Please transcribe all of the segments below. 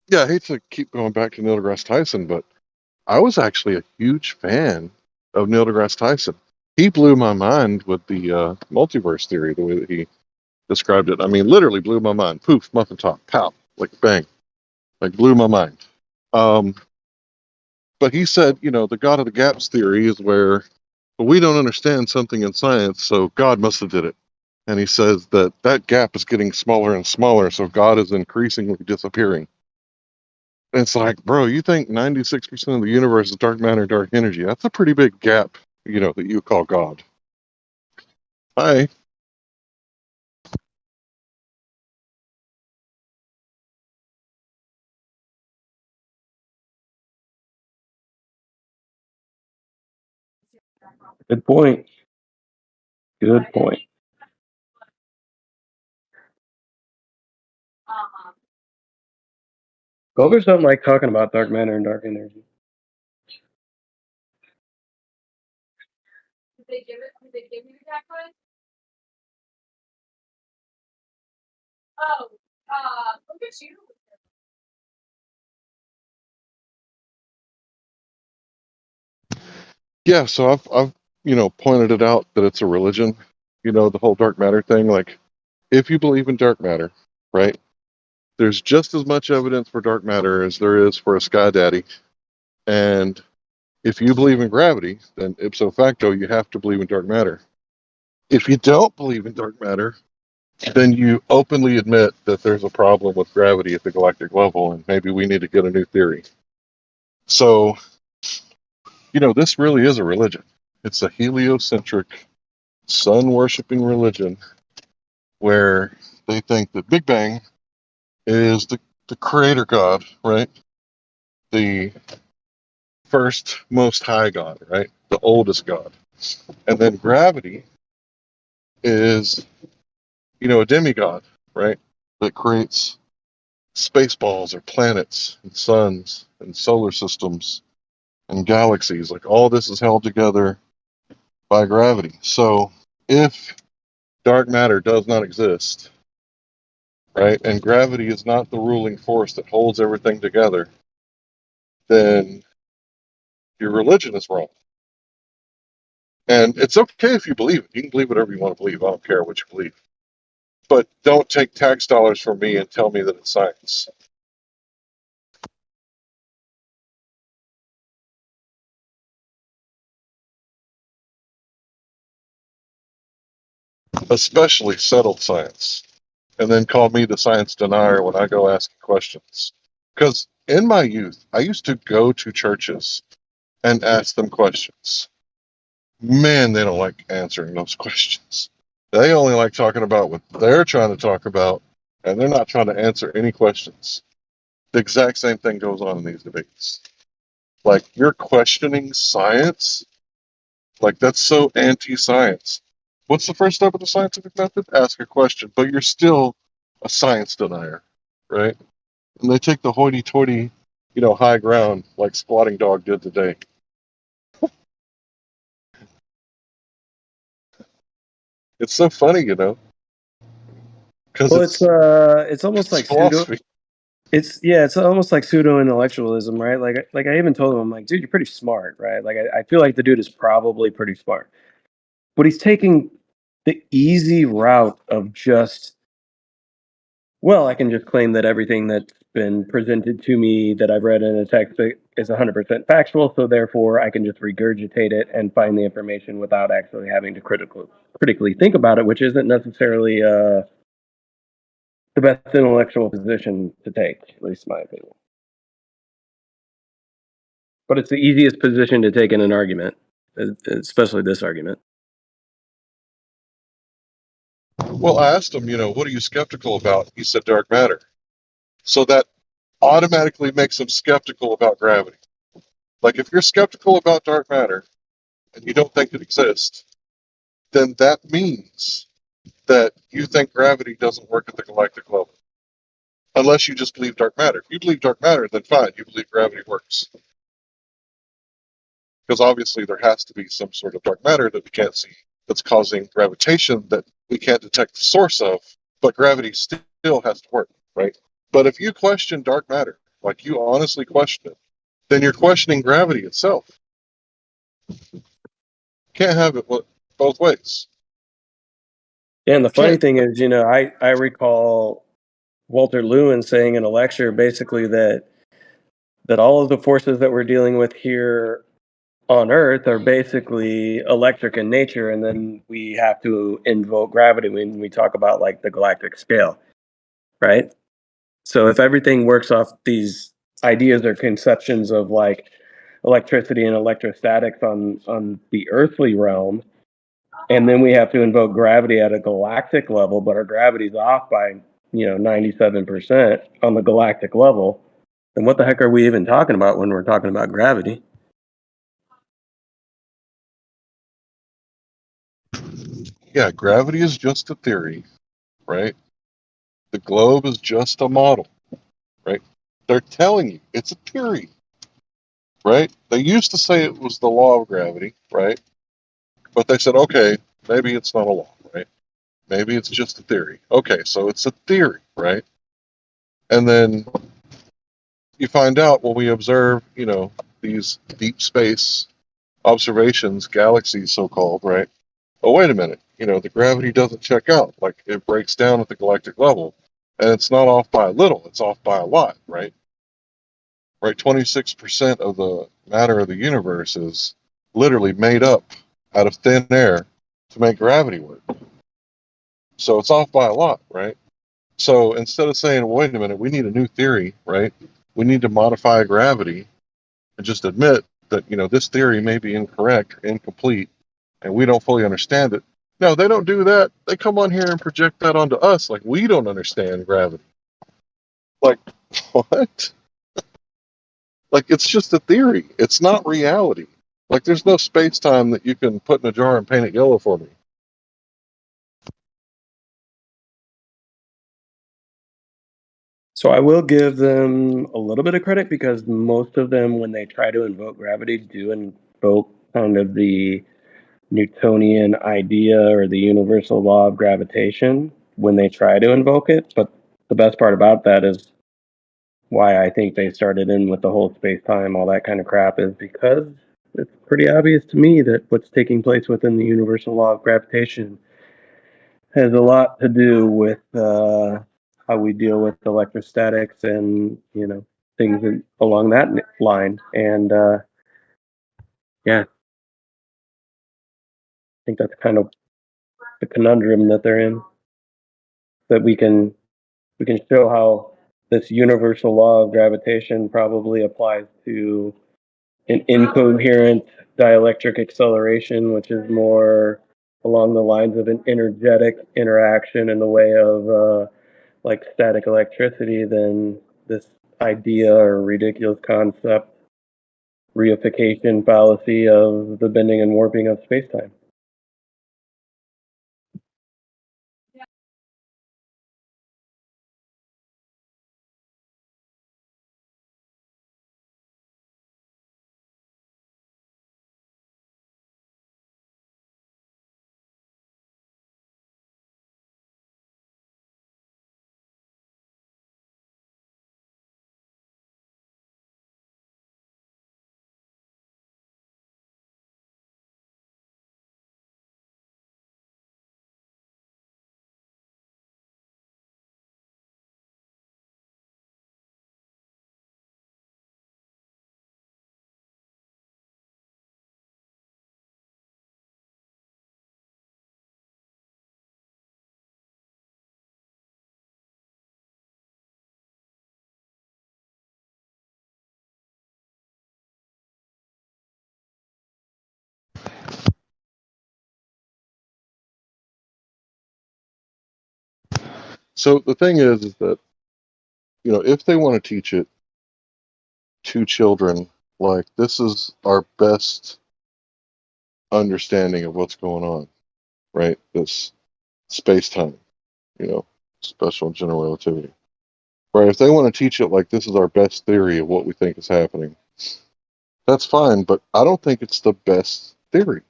Yeah, I hate to keep going back to Neil deGrasse Tyson, but I was actually a huge fan of Neil deGrasse Tyson. He blew my mind with the multiverse theory, the way that he described it. I mean, literally blew my mind. Poof, muffin top, pow, like bang, like blew my mind. Um, but he said, the God of the gaps theory is where, well, we don't understand something in science, so God must have did it. And he says that that gap is getting smaller and smaller, so God is increasingly disappearing. And it's like, bro, you think 96% of the universe is dark matter, dark energy? That's a pretty big gap, that you call God. Hi. Good point. Good point. Culvers don't like talking about dark matter and dark energy. Yeah, so I've pointed it out that it's a religion. The whole dark matter thing. Like, if you believe in dark matter, right? There's just as much evidence for dark matter as there is for a sky daddy. And if you believe in gravity, then ipso facto you have to believe in dark matter. If you don't believe in dark matter, then you openly admit that there's a problem with gravity at the galactic level, and maybe we need to get a new theory. So, this really is a religion. It's a heliocentric, sun worshipping religion where they think that Big Bang is the creator God, right? The first most high God, right? The oldest God. And then gravity is, a demigod, right? That creates space balls or planets and suns and solar systems and galaxies. Like, all this is held together by gravity. So if dark matter does not exist, right, and gravity is not the ruling force that holds everything together, then your religion is wrong. And it's okay if you believe it. You can believe whatever you want to believe. I don't care what you believe. But don't take tax dollars from me and tell me that it's science. Especially settled science. And then call me the science denier when I go asking questions. Because in my youth, I used to go to churches and ask them questions. Man, they don't like answering those questions. They only like talking about what they're trying to talk about, and they're not trying to answer any questions. The exact same thing goes on in these debates. Like, you're questioning science? Like, that's so anti-science. What's the first step of the scientific method? Ask a question, but you're still a science denier, right? And they take the hoity-toity, high ground like Squatting Dog did today. It's so funny, because Well, it's almost it's like pseudo. philosophy. It's almost like pseudo intellectualism, right? Like I even told him, I'm like, dude, you're pretty smart, right? Like I feel like the dude is probably pretty smart, but he's taking the easy route of just, well, I can just claim that everything that's been presented to me that I've read in a text is 100% factual, so therefore I can just regurgitate it and find the information without actually having to critically think about it, which isn't necessarily the best intellectual position to take, at least in my opinion. But it's the easiest position to take in an argument, especially this argument. Well, I asked him, what are you skeptical about? He said dark matter. So that automatically makes him skeptical about gravity. Like, if you're skeptical about dark matter and you don't think it exists, then that means that you think gravity doesn't work at the galactic level. Unless you just believe dark matter. If you believe dark matter, then fine, you believe gravity works. Because obviously there has to be some sort of dark matter that we can't see that's causing gravitation that we can't detect the source of, but gravity still has to work, right? But if you question dark matter, like you honestly question it, then you're questioning gravity itself. Can't have it both ways. Yeah, and the funny Can't. thing is, I recall Walter Lewin saying in a lecture basically that all of the forces that we're dealing with here on Earth are basically electric in nature, and then we have to invoke gravity when we talk about like the galactic scale, right? So if everything works off these ideas or conceptions of like electricity and electrostatics on the earthly realm, and then we have to invoke gravity at a galactic level, but our gravity's off by 97% on the galactic level, then what the heck are we even talking about when we're talking about gravity? Yeah, gravity is just a theory, right? The globe is just a model, right? They're telling you it's a theory, right? They used to say it was the law of gravity, right? But they said, okay, maybe it's not a law, right? Maybe it's just a theory. Okay, so it's a theory, right? And then you find out when we observe, these deep space observations, galaxies so called, right? Oh, wait a minute, the gravity doesn't check out. Like it breaks down at the galactic level. And it's not off by a little, it's off by a lot, right? Right, 26% of the matter of the universe is literally made up out of thin air to make gravity work. So it's off by a lot, right? So instead of saying, wait a minute, we need a new theory, right? We need to modify gravity and just admit that, this theory may be incorrect, incomplete, and we don't fully understand it. No, they don't do that. They come on here and project that onto us like we don't understand gravity. Like, what? Like, it's just a theory. It's not reality. Like, there's no space time that you can put in a jar and paint it yellow for me. So I will give them a little bit of credit because most of them, when they try to invoke gravity, do invoke kind of the Newtonian idea or the universal law of gravitation when they try to invoke it. But the best part about that is why I think they started in with the whole space time, all that kind of crap, is because it's pretty obvious to me that what's taking place within the universal law of gravitation has a lot to do with how we deal with electrostatics and things along that line. And yeah, I think that's kind of the conundrum that they're in. That we can show how this universal law of gravitation probably applies to an incoherent dielectric acceleration, which is more along the lines of an energetic interaction in the way of like static electricity than this idea or ridiculous concept reification fallacy of the bending and warping of spacetime. So the thing is that, if they want to teach it to children, like this is our best understanding of what's going on, right? This space time, you know, special general relativity. Right? If they want to teach it like this is our best theory of what we think is happening, that's fine, but I don't think it's the best theory.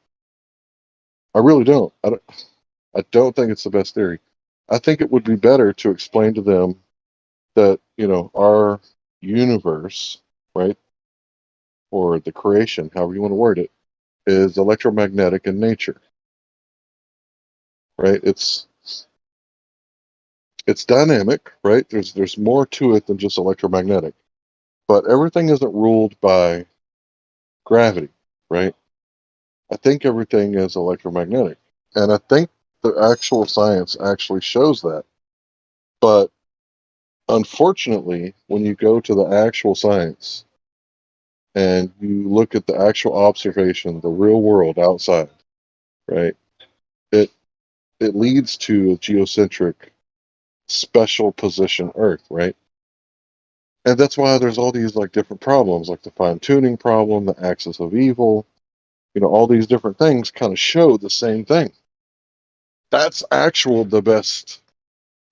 I really don't. I don't think it's the best theory. I think it would be better to explain to them that, our universe, right, or the creation, however you want to word it, is electromagnetic in nature, right? It's dynamic, right? There's more to it than just electromagnetic, but everything isn't ruled by gravity, right? I think everything is electromagnetic, and I think the actual science actually shows that. But unfortunately, when you go to the actual science and you look at the actual observation, the real world outside, right? It it leads to a geocentric special position Earth, right? And that's why there's all these like different problems, like the fine tuning problem, the axis of evil, all these different things kind of show the same thing. That's the best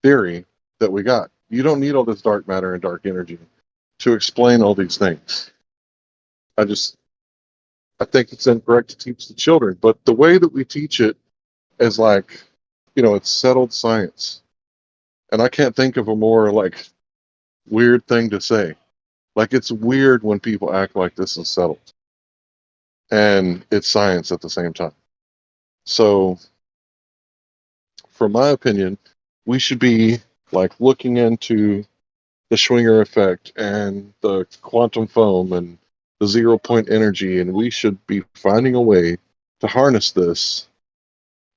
theory that we got. You don't need all this dark matter and dark energy to explain all these things. I think it's incorrect to teach the children, but the way that we teach it is like, it's settled science. And I can't think of a more like weird thing to say. Like it's weird when people act like this is settled and it's science at the same time. So, from my opinion, we should be like looking into the Schwinger effect and the quantum foam and the 0 point energy, and we should be finding a way to harness this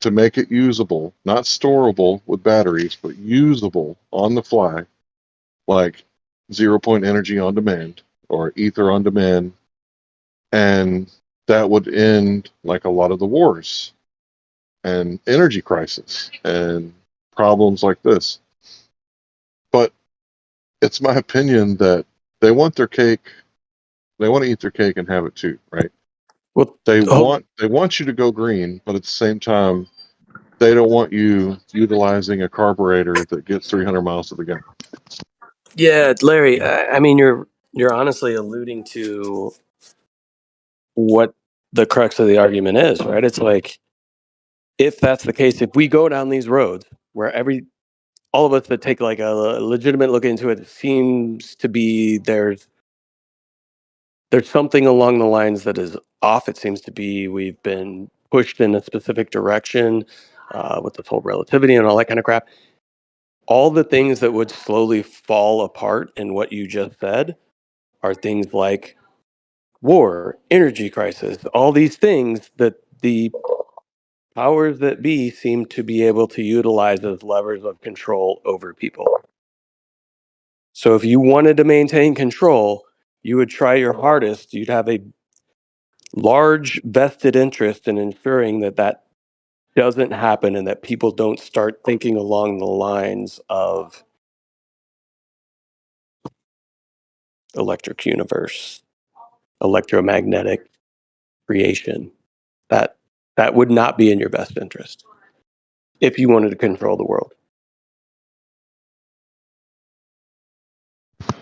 to make it usable, not storable with batteries, but usable on the fly, like 0 point energy on demand or ether on demand. And that would end like a lot of the wars and energy crisis and problems like this. But it's my opinion that they want their cake, they want to eat their cake and have it too, right? Well, They want you to go green, but at the same time, they don't want you utilizing a carburetor that gets 300 miles to the gallon. yeah, Larry. I mean, you're honestly alluding to what the crux of the argument is, right? It's like if that's the case, if we go down these roads where all of us that take like a legitimate look into it, seems to be there's something along the lines that is off. It seems to be we've been pushed in a specific direction with this whole relativity and all that kind of crap. All the things that would slowly fall apart in what you just said are things like war, energy crisis, all these things that the powers that be seem to be able to utilize as levers of control over people. So if you wanted to maintain control, you would try your hardest. You'd have a large vested interest in ensuring that that doesn't happen and that people don't start thinking along the lines of electric universe, electromagnetic creation. That that would not be in your best interest if you wanted to control the world.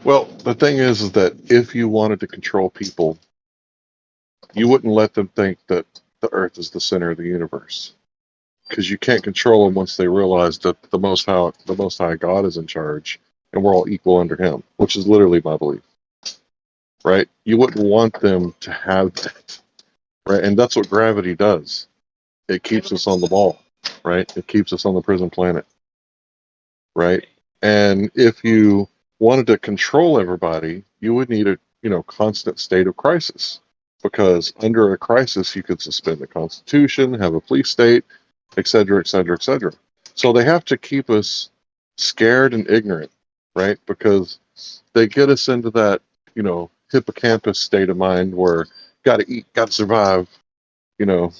Well, the thing is that if you wanted to control people, you wouldn't let them think that the Earth is the center of the universe, because you can't control them once they realize that the Most High God is in charge, and we're all equal under Him, which is literally my belief. Right? You wouldn't want them to have that, right? And that's what gravity does. It keeps us on the ball, right? It keeps us on the prison planet, right? And if you wanted to control everybody, you would need a constant state of crisis, because under a crisis you could suspend the Constitution, have a police state, et cetera, et cetera, et cetera. So they have to keep us scared and ignorant, right? Because they get us into that hippocampus state of mind where got to eat, got to survive, you know.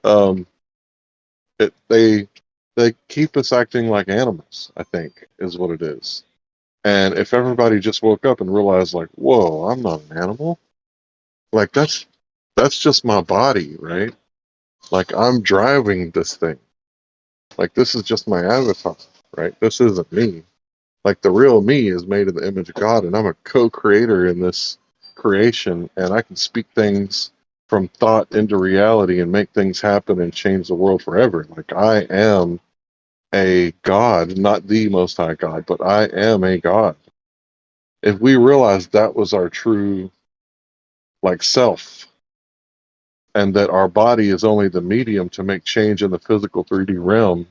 um, they keep us acting like animals, I think, is what it is. And if everybody just woke up and realized, like, whoa, I'm not an animal. Like that's just my body, right? Like I'm driving this thing. Like this is just my avatar, right? This isn't me. Like the real me is made in the image of God, and I'm a co-creator in this creation, and I can speak things from thought into reality and make things happen and change the world forever. Like I am a God, not the Most High God, but I am a God. If we realized that was our true like self, and that our body is only the medium to make change in the physical 3D realm,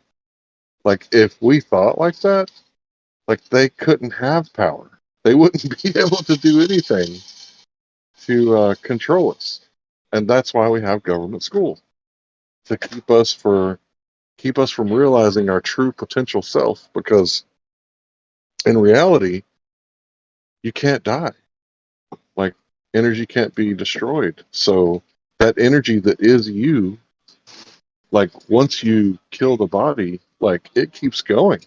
like if we thought like that, like they couldn't have power. They wouldn't be able to do anything to control us. And that's why we have government school, to keep us from realizing our true potential self, because in reality you can't die. Like, energy can't be destroyed. So that energy that is you, like once you kill the body, like it keeps going.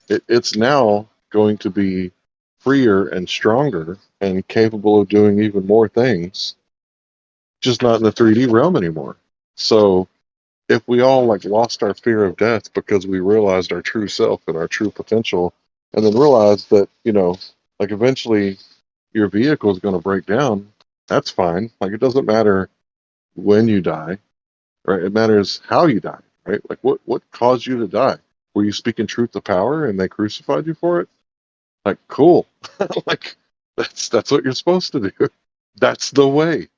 It's now going to be freer and stronger and capable of doing even more things, just not in the 3D realm anymore. So if we all like lost our fear of death because we realized our true self and our true potential, and then realized that, like eventually your vehicle is going to break down, that's fine. Like, it doesn't matter when you die, right? It matters how you die, right? Like, what caused you to die? Were you speaking truth to power and they crucified you for it? Like, cool. Like, that's what you're supposed to do. That's the way.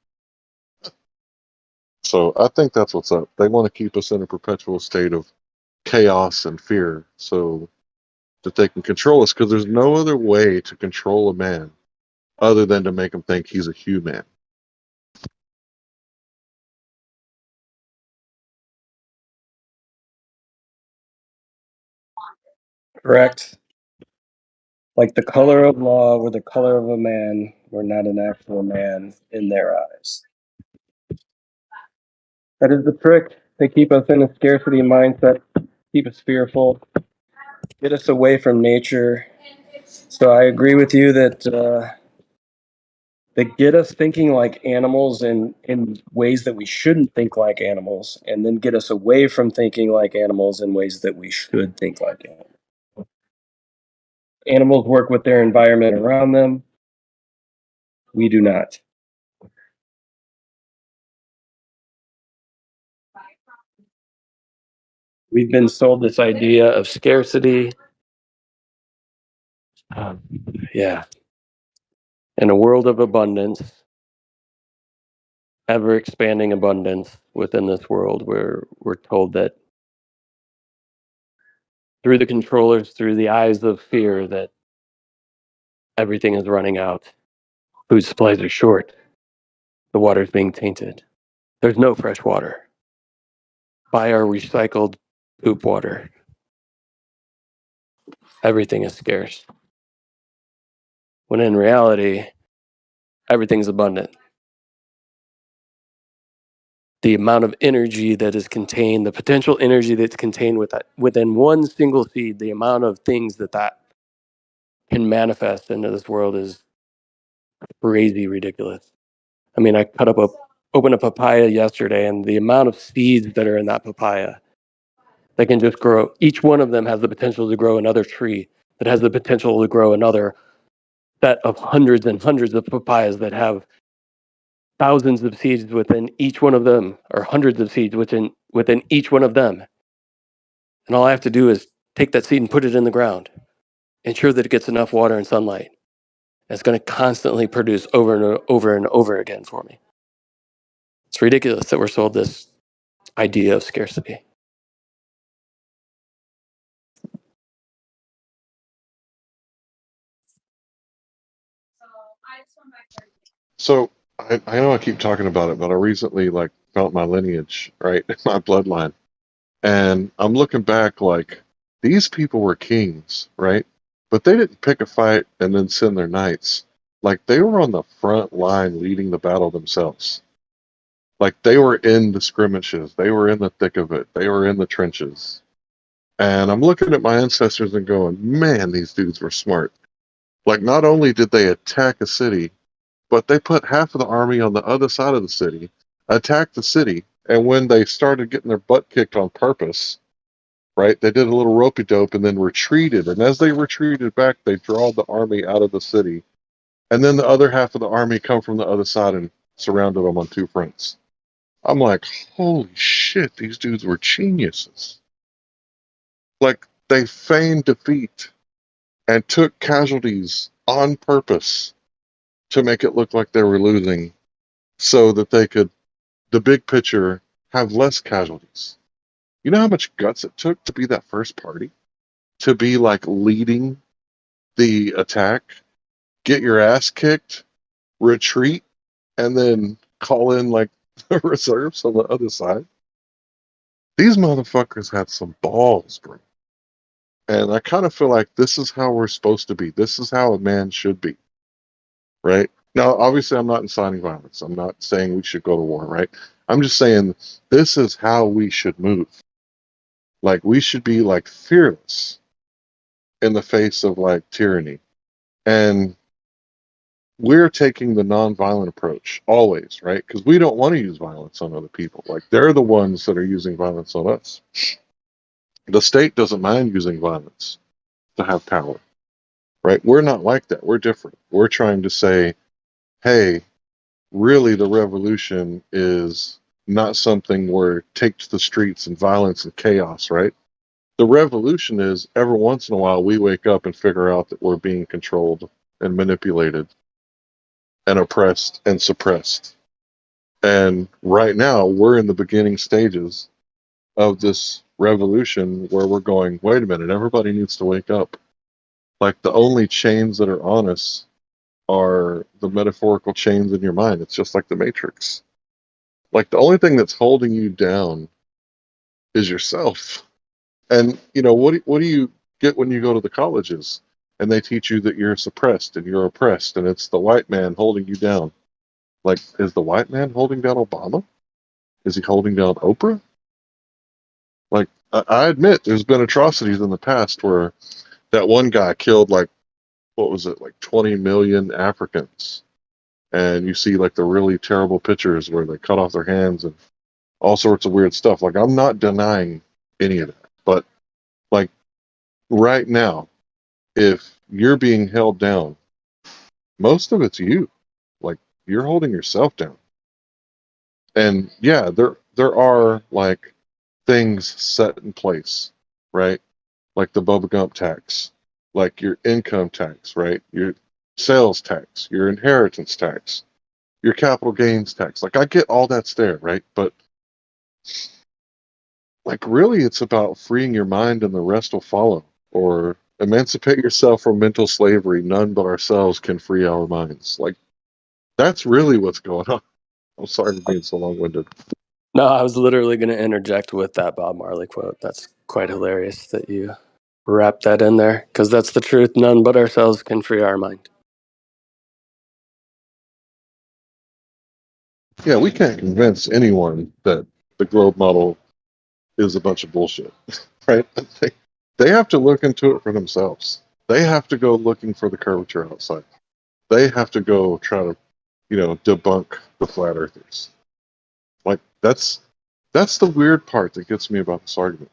So I think that's what's up. They want to keep us in a perpetual state of chaos and fear so that they can control us, because there's no other way to control a man other than to make him think he's a human. Correct. Like the color of law or the color of a man, we're not an actual man in their eyes. That is the trick. They keep us in a scarcity mindset, keep us fearful, get us away from nature. So I agree with you that they get us thinking like animals in ways that we shouldn't think like animals, and then get us away from thinking like animals in ways that we should think like animals. Animals work with their environment around them. We do not. We've been sold this idea of scarcity. Um, yeah. In a world of abundance, ever expanding abundance within this world, we're told that through the controllers, through the eyes of fear, that everything is running out. Food supplies are short. The water is being tainted. There's no fresh water. Buy our recycled poop water. Everything is scarce. When in reality, everything's abundant. The amount of energy that is contained, the potential energy that's contained within one single seed, the amount of things that can manifest into this world is crazy ridiculous. I mean, I opened a papaya yesterday, and the amount of seeds that are in that papaya that can just grow, each one of them has the potential to grow another tree, that has the potential to grow another set of hundreds and hundreds of papayas that have thousands of seeds within each one of them, or hundreds of seeds within each one of them. And all I have to do is take that seed and put it in the ground, ensure that it gets enough water and sunlight. And it's going to constantly produce over and over and over again for me. It's ridiculous that we're sold this idea of scarcity. So I know I keep talking about it, but I recently like felt my lineage, right? My bloodline. And I'm looking back like, these people were kings, right? But they didn't pick a fight and then send their knights. Like, they were on the front line leading the battle themselves. Like, they were in the skirmishes. They were in the thick of it. They were in the trenches. And I'm looking at my ancestors and going, man, these dudes were smart. Like, not only did they attack a city, but they put half of the army on the other side of the city, attacked the city, and when they started getting their butt kicked on purpose, right, they did a little ropey dope and then retreated. And as they retreated back, they drawed the army out of the city. And then the other half of the army come from the other side and surrounded them on two fronts. I'm like, holy shit, these dudes were geniuses. Like they feigned defeat and took casualties on purpose to make it look like they were losing so that they could, the big picture, have less casualties. You know how much guts it took to be that first party? To be like leading the attack, get your ass kicked, retreat, and then call in like the reserves on the other side. These motherfuckers had some balls, bro. And I kind of feel like this is how we're supposed to be. This is how a man should be, right? Now, obviously, I'm not inciting violence. I'm not saying we should go to war, right? I'm just saying this is how we should move. Like, we should be like fearless in the face of like tyranny. And we're taking the nonviolent approach always, right? Because we don't want to use violence on other people. Like, they're the ones that are using violence on us. The state doesn't mind using violence to have power, right? We're not like that. We're different. We're trying to say, hey, really the revolution is not something where take to the streets and violence and chaos, right? The revolution is every once in a while we wake up and figure out that we're being controlled and manipulated and oppressed and suppressed. And right now we're in the beginning stages of this revolution where we're going, wait a minute, everybody needs to wake up. Like the only chains that are on us are the metaphorical chains in your mind. It's just like the Matrix. Like the only thing that's holding you down is yourself. And you know what do you get when you go to the colleges and they teach you that you're suppressed and you're oppressed and it's the white man holding you down? Like, is the white man holding down Obama? Is he holding down Oprah? Like, I admit there's been atrocities in the past where that one guy killed like what was it, like 20 million Africans, and you see like the really terrible pictures where they cut off their hands and all sorts of weird stuff. Like, I'm not denying any of that, but like right now, if you're being held down, most of it's you. Like, you're holding yourself down. And yeah, there are like things set in place, right? Like the Bubba Gump tax, like your income tax, right? Your sales tax, your inheritance tax, your capital gains tax. Like, I get all that's there, right? But like really it's about freeing your mind and the rest will follow. Or emancipate yourself from mental slavery. None but ourselves can free our minds. Like, that's really what's going on. I'm sorry for being so long winded. No, I was literally going to interject with that Bob Marley quote. That's quite hilarious that you wrap that in there, because that's the truth. None but ourselves can free our mind. Yeah, we can't convince anyone that the globe model is a bunch of bullshit, right? They have to look into it for themselves. They have to go looking for the curvature outside. They have to go try to, debunk the flat earthers. Like, that's the weird part that gets me about this argument.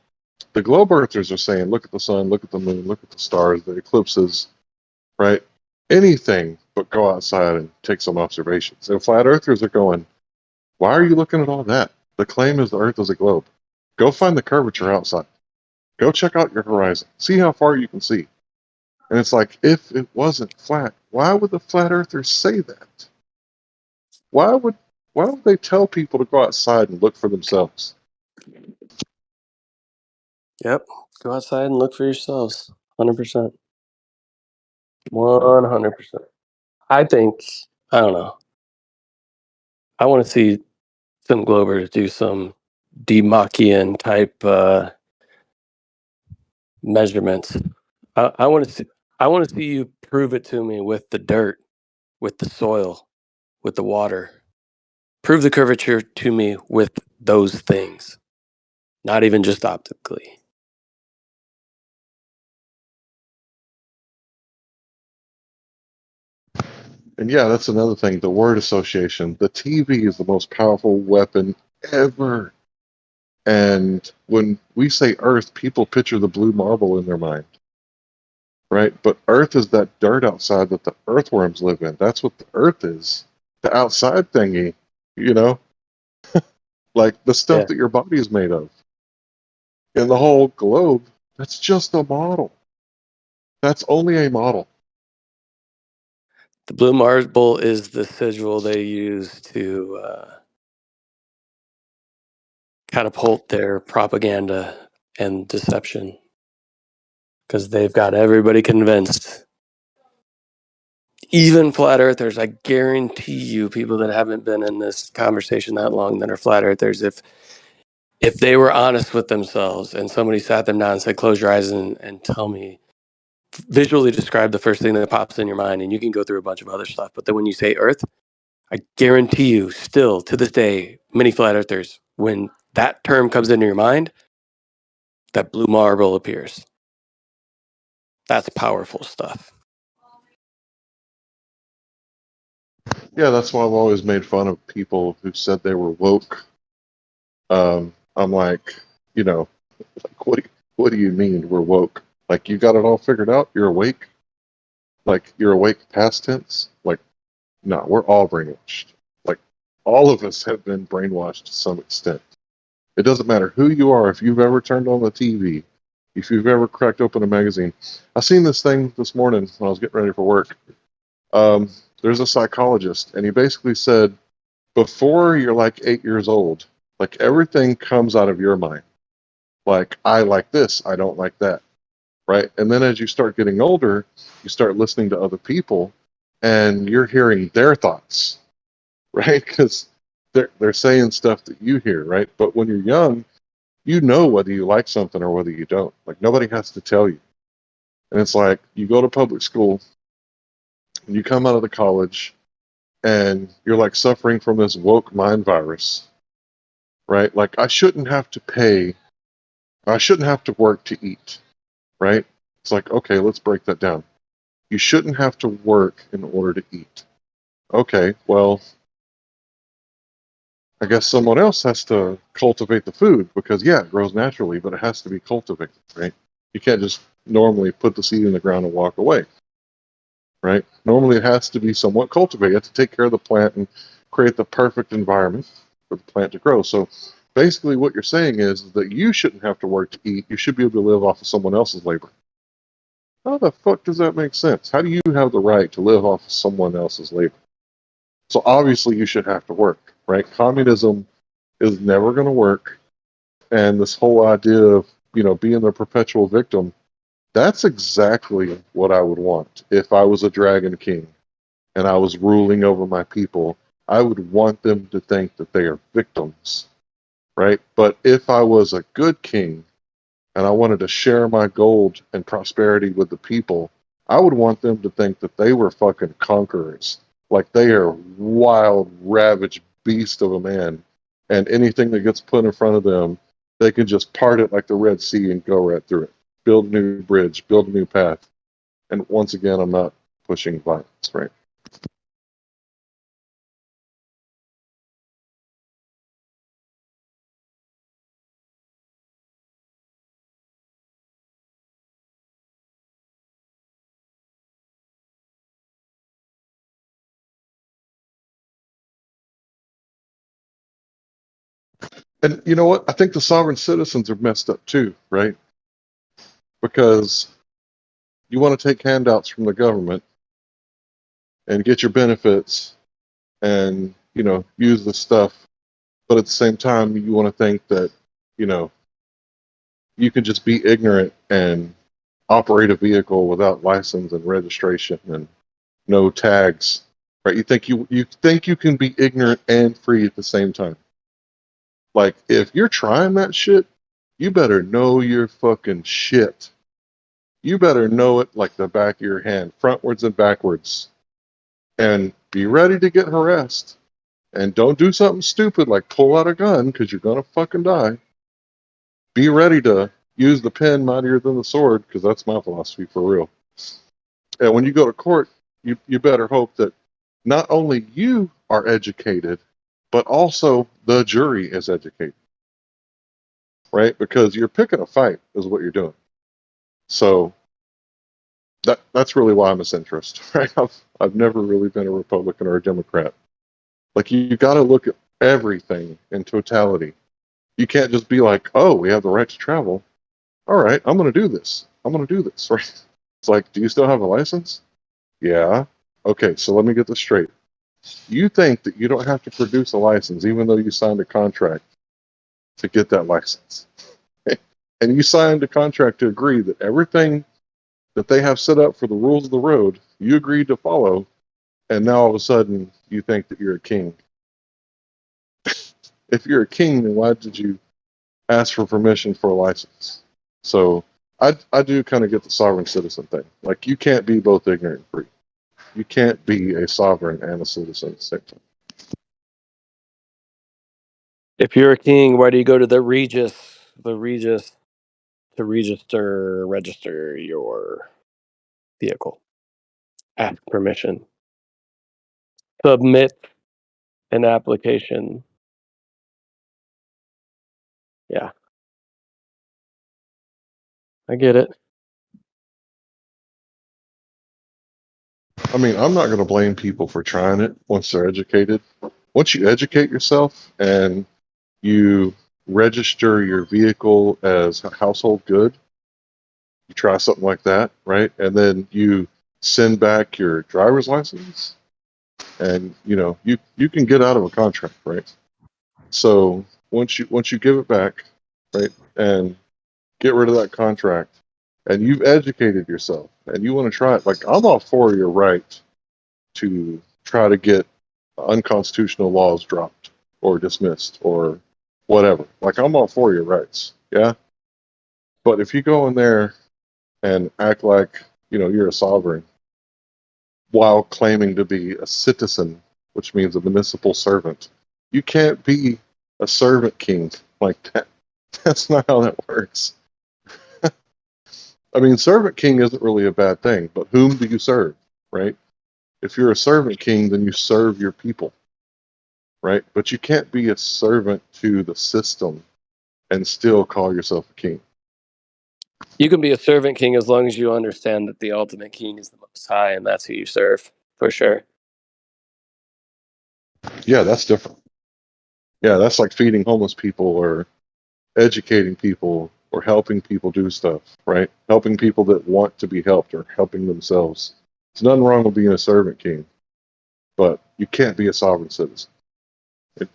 The globe earthers are saying, look at the sun, look at the moon, look at the stars, the eclipses, right? Anything but go outside and take some observations. And flat earthers are going, why are you looking at all that? The claim is the earth is a globe. Go find the curvature outside. Go check out your horizon. See how far you can see. And it's like, if it wasn't flat, why would the flat earthers say that? Why would they tell people to go outside and look for themselves? Yep. Go outside and look for yourselves. 100%. 100%. I think, I don't know. I want to see some Globers do some Demokian type measurements. I want to see. I want to see you prove it to me with the dirt, with the soil, with the water. Prove the curvature to me with those things, not even just optically. And yeah, that's another thing. The word association. The TV is the most powerful weapon ever. And when we say Earth, people picture the blue marble in their mind, right? But Earth is that dirt outside that the earthworms live in. That's what the Earth is. The outside thingy, you know, like the stuff Yeah. that your body is made of. And the whole globe That's just a model. That's only a model. The blue marble is the sigil they use to catapult their propaganda and deception, because they've got everybody convinced. Even flat earthers, I guarantee you, people that haven't been in this conversation that long that are flat earthers, if they were honest with themselves and somebody sat them down and said, close your eyes and tell me, visually describe the first thing that pops in your mind, and you can go through a bunch of other stuff. But then when you say Earth, I guarantee you, still to this day, many flat earthers, when that term comes into your mind, that blue marble appears. That's powerful stuff. Yeah, that's why I've always made fun of people who said they were woke. I'm like, you know, like, what do you mean we're woke? Like, you got it all figured out? You're awake? Like, you're awake past tense? Like, no, we're all brainwashed. Like, all of us have been brainwashed to some extent. It doesn't matter who you are, if you've ever turned on the TV, if you've ever cracked open a magazine. I seen this thing this morning when I was getting ready for work. There's a psychologist, and he basically said, before you're like 8 years old, like everything comes out of your mind. Like, I like this, I don't like that, right? And then as you start getting older, you start listening to other people, and you're hearing their thoughts, right? Because they're saying stuff that you hear, right? But when you're young, you know whether you like something or whether you don't. Like, nobody has to tell you. And it's like you go to public school, and you come out of the college, and you're like suffering from this woke mind virus, right? Like, I shouldn't have to work to eat, right? It's like, okay, let's break that down. You shouldn't have to work in order to eat. Okay, well, I guess someone else has to cultivate the food because, yeah, it grows naturally, but it has to be cultivated, right? You can't just normally put the seed in the ground and walk away, right? Normally it has to be somewhat cultivated. You have to take care of the plant and create the perfect environment for the plant to grow. So basically what you're saying is that you shouldn't have to work to eat. You should be able to live off of someone else's labor. How the fuck does that make sense? How do you have the right to live off of someone else's labor? So obviously you should have to work, right? Communism is never going to work. And this whole idea of, being the perpetual victim, that's exactly what I would want. If I was a dragon king and I was ruling over my people, I would want them to think that they are victims, right? But if I was a good king and I wanted to share my gold and prosperity with the people, I would want them to think that they were fucking conquerors. Like they are wild, ravaged beast of a man. And anything that gets put in front of them, they can just part it like the Red Sea and go right through it. Build a new bridge, build a new path. And once again, I'm not pushing violence, right? And you know what? I think the sovereign citizens are messed up too, right? Because you want to take handouts from the government and get your benefits and, use the stuff. But at the same time, you want to think that, you know, you can just be ignorant and operate a vehicle without license and registration and no tags, right? You think you can be ignorant and free at the same time. Like, if you're trying that shit, you better know your fucking shit. You better know it like the back of your hand, frontwards and backwards, and be ready to get harassed. And don't do something stupid like pull out a gun because you're gonna fucking die. Be ready to use the pen mightier than the sword, because that's my philosophy for real. And when you go to court, you better hope that not only you are educated, but also the jury is educated, right? Because you're picking a fight is what you're doing. So that's really why I'm a centrist, right? I've never really been a Republican or a Democrat. Like, you got to look at everything in totality. You can't just be like, oh, we have the right to travel. all right, I'm going to do this. I'm going to do this. Right? It's like, do you still have a license? Yeah. Okay, so let me get this straight. You think that you don't have to produce a license even though you signed a contract to get that license. And you signed a contract to agree that everything that they have set up for the rules of the road, you agreed to follow, and now all of a sudden you think that you're a king. If you're a king, then why did you ask for permission for a license? So I do kind of get the sovereign citizen thing. Like, you can't be both ignorant and free. You can't be a sovereign and a citizen at the same time. If you're a king, why do you go to the Regis? The Regis to register your vehicle. Ask permission. Submit an application. Yeah, I get it. I mean, I'm not going to blame people for trying it once they're educated. Once you educate yourself and you register your vehicle as a household good, you try something like that, right? And then you send back your driver's license, and you can get out of a contract, right? So once you give it back, right, and get rid of that contract, and you've educated yourself, and you want to try it, like, I'm all for your right to try to get unconstitutional laws dropped or dismissed or whatever. Like, I'm all for your rights, yeah. But if you go in there and act like you're a sovereign while claiming to be a citizen, which means a municipal servant, you can't be a servant king like that. That's not how that works. I mean, servant king isn't really a bad thing, but whom do you serve, right? If you're a servant king, then you serve your people, right? But you can't be a servant to the system and still call yourself a king. You can be a servant king as long as you understand that the ultimate king is the Most High, and that's who you serve, for sure. Yeah, that's different. Yeah, that's like feeding homeless people or educating people or helping people do stuff, right? Helping people that want to be helped or helping themselves. There's nothing wrong with being a servant king, but you can't be a sovereign citizen.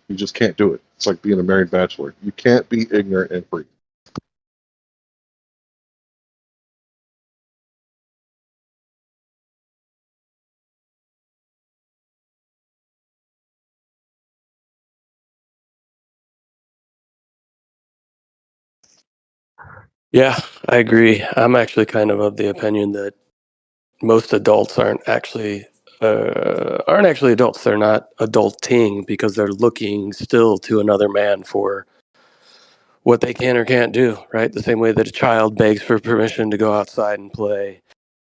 You just can't do it. It's like being a married bachelor. You can't be ignorant and free. Yeah, I agree. I'm actually kind of the opinion that most adults aren't actually adults. They're not adulting because they're looking still to another man for what they can or can't do, right? The same way that a child begs for permission to go outside and play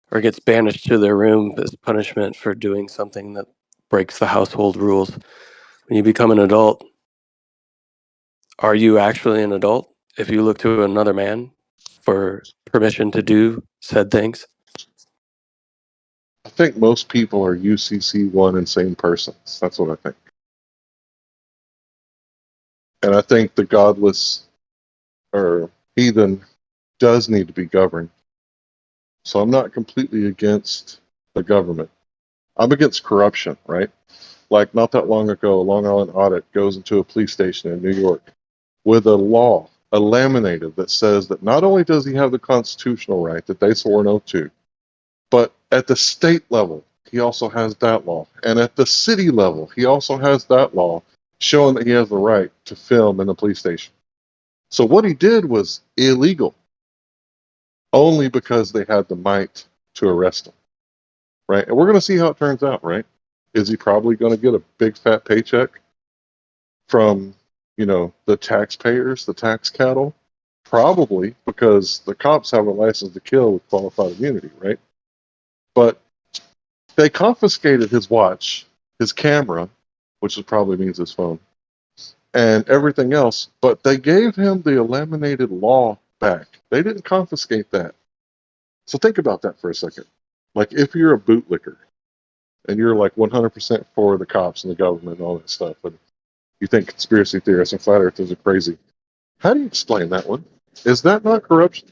or gets banished to their room as punishment for doing something that breaks the household rules. When you become an adult, are you actually an adult if you look to another man for permission to do said things? I think most people are UCC1 insane persons. That's what I think. And I think the godless or heathen does need to be governed. So I'm not completely against the government. I'm against corruption, right? Like, not that long ago, a Long Island audit goes into a police station in New York with a law, a laminated, that says that not only does he have the constitutional right that they swore an oath to, but at the state level, he also has that law. And at the city level, he also has that law showing that he has the right to film in the police station. So what he did was illegal only because they had the might to arrest him, right? And we're going to see how it turns out, right? Is he probably going to get a big fat paycheck from, the taxpayers, the tax cattle? Probably, because the cops have a license to kill with qualified immunity, right? But they confiscated his watch, his camera, which probably means his phone, and everything else, but they gave him the laminated law back. They didn't confiscate that. So think about that for a second. Like, if you're a bootlicker and you're like 100% for the cops and the government and all that stuff, and you think conspiracy theorists and flat earthers are crazy, how do you explain that one? Is that not corruption?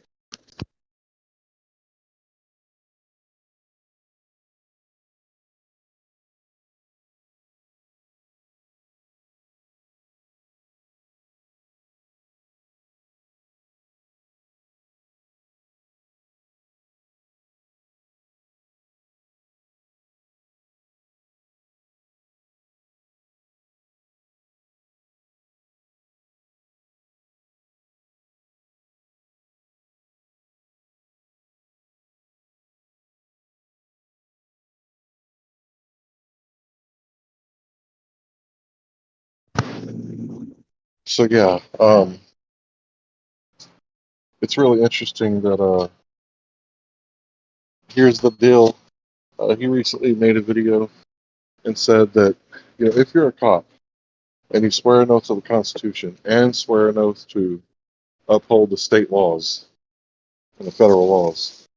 So yeah, it's really interesting that here's the deal. He recently made a video and said that if you're a cop and you swear an oath to the Constitution and swear an oath to uphold the state laws and the federal laws,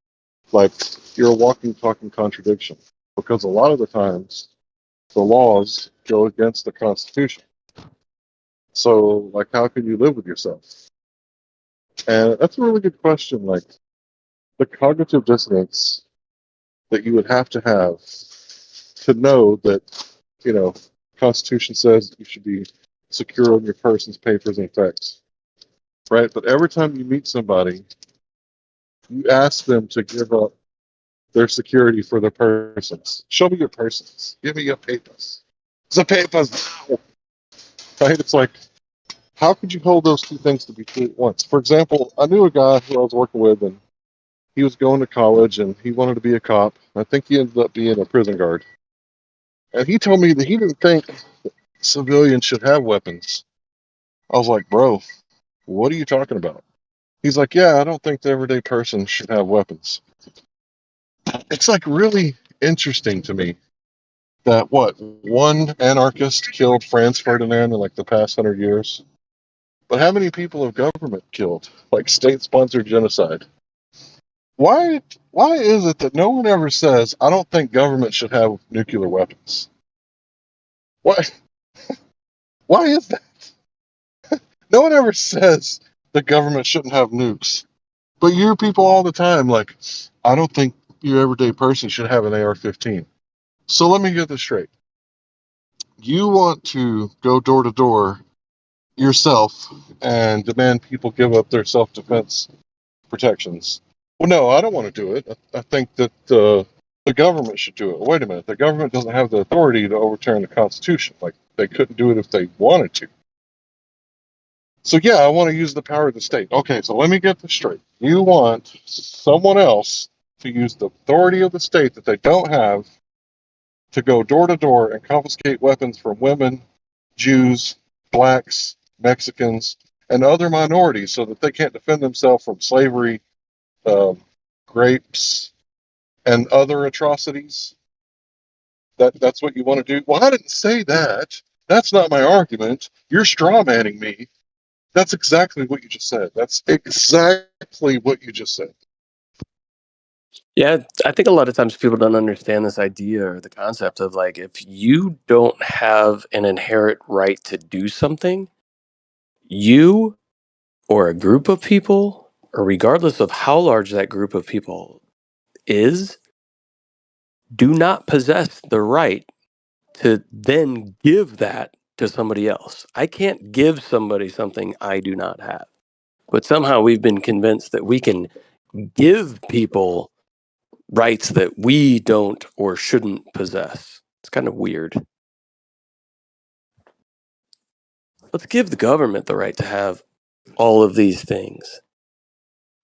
like you're a walking, talking contradiction because a lot of the times the laws go against the Constitution. So, like, how can you live with yourself? And that's a really good question. Like, the cognitive dissonance that you would have to know that, Constitution says you should be secure on your person's papers and effects, right? But every time you meet somebody, you ask them to give up their security for their persons. Show me your persons. Give me your papers. The papers, right? It's like, how could you hold those two things to be true at once? For example, I knew a guy who I was working with, and he was going to college, and he wanted to be a cop. I think he ended up being a prison guard. And he told me that he didn't think civilians should have weapons. I was like, bro, what are you talking about? He's like, yeah, I don't think the everyday person should have weapons. It's like really interesting to me that one anarchist killed Franz Ferdinand in like the past 100 years. But how many people have government killed? Like state-sponsored genocide. Why is it that no one ever says, I don't think government should have nuclear weapons? Why why is that? No one ever says the government shouldn't have nukes. But you hear people all the time like, I don't think your everyday person should have an AR-15. So let me get this straight. You want to go door to door yourself and demand people give up their self-defense protections. Well, no, I don't want to do it. I think that the government should do it. Wait a minute. The government doesn't have the authority to overturn the Constitution. Like, they couldn't do it if they wanted to. So, yeah, I want to use the power of the state. Okay, so let me get this straight. You want someone else to use the authority of the state that they don't have to go door to door and confiscate weapons from women, Jews, blacks, Mexicans, and other minorities so that they can't defend themselves from slavery, grapes, and other atrocities. That's what you want to do? Well, I didn't say that. That's not my argument. You're straw manning me. That's exactly what you just said. That's exactly what you just said. Yeah, I think a lot of times people don't understand this idea or the concept of like, if you don't have an inherent right to do something, you or a group of people, or regardless of how large that group of people is, do not possess the right to then give that to somebody else. I can't give somebody something I do not have. But somehow we've been convinced that we can give people rights that we don't or shouldn't possess. It's kind of weird. Let's give the government the right to have all of these things.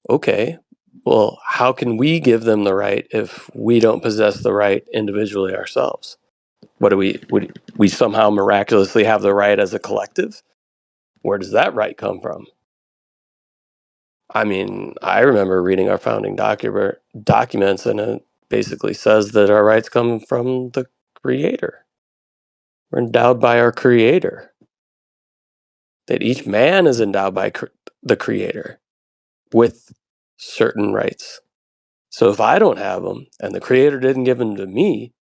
Okay, well, how can we give them the right if we don't possess the right individually ourselves? What do we somehow miraculously have the right as a collective? Where does that right come from? I mean, I remember reading our founding documents, and it basically says that our rights come from the Creator. We're endowed by our Creator. That each man is endowed by the Creator with certain rights. So if I don't have them and the Creator didn't give them to me,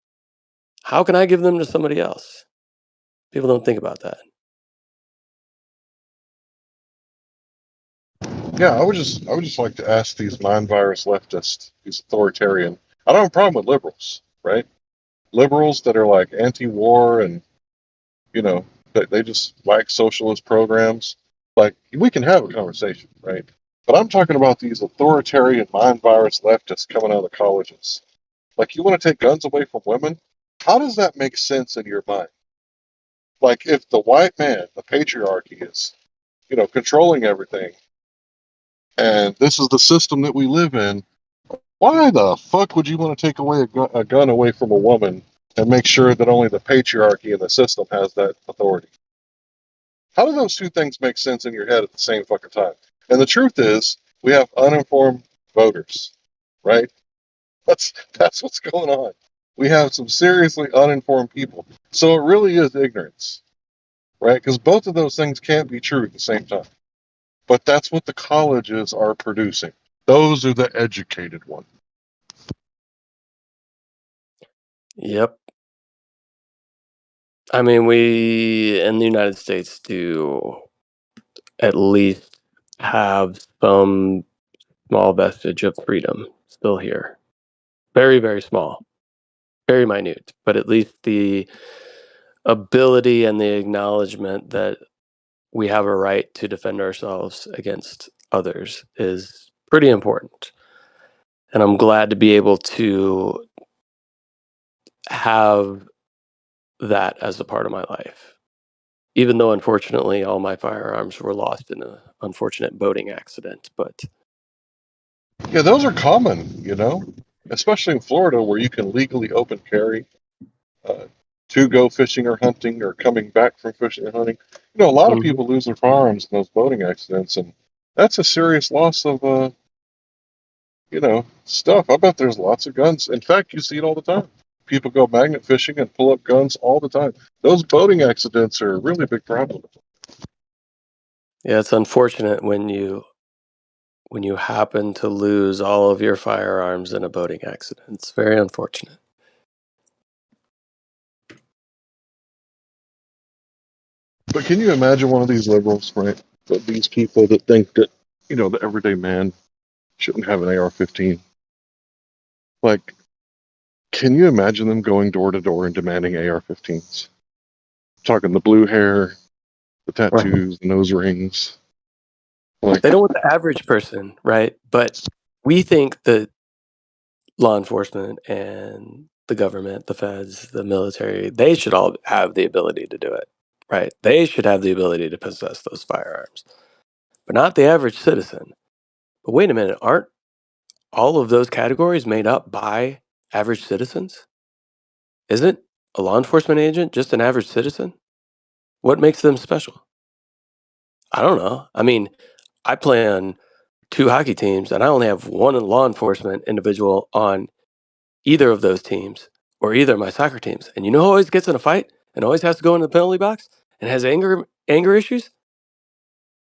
how can I give them to somebody else? People don't think about that. Yeah, I would just like to ask these mind virus leftists, these authoritarian. I don't have a problem with liberals, right? Liberals that are like anti-war and they just like socialist programs. Like, we can have a conversation, right? But I'm talking about these authoritarian mind virus leftists coming out of the colleges. Like, you want to take guns away from women? How does that make sense in your mind? Like, if the white man, the patriarchy is, controlling everything, and this is the system that we live in, why the fuck would you want to take away a gun away from a woman and make sure that only the patriarchy and the system has that authority? How do those two things make sense in your head at the same fucking time? And the truth is, we have uninformed voters, right? That's what's going on. We have some seriously uninformed people. So it really is ignorance, right? Because both of those things can't be true at the same time. But that's what the colleges are producing. Those are the educated ones. Yep. I mean, we in the United States do at least have some small vestige of freedom still here. Very, very small, very minute, but at least the ability and the acknowledgement that we have a right to defend ourselves against others is pretty important. And I'm glad to be able to have that as a part of my life. Even though, unfortunately, all my firearms were lost in an unfortunate boating accident. But Yeah, those are common, especially in Florida where you can legally open carry uh, to go fishing or hunting or coming back from fishing and hunting. A lot of Mhm. people lose their firearms in those boating accidents, and that's a serious loss of, stuff. I bet there's lots of guns. In fact, you see it all the time. People go magnet fishing and pull up guns all the time. Those boating accidents are a really big problem. Yeah, it's unfortunate when you happen to lose all of your firearms in a boating accident. It's very unfortunate. But can you imagine one of these liberals, right? But these people that think that, the everyday man shouldn't have an AR-15. Like, can you imagine them going door to door and demanding AR-15s? Talking the blue hair, the Right. tattoos, the nose rings. Like, They don't want the average person, right? But we think that law enforcement and the government, the feds, the military, they should all have the ability to do it, right? They should have the ability to possess those firearms, but not the average citizen. But wait a minute, aren't all of those categories made up by average citizens? Isn't a law enforcement agent just an average citizen? What makes them special? I don't know. I mean, I play on 2 hockey teams, and I only have 1 law enforcement individual on either of those teams or either of my soccer teams. And you know who always gets in a fight and always has to go in the penalty box and has anger issues?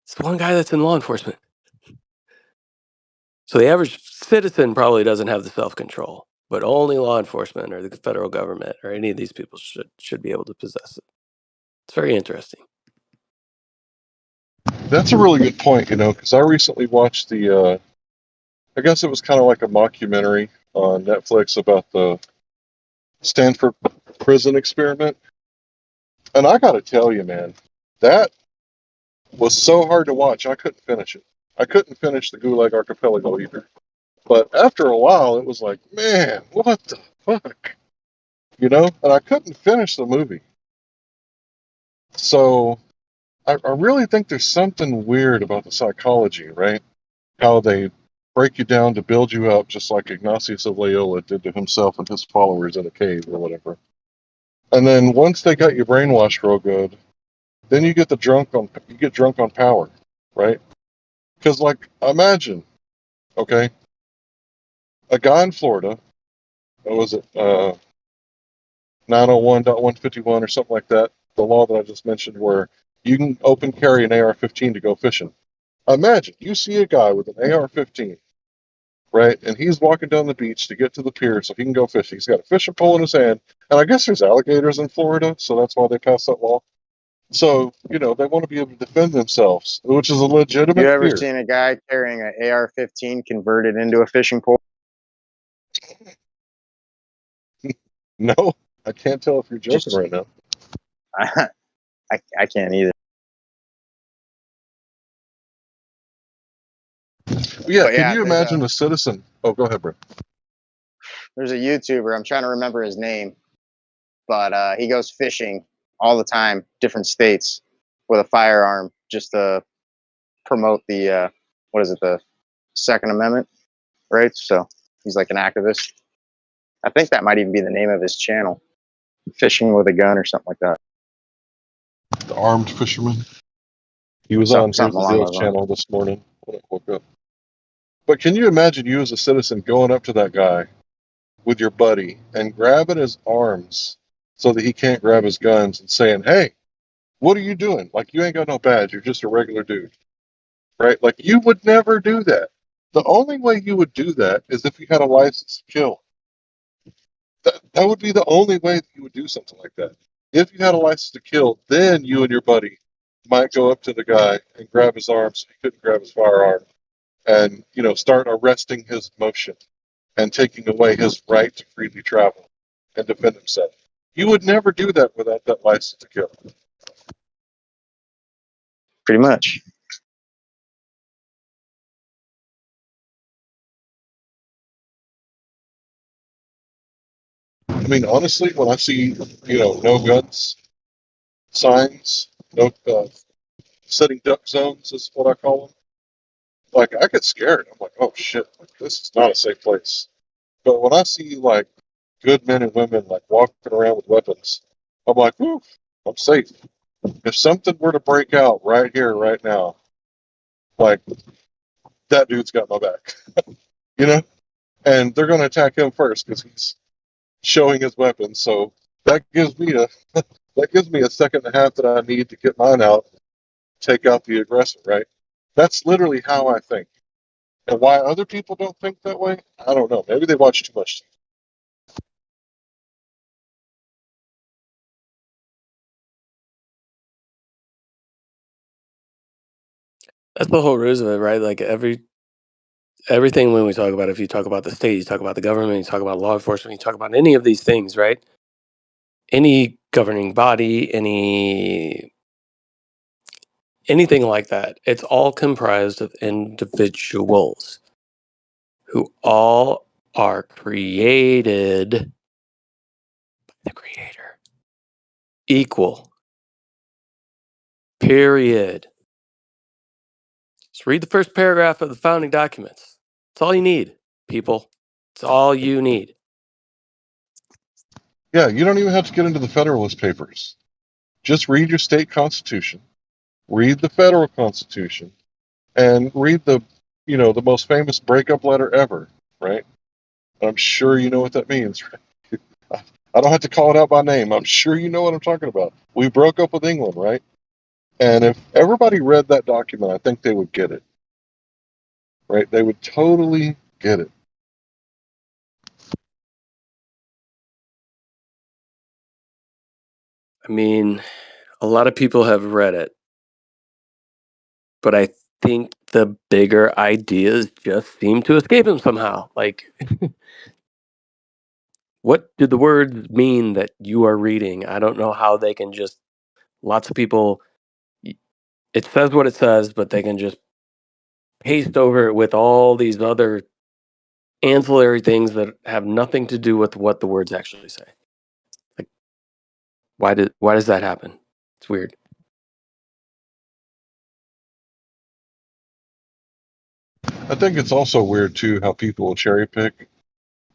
It's the one guy that's in law enforcement. So the average citizen probably doesn't have the self-control, but only law enforcement or the federal government or any of these people should be able to possess it. It's very interesting. that's a really good point, because I recently watched I guess it was kind of like a mockumentary on Netflix about the Stanford prison experiment. And I got to tell you, man, that was so hard to watch. I couldn't finish it. I couldn't finish the Gulag Archipelago either. But after a while, it was like, man, what the fuck? And I couldn't finish the movie. So I really think there's something weird about the psychology, right? How they break you down to build you up, just like Ignatius of Loyola did to himself and his followers in a cave or whatever. And then once they got you brainwashed real good, then you get drunk on power, right? Because like imagine, okay, a guy in Florida, what was it, 901.151 or something like that, the law that I just mentioned, where you can open carry an AR-15 to go fishing. Imagine you see a guy with an AR-15, right, and he's walking down the beach to get to the pier so he can go fishing. He's got a fishing pole in his hand, and I guess there's alligators in Florida, so that's why they passed that law. So, they want to be able to defend themselves, which is a You legitimate ever fear. seen a guy carrying an AR-15 converted into a fishing pole? No, I can't tell if you're joking Just, right now. I can't either. Yeah, But can yeah, you imagine a citizen? Oh, go ahead, bro. there's a YouTuber. I'm trying to remember his name, but he goes fishing all the time, different states, with a firearm, just to promote the what is it, the Second Amendment, right? So he's like an activist. I think that might even be the name of his channel, fishing with a gun or something like that. The armed fisherman. He was on Here's Something the along Deals those lines. channel this morning when I woke up. But can you imagine you as a citizen going up to that guy with your buddy and grabbing his arms so that he can't grab his guns and saying, "Hey, what are you doing? Like, you ain't got no badge. You're just a regular dude." Right? Like, you would never do that. The only way you would do that is if you had a license to kill. That would be the only way that you would do something like that. If you had a license to kill, then you and your buddy might go up to the guy and grab his arm so he couldn't grab his firearm and, start arresting his motion and taking away his right to freely travel and defend himself. You would never do that without that license to kill. Pretty much. I mean, honestly, when I see, no guns signs, no setting duck zones is what I call them. Like, I get scared. I'm like, oh shit, like, this is not a safe place. But when I see like good men and women like walking around with weapons, I'm like, whew, I'm safe. If something were to break out right here, right now, like, that dude's got my back, you know? And they're going to attack him first because he's showing his weapon. So that gives me a second and a half that I need to get mine out, take out the aggressor, right? That's literally how I think. And why other people don't think that way, I don't know. Maybe they watch too much. That's the whole ruse of it, right? Like everything when we talk about, if you talk about the state, you talk about the government, you talk about law enforcement, you talk about any of these things, right? Any governing body, anything like that, it's all comprised of individuals who all are created by the creator. Equal. Period. Just read the first paragraph of the founding documents. It's all you need, people. It's all you need. Yeah, you don't even have to get into the Federalist Papers. Just read your state constitution, read the federal constitution, and read the most famous breakup letter ever, right? I'm sure you know what that means, right? I don't have to call it out by name. I'm sure you know what I'm talking about. We broke up with England, right? And if everybody read that document, I think they would get it, right? They would totally get it. I mean, a lot of people have read it, but I think the bigger ideas just seem to escape them somehow. Like, what do the words mean that you are reading? I don't know how they can just, lots of people, it says what it says, but they can just paste over it with all these other ancillary things that have nothing to do with what the words actually say. Like, why does that happen? It's weird. I think it's also weird, too, how people will cherry pick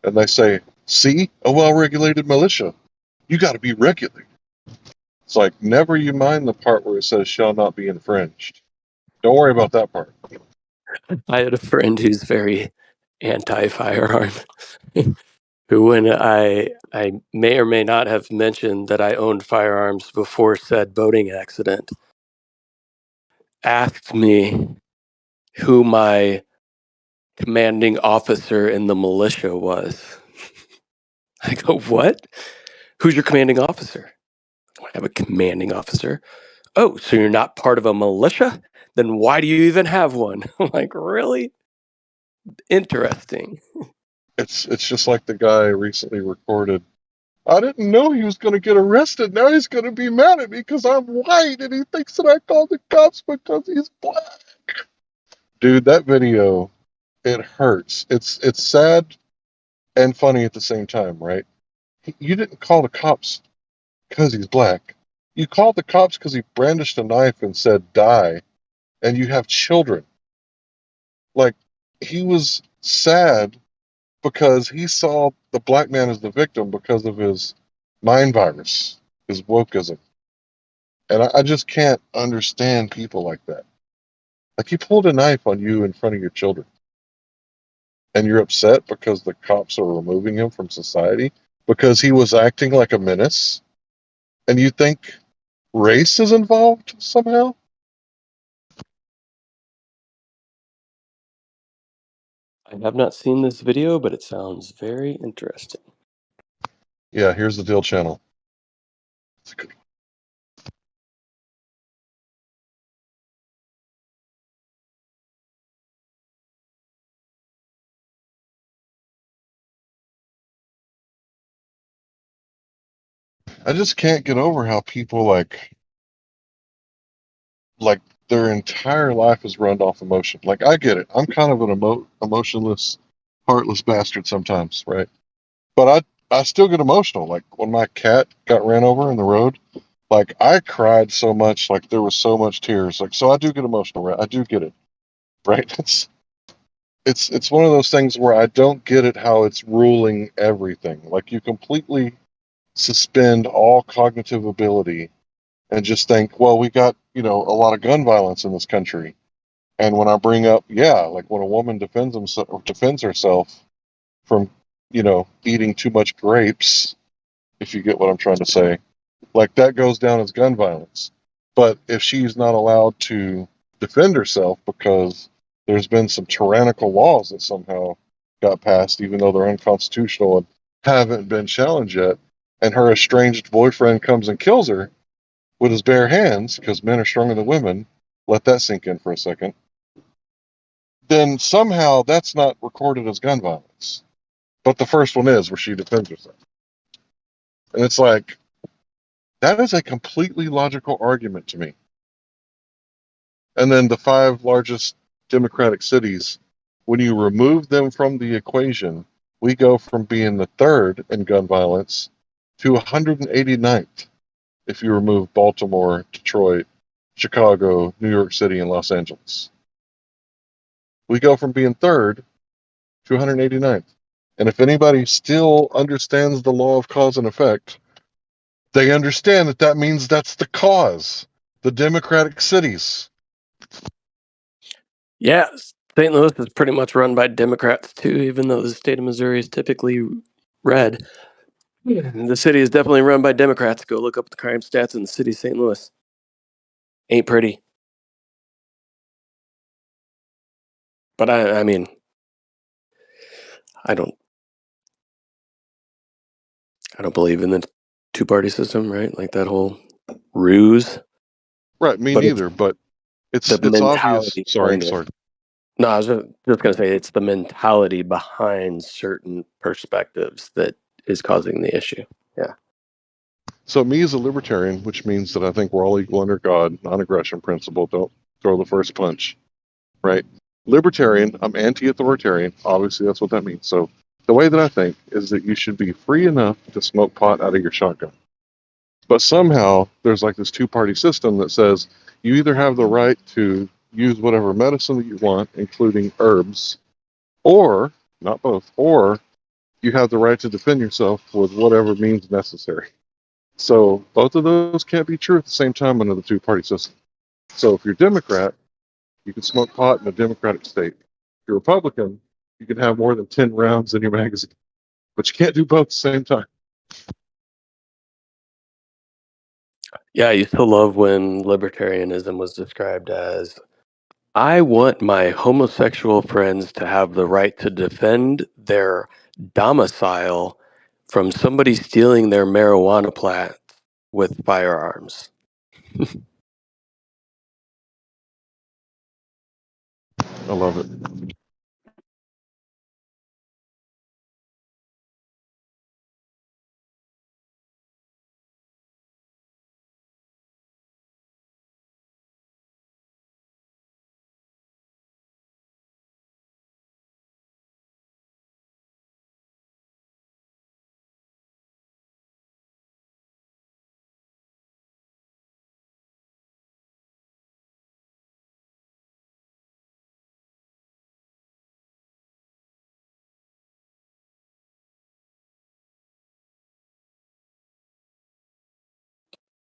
and they say, see, a well-regulated militia. You got to be regulated. It's like, never you mind the part where it says shall not be infringed. Don't worry about that part. I had a friend who's very anti-firearm, who, when I may or may not have mentioned that I owned firearms before said boating accident, asked me who my commanding officer in the militia was. I go, what? Who's your commanding officer? I don't have a commanding officer. Oh, so you're not part of a militia? Then why do you even have one? I'm like, really? Interesting. It's just like the guy recently recorded. I didn't know he was going to get arrested. Now he's going to be mad at me because I'm white and he thinks that I called the cops because he's black. Dude, that video, it hurts. It's sad and funny at the same time, right? You didn't call the cops because he's black. You called the cops because he brandished a knife and said die, and you have children. Like, he was sad because he saw the black man as the victim because of his mind virus, his wokeism. And I just can't understand people like that. Like, he pulled a knife on you in front of your children, and you're upset because the cops are removing him from society because he was acting like a menace, and you think race is involved somehow? I have not seen this video, but it sounds very interesting. Yeah, here's the deal channel. It's a good one. I just can't get over how people like their entire life is run off emotion. Like, I get it. I'm kind of an emotionless, heartless bastard sometimes, right? But I still get emotional. Like when my cat got ran over in the road, like I cried so much, like there was so much tears. Like, so I do get emotional, right? I do get it, right? It's one of those things where I don't get it how it's ruling everything. Like, you completely suspend all cognitive ability and just think, well, we got, a lot of gun violence in this country. And when I bring up, yeah, like when a woman defends herself from, eating too much grapes, if you get what I'm trying to say, like that goes down as gun violence. But if she's not allowed to defend herself because there's been some tyrannical laws that somehow got passed, even though they're unconstitutional and haven't been challenged yet, and her estranged boyfriend comes and kills her with his bare hands, because men are stronger than women, let that sink in for a second, then somehow that's not recorded as gun violence. But the first one is, where she defends herself. And it's like, that is a completely logical argument to me. And then the five largest Democratic cities, when you remove them from the equation, we go from being the third in gun violence to 189th if you remove Baltimore, Detroit, Chicago, New York City, and Los Angeles. We go from being third to 189th. And if anybody still understands the law of cause and effect, they understand that that means that's the cause. The Democratic cities. Yeah, St. Louis is pretty much run by Democrats too, even though the state of Missouri is typically red. Yeah. The city is definitely run by Democrats. Go look up the crime stats in the city of St. Louis. Ain't pretty. But I mean, I don't believe in the two-party system, right? Like that whole ruse. Right, me But it's neither, but the it's obvious. mentality Sorry, behind it. sorry. No, I was just going to say it's the mentality behind certain perspectives that is causing the issue. Yeah. So me as a libertarian, which means that I think we're all equal under God, non-aggression principle, don't throw the first punch, right? Libertarian, I'm anti-authoritarian. Obviously, that's what that means. So the way that I think is that you should be free enough to smoke pot out of your shotgun. But somehow there's like this two-party system that says you either have the right to use whatever medicine that you want, including herbs, or not both, or you have the right to defend yourself with whatever means necessary. So both of those can't be true at the same time under the two-party system. So if you're Democrat, you can smoke pot in a Democratic state. If you're Republican, you can have more than 10 rounds in your magazine, but you can't do both at the same time. Yeah, I used to love when libertarianism was described as I want my homosexual friends to have the right to defend their domicile from somebody stealing their marijuana plant with firearms. I love it.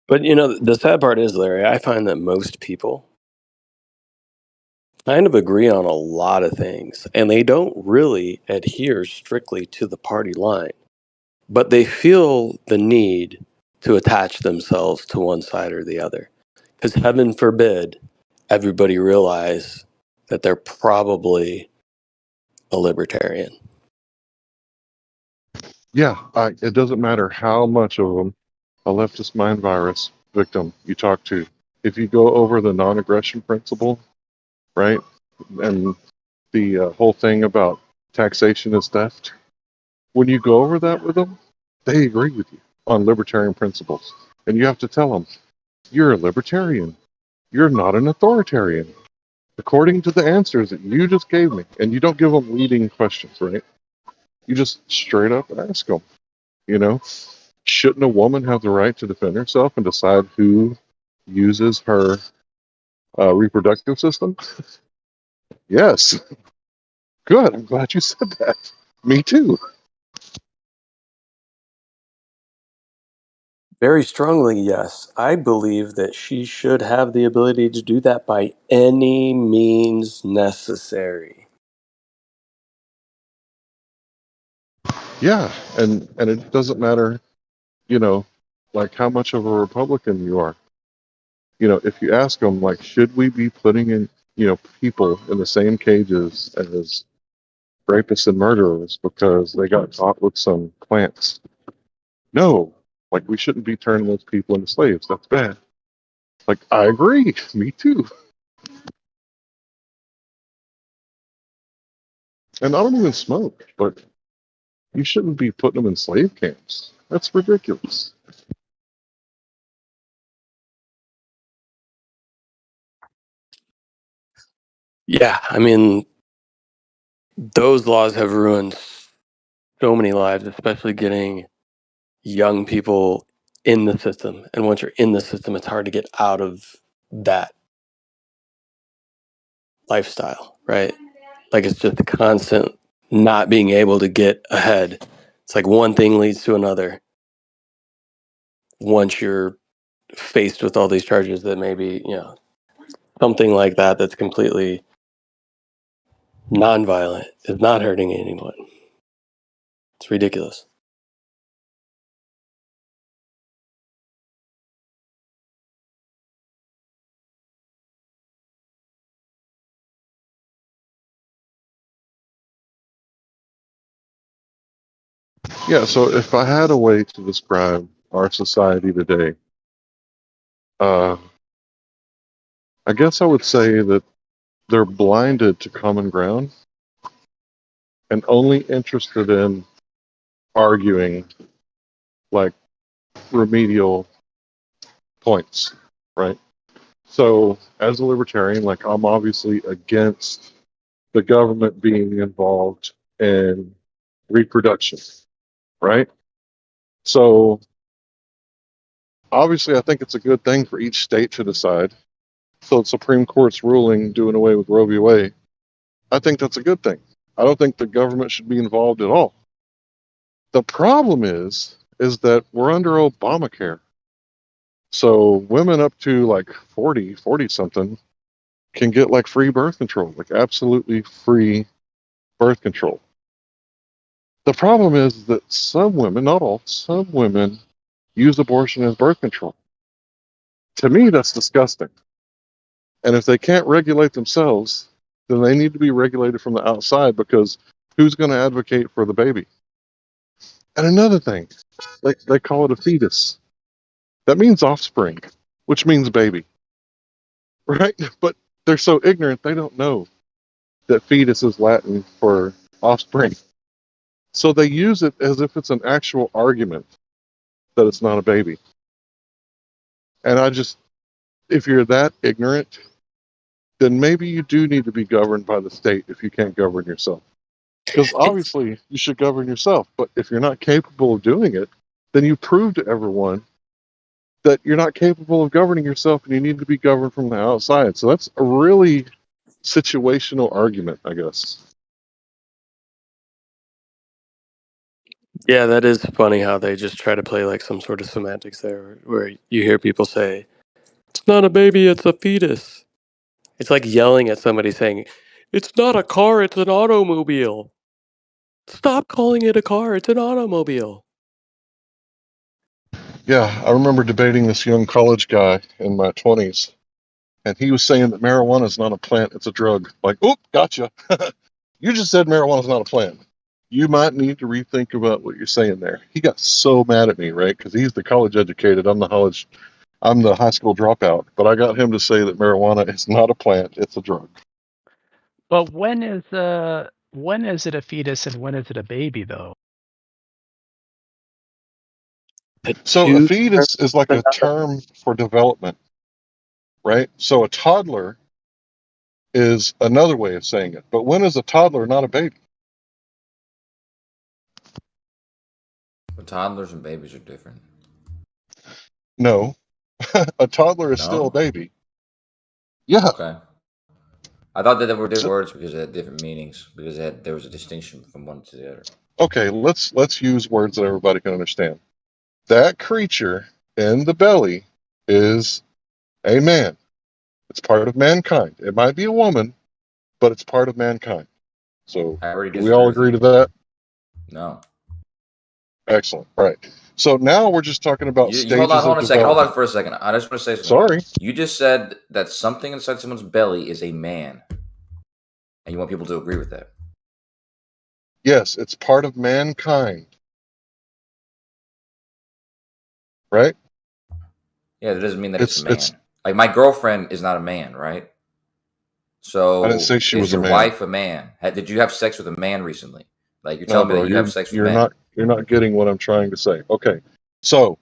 But the sad part is, Larry, I find that most people kind of agree on a lot of things, and they don't really adhere strictly to the party line, but they feel the need to attach themselves to one side or the other. Because heaven forbid everybody realize that they're probably a libertarian. Yeah, it doesn't matter how much of them a leftist mind virus victim you talk to. If you go over the non-aggression principle, right, and the whole thing about taxation is theft, when you go over that with them, they agree with you on libertarian principles. And you have to tell them, you're a libertarian. You're not an authoritarian. According to the answers that you just gave me, and you don't give them leading questions, right? You just straight up ask them, you know, shouldn't a woman have the right to defend herself and decide who uses her reproductive system? Yes. Good. I'm glad you said that. Me too. Very strongly, yes. I believe that she should have the ability to do that by any means necessary. Yeah, and it doesn't matter, you know, like how much of a Republican you are. You know, if you ask them, like, should we be putting in, people in the same cages as rapists and murderers because they got caught with some plants? No, like we shouldn't be turning those people into slaves. That's bad. Like, I agree. Me too. And I don't even smoke, but you shouldn't be putting them in slave camps. That's ridiculous. Yeah, I mean, those laws have ruined so many lives, especially getting young people in the system. And once you're in the system, it's hard to get out of that lifestyle, right? Like it's just a constant not being able to get ahead. It's like one thing leads to another. Once you're faced with all these charges that maybe, something like that that's completely nonviolent is not hurting anyone. It's ridiculous. Yeah, so if I had a way to describe our society today, uh, I guess I would say that they're blinded to common ground and only interested in arguing like remedial points, right? So, as a libertarian, like I'm obviously against the government being involved in reproduction, right? So, obviously, I think it's a good thing for each state to decide. So, the Supreme Court's ruling doing away with Roe v. Wade, I think that's a good thing. I don't think the government should be involved at all. The problem is that we're under Obamacare. So women up to like 40 something can get like free birth control, like absolutely free birth control. The problem is that some women, not all, some women use abortion as birth control. To me, that's disgusting. And if they can't regulate themselves, then they need to be regulated from the outside because who's going to advocate for the baby? And another thing, they call it a fetus. That means offspring, which means baby, right? But they're so ignorant, they don't know that fetus is Latin for offspring. So they use it as if it's an actual argument that it's not a baby. And if you're that ignorant, then maybe you do need to be governed by the state if you can't govern yourself. Because obviously you should govern yourself. But if you're not capable of doing it, then you prove to everyone that you're not capable of governing yourself and you need to be governed from the outside. So that's a really situational argument, I guess. Yeah, that is funny how they just try to play like some sort of semantics there, where you hear people say, "It's not a baby, it's a fetus." It's like yelling at somebody saying, "It's not a car, it's an automobile." Stop calling it a car, it's an automobile. Yeah, I remember debating this young college guy in my 20s, and he was saying that marijuana is not a plant, it's a drug. Like, oop, gotcha. You just said marijuana is not a plant. You might need to rethink about what you're saying there. He got so mad at me, right? Because he's the college educated. I'm the high school dropout. But I got him to say that marijuana is not a plant; it's a drug. But when is it a fetus and when is it a baby though? So a fetus is like a term for development, right? So a toddler is another way of saying it. But when is a toddler not a baby? But toddlers and babies are different. No, a toddler is still a No? baby. Yeah. Okay. I thought that there were different So, words because they had different meanings, because there was a distinction from one to the other. okay, let's use words that everybody can understand. That creature in the belly is a man. It's part of mankind. It might be a woman, but it's part of mankind. So, I already do we all disagree agree with to you. that? No. Excellent. Right. So now we're just talking about You hold stages on of a second. Hold on development. for a second. I just want to say something. Sorry. You just said that something inside someone's belly is a man, and you want people to agree with that. Yes, it's part of mankind. Right? Yeah, that doesn't mean that it's a It's man. Like my girlfriend is not a man, right? I didn't So say she is was a your man. wife a man? Did you have sex with a man recently? Like you're No, telling me bro, that you have sex with you're men. not getting what I'm trying to say. Okay. So,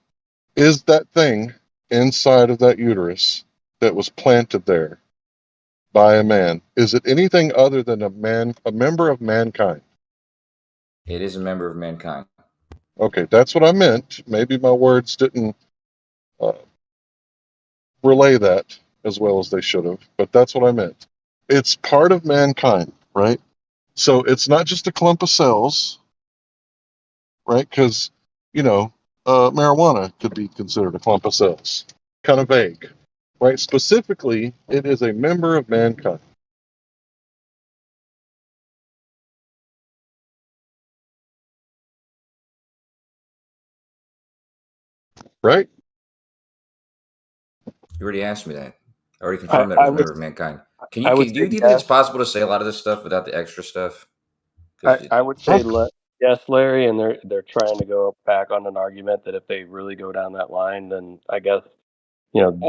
is that thing inside of that uterus that was planted there by a man, is it anything other than a member of mankind? It is a member of mankind. Okay, that's what I meant. Maybe my words didn't uh, relay that as well as they should have, but that's what I meant. It's part of mankind, right? So it's not just a clump of cells, right? Because, marijuana could be considered a clump of cells. Kind of vague, right? Specifically, it is a member of mankind. Right? You already asked me that. I already confirmed that it was a member of mankind. Do you say think yes. it's possible to say a lot of this stuff without the extra stuff? I would say yes, Larry, and they're trying to go back on an argument that if they really go down that line, then I guess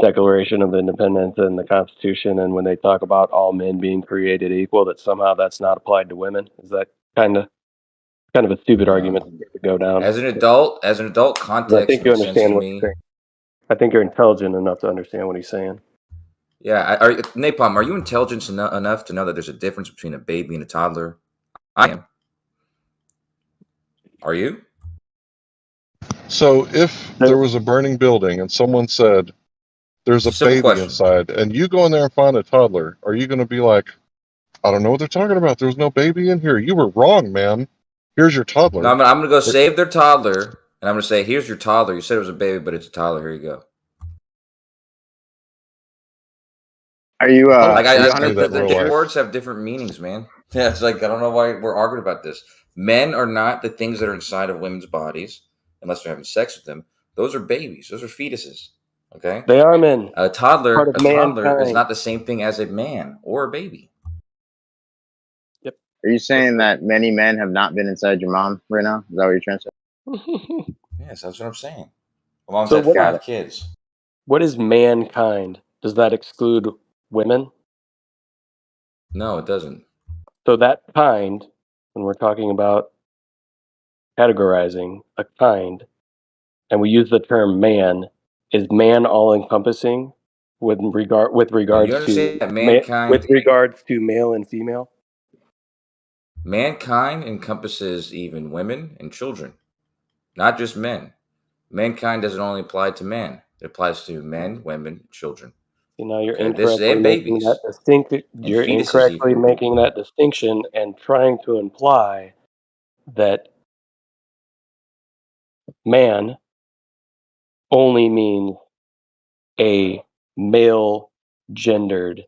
Declaration of Independence and the Constitution, and when they talk about all men being created equal, that somehow that's not applied to women. Is that kind of a stupid argument to go down? As an adult, I context think you makes sense to understand what he's me. saying. I think you're intelligent enough to understand what he's saying. Yeah, Napalm, are you intelligent enough to know that there's a difference between a baby and a toddler? I am. Are you? So if there was a burning building and someone said there's a Simple baby question. inside and you go in there and find a toddler, are you going to be like, I don't know what they're talking about. There's no baby in here. You were wrong, man. Here's your toddler. No, I'm going to go save their toddler, and I'm going to say, here's your toddler. You said it was a baby, but it's a toddler. Here you go. Are you Like are you the words have different meanings, man. Yeah, it's like I don't know why we're arguing about this. Men are not the things that are inside of women's bodies unless they're having sex with them. Those are babies. Those are fetuses. Okay, they are men. A toddler is mankind. not the same thing as a man or a baby. Yep. Are you saying that many men have not been inside your mom right now? Is that what you're trying to say? Yes, that's what I'm saying. My mom's So had 5 kids. What is mankind? Does that exclude women? No, it doesn't. So that kind, when we're talking about categorizing a kind, and we use the term man, is man all encompassing with regards to mankind, with regards to male and female? Mankind encompasses even women and children, not just men. Mankind doesn't only apply to men; it applies to men, women, children. You know, you're Okay, incorrectly making that You're incorrectly making that distinction and trying to imply that man only means a male gendered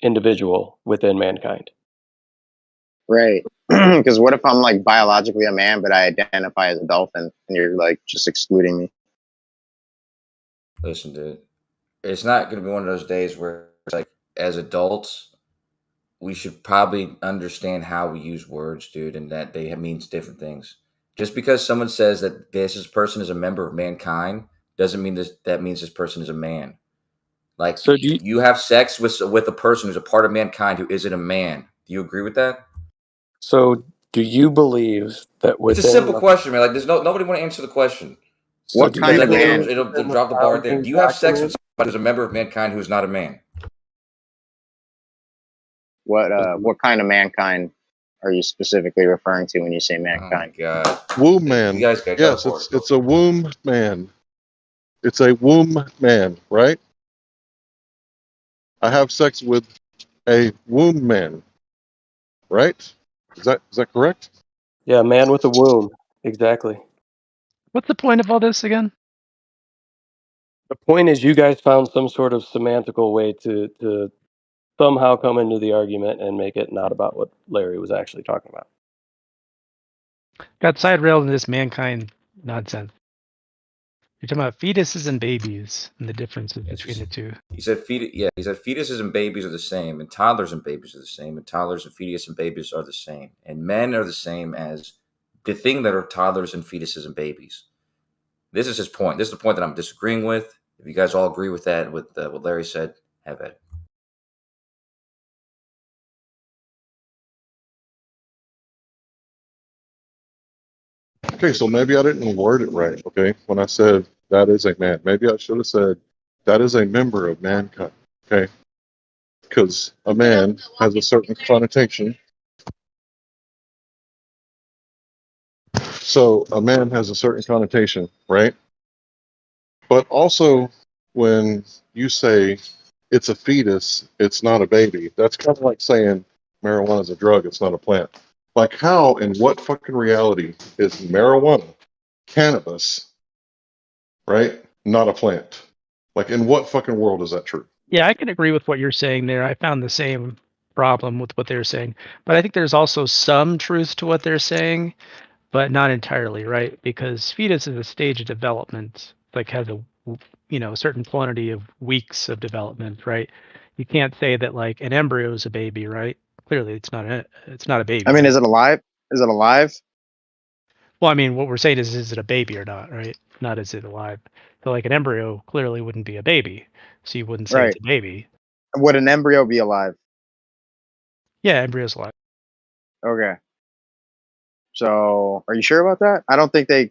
individual within mankind. Right. Because what if I'm like biologically a man, but I identify as a dolphin, and you're like just excluding me? Listen, dude, it's not going to be one of those days where it's like, as adults, we should probably understand how we use words, dude, and that they means different things. Just because someone says that this person is a member of mankind doesn't mean that means this person is a man. Like, So do you, you have sex with a person who's a part of mankind who isn't a man. Do you agree with that? so do you believe that It's a within simple question, man. Like, there's nobody want to answer the question. so What do kind you of Like, man? believe it'll within the drop the bar right there. founding Do you have sex document? with somebody who's a member of mankind who's not a man? What kind of mankind are you specifically referring to when you say Oh my mankind? god, Womb you man. guys got Yes, for it. it's a womb man. It's a womb man, right? I have sex with a womb man, right? Is that correct? Yeah, man with a womb. Exactly. What's the point of all this again? The point is you guys found some sort of semantical way to somehow come into the argument and make it not about what Larry was actually talking about. Got side railed in this mankind nonsense. You're talking about fetuses and babies and the differences It's between just, the two. he said fetuses and babies are the same, and toddlers and babies are the same, and toddlers and fetus and babies are the same, and men are the same as the thing that are toddlers and fetuses and babies. This is his point. This is the point that I'm disagreeing with. If you guys all agree with that, with what Larry said, have at it. Okay, so maybe I didn't word it right, okay? When I said that is a man, maybe I should have said that is a member of mankind, okay? Because a man has a certain connotation. So a man has a certain connotation, right? But also, when you say it's a fetus, it's not a baby, that's kind of like saying marijuana is a drug, it's not a plant. Like, how in what fucking reality is marijuana, cannabis, right, not a plant? Like, in what fucking world is that true? Yeah, I can agree with what you're saying there. I found the same problem with what they're saying. But I think there's also some truth to what they're saying, but not entirely, right? Because fetus is a stage of development, like has a a certain quantity of weeks of development, right? You can't say that like an embryo is a baby, right? Clearly, it's not a I baby, mean, right? is it alive? Is it alive? Well, I mean, what we're saying is it a baby or not, right? Not is it alive. So like an embryo clearly wouldn't be a baby, so you wouldn't say it's Right. a baby. Would an embryo be alive? Yeah, embryo's alive. Okay. So, are you sure about that? I don't think they.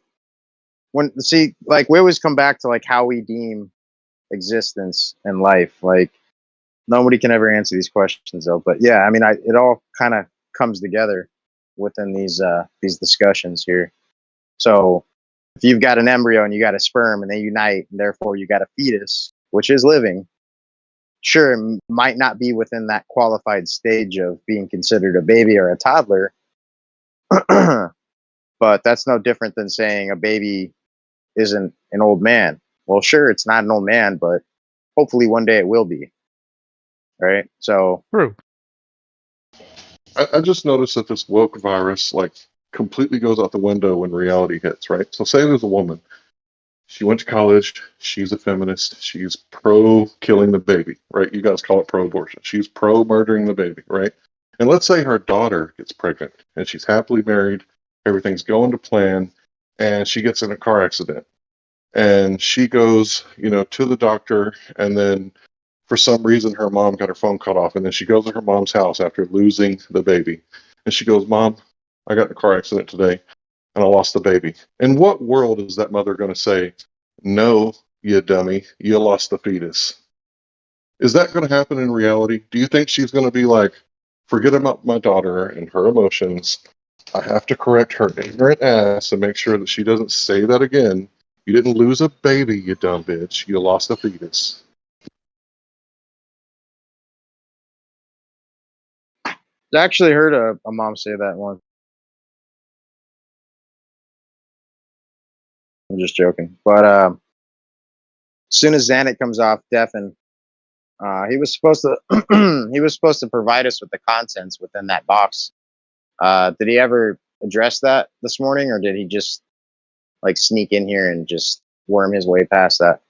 Like we always come back to like how we deem existence and life. Like nobody can ever answer these questions though. But yeah, I mean, it all kind of comes together within these discussions here. So if you've got an embryo and you got a sperm and they unite, and therefore you got a fetus, which is living, sure, it might not be within that qualified stage of being considered a baby or a toddler, but that's no different than saying a baby isn't an old man. Well, sure, it's not an old man, but hopefully one day it will be. Right. So, True. I just noticed that this woke virus, like, completely goes out the window when reality hits, right? So, say there's a woman. She went to college. She's a feminist. She's pro killing the baby, right? You guys call it pro abortion. She's pro murdering the baby, right? And let's say her daughter gets pregnant and she's happily married. Everything's going to plan. And she gets in a car accident. And she goes, to the doctor. And then for some reason, her mom got her phone cut off. And then she goes to her mom's house after losing the baby. And she goes, Mom, I got in a car accident today and I lost the baby. In what world is that mother going to say, no, you dummy, you lost the fetus? Is that going to happen in reality? Do you think she's going to be like, forget about my daughter and her emotions? I have to correct her ignorant ass and make sure that she doesn't say that again. You didn't lose a baby, you dumb bitch. You lost a fetus. I actually heard a mom say that once. I'm just joking. But as soon as Zanuck comes off deafen, he was supposed to provide us with the contents within that box. Did he ever address that this morning, or did he just like sneak in here and just worm his way past that?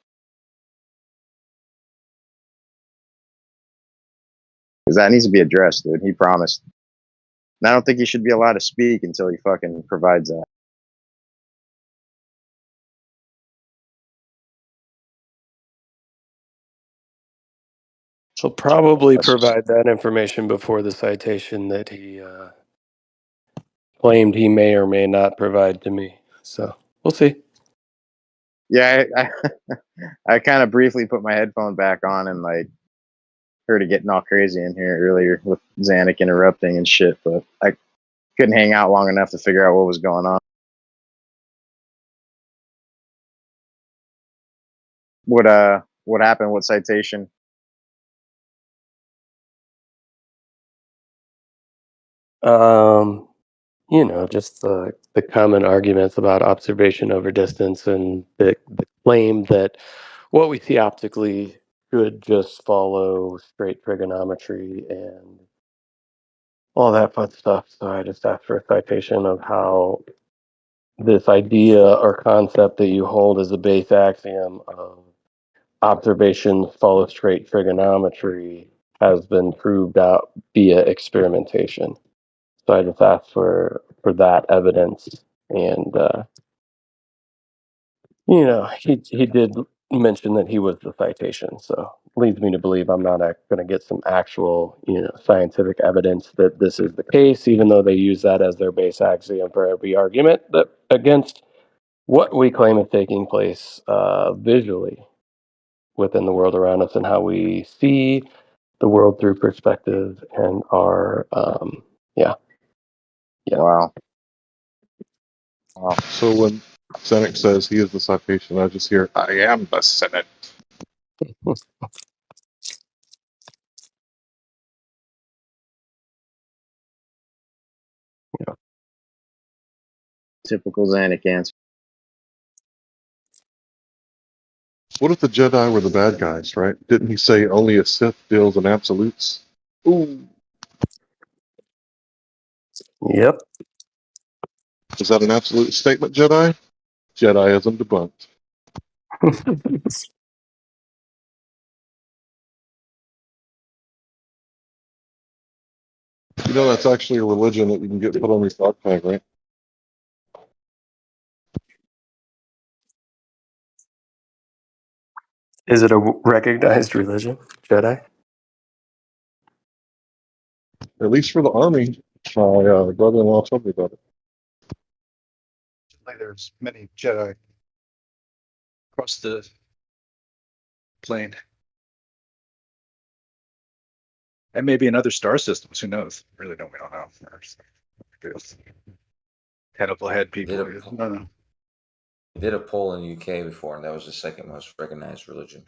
Because that needs to be addressed, dude. He promised. And I don't think he should be allowed to speak until he fucking provides that. He'll probably That's just- provide that information before the citation that he claimed he may or may not provide to me. So we'll see. Yeah, I kind of briefly put my headphone back on and like heard it getting all crazy in here earlier with Zanuck interrupting and shit, but I couldn't hang out long enough to figure out what was going on. What happened? What citation? Just the common arguments about observation over distance and the claim that what we see optically should just follow straight trigonometry and all that fun stuff. So I just asked for a citation of how this idea or concept that you hold as a base axiom of observations follow straight trigonometry has been proved out via experimentation. So I just asked for that evidence, and he did mention that he was the citation. So leads me to believe I'm not going to get some actual scientific evidence that this is the case, even though they use that as their base axiom for every argument that against what we claim is taking place visually within the world around us and how we see the world through perspective and our Yeah. Wow. So when Zanuck says he is the citation, I just hear, I am the Senate. Typical Zanuck answer. What if the Jedi were the bad guys, right? Didn't he say only a Sith deals in absolutes? Ooh, Yep. is that an absolute statement, Jedi? Jediism debunked. You know that's actually a religion that you can get put on your dog tag, right? Is it a recognized religion, Jedi? At least for the army. My brother-in-law told me about it. There's many Jedi across the plane. And maybe in other star systems. Who knows? We don't know. Tentacle head people. Did I a, don't know. did a poll in the UK before, and that was the second most recognized religion.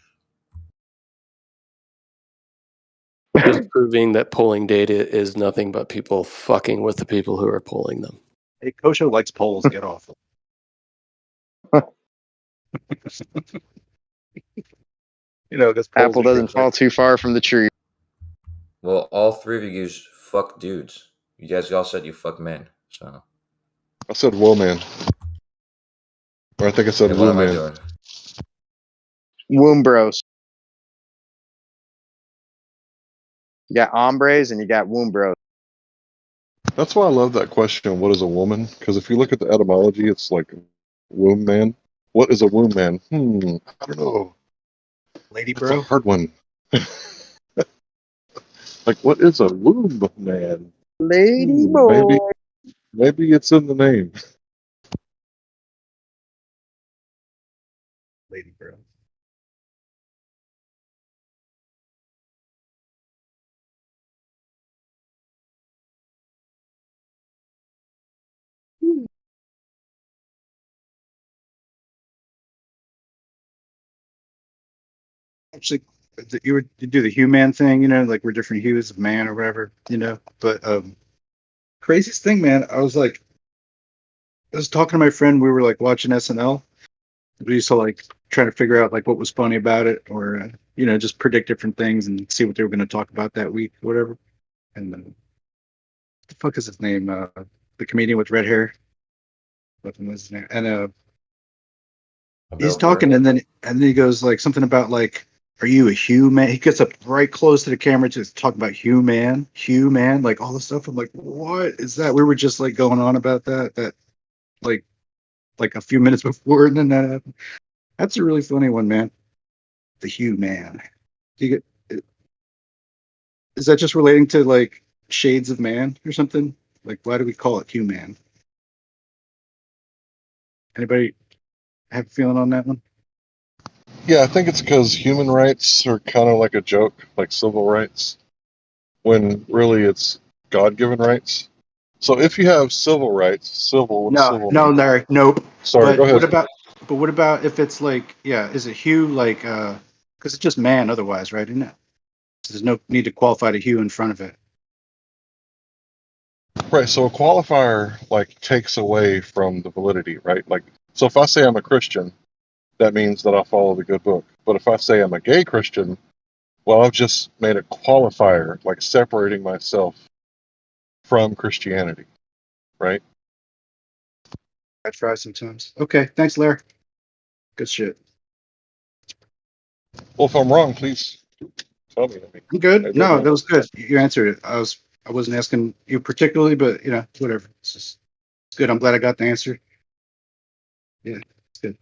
Just proving that polling data is nothing but people fucking with the people who are polling them. Hey, Kosho likes polls. Get off. This Apple doesn't fall too far from the tree. Well, all three of you use fuck dudes. You guys all said you fuck men. So I said, whoa, man. Or I think I said, then what woo, am I man. doing? Womb bros. You got hombres and you got womb bros. That's why I love that question, what is a woman? Because if you look at the etymology, it's like womb man. What is a womb man? I don't know. Lady That's a bro. hard one. Like, what is a womb man? Lady boy. Maybe it's in the name. Lady bro. Actually, you do the human thing, like we're different hues of man or whatever, But craziest thing, man, I was talking to my friend. We were like watching SNL, We used to like try to figure out like what was funny about it, or just predict different things and see what they were going to talk about that week, whatever. And what the fuck is his name? The comedian with red hair. What was his name? And he's Bill Burr. talking, and then he goes like something about like, "Are you a human?" He gets up right close to the camera to talk about human, like all the stuff. I'm like, what is that? We were just like going on about that like a few minutes before, and then that happened. That's a really funny one, man. The human. Do you get? Is that just relating to like shades of man or something? Like, why do we call it human? Anybody have a feeling on that one? Yeah, I think it's because human rights are kind of like a joke, like civil rights, when really it's God-given rights. So if you have civil rights, civil, what does civil mean? Larry, nope. Sorry, go ahead. What about if it's like, yeah, is it hue like, because it's just man otherwise, right? Isn't it? There's no need to qualify the hue in front of it. Right, so a qualifier like takes away from the validity, right? Like, so if I say I'm a Christian, that means that I follow the good book. But if I say I'm a gay Christian, well, I've just made a qualifier, like separating myself from Christianity, right? I try sometimes. Okay, thanks, Larry. Good shit. Well, if I'm wrong, please tell me. I'm good. Maybe No, I'm that not. was good. You answered it. I wasn't asking you particularly, but whatever. It's good. I'm glad I got the answer. Yeah, it's good.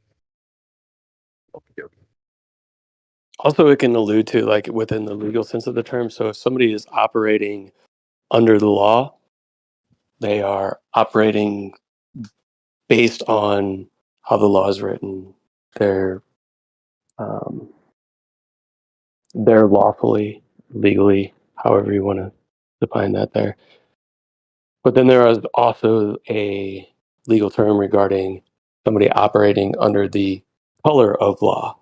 Also, it can allude to like within the legal sense of the term. So if somebody is operating under the law, they are operating based on how the law is written. They're they're lawfully, legally, however you want to define that there. But then there is also a legal term regarding somebody operating under the color of law,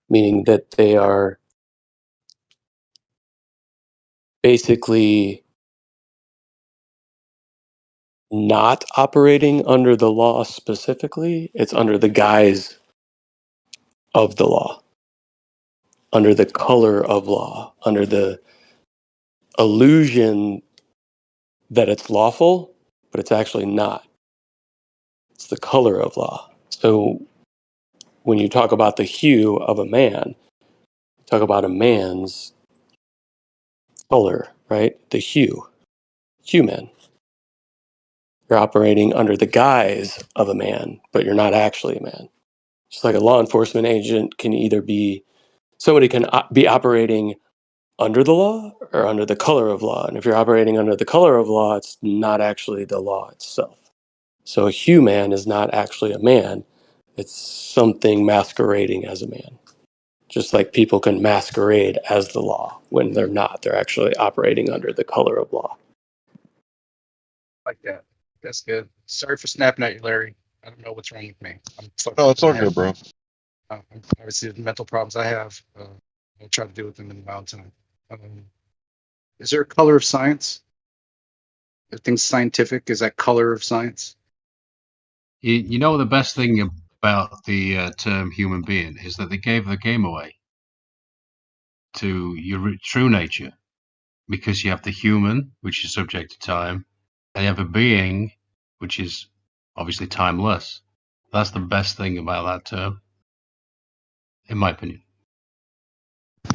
meaning that they are basically not operating under the law specifically. It's under the guise of the law, under the color of law, under the illusion that it's lawful, but it's actually not. It's the color of law. So when you talk about the hue of a man, talk about a man's color, right? The hue, human. You're operating under the guise of a man, but you're not actually a man. Just like a law enforcement agent can either be, somebody can be operating under the law or under the color of law. And if you're operating under the color of law, it's not actually the law itself. So a human is not actually a man. It's something masquerading as a man. Just like people can masquerade as the law when they're not. They're actually operating under the color of law. Like that. That's good. Sorry for snapping at you, Larry. I don't know what's wrong with me. I'm fucked No, up it's in all the good, head. bro. Obviously, the mental problems I have, I'll try to deal with them in my own time. Is there a color of science? Are things scientific? Is that color of science? You know the best thing about the term human being is that they gave the game away to your true nature, because you have the human, which is subject to time, and you have a being, which is obviously timeless. That's the best thing about that term, in my opinion.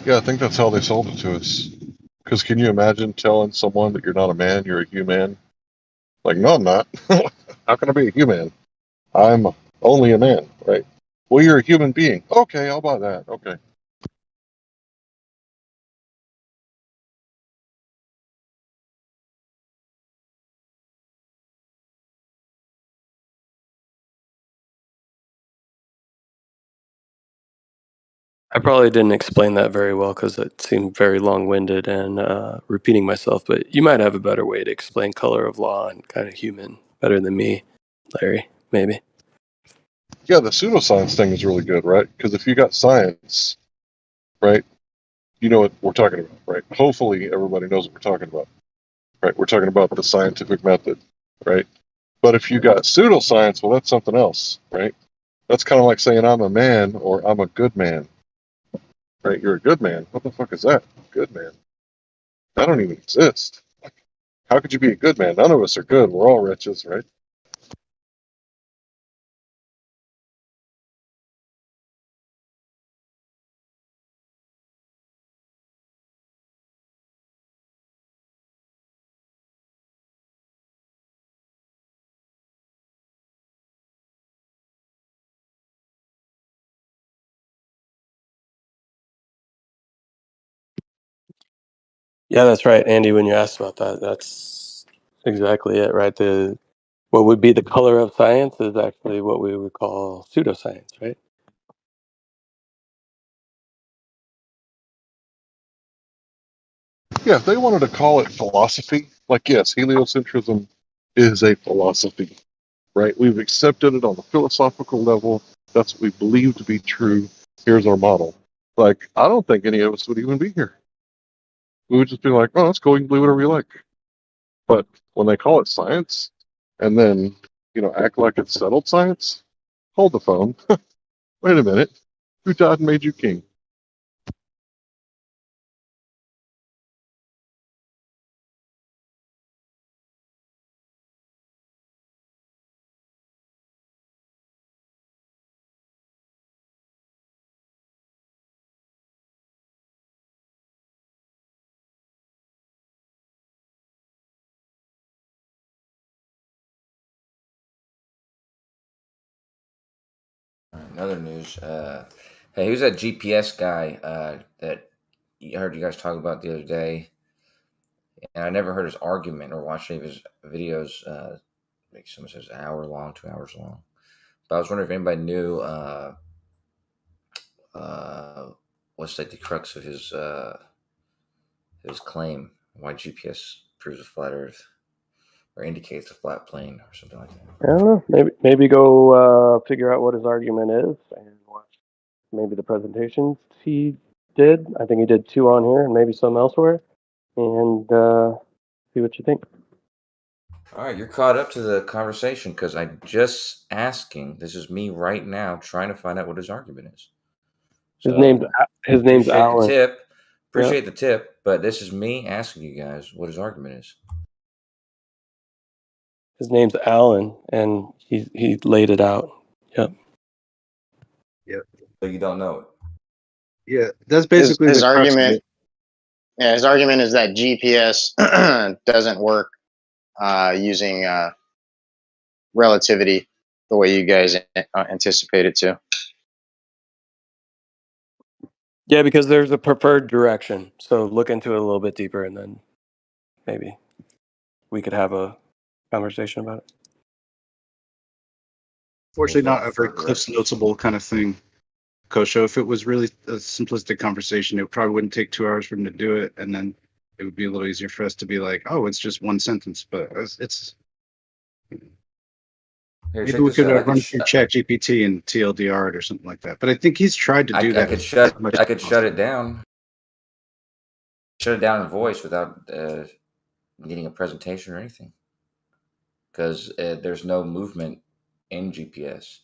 Yeah, I think that's how they sold it to us. Because can you imagine telling someone that you're not a man, you're a human? Like, no, I'm not. How can I be a human? I'm only a man, right? Well, you're a human being. Okay, I'll buy that. Okay. I probably didn't explain that very well because it seemed very long-winded and repeating myself, but you might have a better way to explain color of law and kind of human better than me, Larry, maybe. Yeah, the pseudoscience thing is really good, right? Because if you got science, right, you know what we're talking about, right? Hopefully everybody knows what we're talking about, right? We're talking about the scientific method, right? But if you got pseudoscience, well, that's something else, right? That's kind of like saying I'm a man or I'm a good man. Right? You're a good man. What the fuck is that? Good man. That don't even exist. How could you be a good man? None of us are good. We're all wretches, right? Yeah, that's right, Andy. When you asked about that, that's exactly it, right? What would be the color of science is actually what we would call pseudoscience, right? Yeah, if they wanted to call it philosophy, like, yes, heliocentrism is a philosophy, right? We've accepted it on the philosophical level. That's what we believe to be true. Here's our model. Like, I don't think any of us would even be here. We would just be like, oh, that's cool. You can believe whatever you like. But when they call it science and then, act like it's settled science, hold the phone. Wait a minute. Who died and made you king? Another news. Hey, who's that GPS guy that I heard you guys talk about the other day? And I never heard his argument or watched any of his videos. Like someone says, an hour long, 2 hours long. But I was wondering if anybody knew what's like the crux of his claim, why GPS proves a flat Earth or indicates a flat plane or something like that. I don't know. Maybe go figure out what his argument is and watch maybe the presentations he did. I think he did 2 on here and maybe some elsewhere, and see what you think. All right, you're caught up to the conversation because I'm just asking. This is me right now trying to find out what his argument is. His So, name's appreciate Alan. the tip. Yeah. Appreciate the tip, but this is me asking you guys what his argument is. His name's Alan, and he laid it out. Yep. So you don't know it. Yeah, that's basically his the crux of argument. it. Yeah, his argument is that GPS doesn't work using relativity the way you guys anticipate it to. Yeah, because there's a preferred direction. So look into it a little bit deeper, and then maybe we could have a conversation about it. Fortunately, There's no not a very preferred Cliff's directions. Notable kind of thing, Kosho. If it was really a simplistic conversation, it probably wouldn't take 2 hours for him to do it, and then it would be a little easier for us to be like, oh, it's just one sentence. But it's Here, maybe check we this could out. run through ChatGPT and TLDR it or something like that. But I think he's tried to do I that. could as shut. much I as could possible. shut it down. Shut it down in voice without needing a presentation or anything, because there's no movement in GPS.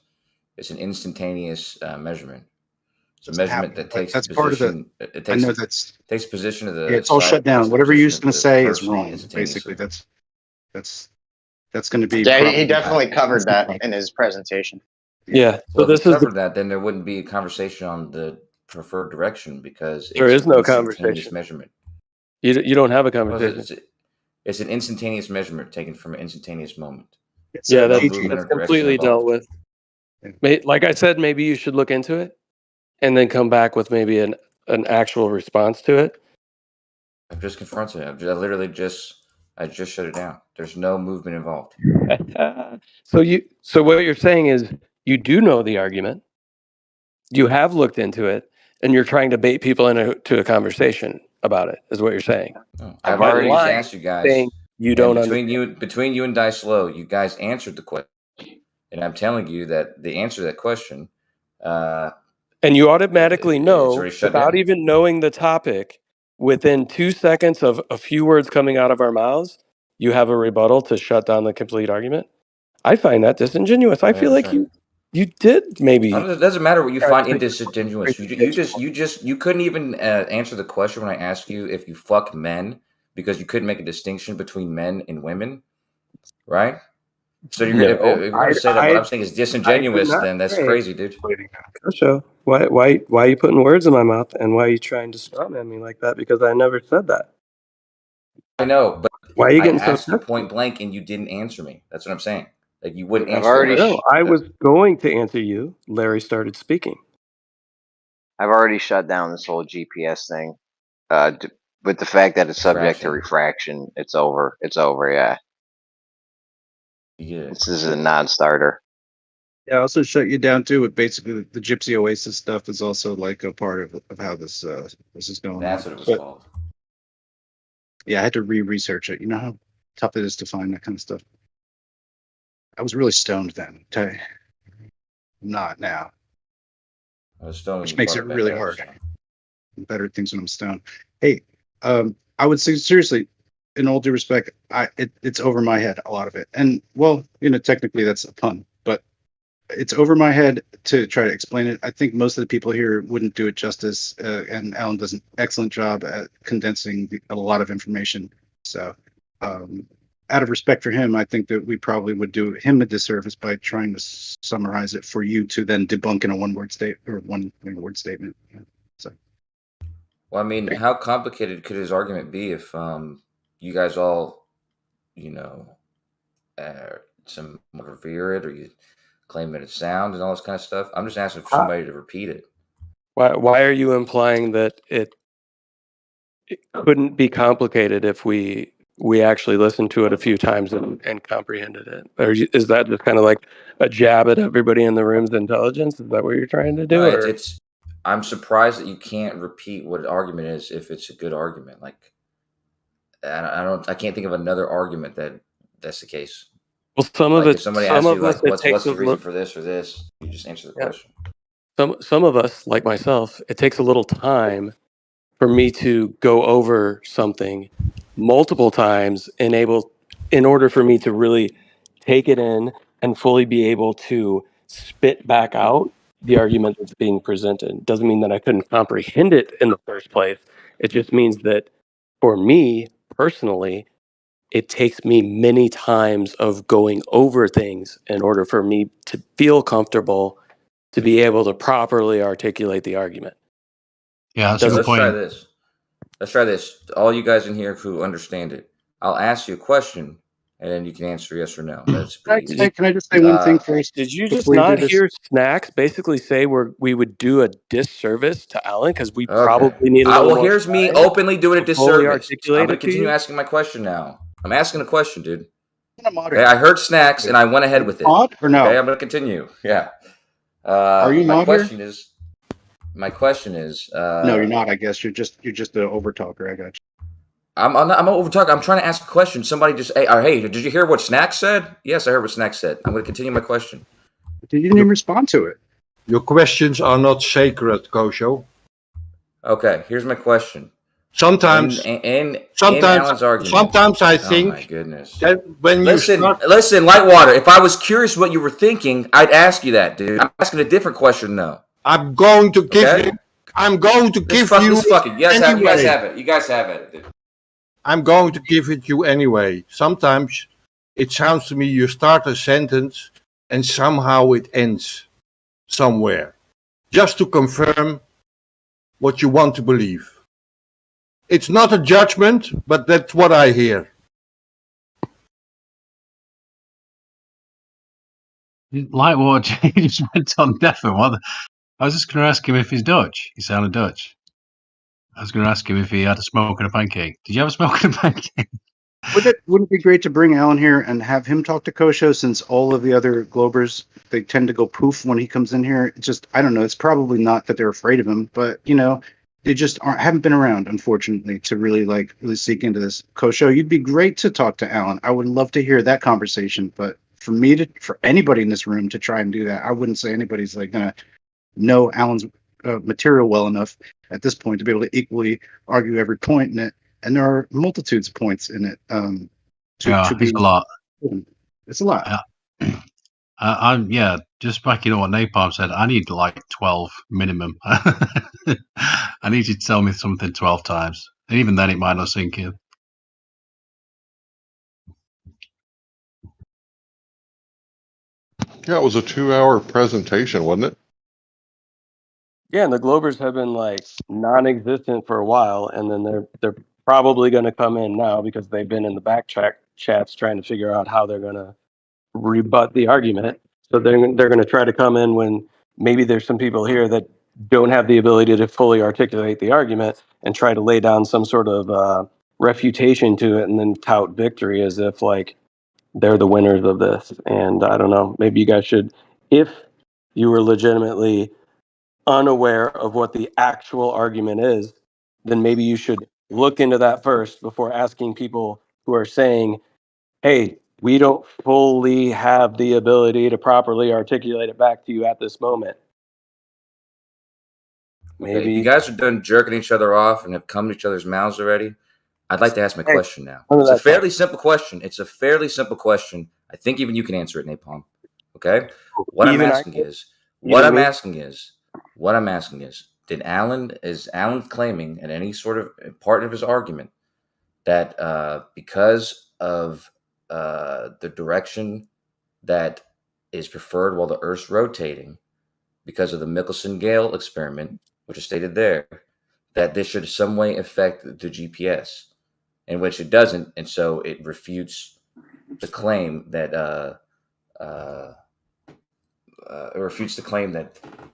It's an instantaneous measurement. It's a It's measurement happening, that but takes the that's part of the. position. It I takes know that's takes position of yeah. the It's all shut site. down. Takes the Whatever you're position going of to the say is person wrong. instantaneously. Basically, that's going to be Yeah, probably he definitely covered that's the that problem. in his presentation. Yeah. So Well, if this he is covered that, then there wouldn't be a conversation on the preferred direction because there it's is an no instantaneous conversation. measurement. You don't have a Well, conversation. it's an instantaneous measurement taken from an instantaneous moment. It's Yeah, a No GT. movement that's or direction completely dealt involved. with. Like I said, maybe you should look into it and then come back with maybe an actual response to it. I've just confronted it. I just shut it down. There's no movement involved. So what you're saying is you do know the argument, you have looked into it, and you're trying to bait people into a conversation about it. Is what you're saying? No, Are I've you already lying, asked you saying guys, you and don't understand? between you and Dice Low, you guys answered the question, and I'm telling you that the answer to that question, And you automatically it's know, already shut without down. even knowing the topic, within 2 seconds of a few words coming out of our mouths, you have a rebuttal to shut down the complete argument. I find that disingenuous. I Oh, yeah, feel that's like right. You did maybe. It doesn't matter what you try find to- disingenuous. You couldn't even answer the question when I asked you if you fuck men because you couldn't make a distinction between men and women, right? So if No, you're going to say that what I'm saying is I did disingenuous, not then that's say. crazy, dude. Kosho, why are you putting words in my mouth, and why are you trying to strawman me like that? Because I never said that. I know, but Why are you I getting so asked you sensitive? point blank and you didn't answer me. That's what I'm saying. Like you wouldn't I've answer the already question. No, I was going to answer you. Larry started speaking. I've already shut down this whole GPS thing. With the fact that it's subject to refraction, it's over. It's over. Yeah, Yeah. this is a non-starter. Yeah, I also shut you down too. With basically the Gypsy Oasis stuff is also like a part of how this is going That's on. what it was But called. yeah, I had to re-research it. You know how tough it is to find that kind of stuff. I was really stoned then. I'm not now, I was stoned when which you makes brought it it back really up. hard. So. I'm better at things when I'm stoned. Hey, I would say seriously, in all due respect, it's over my head, a lot of it. And well, technically that's a pun, but it's over my head to try to explain it. I think most of the people here wouldn't do it justice, and Alan does an excellent job at condensing a lot of information. So, out of respect for him, I think that we probably would do him a disservice by trying to summarize it for you to then debunk in a one-word statement. So, Well, I mean, how complicated could his argument be if you guys all, some revere it or you claim that it's sound and all this kind of stuff? I'm just asking for somebody to repeat it. Why are you implying that it couldn't be complicated if we actually listened to it a few times and comprehended it? Or is that just kind of like a jab at everybody in the room's intelligence? Is that what you're trying to do? No, Or it's. I'm surprised that you can't repeat what an argument is if it's a good argument. Like, I can't think of another argument that's the case. well, some Like of if it, somebody some asks you of us, like, it what's takes a the reason little. for this or this, you just answer the Yeah, question. some of us, like myself, it takes a little time for me to go over something multiple times in order for me to really take it in and fully be able to spit back out the argument that's being presented. Doesn't mean that I couldn't comprehend it in the first place. It just means that for me personally, it takes me many times of going over things in order for me to feel comfortable to be able to properly articulate the argument. Yeah, that's Okay, a good let's try point. this. Let's try this. All you guys in here who understand it, I'll ask you a question, and then you can answer yes or no. That's pretty easy. can I just say one thing first? Did you just before you do not this? hear Snacks basically say we would do a disservice to Alan because we Okay. probably need a little Well, more here's me time openly doing a to fully disservice. I'm articulate going it to to continue you? asking my question now. I'm asking a question, dude. I'm a Okay, moderator. I heard snacks and I went ahead with it. Mod or no? Okay, I'm going to continue. Yeah. Are you My mod here? question is. My question is. No, you're not. I guess you're just an over talker. I got you. I'm not over talking. I'm trying to ask a question. Somebody just hey, did you hear what Snacks said? Yes, I heard what Snacks said. I'm going to continue my question. You didn't even respond to it. Your questions are not sacred, Kosho. Okay, here's my question. Sometimes, In Alan's argument. sometimes I Oh my think goodness. that when you start, Listen, Lightwater. If I was curious what you were thinking, I'd ask you that, dude. I'm asking a different question though. I'm going to give Okay? you. I'm going to give you This fucking. You guys anyway. have it. You guys have it, dude. I'm going to give it you anyway. Sometimes it sounds to me you start a sentence and somehow it ends somewhere, just to confirm what you want to believe. It's not a judgment, but that's what I hear. Lightwater, he just went on deaf. I was just going to ask him if he's Dutch. He sounded Dutch. I was going to ask him if he had a smoke and a pancake. Did you have a smoke and a pancake? Wouldn't it be great to bring Alan here and have him talk to Kosho, since all of the other Globers, they tend to go poof when he comes in here. It's just, I don't know. It's probably not that they're afraid of him, but they just haven't been around, unfortunately, to really seek into this. Kosho, you'd be great to talk to Alan. I would love to hear that conversation, but for anybody in this room to try and do that, I wouldn't say anybody's gonna know Alan's material well enough at this point to be able to equally argue every point in it. And there are multitudes of points in it. It's a lot. It's a lot. Yeah. I'm just backing up what Napalm said. I need like 12 minimum. I need you to tell me something 12 times, and even then, it might not sink in. Yeah, it was a 2-hour presentation, wasn't it? Yeah, and the Globers have been like non-existent for a while, and then they're probably going to come in now because they've been in the backtrack chats trying to figure out how they're going to rebut the argument. So they're going to try to come in when maybe there's some people here that don't have the ability to fully articulate the argument and try to lay down some sort of refutation to it, and then tout victory as if like they're the winners of this. And I don't know, maybe you guys should, if you were legitimately unaware of what the actual argument is, then maybe you should look into that first before asking people who are saying, hey, we don't fully have the ability to properly articulate it back to you at this moment. Okay, if you Maybe. guys are done jerking each other off and have come to each other's mouths already, I'd like to ask my Hey, question now. none of It's a that fairly simple question. It's a fairly simple question. I think even you can answer it, Napalm. Okay? What I'm Even I asking can? is, Even me? is Alan claiming in any sort of part of his argument that because of the direction that is preferred while the Earth's rotating, because of the Michelson-Gale experiment, which is stated there, that this should some way affect the GPS, in which it doesn't, and so it refutes the claim that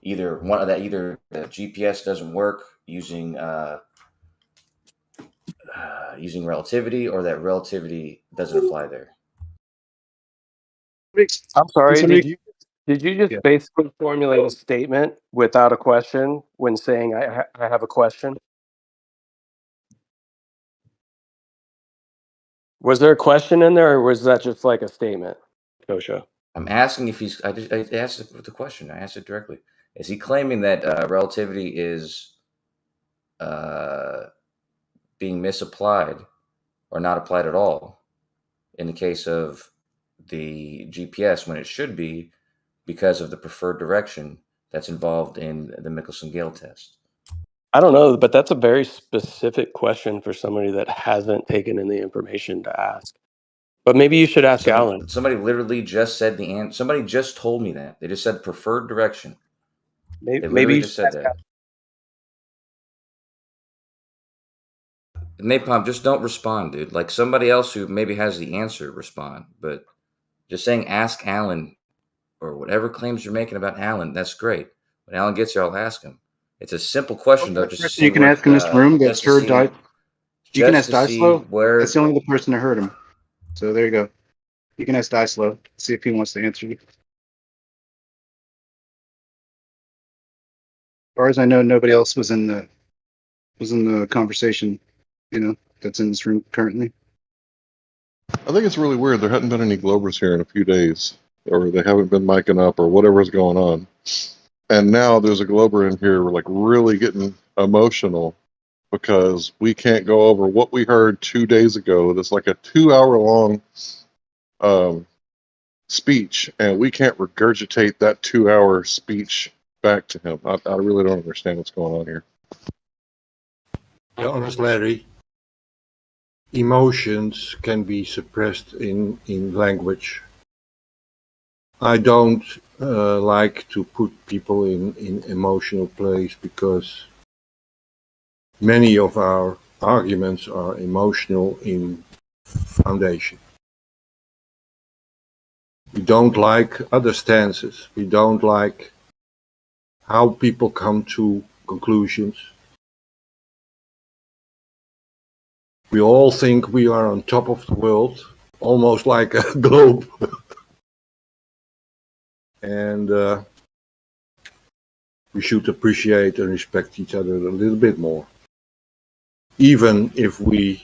either the GPS doesn't work using using relativity, or that relativity doesn't apply there. I'm sorry. Somebody, Did you just yeah. basically formulate a statement without a question when saying I have a question? Was there a question in there, or was that just like a statement, Kosha? I'm asking if he's. I asked the question. I asked it directly. Is he claiming that relativity is being misapplied or not applied at all in the case of the GPS, when it should be, because of the preferred direction that's involved in the Michelson-Gale test? I don't know, but that's a very specific question for somebody that hasn't taken in the information to ask. But maybe you should ask Alan. Somebody literally just said the answer. Somebody just told me that. They just said preferred direction. They Maybe literally you just should said ask that. Napalm, just don't respond, dude. Like somebody else who maybe has the answer, respond. But just saying ask Alan or whatever claims you're making about Alan, that's great. When Alan gets here, I'll ask him. It's a simple question, though, just to see you can where, ask in this room that's just to heard see, you can just ask to see Dyslow. where. That's the only person that heard him. So there you go. You can ask Dyslow, see if he wants to answer you. As far as I know, nobody else was in the conversation, that's in this room currently. I think it's really weird. There hadn't been any Globers here in a few days, or they haven't been micing up, or whatever's going on. And now there's a Glober in here, like really getting emotional because we can't go over what we heard 2 days ago. That's like a 2-hour long speech, and we can't regurgitate that 2-hour speech back to him. I really don't understand what's going on here. To be honest, Larry, emotions can be suppressed in language. I don't like to put people in emotional place because many of our arguments are emotional in foundation. We don't like other stances. We don't like how people come to conclusions. We all think we are on top of the world, almost like a globe. And we should appreciate and respect each other a little bit more. Even if we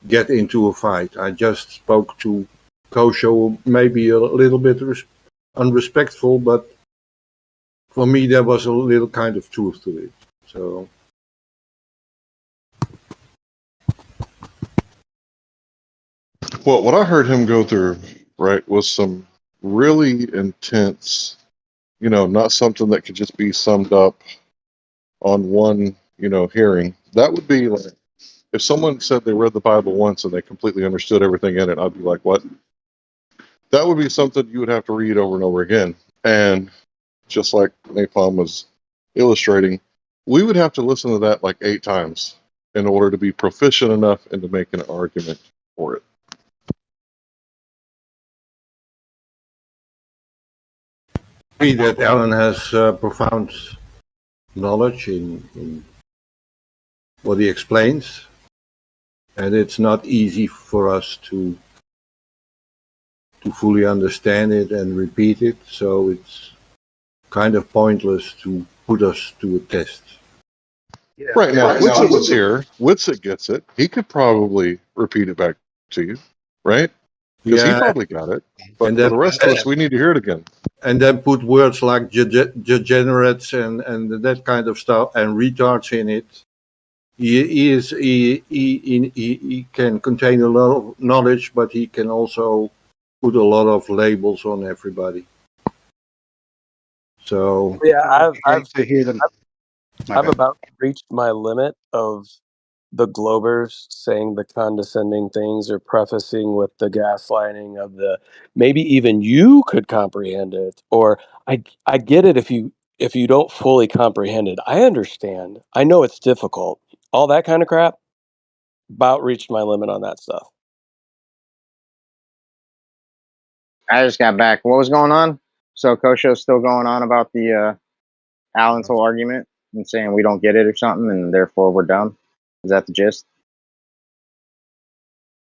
get into a fight. I just spoke to Kosho, maybe a little bit unrespectful, but for me there was a little kind of truth to it. So Well, what I heard him go through, right, was some really intense, not something that could just be summed up on one, hearing. That would be like if someone said they read the Bible once and they completely understood everything in it, I'd be like, what? That would be something you would have to read over and over again. And just like Napalm was illustrating, we would have to listen to that like 8 times in order to be proficient enough and to make an argument for it. agree that Alan has profound knowledge in what he explains, and it's not easy for us to fully understand it and repeat it, so it's kind of pointless to put us to a test. Yeah. Right now, Right. Witsit was here. Witsit gets it. He could probably repeat it back to you, right? Because he Yeah, probably got it. But and for then the rest of us, we need to hear it again. and then put words like degenerates and that kind of stuff and retards in it. He can contain a lot of knowledge, but he can also put a lot of labels on everybody. So Yeah, I've to hear them. My I've bad. about reached my limit of the Globers saying the condescending things or prefacing with the gaslighting of the maybe even you could comprehend it, or I get it if you don't fully comprehend it. I understand. I know it's difficult. All that kind of crap. About reached my limit on that stuff. I just got back. What was going on? So Kosho's still going on about the Alan's whole argument and saying we don't get it or something, and therefore we're done. Is that the gist?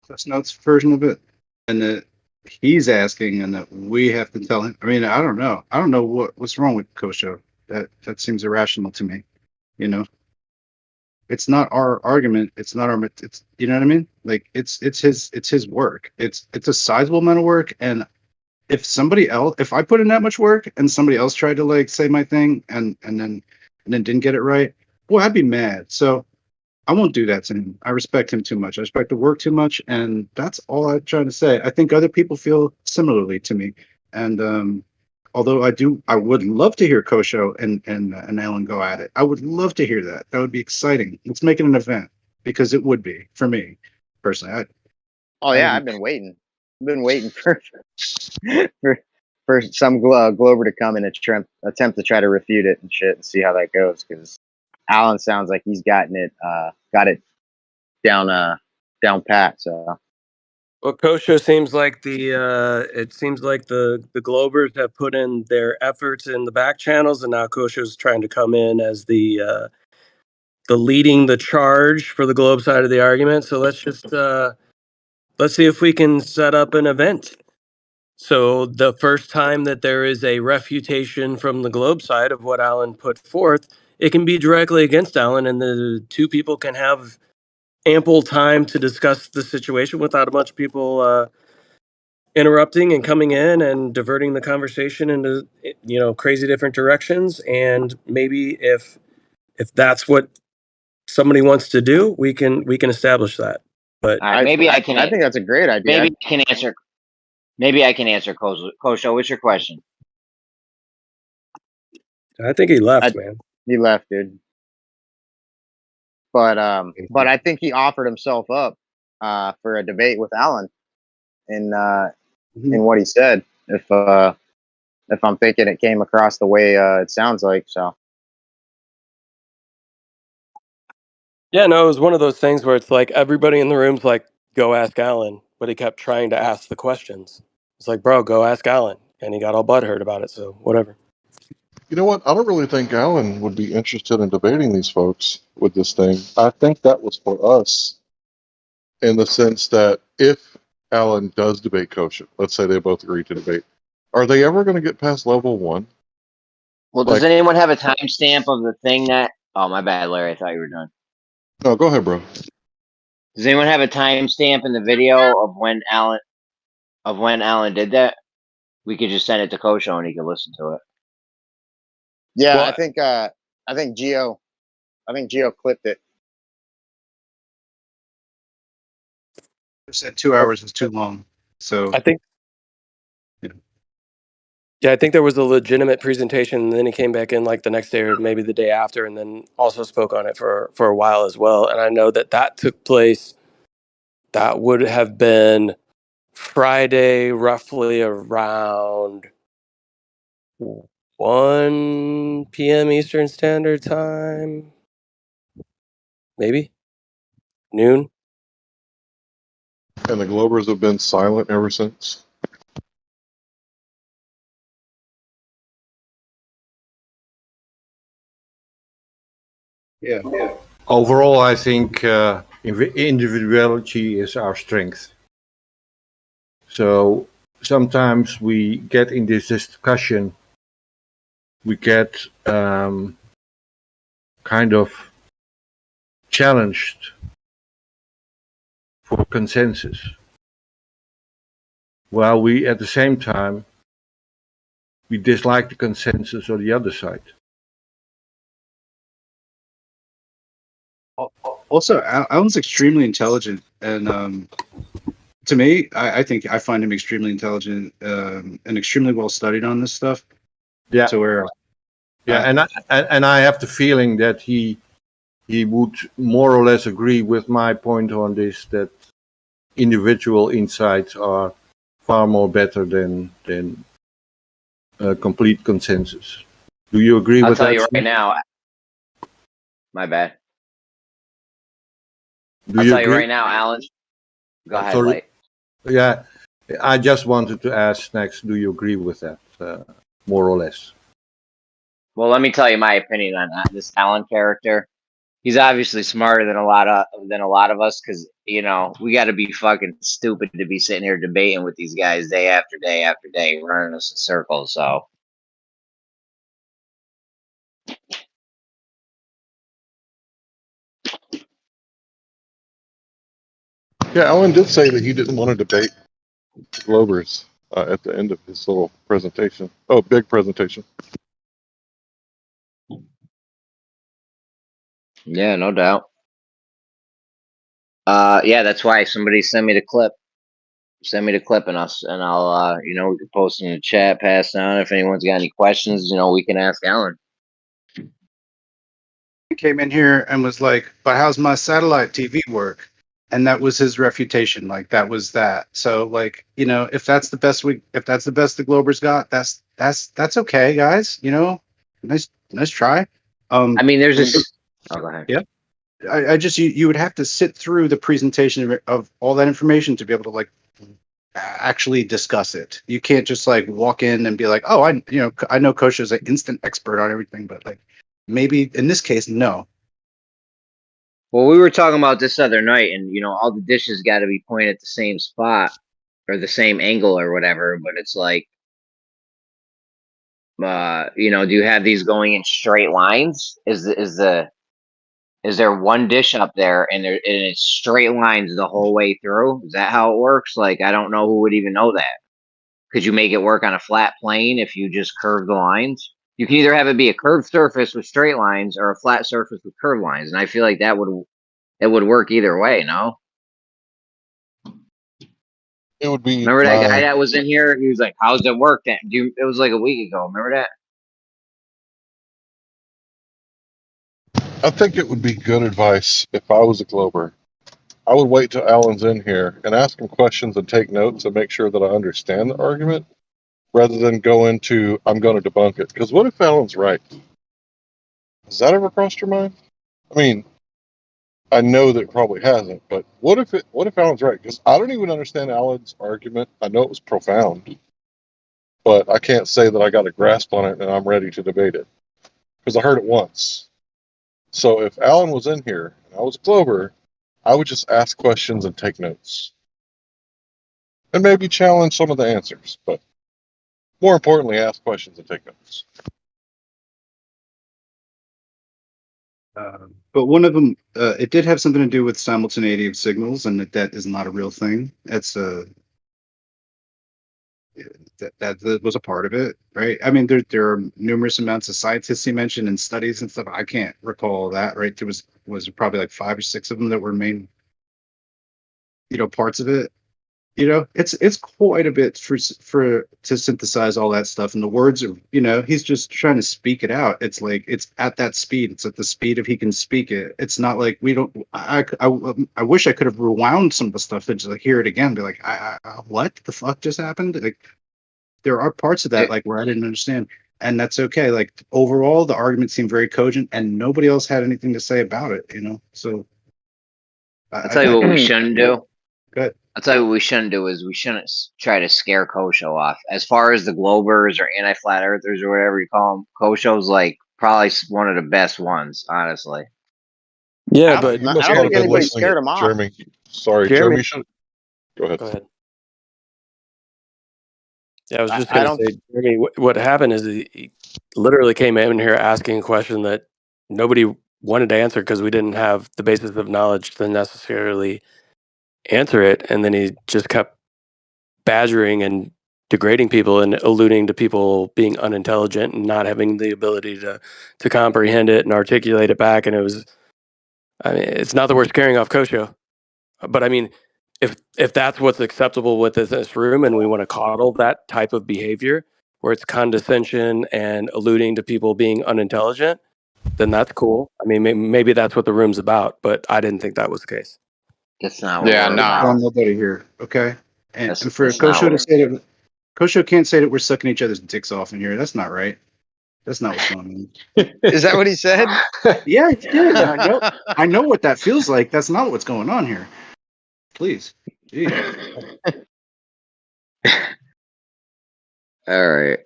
Cliff's Notes version of it, and that he's asking, and that we have to tell him. I mean, I don't know. I don't know what's wrong with Kosho. That seems irrational to me. You know, it's not our argument. It's not our. It's you know what I mean. Like it's his work. It's a sizable amount of work, and if I put in that much work and somebody else tried to like say my thing and then didn't get it right, boy, I'd be mad. So I won't do that to him. I respect him too much. I respect the work too much, and that's all I'm trying to say. I think other people feel similarly to me, and although I would love to hear Kosho and Alan go at it. I would love to hear that. That would be exciting. Let's make it an event because it would be for me personally. Oh I yeah, would I've be. been waiting. I've been waiting for for some Glober to come and attempt to try to refute it and shit and see how that goes. Because Alan sounds like he's got it down pat. So Well, Kosho seems like it seems like the Globers have put in their efforts in the back channels, and now Kosho's trying to come in as the leading the charge for the Globe side of the argument. So let's see if we can set up an event. So the first time that there is a refutation from the Globe side of what Alan put forth, it can be directly against Alan, and the two people can have ample time to discuss the situation without a bunch of people interrupting and coming in and diverting the conversation into crazy different directions. And maybe if that's what somebody wants to do, we can establish that. But I Maybe I I think that's a great idea. maybe I can answer. Maybe I can answer Kosho. What's your question? I think he left, I, man. he left, dude. But I think he offered himself up for a debate with Alan in what he said. If I'm thinking it came across the way it sounds like, so Yeah, no, it was one of those things where it's like everybody in the room's like, go ask Alan, but he kept trying to ask the questions. It's like, bro, go ask Alan. And he got all butthurt about it, so whatever. You know what? I don't really think Alan would be interested in debating these folks with this thing. I think that was for us in the sense that if Alan does debate Kosher, let's say they both agree to debate, are they ever going to get past level 1? Well, does Like, anyone have a timestamp of the thing that? Oh, my bad, Larry. I thought you were done. no, go ahead, bro. Does anyone have a timestamp in the video of when Alan did that? We could just send it to Kosho and he could listen to it. yeah, Well, I think Geo clipped it. Said 2 hours is too long. So I think Yeah, I think there was a legitimate presentation, and then he came back in like the next day or maybe the day after, and then also spoke on it for a while as well. And I know that took place. That would have been Friday, roughly around 1 p.m. Eastern Standard Time, maybe noon. And the Globers have been silent ever since. Yeah. Overall, I think individuality is our strength. So sometimes we get in this discussion, we get kind of challenged for consensus, while we at the same time we dislike the consensus of the other side. Also, Alan's extremely intelligent, and to me, I think I find him extremely intelligent and extremely well studied on this stuff. Yeah, So where, yeah, and I have the feeling that he would more or less agree with my point on this, that individual insights are far more better than complete consensus. Do you agree I'll with tell that? you right Steve? now. My bad. Do I'll you tell you agree? right now, Alan. Go ahead, Sorry. Light. Yeah, I just wanted to ask next, do you agree with that, more or less? Well, let me tell you my opinion on this Alan character. He's obviously smarter than a lot of us, because we got to be fucking stupid to be sitting here debating with these guys day after day after day, running us in circles. So Yeah, Alan did say that he didn't want to debate the Globers at the end of his little presentation. Oh, big presentation. yeah, no doubt. Yeah, that's why somebody send me the clip. Send me the clip, and I'll we can post it in the chat, pass it on. If anyone's got any questions, we can ask Alan. he came in here and was like, "But how's my satellite TV work?" And that was his refutation. Like that was that. So like if that's the best the Globers got, that's okay, guys. Nice try. I mean, there's this. Oh, go ahead. Yeah. I just you would have to sit through the presentation of all that information to be able to like actually discuss it. You can't just like walk in and be like, "Oh, I know Coach is an instant expert on everything," but like maybe in this case, no. Well, we were talking about this other night, and all the dishes got to be pointed at the same spot or the same angle or whatever. But it's like, do you have these going in straight lines? Is there one dish up there and it's straight lines the whole way through? Is that how it works? Like, I don't know who would even know that. Could you make it work on a flat plane if you just curve the lines? You can either have it be a curved surface with straight lines or a flat surface with curved lines, and I feel like that would work either way. No, It would be remember that guy my. that was in here? He was like, "How's it work?" That it was like a week ago. Remember that? I think it would be good advice if I was a Glober. I would wait till Alan's in here and ask him questions and take notes and make sure that I understand the argument, rather than go into I'm going to debunk it. Because what if Alan's right? Has that ever crossed your mind? I mean, I know that it probably hasn't, but what if Alan's right? Because I don't even understand Alan's argument. I know it was profound, but I can't say that I got a grasp on it and I'm ready to debate it because I heard it once. So if Alan was in here and I was a Glover, I would just ask questions and take notes, and maybe challenge some of the answers, but more importantly, ask questions and take notes. But one of them, it did have something to do with simultaneity of signals, and that is not a real thing. That's that was a part of it, right? I mean, there are numerous amounts of scientists he mentioned and studies and stuff. I can't recall that, right? There was probably like 5 or 6 of them that were main, parts of it. You know, it's quite a bit for to synthesize all that stuff, and the words are, you know, he's just trying to speak it out. It's like it's at that speed. It's at the speed of he can speak it. It's not like we don't. I wish I could have rewound some of the stuff and just like hear it again, be like, what the fuck just happened? Like there are parts of that like where I didn't understand, and that's okay. Like overall, the argument seemed very cogent, and nobody else had anything to say about it. You know, so I'll tell you what we shouldn't do. Good. I'll tell you what we shouldn't do is we shouldn't try to scare Kosho off. As far as the Globers or anti-flat earthers or whatever you call them, Kosho's like probably one of the best ones, honestly. Yeah, I but You don't, must I not don't have think been anybody listening, scared him off. Jeremy. Sorry, Jeremy- Jeremy should. Go ahead. go ahead. Yeah, I was just I going to don't. say, Jeremy, what happened is he literally came in here asking a question that nobody wanted to answer because we didn't have the basis of knowledge to necessarily answer it, and then he just kept badgering and degrading people and alluding to people being unintelligent and not having the ability to comprehend it and articulate it back. And it was, I mean, it's not that we're scaring off Kosho, but I mean, if that's what's acceptable with this room, and we want to coddle that type of behavior where it's condescension and alluding to people being unintelligent, then that's cool. I mean, maybe that's what the room's about, but I didn't think that was the case. That's not what Yeah, we're nah. about. Nobody here. Okay. And That's- for that's not Kosho to what- say that Kosho can't say that we're sucking each other's dicks off in here. That's not right. That's not what's going on. Is that what he said? Yeah, it did. I know what that feels like. That's not what's going on here. Please. Jeez. All right.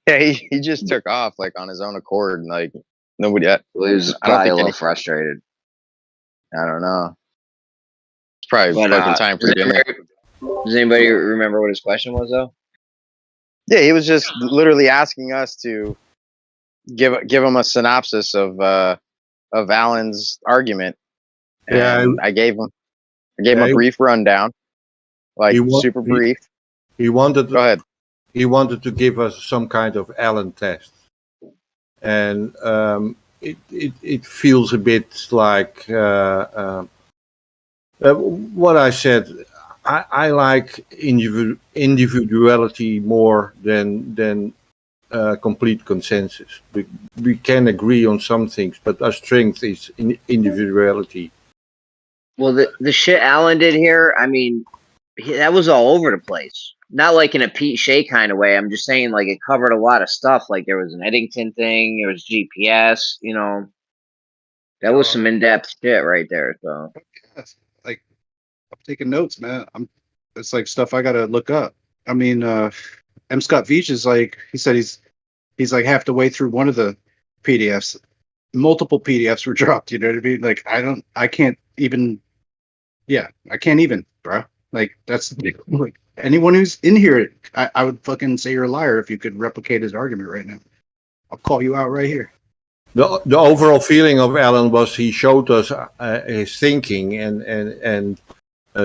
Yeah, he just took off like on his own accord, and like nobody. He was I don't probably a think little any. frustrated. I don't know. It's probably But, fucking time for dinner. Does anybody remember what his question was, though? Yeah, he was just literally asking us to give him a synopsis of Alan's argument, and Yeah, I gave him a he- brief rundown, like he wa- super he- brief. He wanted Go ahead. he wanted to give us some kind of Allen test, and it feels a bit like what I said. I like individuality more than complete consensus. We can agree on some things, but our strength is in individuality. Well, the shit Alan did here, I mean, that was all over the place. Not like in a Pete Shea kind of way. I'm just saying, like, it covered a lot of stuff. Like, there was an Eddington thing, there was GPS, you know. That was some in-depth shit right there, so. Yes. Like I'm taking notes, man. It's like stuff I gotta look up. I mean, M. Scott Veach is like he said he's like half the way through one of the PDFs. Multiple PDFs were dropped, you know what I mean? Like I can't even bro. Like that's like anyone who's in here, I would fucking say you're a liar if you could replicate his argument right now. I'll call you out right here. The overall feeling of Alan was he showed us his thinking and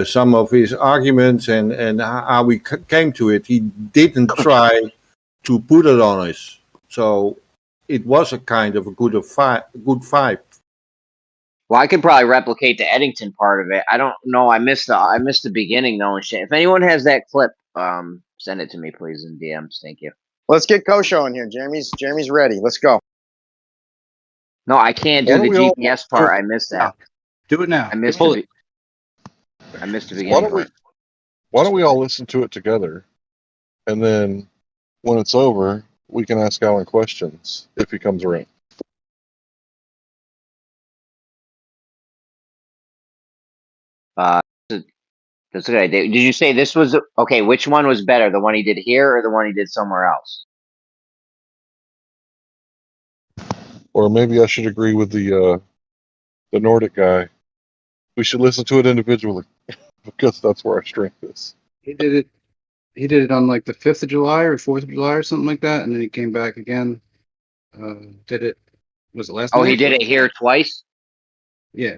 some of his arguments and how we came to it. He didn't try to put it on us, so it was a kind of a good vibe. Well, I could probably replicate the Eddington part of it. I don't know. I missed the beginning though and shit. If anyone has that clip, send it to me, please, in DMs. Thank you. Let's get Kosho in here. Jeremy's ready. Let's go. No, I can't do Why the don't we all- GPS part. I missed that. Do it now. I missed Pull the. it. I missed the Why beginning don't we? part. Why don't we all listen to it together, and then when it's over, we can ask Alan questions if he comes around. That's a good idea. Did you say this was okay? Which one was better, the one he did here or the one he did somewhere else? Or maybe I should agree with the Nordic guy. We should listen to it individually because that's where our strength is. He did it on like the 5th of July or 4th of July or something like that, and then he came back again. Did it? Was it last Oh, night? he did it here twice. Yeah,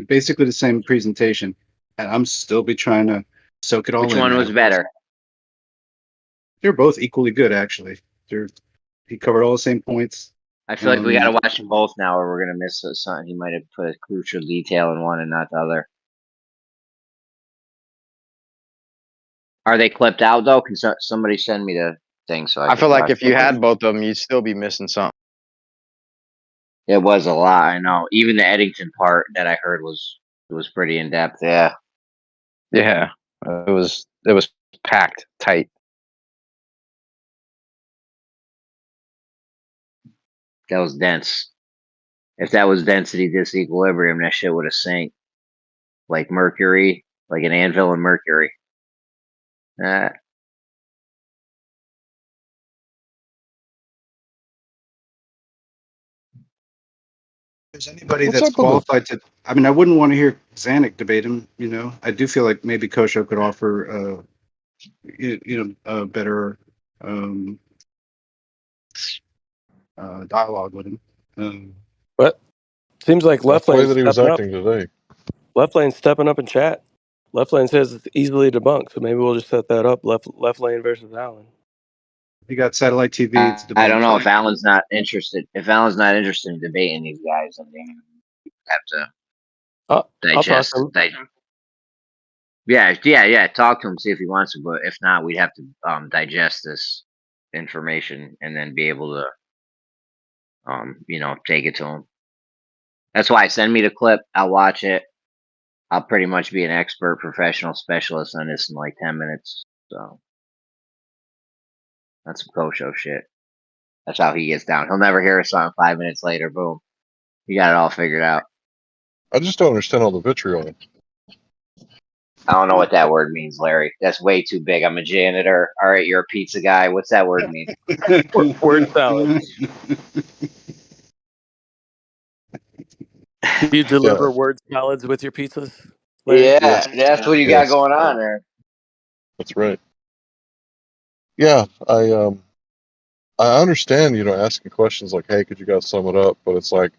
basically the same presentation, and I'm still be trying to soak it all in. Which one man. was better? They're both equally good, actually. He covered all the same points. I feel like we gotta watch them both now, or we're gonna miss something. He might have put a crucial detail in one and not the other. Are they clipped out though? Can somebody send me the thing so I feel like watch if you it? had both of them, you'd still be missing something. It was a lot, I know. Even the Eddington part that I heard was pretty in depth. Yeah. Yeah, it was packed tight. That was dense. If that was density disequilibrium, that shit would have sank. Like Mercury, like an anvil in Mercury. If there's anybody What's that's up with the qualified to, I mean, I wouldn't want to hear Zanuck debate him. I do feel like maybe Kosho could offer, a better dialogue with him. But seems like that's left the way lane's that he was stepping up. acting today? Left lane's stepping up in chat. Left lane says it's easily debunked, so maybe we'll just set that up. Left lane versus Allen. You got satellite TV. It's I don't know debunked. if Alan's not interested. If Alan's not interested in debating these guys, then we have to I'll talk digest. to him. Yeah. Talk to him, see if he wants to. But if not, we'd have to digest this information and then be able to, take it to him. That's why send me the clip. I'll watch it. I'll pretty much be an expert, professional specialist on this in like 10 minutes. So that's some Kosho shit. That's how he gets down. He'll never hear a song 5 minutes later. Boom. He got it all figured out. I just don't understand all the vitriol. I don't know what that word means, Larry. That's way too big. I'm a janitor. All right, you're a pizza guy. What's that word mean? Word salad. Do you deliver word salads with your pizzas, Larry? Yeah, that's what you got Yes. going on there. That's right. Yeah, I understand, asking questions like, "Hey, could you guys sum it up?" But it's like,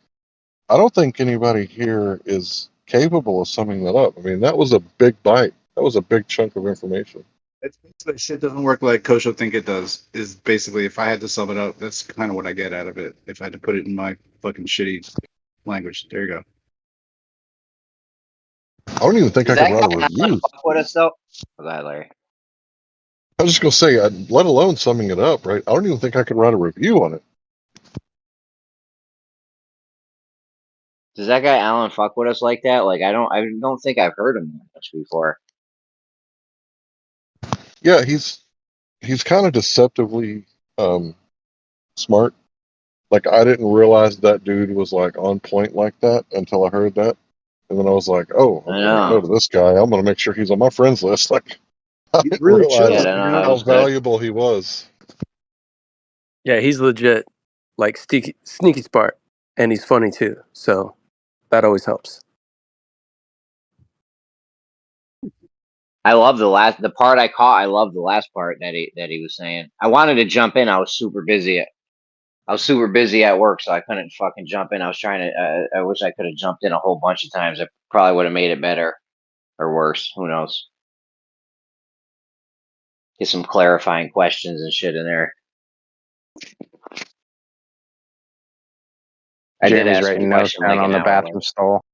I don't think anybody here is capable of summing that up. I mean, that was a big bite. That was a big chunk of information. It's basically shit doesn't work like Kosho think it does. Is basically, if I had to sum it up, that's kind of what I get out of it. If I had to put it in my fucking shitty language, there you go. I don't even think I Does could that write a guy review. fuck with us though? Go ahead, Larry. I was just gonna say, let alone summing it up, right? I don't even think I could write a review on it. Does that guy Alan fuck with us like that? Like I don't think I've heard him much before. Yeah, he's kind of deceptively smart. Like, I didn't realize that dude was like on point like that until I heard that, and then I was like, "Oh, I'm I gonna know. go to this guy. I'm gonna make sure he's on my friends list." Like, I He's didn't really chill. realize Yeah, I know. That how was good. valuable he was. Yeah, he's legit, like sneaky smart, and he's funny too. So that always helps. I love the part I caught. I love the last part that he was saying. I wanted to jump in. I was super busy at work, so I couldn't fucking jump in. I was trying to. I wish I could have jumped in a whole bunch of times. I probably would have made it better or worse. Who knows? Get some clarifying questions and shit in there. I did Jamie's ask a writing notes question down like on an the hour bathroom stall.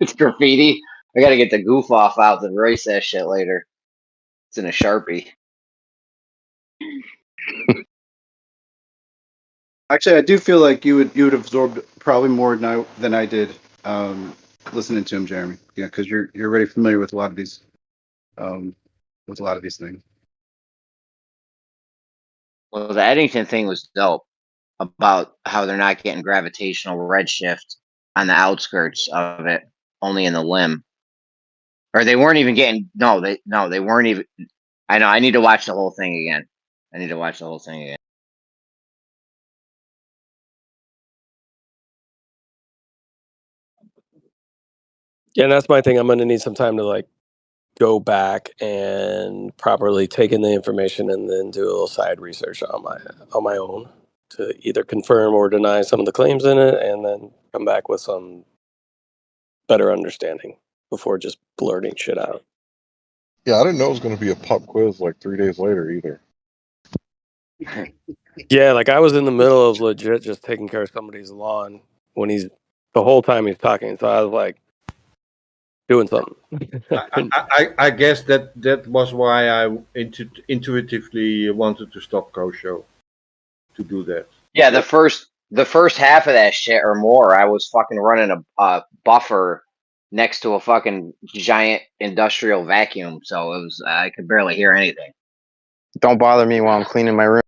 It's graffiti. I gotta get the goof off out to erase that shit later. It's in a Sharpie. Actually, I do feel like you would absorb probably more than I did listening to him, Jeremy. Yeah, because you're already familiar with a lot of these things. Well, the Eddington thing was dope about how they're not getting gravitational redshift on the outskirts of it, only in the limb. Or they weren't even getting they weren't even. I know. I need to watch the whole thing again. Yeah, and that's my thing. I'm going to need some time to like go back and properly take in the information, and then do a little side research on my own to either confirm or deny some of the claims in it, and then come back with some better understanding before just blurting shit out. Yeah, I didn't know it was going to be a pop quiz like 3 days later either. Yeah, like I was in the middle of legit just taking care of somebody's lawn when the whole time he's talking. So I was like, doing something. I guess that was why I intuitively wanted to stop Kosho to do that. Yeah, the first half of that shit or more, I was fucking running a buffer next to a fucking giant industrial vacuum, so it was I could barely hear anything. Don't bother me while I'm cleaning my room.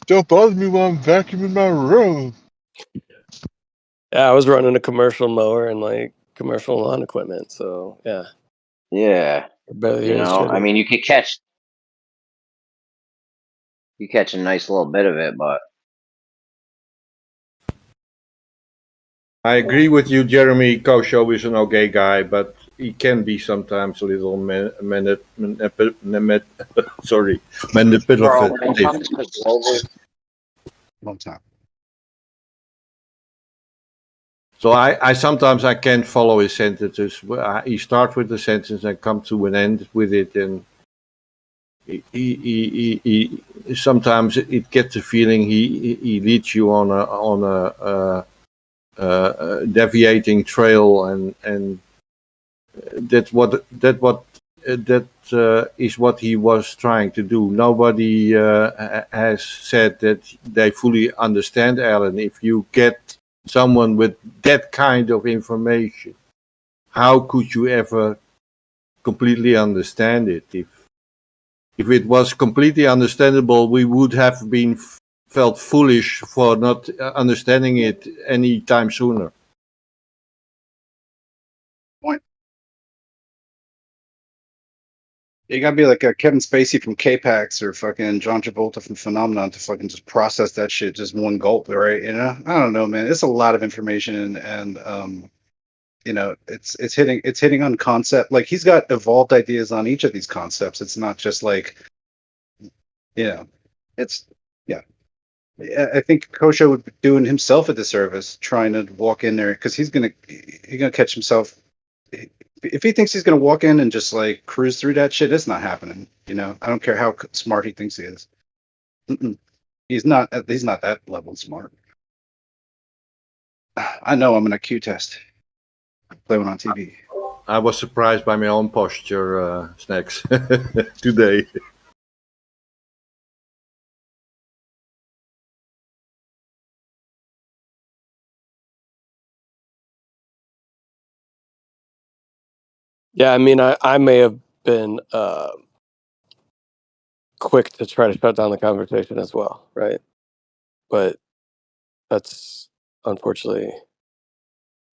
Don't bother me while I'm vacuuming my room. Yeah, I was running a commercial mower and like commercial lawn equipment, so yeah. Yeah, I barely you hear know, shit. I mean, you catch a nice little bit of it, but I agree with you, Jeremy. Kosho is an okay guy, but he can be sometimes a little sorry, manipulative. Long time. So I sometimes I can't follow his sentences. He starts with the sentence and come to an end with it, and he sometimes it gets the feeling he leads you on a deviating trail, and that's what is what he was trying to do. Nobody has said that they fully understand Alan. If you get someone with that kind of information, how could you ever completely understand it? If it was completely understandable, we would have been felt foolish for not understanding it any time sooner. You gotta be like a Kevin Spacey from K-Pax or fucking John Travolta from Phenomenon to fucking just process that shit just one gulp, right? You know, I don't know, man. It's a lot of information, and you know, it's hitting on concept. Like he's got evolved ideas on each of these concepts. It's not just like, you know, it's yeah. I think Kosho would be doing himself a disservice trying to walk in there because he's gonna catch himself. If he thinks he's gonna walk in and just like cruise through that shit, it's not happening. You know, I don't care how smart he thinks he is. Mm-mm. He's not. He's not that level smart. I know I'm an IQ test. Play one on TV. I was surprised by my own posture, Snacks, today. Yeah, I mean, I may have been quick to try to shut down the conversation as well, right? But that's unfortunately,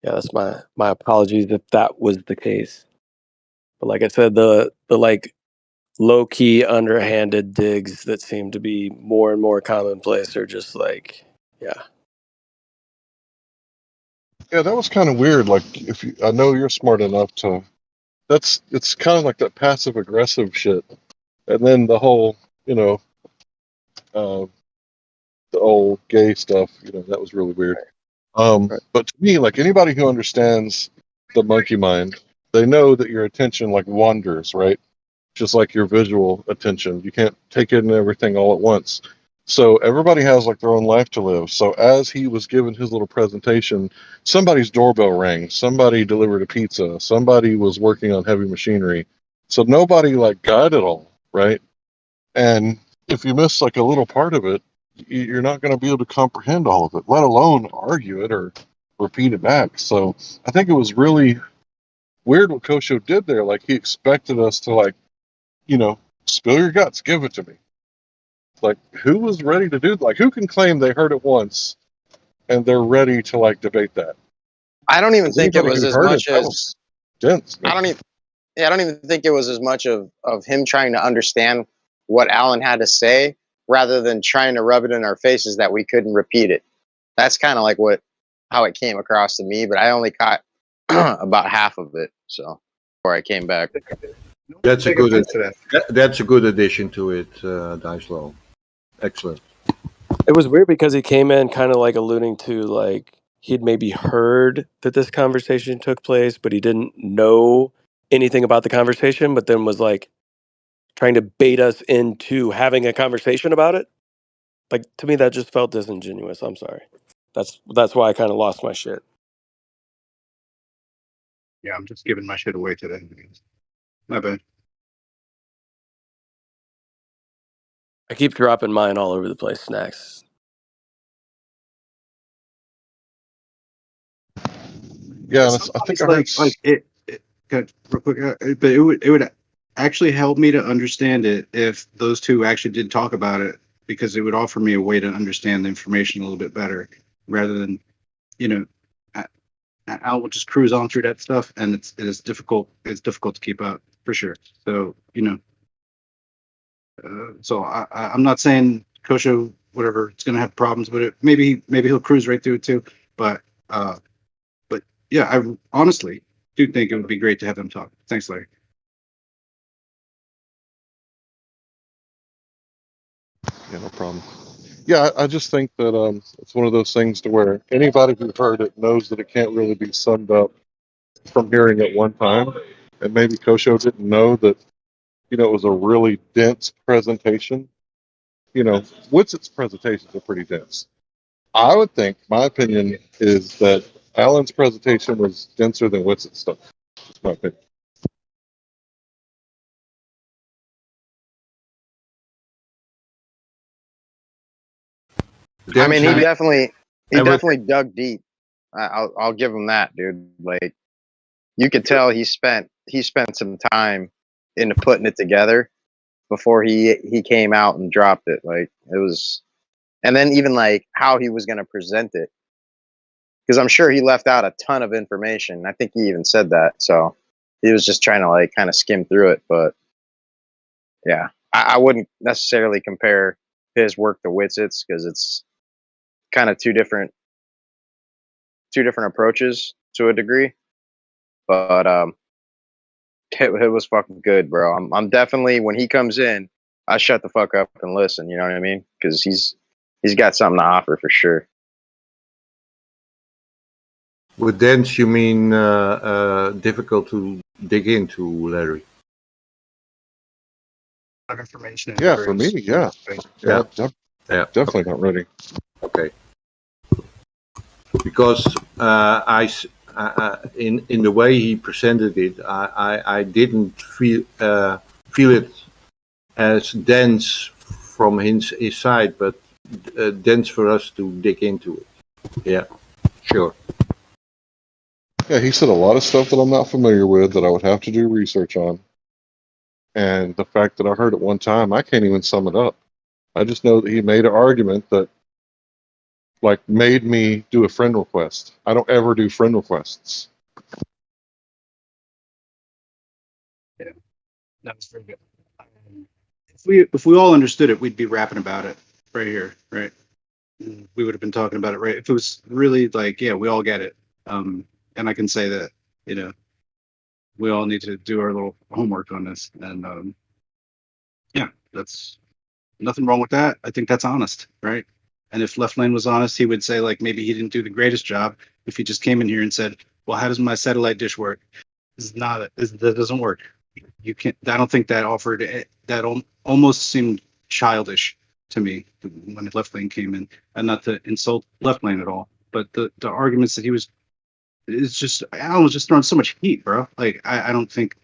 yeah, that's my apologies if that was the case. But like I said, the like low key underhanded digs that seem to be more and more commonplace are just like, yeah. Yeah, that was kind of weird. Like, if you, I know you're smart enough to, it's kind of like that passive aggressive shit. And then the whole, uh, the old gay stuff, that was really weird. Right. But to me, like anybody who understands the monkey mind, they know that your attention like wanders, right? Just like your visual attention. You can't take in everything all at once. So everybody has like their own life to live. So as he was giving his little presentation, somebody's doorbell rang, somebody delivered a pizza, somebody was working on heavy machinery. So nobody like got it all, right? And if you miss like a little part of it, you're not going to be able to comprehend all of it, let alone argue it or repeat it back. So I think it was really weird what Kosho did there. Like he expected us to like, spill your guts, give it to me. Like who was ready to do like who can claim they heard it once and they're ready to like debate that? I don't even think it Anybody was who as heard much it, that as was dense, man. I don't even think it was as much of him trying to understand what Alan had to say rather than trying to rub it in our faces that we couldn't repeat it. That's kind of like how it came across to me, but I only caught about half of it. So before I came back. That's a Take good. offense to that. That's a good addition to it, Dicelo. Excellent. It was weird because he came in kind of like alluding to like he'd maybe heard that this conversation took place, but he didn't know anything about the conversation, but then was like trying to bait us into having a conversation about it. Like to me that just felt disingenuous. I'm sorry. That's why I kind of lost my shit. Yeah, I'm just giving my shit away today. My bad. I keep dropping mine all over the place. Snacks. Yeah, and I think Sometimes I heard. real quick, but it would actually help me to understand it if those two actually did talk about it, because it would offer me a way to understand the information a little bit better, rather than, you know, I, Al will just cruise on through that stuff, and it is difficult. It's difficult to keep up for sure. So, so I'm not saying Kosho, whatever, it's gonna have problems with it. Maybe he'll cruise right through it too. But uh, but yeah, I honestly do think it would be great to have them talk. Thanks, Larry. Yeah, no problem. Yeah, I just think that it's one of those things to where anybody who heard it knows that it can't really be summed up from hearing it one time. And maybe Kosho didn't know that, it was a really dense presentation. Witzett's presentations are pretty dense. I would think, my opinion is that Alan's presentation was denser than Witzett's stuff. That's my opinion. I mean, he Dense definitely and with dug deep. I'll give him that, dude. Like, you could tell he spent some time into putting it together before he came out and dropped it. Like, it was, and then even like how he was going to present it, because I'm sure he left out a ton of information. I think he even said that. So he was just trying to like kind of skim through it. But yeah, I wouldn't necessarily compare his work to Witzett's, because it's kind of two different approaches to a degree. But it was fucking good, bro. I'm definitely, when he comes in, I shut the fuck up and listen. You know what I mean? Because he's got something to offer for sure. with dense, you mean difficult to dig into, Larry? Of information. Yeah, for me, yeah. Yeah. Yeah. Definitely not ready. Okay. Because in the way he presented it, I didn't feel it as dense from his side, but dense for us to dig into it. Yeah, sure. Yeah, he said a lot of stuff that I'm not familiar with that I would have to do research on. And the fact that I heard it one time, I can't even sum it up. I just know that he made an argument that like made me do a friend request. I don't ever do friend requests. Yeah, that was very good. If we all understood it, we'd be rapping about it right here, right? We would have been talking about it, right? If it was really like, yeah, we all get it. And I can say that, we all need to do our little homework on this. And yeah, that's nothing wrong with that. I think that's honest, right? And if Left Lane was honest, he would say like maybe he didn't do the greatest job if he just came in here and said, "Well, how does my satellite dish work?" This is not that doesn't work. You can't. I don't think that offered that almost seemed childish to me when Left Lane came in, and not to insult Left Lane at all, but the arguments that he was, it's just Alan was just throwing so much heat, bro. Like I don't think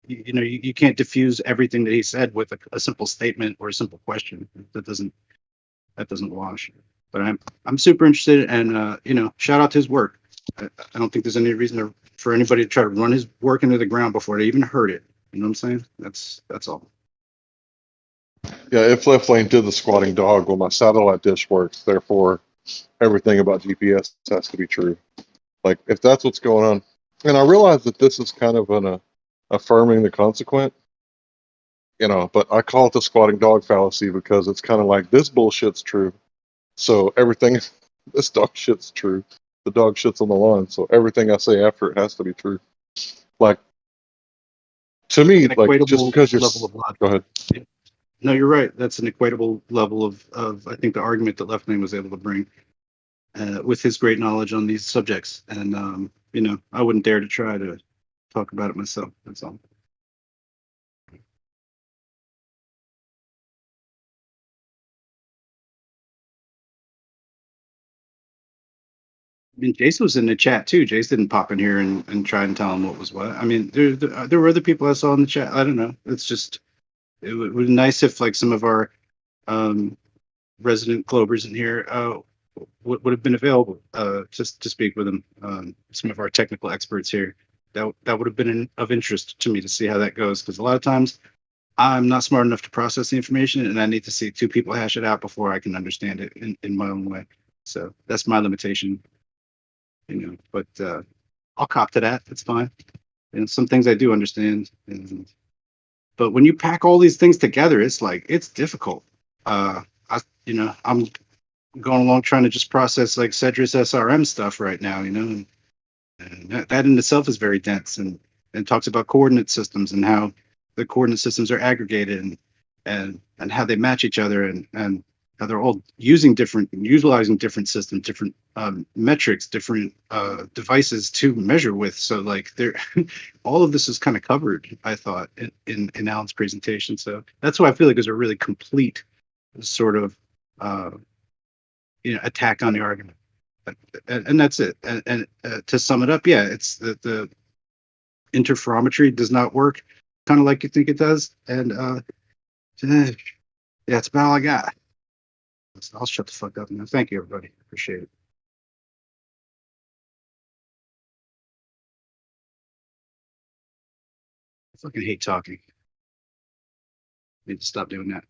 you can't diffuse everything that he said with a simple statement or a simple question. That doesn't wash. But I'm super interested, and shout out to his work. I don't think there's any reason for anybody to try to run his work into the ground before they even heard it. You know what I'm saying? That's all. Yeah, if Left Lane did the squatting dog, well, my satellite dish works. Therefore, everything about GPS has to be true. Like, if that's what's going on. And I realize that this is kind of an affirming the consequent, but I call it the squatting dog fallacy because it's kind of like this bullshit's true. So everything, this dog shit's true. The dog shit's on the lawn. So everything I say after it has to be true. Like, to me, An like, just equatable because you're. level of logic. Go ahead. No, you're right. That's an equatable level of I think the argument that Left Lane was able to bring with his great knowledge on these subjects. And I wouldn't dare to try to talk about it myself. That's all. mean, Jace was in the chat too. Jace didn't pop in here and try and tell him what was what. I mean, there were other people I saw in the chat. I don't know. It's just it would be nice if like some of our resident Globers in here would have been available just to speak with them. Some of our technical experts here. That would have been of interest to me to see how that goes, because a lot of times I'm not smart enough to process the information, and I need to see two people hash it out before I can understand it in my own way. So that's my limitation, but I'll cop to that. It's fine. And some things I do understand. But when you pack all these things together, it's difficult. I'm going along trying to just process like Cedrus SRM stuff right now, and that in itself is very dense and talks about coordinate systems and how the coordinate systems are aggregated and how they match each other and how they're all utilizing different systems, different metrics, different devices to measure with. So like all of this is kind of covered, I thought, in Alan's presentation. So that's why I feel like it's a really complete sort of attack on the argument. And that's it. And to sum it up, yeah, it's the interferometry does not work kind of like you think it does. And yeah, that's about all I got. I'll shut the fuck up now. Thank you, everybody. Appreciate it. I fucking hate talking. Need to stop doing that.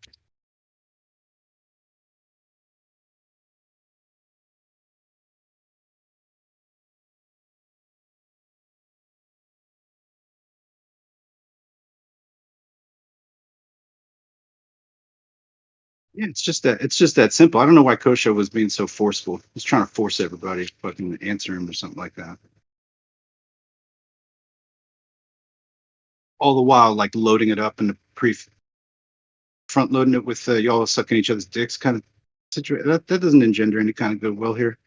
Yeah, it's just that simple. I don't know why Kosho was being so forceful. He's trying to force everybody to fucking answer him or something like that. All the while, like loading it up in the front loading it with y'all sucking each other's dicks kind of situation. That doesn't engender any kind of goodwill here.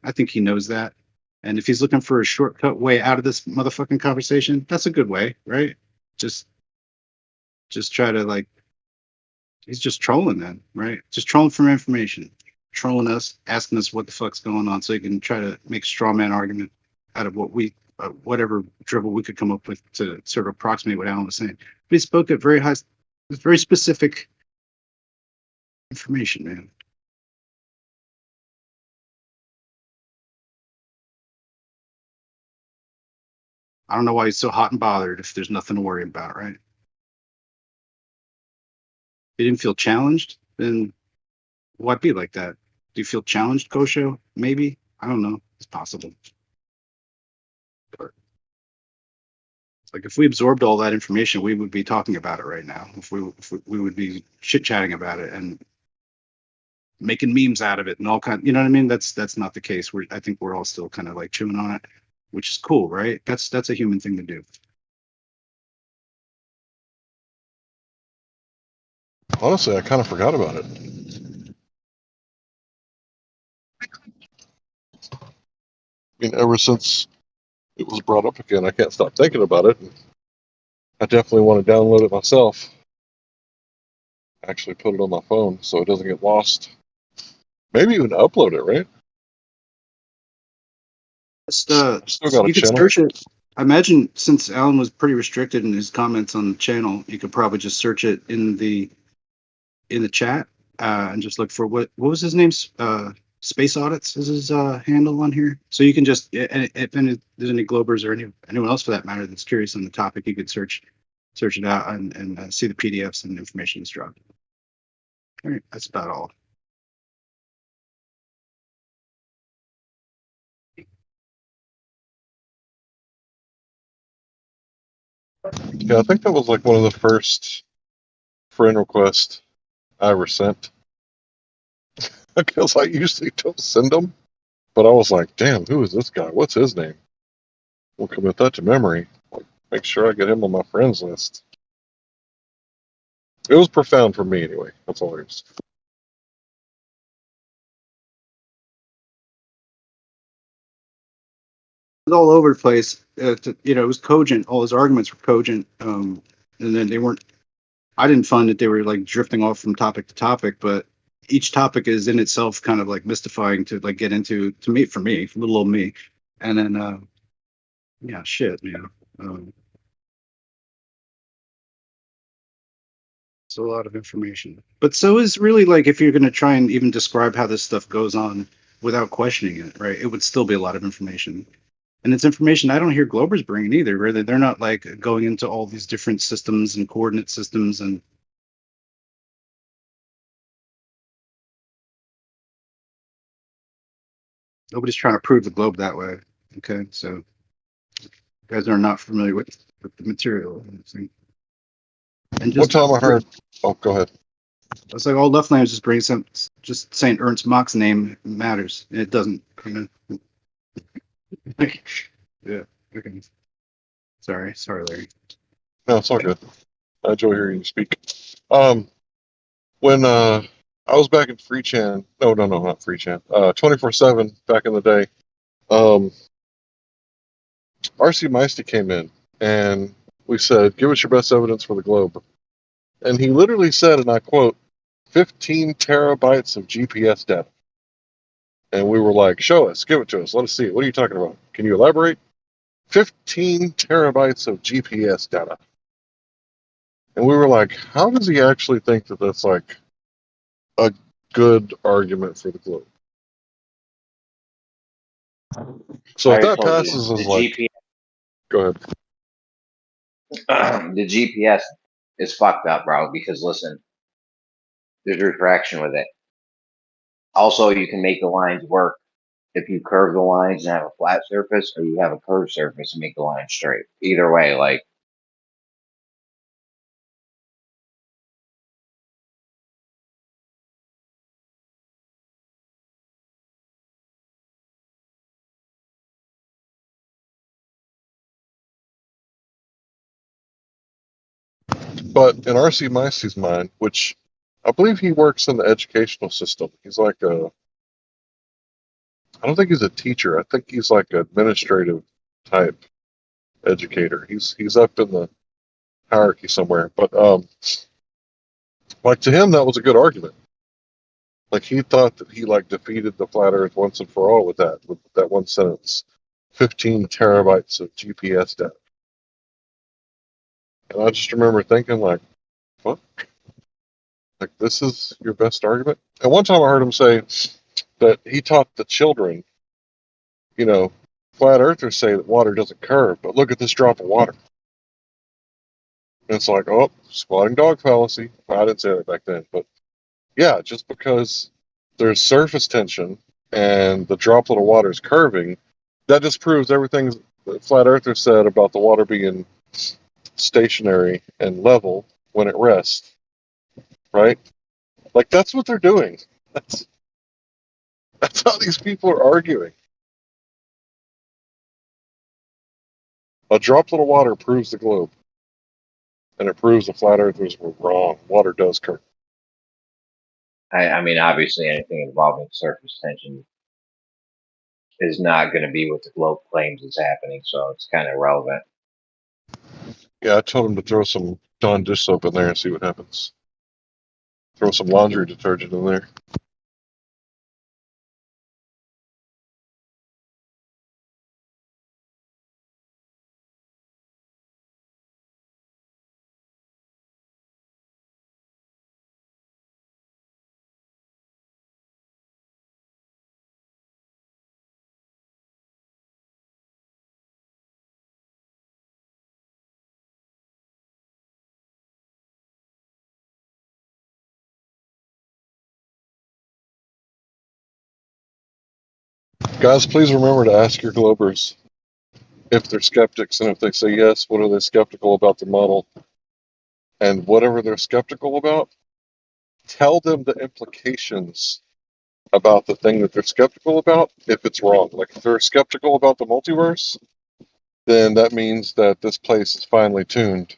I think he knows that. And if he's looking for a shortcut way out of this motherfucking conversation, that's a good way, right? Just try to like. He's just trolling then, right? Just trolling for information, trolling us, asking us what the fuck's going on, so he can try to make a straw man argument out of whatever dribble we could come up with to sort of approximate what Alan was saying. But he spoke at very specific information, man. I don't know why he's so hot and bothered if there's nothing to worry about, right? If you didn't feel challenged, then why be like that? Do you feel challenged, Kosho? Maybe. I don't know. It's possible. But like if we absorbed all that information, we would be talking about it right now. If we would be chit chatting about it and making memes out of it and all kind. You know what I mean? That's not the case. I think we're all still kind of like chewing on it, which is cool, right? That's a human thing to do. Honestly, I kind of forgot about it. I mean, ever since it was brought up again, I can't stop thinking about it. I definitely want to download it myself. Actually put it on my phone so it doesn't get lost. Maybe even upload it, right? Still got a You could channel. search it. I imagine since Alan was pretty restricted in his comments on the channel, you could probably just search it in the chat and just look for what was his name? Space Audits is his handle on here. So you can just, if there's any Globers or anyone else for that matter that's curious on the topic, you could search it out and see the PDFs and information that's dropped. All right, that's about all. Yeah, I think that was like one of the first friend requests I ever sent. Because I usually don't send them. But I was like, damn, who is this guy? What's his name? We'll commit that to memory. Make sure I get him on my friends list. It was profound for me anyway. That's all it is. It was all over the place. It was cogent. All his arguments were cogent. And then they weren't. I didn't find that they were like drifting off from topic to topic, but each topic is in itself kind of like mystifying to like get into for me, little old me. And then, yeah, shit, man. It's a lot of information. But so is really like if you're going to try and even describe how this stuff goes on without questioning it, right? It would still be a lot of information. And it's information I don't hear Globers bringing either, where they're not like going into all these different systems and coordinate systems and nobody's trying to prove the globe that way. Okay, so you guys are not familiar with the material. And One just time I heard. Oh, go ahead. it's like all Left-Landers just bring some, just saying Ernst Mach's name matters. And it doesn't. You know? Yeah. Okay. Sorry, Larry. No, it's all good. I enjoy hearing you speak. When I was back at FreeChan, no, not FreeChan, 24/7 back in the day, RC Meisty came in and we said, "Give us your best evidence for the globe," and he literally said, and I quote, 15 terabytes of GPS data. And we were like, "Show us, give it to us, let us see it. What are you talking about? Can you elaborate?" 15 terabytes of GPS data. And we were like, how does he actually think that that's like a good argument for the globe? So I if that told you, passes the as like, go ahead. The GPS is fucked up, bro. Because listen, there's refraction with it. Also, you can make the lines work if you curve the lines and have a flat surface, or you have a curved surface and make the line straight. Either way, like. But in RC Meisty's mind, which I believe he works in the educational system, he's like I don't think he's a teacher. I think he's like an administrative type educator. He's up in the hierarchy somewhere. But like to him, that was a good argument. Like he thought that he like defeated the flat Earth once and for all with that one sentence. 15 terabytes of GPS data. And I just remember thinking like, what? Like this is your best argument? And one time I heard him say that he taught the children, you know, flat earthers say that water doesn't curve, but look at this drop of water. And it's like, oh, squatting dog fallacy. Well, I didn't say that back then, but yeah, just because there's surface tension and the droplet of water is curving, that disproves everything that flat earthers said about the water being stationary and level when it rests, right? Like that's what they're doing. That's how these people are arguing. A droplet of water proves the globe, and it proves the flat earthers were wrong. Water does curve. I mean, obviously, anything involving surface tension is not going to be what the globe claims is happening, so it's kind of irrelevant. Yeah, I told him to throw some Dawn dish soap in there and see what happens. Throw some laundry detergent in there. Guys, please remember to ask your Globers if they're skeptics, and if they say yes, what are they skeptical about the model? And whatever they're skeptical about, tell them the implications about the thing that they're skeptical about if it's wrong. Like if they're skeptical about the multiverse, then that means that this place is finely tuned,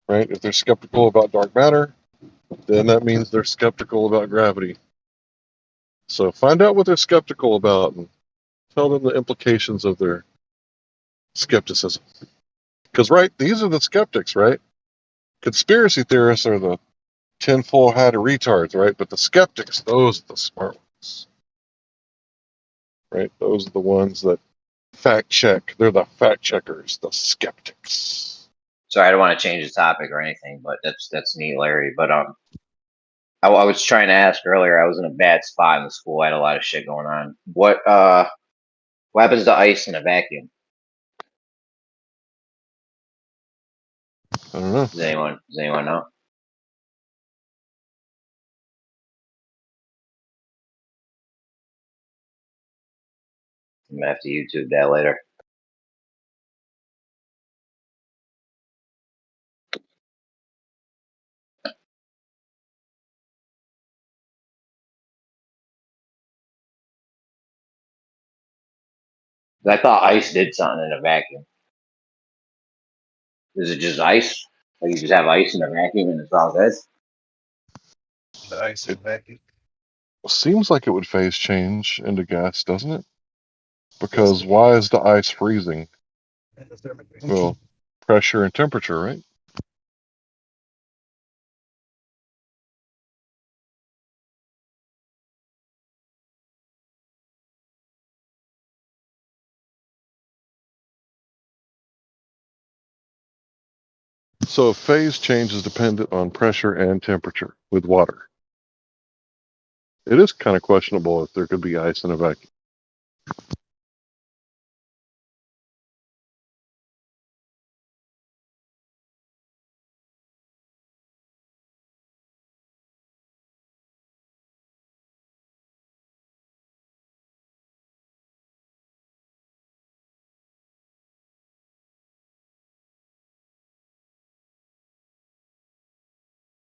right? If they're skeptical about dark matter, then that means they're skeptical about gravity. So find out what they're skeptical about and tell them the implications of their skepticism. Because, right, these are the skeptics, right? Conspiracy theorists are the tinfoil hat of retards, right? But the skeptics, those are the smart ones, right? Those are the ones that fact check. They're the fact checkers, the skeptics. Sorry, I don't want to change the topic or anything, but that's neat, Larry. But I was trying to ask earlier. I was in a bad spot in the school. I had a lot of shit going on. What happens to ice in a vacuum? I don't know. Does anyone know? I'm gonna have to YouTube that later. I thought ice did something in a vacuum. Is it just ice? Like you just have ice in a vacuum and it's all good? The ice in vacuum. Seems like it would phase change into gas, doesn't it? Because why is the ice freezing? Well, pressure and temperature, right? So phase change is dependent on pressure and temperature with water. It is kind of questionable if there could be ice in a vacuum.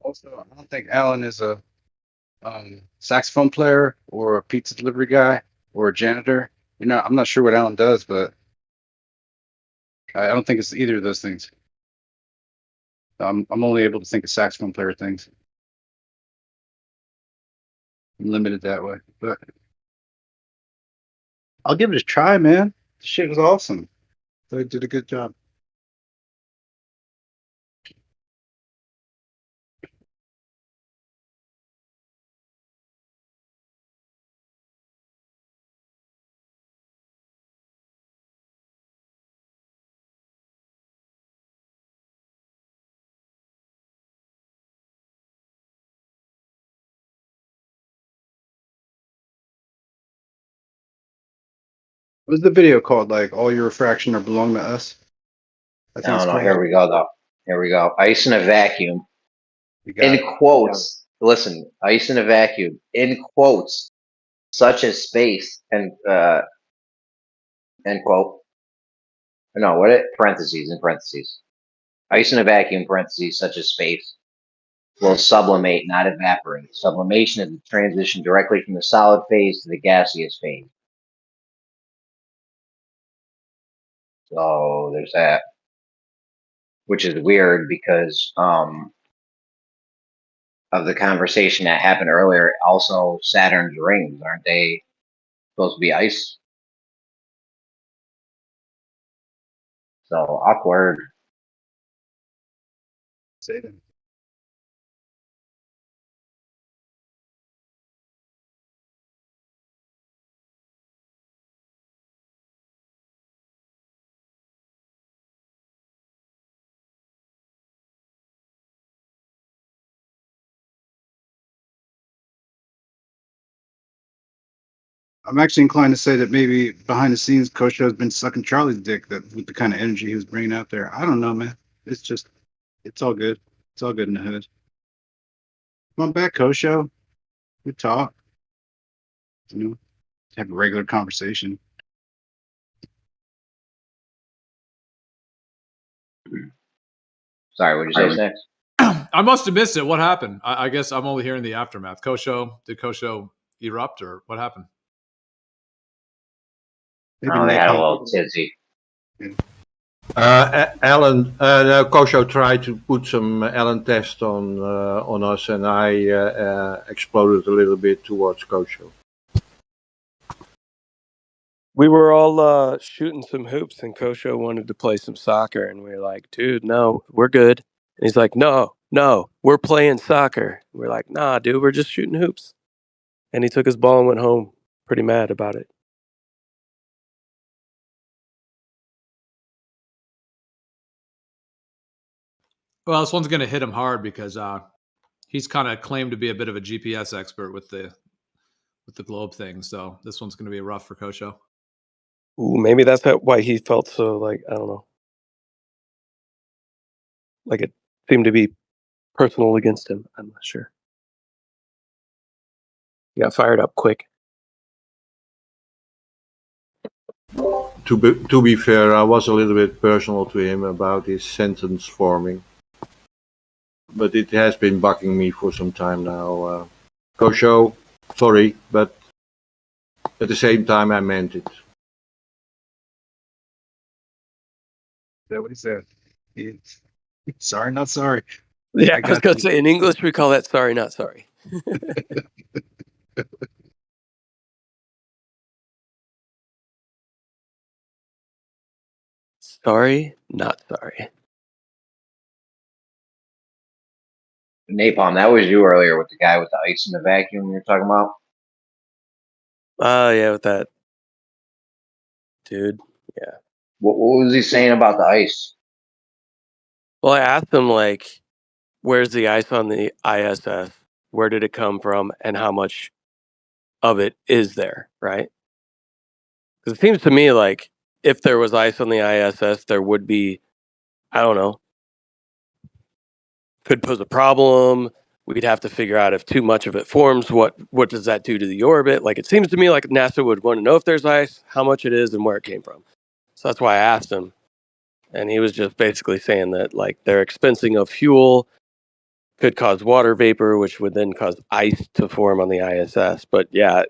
Also, I don't think Alan is a saxophone player or a pizza delivery guy or a janitor. I'm not sure what Alan does, but I don't think it's either of those things. I'm only able to think of saxophone player things. I'm limited that way, but I'll give it a try, man. The shit was awesome. They did a good job. What's the video called? Like, all your refraction are belong to us? I think I it's don't know. called. Here we go, though. Here we go. Ice in a vacuum. You got In it. quotes. Listen, ice in a vacuum. In quotes, such as space and end quote. No, what it? Parentheses, in parentheses. Ice in a vacuum, parentheses, such as space, will sublimate, not evaporate. Sublimation is the transition directly from the solid phase to the gaseous phase. So there's that. Which is weird because of the conversation that happened earlier. Also, Saturn's rings, aren't they supposed to be ice? So awkward. Say them. I'm actually inclined to say that maybe behind the scenes, Coach has been sucking Charlie's dick that with the kind of energy he was bringing out there. I don't know, man. It's all good. It's all good in the hood. Come on back, Coach. We talk. Have a regular conversation. Sorry, what did you say next? I must have missed it. What happened? I guess I'm only hearing the aftermath. Did Kosho erupt or what happened? They had a little tizzy. Alan, Kosho tried to put some Alan test on us, and I exploded a little bit towards Kosho. We were all shooting some hoops, and Kosho wanted to play some soccer, and we were like, "Dude, no, we're good." And he's like, "No, no, we're playing soccer. We're like, nah, dude, we're just shooting hoops. And he took his ball and went home pretty mad about it. Well, this one's going to hit him hard because he's kind of claimed to be a bit of a GPS expert with the globe thing. So this one's going to be rough for Kosho. Ooh, maybe that's why he felt so, like, I don't know. Like it seemed to be personal against him. I'm not sure. He got fired up quick. To be fair, I was a little bit personal to him about his sentence forming. But it has been bugging me for some time now. Kosho, sorry, but at the same time I meant it. Is that what he said? Sorry, not sorry. Yeah, I was going to say, in English, we call that sorry, not sorry. Sorry, not sorry. Napalm, that was you earlier with the guy with the ice in the vacuum you were talking about? Oh, yeah, with that dude. Yeah. What was he saying about the ice? Well, I asked him, like, where's the ice on the ISS? Where did it come from? And how much of it is there, right? Because it seems to me like if there was ice on the ISS, there would be, I don't know, could pose a problem. We'd have to figure out if too much of it forms, what does that do to the orbit? Like, it seems to me like NASA would want to know if there's ice, how much it is, and where it came from. So that's why I asked him. And he was just basically saying that, like, their expensing of fuel could cause water vapor, which would then cause ice to form on the ISS. But yeah,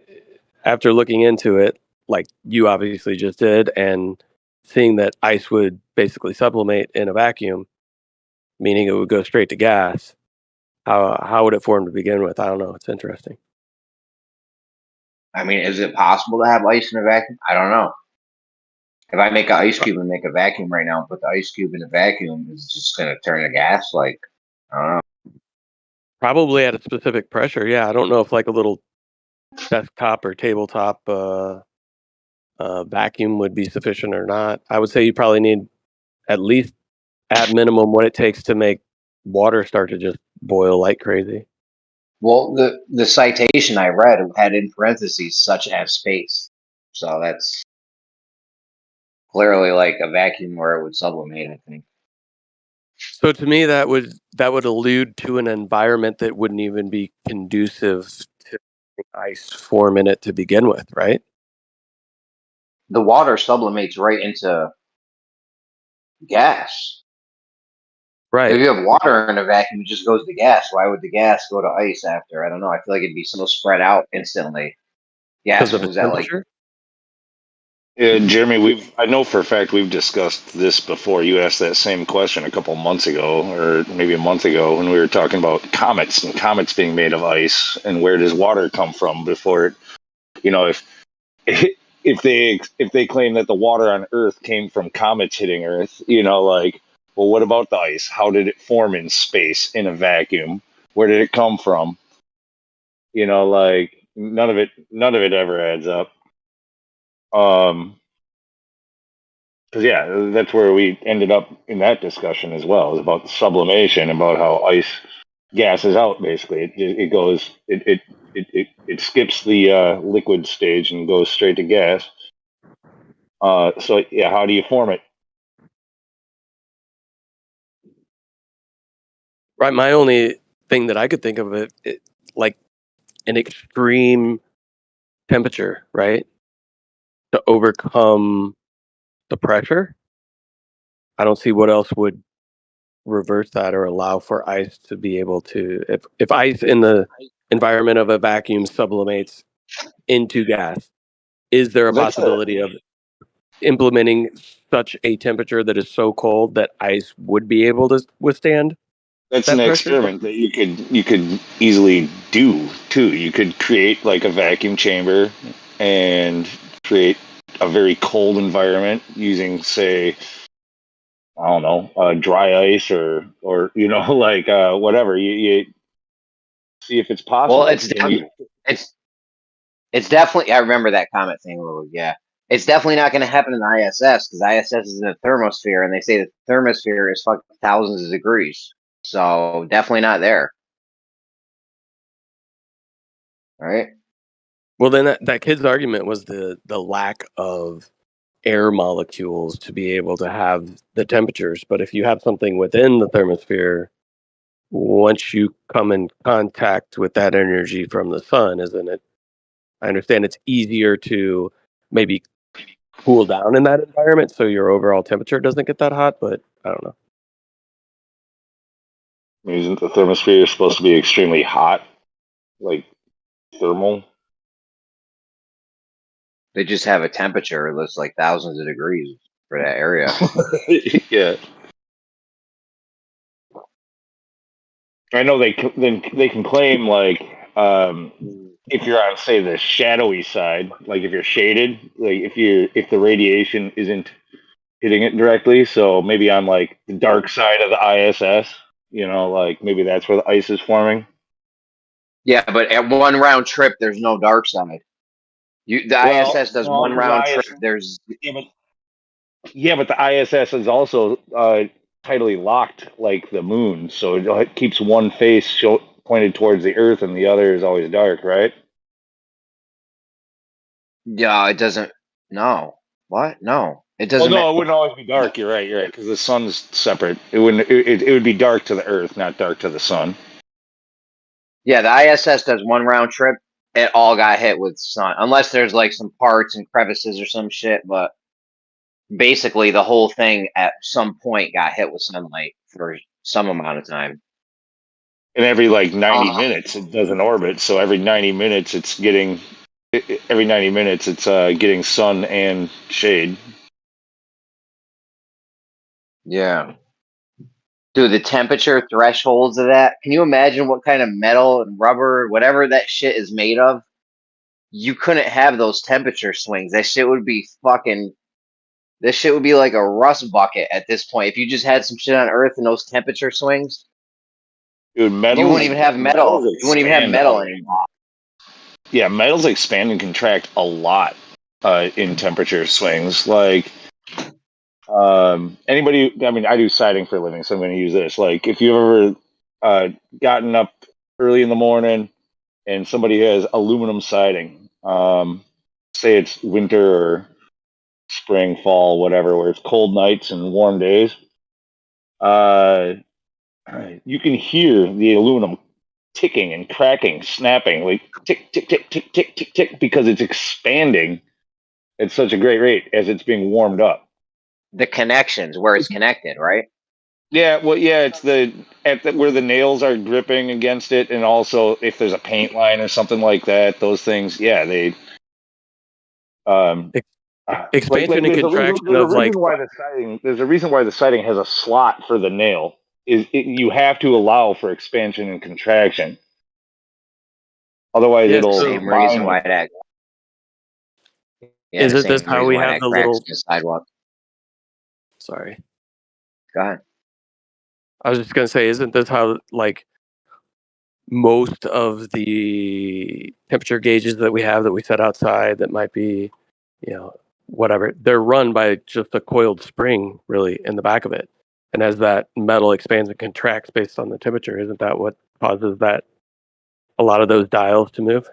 after looking into it, like you obviously just did, and seeing that ice would basically sublimate in a vacuum, meaning it would go straight to gas, how would it form to begin with? I don't know. It's interesting. I mean, is it possible to have ice in a vacuum? I don't know. If I make an ice cube and make a vacuum right now and put the ice cube in a vacuum, is it just going to turn to gas? Like, I don't know. Probably at a specific pressure. Yeah, I don't know if like a little desktop or tabletop vacuum would be sufficient or not. I would say you probably need at least at minimum what it takes to make water start to just boil like crazy. Well, the citation I read had in parentheses such as space, so that's clearly like a vacuum where it would sublimate, I think. So to me, that would allude to an environment that wouldn't even be conducive to ice form in it to begin with, right? The water sublimates right into gas. Right. If you have water in a vacuum, it just goes to gas. Why would the gas go to ice after? I don't know. I feel like it'd be so spread out instantly. Gas Because of moves its at like. temperature? Jeremy, I know for a fact we've discussed this before. You asked that same question a couple months ago, or maybe a month ago, when we were talking about comets and comets being made of ice, and where does water come from before it? You know, if they claim that the water on Earth came from comets hitting Earth, like, well, what about the ice? How did it form in space in a vacuum? Where did it come from? Like none of it ever adds up. Because yeah, that's where we ended up in that discussion as well. Is about the sublimation, about how ice gases out. Basically, it goes, it skips the liquid stage and goes straight to gas. So yeah, how do you form it? Right. My only thing that I could think of it like an extreme temperature, right? To overcome the pressure. I don't see what else would reverse that or allow for ice to be able to, if ice in the environment of a vacuum sublimates into gas, is there a possibility of implementing such a temperature that is so cold that ice would be able to withstand? That's that an pressure? experiment that you could easily do too. You could create like a vacuum chamber and create a very cold environment using, say, I don't know, dry ice or like whatever. You see if it's possible. Well, it's definitely. I remember that comment thing a little. Yeah, it's definitely not going to happen in the ISS because ISS is in the thermosphere, and they say the thermosphere is fucking thousands of degrees. So definitely not there. All right. Well, then that kid's argument was the lack of air molecules to be able to have the temperatures. But if you have something within the thermosphere, once you come in contact with that energy from the sun, isn't it? I understand it's easier to maybe cool down in that environment so your overall temperature doesn't get that hot, but I don't know. Isn't the thermosphere supposed to be extremely hot, like thermal? They just have a temperature that's like thousands of degrees for that area. Yeah. I know they can claim like if you're on say the shadowy side, like if you're shaded, like if the radiation isn't hitting it directly, so maybe on like the dark side of the ISS, like maybe that's where the ice is forming. Yeah, but at one round trip, there's no dark side. ISS does one round trip. There's but the ISS is also tidally locked like the moon, so it keeps one face pointed towards the Earth and the other is always dark, right? yeah, it doesn't. No, what? No, it Well, doesn't. no, it wouldn't always be dark. You're right, because the sun's separate. It wouldn't. It would be dark to the Earth, not dark to the sun. Yeah, the ISS does one round trip. It all got hit with sun, unless there's like some parts and crevices or some shit. But basically, the whole thing at some point got hit with sunlight for some amount of time. And every like 90 minutes, it does an orbit. So every 90 minutes, it's getting. Every 90 minutes, it's getting sun and shade. Yeah. Dude, the temperature thresholds of that. Can you imagine what kind of metal and rubber, whatever that shit is made of? You couldn't have those temperature swings. That shit would be fucking. This shit would be like a rust bucket at this point. If you just had some shit on Earth and those temperature swings, dude, you wouldn't even have metal. You wouldn't even have metal anymore. Yeah, metals expand and contract a lot in temperature swings. Like anybody, I mean, I do siding for a living, so I'm going to use this. Like, if you've ever gotten up early in the morning and somebody has aluminum siding, say it's winter or spring, fall, whatever, where it's cold nights and warm days, you can hear the aluminum ticking and cracking, snapping, like tick, tick, tick, tick, tick, tick, tick, because it's expanding at such a great rate as it's being warmed up. The connections where it's connected, right? Yeah, well, yeah, it's where the nails are gripping against it, and also if there's a paint line or something like that, those things, yeah, they. Expansion and contraction There's a reason why the siding has a slot for the nail. You have to allow for expansion and contraction. Otherwise, it'll. Same reason why that. Yeah, Isn't this how we have the little sidewalk? Sorry. Go ahead. I was just gonna say, isn't this how like most of the temperature gauges that we have that we set outside that might be, whatever, they're run by just a coiled spring really in the back of it. And as that metal expands and contracts based on the temperature, isn't that what causes a lot of those dials to move?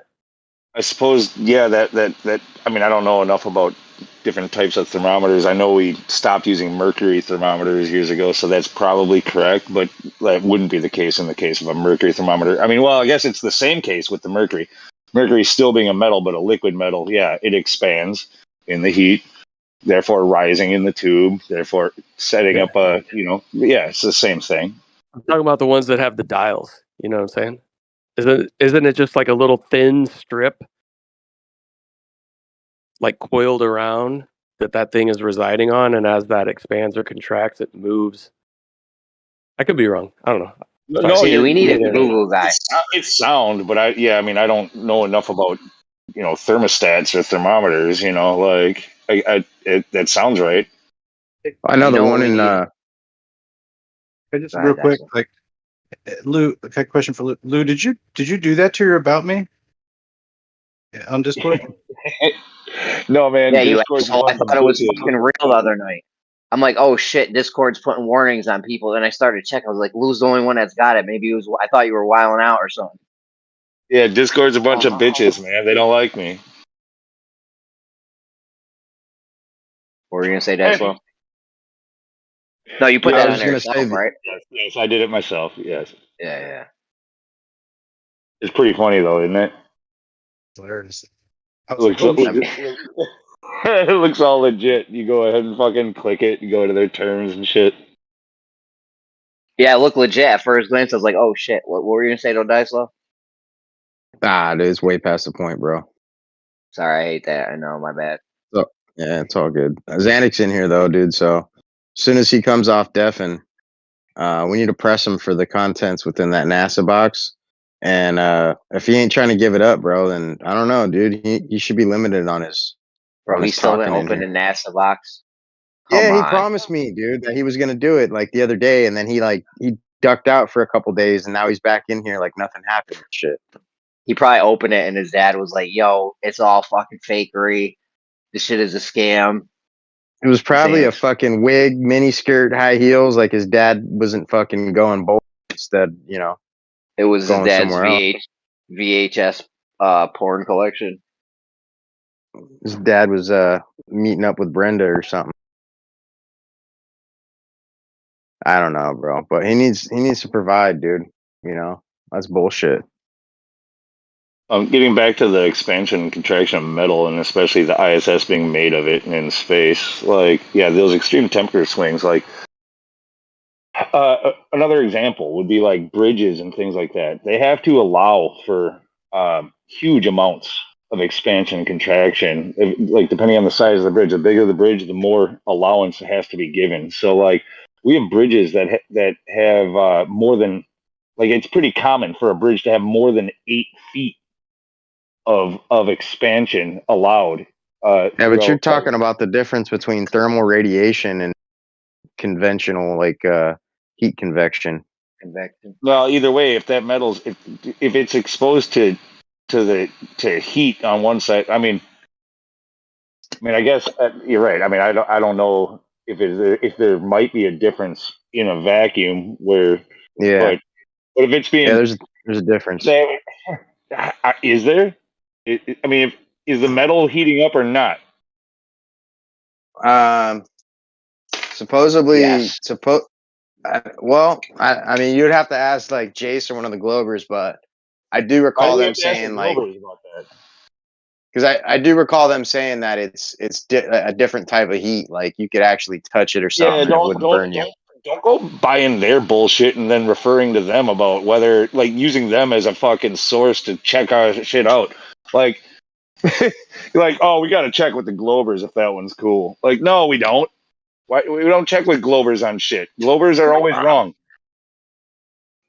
I suppose, yeah, that I mean, I don't know enough about different types of thermometers. I know we stopped using mercury thermometers years ago, so that's probably correct, but that wouldn't be the case in the case of a mercury thermometer. I mean, well, I guess it's the same case with the mercury. Mercury still being a metal, but a liquid metal, yeah, it expands in the heat, therefore rising in the tube, therefore setting up it's the same thing. I'm talking about the ones that have the dials, you know what I'm saying? Isn't it just like a little thin strip like coiled around that thing is residing on, and as that expands or contracts, it moves? I could be wrong. I don't know. No, we need a Google that. It's sound, but I don't know enough about thermostats or thermometers. That sounds right. I know the one in Just real quick, like Lou, okay, question for Lou. Lou, did you do that to your About Me on Discord? No, man. Yeah, you Discord's a asshole. I bunch of thought it was bitches. fucking real the other night. I'm like, oh shit, Discord's putting warnings on people. And I started checking. I was like, Lou's the only one that's got it. Maybe it was. I thought you were wiling out or something. Yeah, Discord's a bunch of bitches, man. They don't like me. What were you gonna say, Deslo? No, you put Yeah, that I on was there yourself, right? Yes, I did it myself. Yes. Yeah. It's pretty funny though, isn't it? Hilarious. It looks, it looks all legit. You go ahead and fucking click it and go to their terms and shit. Yeah, it looked legit at first glance. I was like, oh shit. What were you gonna say, though, Deslo? Ah, it is way past the point, bro. Sorry, I hate that. I know, my bad. So yeah, it's all good. Xanic's in here though, dude. So as soon as he comes off deafen, we need to press him for the contents within that NASA box. And if he ain't trying to give it up, bro, then I don't know, dude. He should be limited on his. Bro, on he's his still been talking in open here. the NASA box. Yeah, Come he on. promised me, dude, that he was gonna do it like the other day, and then he ducked out for a couple days, and now he's back in here like nothing happened. And shit. He probably opened it and his dad was like, yo, it's all fucking fakery. This shit is a scam. It was probably a Xanax. fucking wig, mini skirt, high heels. Like his dad wasn't fucking going bold instead, It was his going dad's somewhere else. VHS porn collection. His dad was meeting up with Brenda or something. I don't know, bro, but he needs to provide, dude. That's bullshit. Getting back to the expansion and contraction of metal, and especially the ISS being made of it in space, like, yeah, those extreme temperature swings, like, another example would be like bridges and things like that. They have to allow for huge amounts of expansion and contraction, like depending on the size of the bridge. The bigger the bridge, the more allowance has to be given. So, like, we have bridges that have more than, like, it's pretty common for a bridge to have more than 8 feet of expansion allowed. Yeah, but you're throughout. talking about the difference between thermal radiation and conventional, heat convection. Convection. Well, either way, if that metal's if it's exposed to heat on one side, I mean, I guess you're right. I mean, I don't know if there might be a difference in a vacuum where, Yeah, but if it's being, yeah, there's a difference. Is there? I mean, is the metal heating up or not? Supposedly, Yes. well, I mean, you'd have to ask like Jace or one of the Globers, but I do Why recall do we them have to ask the saying like, Globers about that? because I do recall them saying that it's a different type of heat. Like you could actually touch it or something, Yeah, and it wouldn't burn you. don't go buying their bullshit and then referring to them about whether, like, using them as a fucking source to check our shit out. Like, like, oh, we got to check with the Globers if that one's cool. Like, no, we don't. Why we don't check with Globers on shit? Globers are always wrong.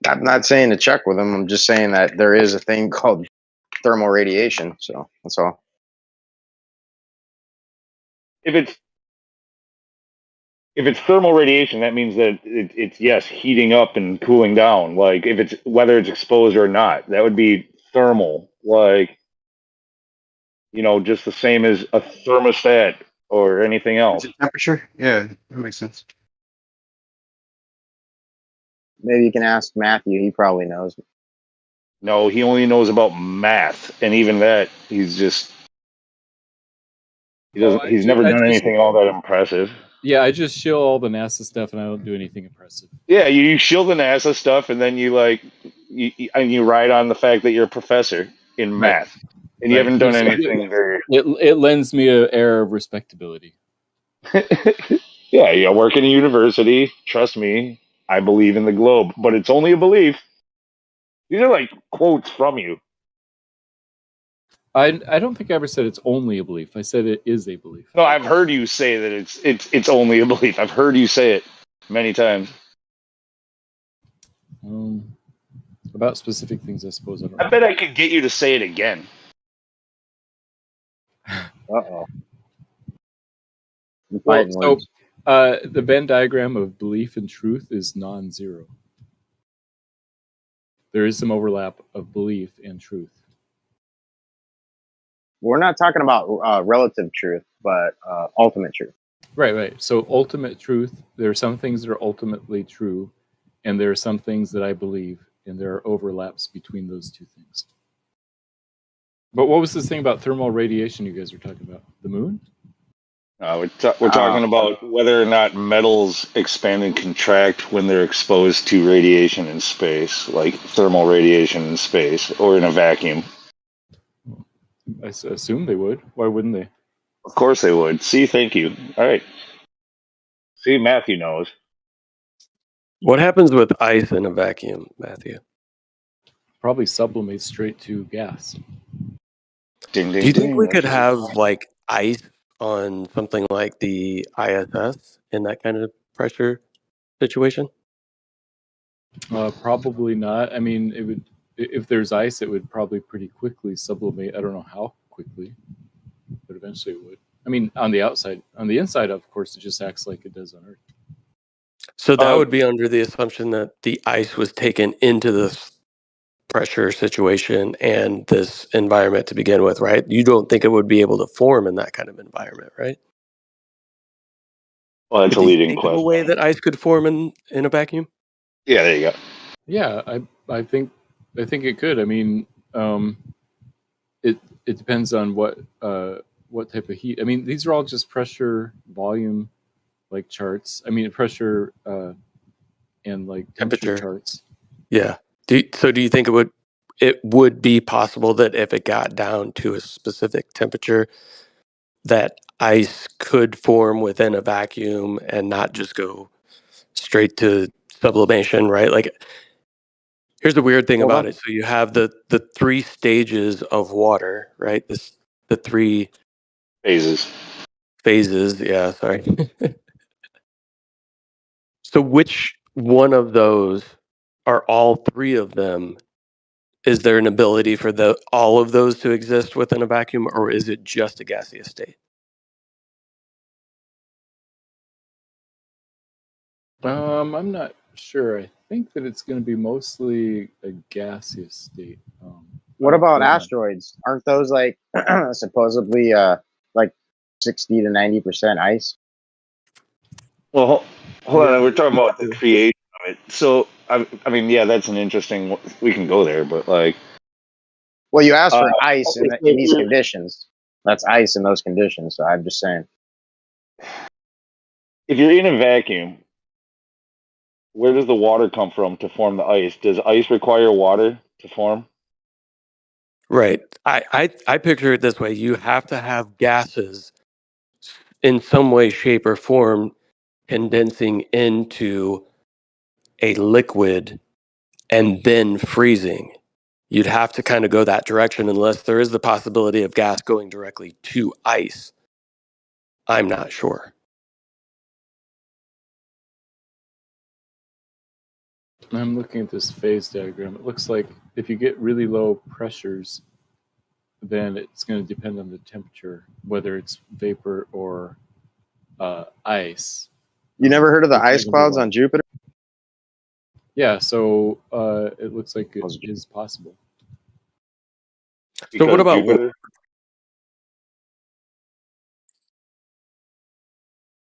I'm not saying to check with them. I'm just saying that there is a thing called thermal radiation. So that's all. If it's thermal radiation, that means that it's yes, heating up and cooling down. Like, if it's whether it's exposed or not, that would be thermal. Like, just the same as a thermostat or anything else. Is it temperature? Yeah, that makes sense. Maybe you can ask Matthew. He probably knows. No, he only knows about math, and even that, he's never done anything all that impressive. Yeah, I just show all the NASA stuff, and I don't do anything impressive. Yeah, you shield the NASA stuff, and then you ride on the fact that you're a professor in math, and you haven't done anything very. It lends me an air of respectability. Yeah, you work in a university. Trust me, I believe in the globe, but it's only a belief. These are like quotes from you. I don't think I ever said it's only a belief. I said it is a belief. No, I've heard you say that it's only a belief. I've heard you say it many times. About specific things, I suppose. I don't know. I bet I could get you to say it again. Uh-oh. Well, so The Venn diagram of belief and truth is non-zero. There is some overlap of belief and truth. We're not talking about relative truth, but ultimate truth. Right. So ultimate truth, there are some things that are ultimately true, and there are some things that I believe, and there are overlaps between those two things. But what was this thing about thermal radiation you guys were talking about? The moon? We're talking about whether or not metals expand and contract when they're exposed to radiation in space, like thermal radiation in space or in a vacuum. I assume they would. Why wouldn't they? Of course they would. See, thank you. All right. See, Matthew knows. What happens with ice in a vacuum, Matthew? Probably sublimates straight to gas. Ding, Do ding, you think we ding. could have like ice on something like the ISS in that kind of pressure situation? Probably not. I mean, it would. If there's ice, it would probably pretty quickly sublimate. I don't know how quickly, but eventually it would. I mean, on the outside. On the inside, of course, it just acts like it does on Earth. So that would be under the assumption that the ice was taken into this pressure situation and this environment to begin with, right? You don't think it would be able to form in that kind of environment, right? Well, that's Could a you leading think of a question. way that ice could form in a vacuum? Yeah, there you go. Yeah, I think it could. I mean, it depends on what type of heat. I mean, these are all just pressure, volume, like charts. I mean, pressure and like temperature charts. Yeah. So do you think it would be possible that if it got down to a specific temperature, that ice could form within a vacuum and not just go straight to sublimation, right? Like, here's the weird thing about it. So you have the 3 stages of water, right? The 3 phases. Yeah, sorry. So which one of those are all 3 of them? Is there an ability for all of those to exist within a vacuum, or is it just a gaseous state? I'm not sure. I think that it's going to be mostly a gaseous state. What about asteroids? Aren't those like supposedly like 60 to 90% ice? Well, hold on. We're talking about the creation of it. So, I mean, yeah, that's an interesting. We can go there, but like, Well, you asked for ice in these conditions. That's ice in those conditions. So I'm just saying. if you're in a vacuum, where does the water come from to form the ice? Does ice require water to form? Right. I picture it this way. You have to have gases in some way, shape, or form condensing into a liquid and then freezing. You'd have to kind of go that direction unless there is the possibility of gas going directly to ice. I'm not sure. I'm looking at this phase diagram. It looks like if you get really low pressures, then it's going to depend on the temperature, whether it's vapor or ice. You never heard of the ice clouds on Jupiter? Yeah, so it looks like it is possible. So what about Jupiter?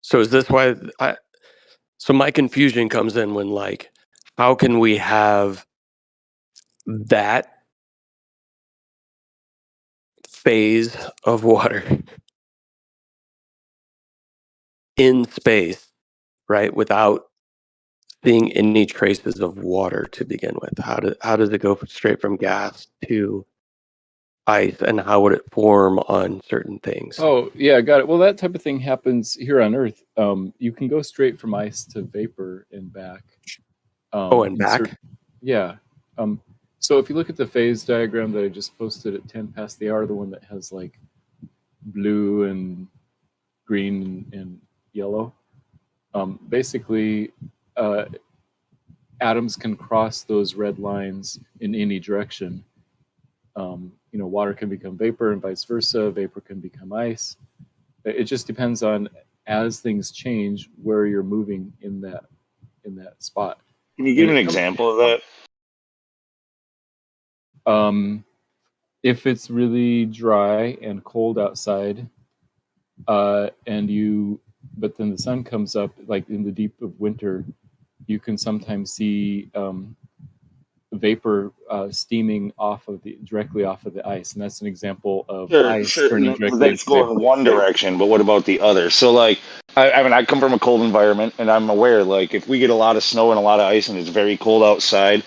So is this why so my confusion comes in when, like, how can we have that phase of water in space, right, without seeing any traces of water to begin with? How does it go straight from gas to ice, and how would it form on certain things? Oh, yeah, got it. Well, that type of thing happens here on Earth. You can go straight from ice to vapor and back. And back? Yeah. So if you look at the phase diagram that I just posted at 10 past the hour, the one that has like blue and green and yellow, basically atoms can cross those red lines in any direction. Water can become vapor and vice versa. Vapor can become ice. It just depends on as things change where you're moving in that spot. Can you give an example of that? If it's really dry and cold outside, but then the sun comes up, like in the deep of winter, you can sometimes see vapor steaming directly off of the ice, and that's an example of ice turning No, directly that's into going vapor. one direction, but what about the other? So, like, I mean, I come from a cold environment, and I'm aware, like, if we get a lot of snow and a lot of ice, and it's very cold outside,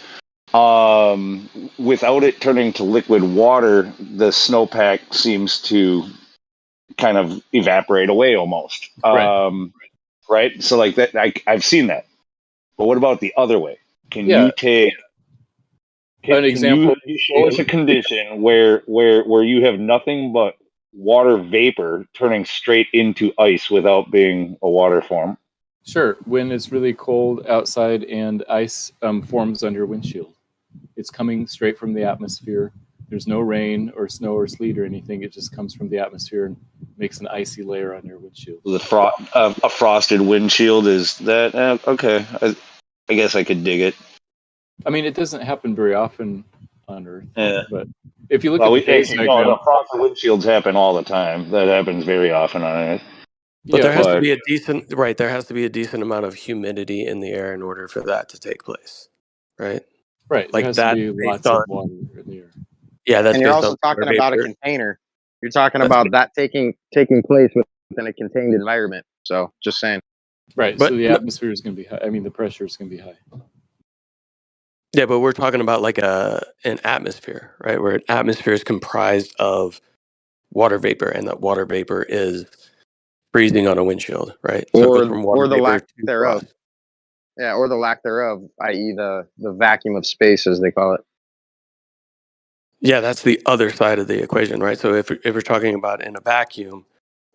without it turning to liquid water, the snowpack seems to kind of evaporate away almost. Right. So, like that, I've seen that. But what about the other way? Can Yeah. you take? An example. Can you show us a condition where you have nothing but water vapor turning straight into ice without being a water form? Sure. When it's really cold outside and ice forms on your windshield, it's coming straight from the atmosphere. There's no rain or snow or sleet or anything. It just comes from the atmosphere and makes an icy layer on your windshield. A frosted windshield, is that okay? I guess I could dig it. I mean, it doesn't happen very often on Earth, Yeah. but if you look at the phase diagram, the frosted windshields happen all the time. That happens very often on Earth. But there has to be a decent There has to be a decent amount of humidity in the air in order for that to take place, right? Right. Like there has that to be lots of water in the air. Yeah, that's And you're based also on talking water about a vapor. container. You're talking about that taking place within a contained environment. So just saying. Right. But so the atmosphere is going to be high. I mean, the pressure is going to be high. Yeah, but we're talking about like an atmosphere, right? Where an atmosphere is comprised of water vapor, and that water vapor is freezing on a windshield, right? So it goes from water Or the vapor lack to thereof. frost. Yeah, or the lack thereof, i.e. the vacuum of space, as they call it. Yeah, that's the other side of the equation, right? So if we're talking about in a vacuum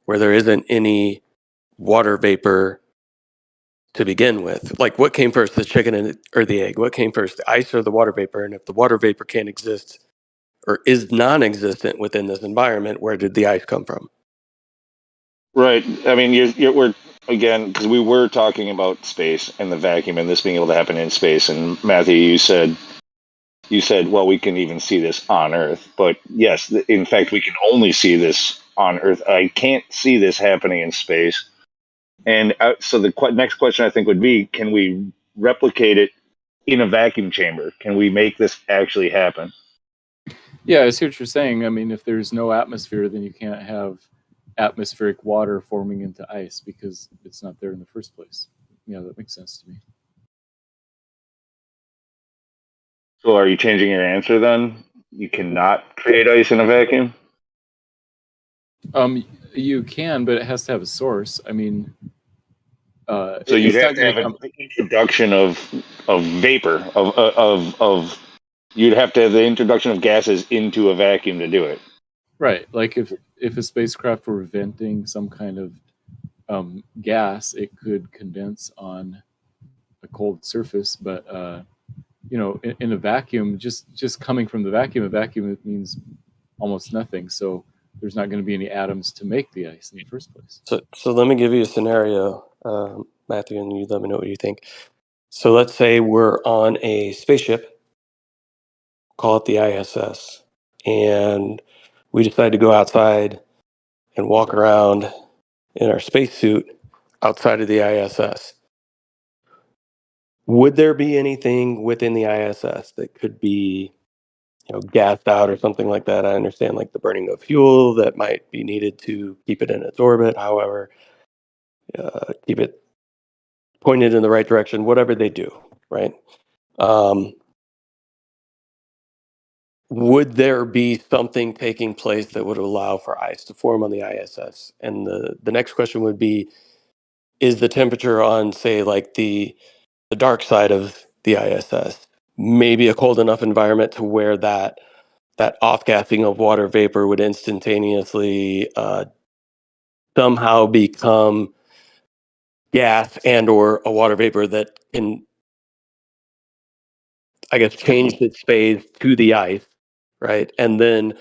where there isn't any water vapor to begin with, like what came first, the chicken or the egg? What came first, the ice or the water vapor? And if the water vapor can't exist or is non-existent within this environment, where did the ice come from? Right. I mean, we're again, because we were talking about space and the vacuum and this being able to happen in space. And Matthew, you said, well, we can even see this on Earth. But yes, in fact, we can only see this on Earth. I can't see this happening in space. And so the next question I think would be, can we replicate it in a vacuum chamber? Can we make this actually happen? Yeah, I see what you're saying. I mean, if there's no atmosphere, then you can't have atmospheric water forming into ice because it's not there in the first place. Yeah, that makes sense to me. So are you changing your answer then? You cannot create ice in a vacuum? You can, but it has to have a source. I mean, so you'd have to have an introduction of vapor of you'd have to have the introduction of gases into a vacuum to do it. Right. Like if a spacecraft were venting some kind of gas, it could condense on a cold surface. But in a vacuum, just coming from the vacuum, it means almost nothing. So there's not going to be any atoms to make the ice in the first place. So let me give you a scenario, Matthew, and you let me know what you think. So let's say we're on a spaceship, call it the ISS, and we decide to go outside and walk around in our spacesuit outside of the ISS. Would there be anything within the ISS that could be, gassed out or something like that? I understand like the burning of fuel that might be needed to keep it in its orbit. However, keep it pointed in the right direction, whatever they do, right? Would there be something taking place that would allow for ice to form on the ISS? And the next question would be, is the temperature on, say, like the dark side of the ISS maybe a cold enough environment to where that off-gassing of water vapor would instantaneously somehow become gas and or a water vapor that can, I guess, change its phase to the ice, right? And then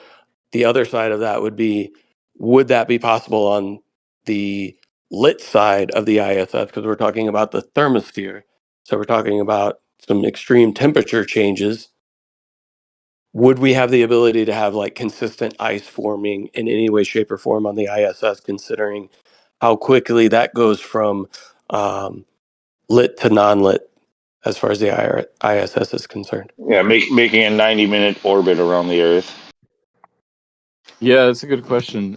the other side of that would be, would that be possible on the lit side of the ISS, because we're talking about the thermosphere. So we're talking about some extreme temperature changes. Would we have the ability to have like consistent ice forming in any way, shape, or form on the ISS, considering how quickly that goes from lit to non-lit as far as the ISS is concerned? Yeah, making a 90-minute orbit around the Earth. Yeah, that's a good question.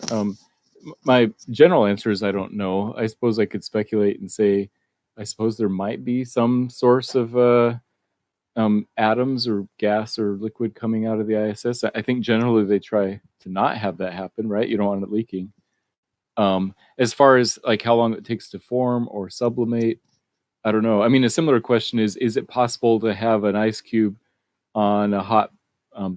My general answer is I don't know. I suppose I could speculate and say, I suppose there might be some source of atoms or gas or liquid coming out of the ISS. I think generally they try to not have that happen, right? You don't want it leaking. As far as like how long it takes to form or sublimate, I don't know. I mean, a similar question is it possible to have an ice cube on a hot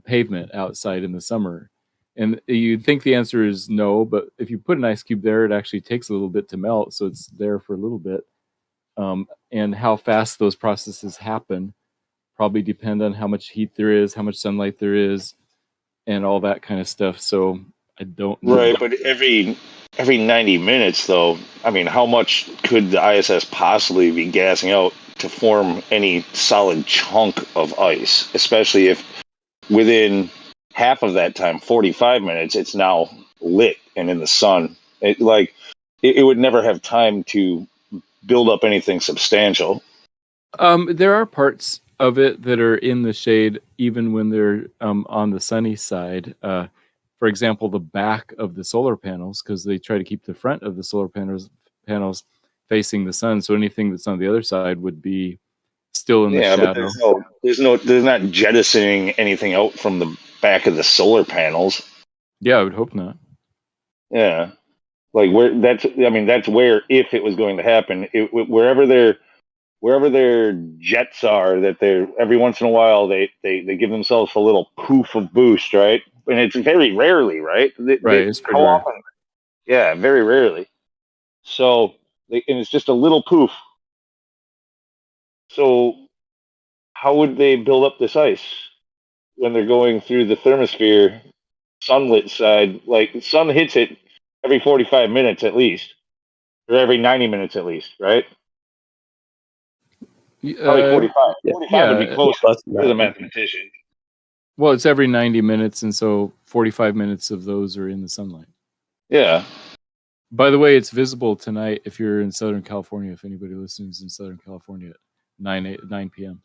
pavement outside in the summer? And you'd think the answer is no, but if you put an ice cube there, it actually takes a little bit to melt, so it's there for a little bit. And how fast those processes happen probably depend on how much heat there is, how much sunlight there is, and all that kind of stuff. So I don't know. Right, but every 90 minutes, though, I mean, how much could the ISS possibly be gassing out to form any solid chunk of ice, especially if within half of that time, 45 minutes, it's now lit and in the sun. It would never have time to build up anything substantial. There are parts of it that are in the shade even when they're on the sunny side. For example, the back of the solar panels, because they try to keep the front of the solar panels facing the sun. So anything that's on the other side would be still in the Yeah, but shadow. there's not jettisoning anything out from the back of the solar panels. Yeah, I would hope not. Yeah, like that's where if it was going to happen, wherever their jets are, that they're every once in a while they give themselves a little poof of boost, right? And it's very rarely, right? Right, it's pretty how rare. often? Yeah, very rarely. So, and it's just a little poof. So, how would they build up this ice when they're going through the thermosphere, sunlit side? Like the sun hits it every 45 minutes at least, or every 90 minutes at least, right? Probably 45. 45 would be close as a mathematician. Well, it's every 90 minutes, and so 45 minutes of those are in the sunlight. Yeah. By the way, it's visible tonight if you're in Southern California, if anybody listens in Southern California at 9 p.m.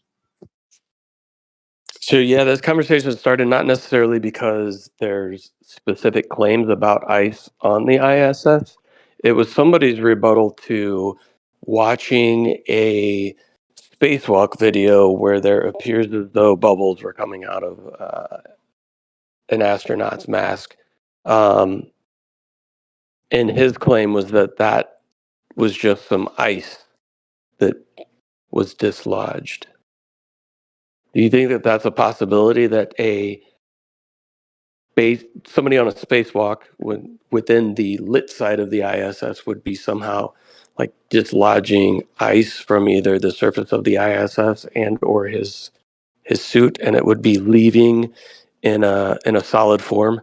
So yeah, this conversation started not necessarily because there's specific claims about ice on the ISS. It was somebody's rebuttal to watching a spacewalk video where there appears as though bubbles were coming out of an astronaut's mask. And his claim was that was just some ice that was dislodged. Do you think that that's a possibility, that somebody on a spacewalk within the lit side of the ISS would be somehow like dislodging ice from either the surface of the ISS and or his suit, and it would be leaving in a solid form?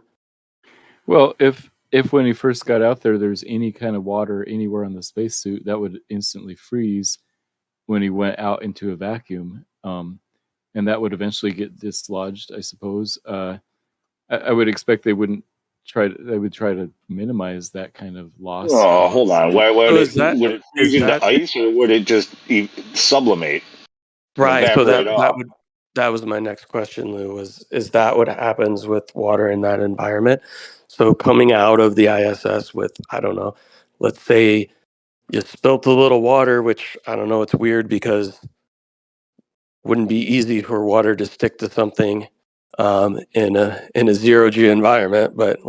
Well, if when he first got out there's any kind of water anywhere on the spacesuit, that would instantly freeze when he went out into a vacuum, and that would eventually get dislodged, I suppose. I would expect they would try to minimize that kind of loss. Oh, hold on. Why would So would it freeze into ice, or would it just sublimate? Right. So Evaporate off? that was my next question, Lou, is that what happens with water in that environment? So coming out of the ISS with, I don't know, let's say you spilt a little water, which I don't know, it's weird because wouldn't be easy for water to stick to something in a zero G environment, but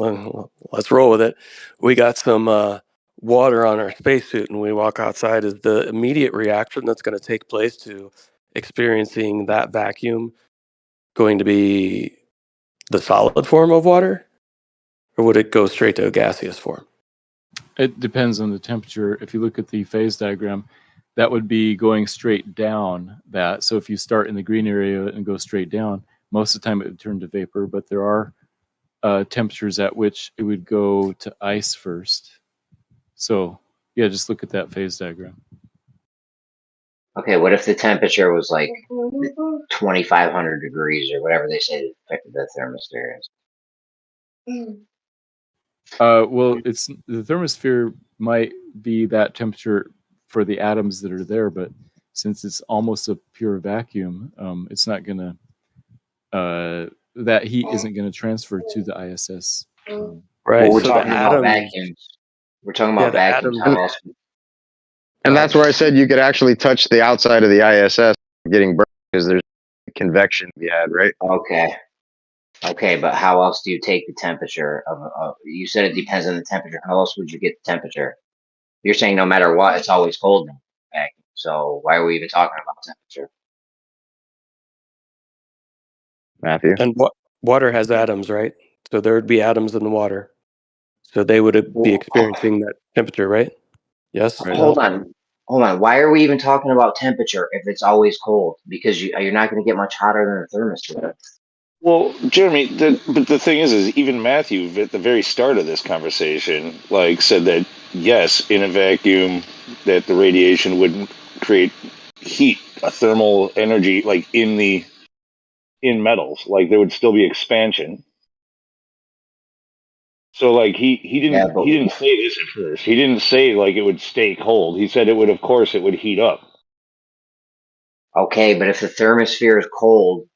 let's roll with it. We got some water on our spacesuit, and we walk outside. Is the immediate reaction that's going to take place to experiencing that vacuum going to be the solid form of water, or would it go straight to a gaseous form? It depends on the temperature. If you look at the phase diagram, that would be going straight down that. So if you start in the green area and go straight down, most of the time it would turn to vapor, but there are temperatures at which it would go to ice first. So Yeah, just look at that phase diagram. Okay, what if the temperature was like 2,500 degrees or whatever they say the thermosphere is? Well, it's the thermosphere might be that temperature for the atoms that are there, but since it's almost a pure vacuum, it's not gonna that heat isn't gonna transfer to the ISS. Right. Well, we're So the talking about atoms. vacuums. We're talking Yeah, about the vacuums. atoms. How else? And that's where I said you could actually touch the outside of the ISS getting burned because there's convection to be had, right? Okay. Okay, but how else do you take the temperature of you said it depends on the temperature. How else would you get the temperature? You're saying no matter what, it's always cold in the vacuum. So why are we even talking about temperature? Matthew. And water has atoms, right? So there would be atoms in the water. So they would be Well, experiencing that temperature, right? Yes. Right. No. hold on. Why are we even talking about temperature if it's always cold? Because you're not going to get much hotter than a thermostat. Well, Jeremy, but the thing is even Matthew at the very start of this conversation, like, said that yes, in a vacuum, that the radiation wouldn't create heat, a thermal energy, like in metals, like there would still be expansion. So, like, he didn't say this at first. He didn't say like it would stay cold. He said it would, of course, it would heat up. Okay, but if the thermosphere is cold,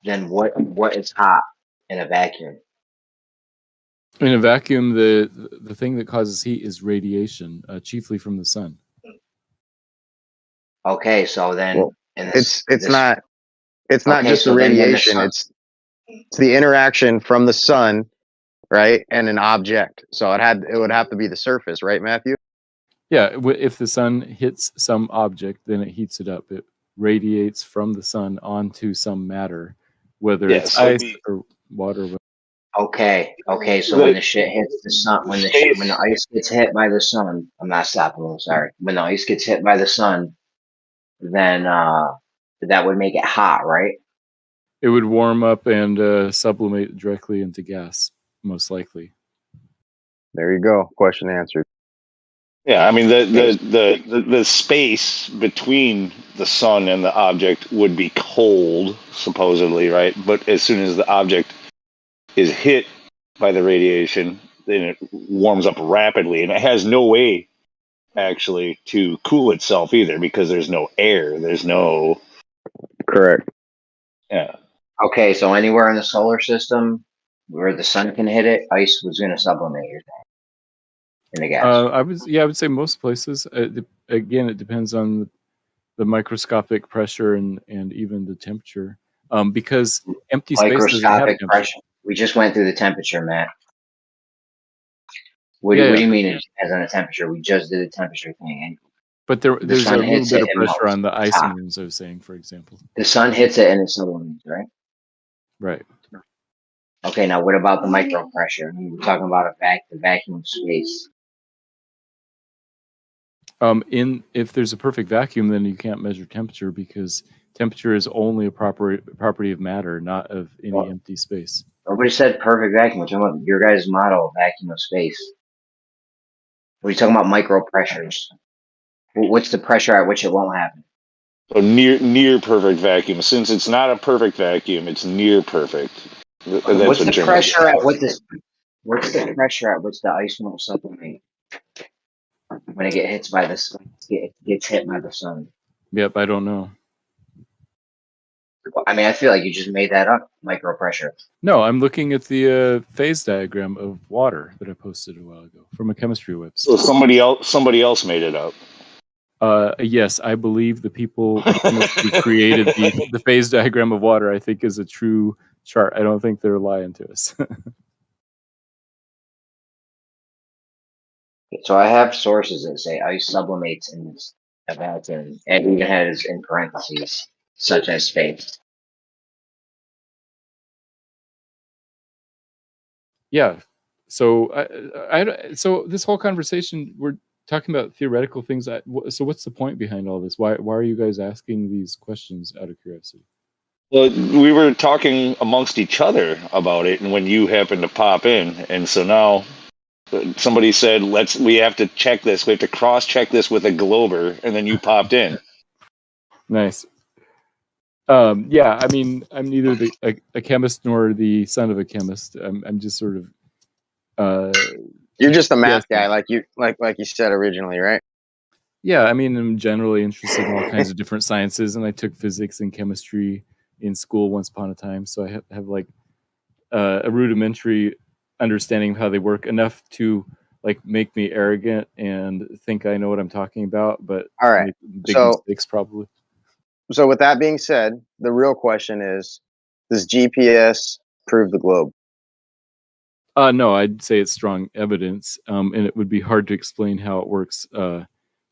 then what is hot in a vacuum? In a vacuum, the thing that causes heat is radiation, chiefly from the sun. Okay, so then Well, it's not just the so then when the radiation. sun- It's the interaction from the sun, right, and an object. So it would have to be the surface, right, Matthew? Yeah, if the sun hits some object, then it heats it up. It radiates from the sun onto some matter, whether it's ice or water. Okay, so when the shit hits the sun, when the ice gets hit by the sun, I'm not stopping. I'm sorry. When the ice gets hit by the sun, then that would make it hot, right? It would warm up and sublimate directly into gas, most likely. There you go. Question answered. Yeah, I mean the space between the sun and the object would be cold, supposedly, right? But as soon as the object is hit by the radiation, then it warms up rapidly, and it has no way actually to cool itself either because there's no air. There's no. Correct. Yeah. Okay, so anywhere in the solar system where the sun can hit it, ice was going to sublimate your thing in the gas. I would say most places. Again, it depends on the microscopic pressure and even the temperature. Because empty space doesn't have Microscopic temperature. pressure. We just went through the temperature, Matt. What do you mean it depends on the temperature? We just did the temperature thing. But there's a little bit of pressure on the ice melts. moons, I was saying, for example. The sun hits it and it sublimates, right? Right. Okay, now what about the micro pressure? I mean, we're talking about the vacuum of space. If there's a perfect vacuum, then you can't measure temperature because temperature is only a property of matter, not of any empty space. Nobody said perfect vacuum. We're talking about your guys' model of vacuum of space. What are you talking about micro pressures? What's the pressure at which it won't happen? So near perfect vacuum. Since it's not a perfect vacuum, it's near perfect. What's the pressure at which the ice won't sublimate when it gets hit by the sun? Yep, I don't know. I mean, I feel like you just made that up. Micro pressure. No, I'm looking at the phase diagram of water that I posted a while ago from a chemistry website. So somebody else made it up. Yes, I believe the people who created the phase diagram of water, I think, is a true chart. I don't think they're lying to us. So I have sources that say ice sublimates in a vacuum, and even has in parentheses, such as space. Yeah. So so this whole conversation, we're talking about theoretical things. So what's the point behind all this? Why are you guys asking these questions out of curiosity? Well, we were talking amongst each other about it, and when you happened to pop in, and so now Somebody said, we have to check this. We have to cross-check this with a glober, and then you popped in. Nice. Yeah, I mean, I'm neither a chemist nor the son of a chemist. I'm just sort of You're just a math guessing. guy, like you said originally, right? Yeah, I mean, I'm generally interested in all kinds of different sciences, and I took physics and chemistry in school once upon a time, so I have like a rudimentary understanding of how they work, enough to like make me arrogant and think I know what I'm talking about, but All right. make big So mistakes probably. so with that being said, the real question is, does GPS prove the globe? No, I'd say it's strong evidence, and it would be hard to explain how it works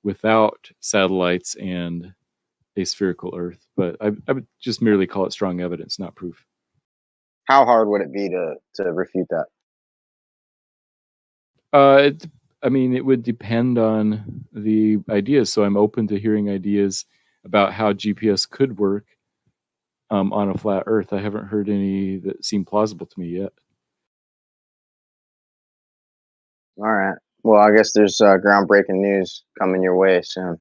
without satellites and a spherical Earth. But I would just merely call it strong evidence, not proof. How hard would it be to refute that? I mean, it would depend on the ideas. So I'm open to hearing ideas about how GPS could work on a flat Earth. I haven't heard any that seem plausible to me yet. All right. Well, I guess there's groundbreaking news coming your way soon.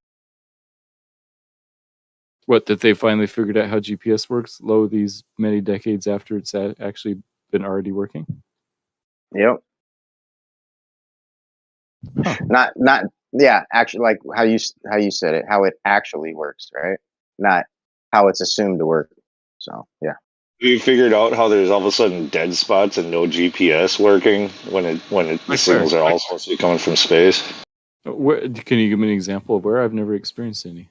What, that they finally figured out how GPS works, lo, these many decades after it's actually been already working? Yep. Huh. Not yeah, actually, like how you said it, how it actually works, right? Not how it's assumed to work. So yeah. You figured out how there's all of a sudden dead spots and no GPS working when the signals are all supposed to be coming from space? Where, can you give me an example of where? I've never experienced any.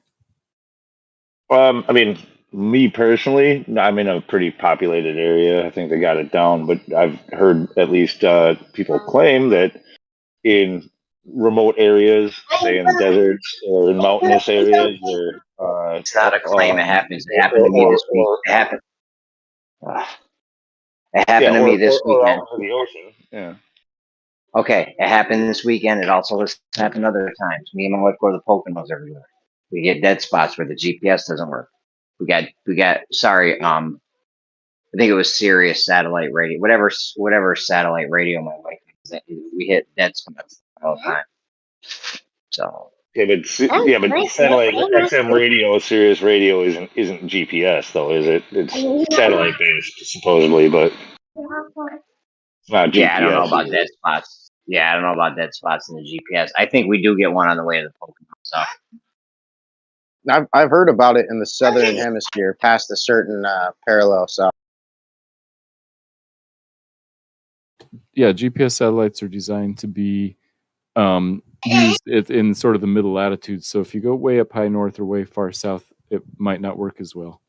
I mean, me personally, I'm in a pretty populated area. I think they got it down, but I've heard at least people claim that in remote areas, say in the deserts or in mountainous areas, where It's not a claim. It happens. It happened to me this week. It happened. It happened to me this or weekend. out into the ocean. Yeah. Okay, it happened this weekend. It also has happened other times. Me and my wife go to the Poconos everywhere. We get dead spots where the GPS doesn't work. We got. Sorry, I think it was Sirius satellite radio, whatever satellite radio my wife uses. We hit dead spots all the time. So Yeah, but satellite XM radio, Sirius radio isn't GPS though, is it? It's satellite based supposedly, but it's not yeah, I don't know GPS. about dead spots. Yeah, I don't know about dead spots in the GPS. I think we do get one on the way to the Poconos. So. I've heard about it in the southern hemisphere, past a certain parallel. So Yeah, GPS satellites are designed to be used in sort of the middle latitudes. So if you go way up high north or way far south, it might not work as well.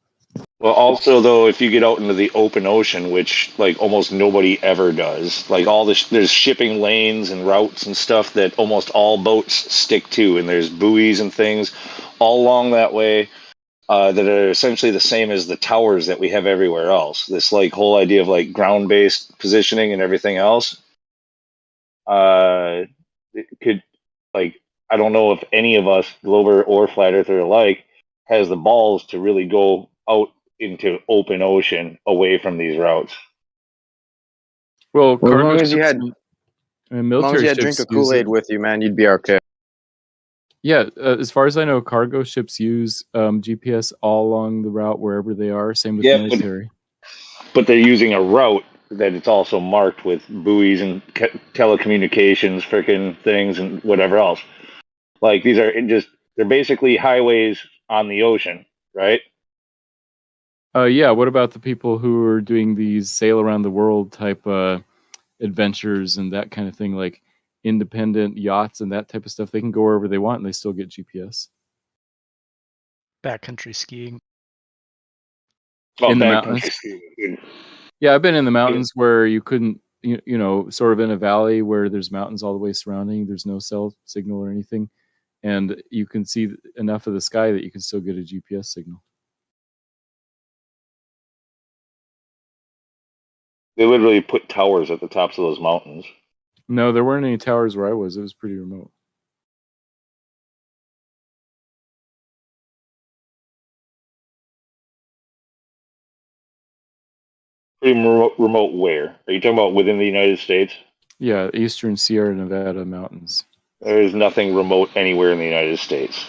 Well, also though, if you get out into the open ocean, which like almost nobody ever does, like there's shipping lanes and routes and stuff that almost all boats stick to, and there's buoys and things all along that way that are essentially the same as the towers that we have everywhere else. This like whole idea of like ground-based positioning and everything else. It could, like, I don't know if any of us, Glover or Flat Earther alike, has the balls to really go out into open ocean away from these routes. Well, as long as you had, military drink ships of use Kool-Aid it. with you, man, you'd be okay. Yeah, as far as I know, cargo ships use GPS all along the route wherever they are. Same with military. But they're using a route that it's also marked with buoys and telecommunications, freaking things, and whatever else. Like these are they're basically highways on the ocean, right? Yeah. What about the people who are doing these sail around the world type adventures and that kind of thing, like independent yachts and that type of stuff? They can go wherever they want and they still get GPS. Backcountry skiing. In the mountains. Yeah, I've been in the mountains where you couldn't, you know, sort of in a valley where there's mountains all the way surrounding. There's no cell signal or anything, and you can see enough of the sky that you can still get a GPS signal. They literally put towers at the tops of those mountains. No, there weren't any towers where I was. It was pretty remote. Pretty remote where? Are you talking about within the United States? Yeah, Eastern Sierra Nevada mountains. There is nothing remote anywhere in the United States.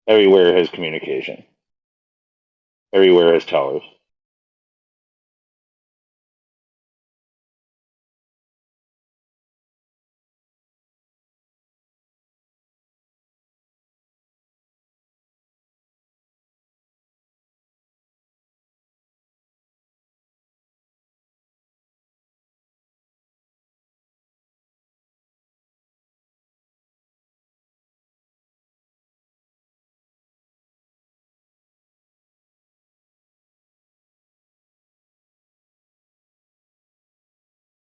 Everywhere has communication. Everywhere has towers.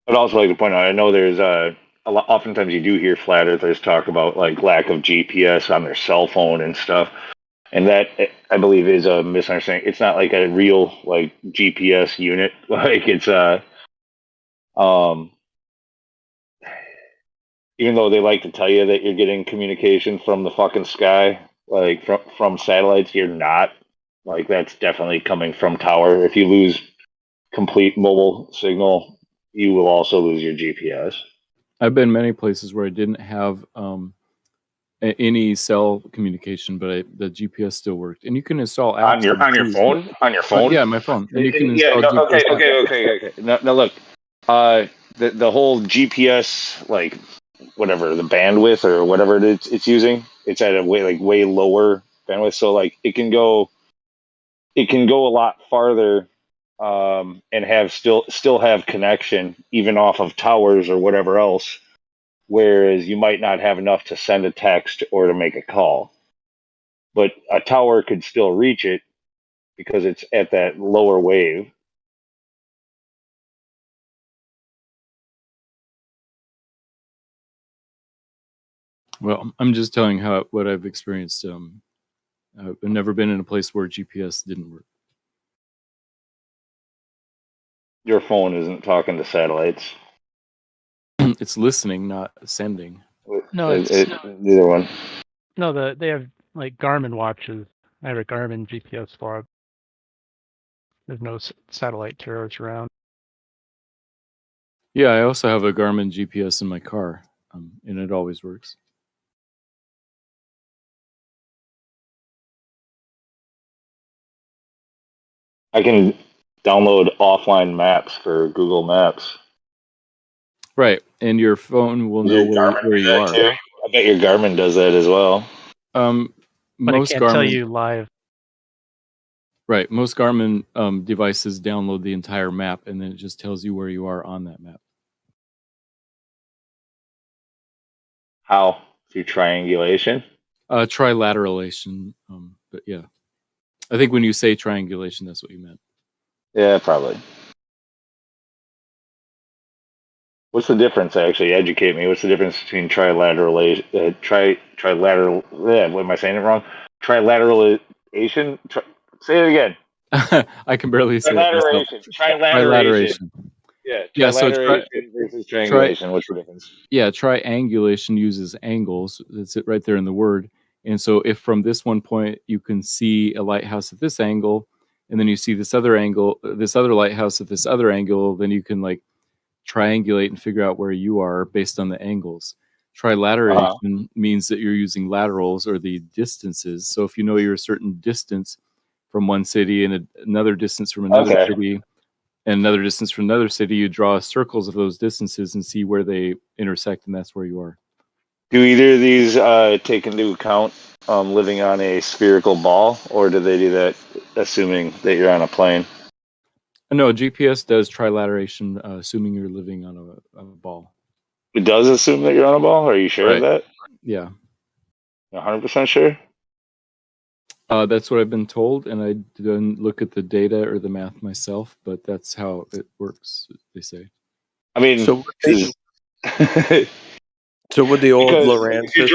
I'd also like to point out, I know there's a lot, oftentimes you do hear flat earthers talk about like lack of GPS on their cell phone and stuff. And that, I believe, is a misunderstanding. It's not like a real like GPS unit. Like it's um, even though they like to tell you that you're getting communication from the fucking sky, like from satellites, you're not. Like that's definitely coming from tower. If you lose complete mobile signal, you will also lose your GPS. I've been many places where I didn't have any cell communication, but the GPS still worked. And you can install apps On your too. phone, on your phone. Yeah, my phone. And you can Yeah. install No, GPS. okay. No, look. The whole GPS, like whatever the bandwidth or whatever it's using, it's at a way lower bandwidth. So like it can go a lot farther, and have still have connection even off of towers or whatever else. Whereas you might not have enough to send a text or to make a call, but a tower could still reach it because it's at that lower wave. Well, I'm just telling what I've experienced. I've never been in a place where GPS didn't work. Your phone isn't talking to satellites. It's listening, not sending. No, it's Neither one. no. They have like Garmin watches. I have a Garmin GPS log. There's no satellite carriers around. Yeah, I also have a Garmin GPS in my car, and it always works. I can download offline maps for Google Maps. Right, and your phone will know where you are. Too? I bet your Garmin does that as well. But Most it can't tell Garmin, you live. right? Most Garmin devices download the entire map, and then it just tells you where you are on that map. How? Through triangulation? Trilateralation, but yeah, I think when you say triangulation, that's what you meant. Yeah, probably. What's the difference? Actually, educate me. What's the difference between trilateral? What am I saying it wrong? Trilateralization. Say it again. I can barely say it myself. Trilateration. Yeah, so trilateration versus triangulation. What's the difference? Yeah, triangulation uses angles. That's it right there in the word. And so if from this one point you can see a lighthouse at this angle, and then you see this other angle, this other lighthouse at this other angle, then you can like triangulate and figure out where you are based on the angles. Trilateration means that you're using laterals or the distances. So if you know you're a certain distance from one city and another distance from another city, and another distance from another city, you draw circles of those distances and see where they intersect, and that's where you are. Do either of these take into account living on a spherical ball, or do they do that assuming that you're on a plane? No, GPS does trilateration, assuming you're living on a ball. It does assume that you're on a ball? Are you sure of that? Yeah. 100% sure? That's what I've been told, and I didn't look at the data or the math myself, but that's how it works, they say. I mean, so with the old Lorentz if you're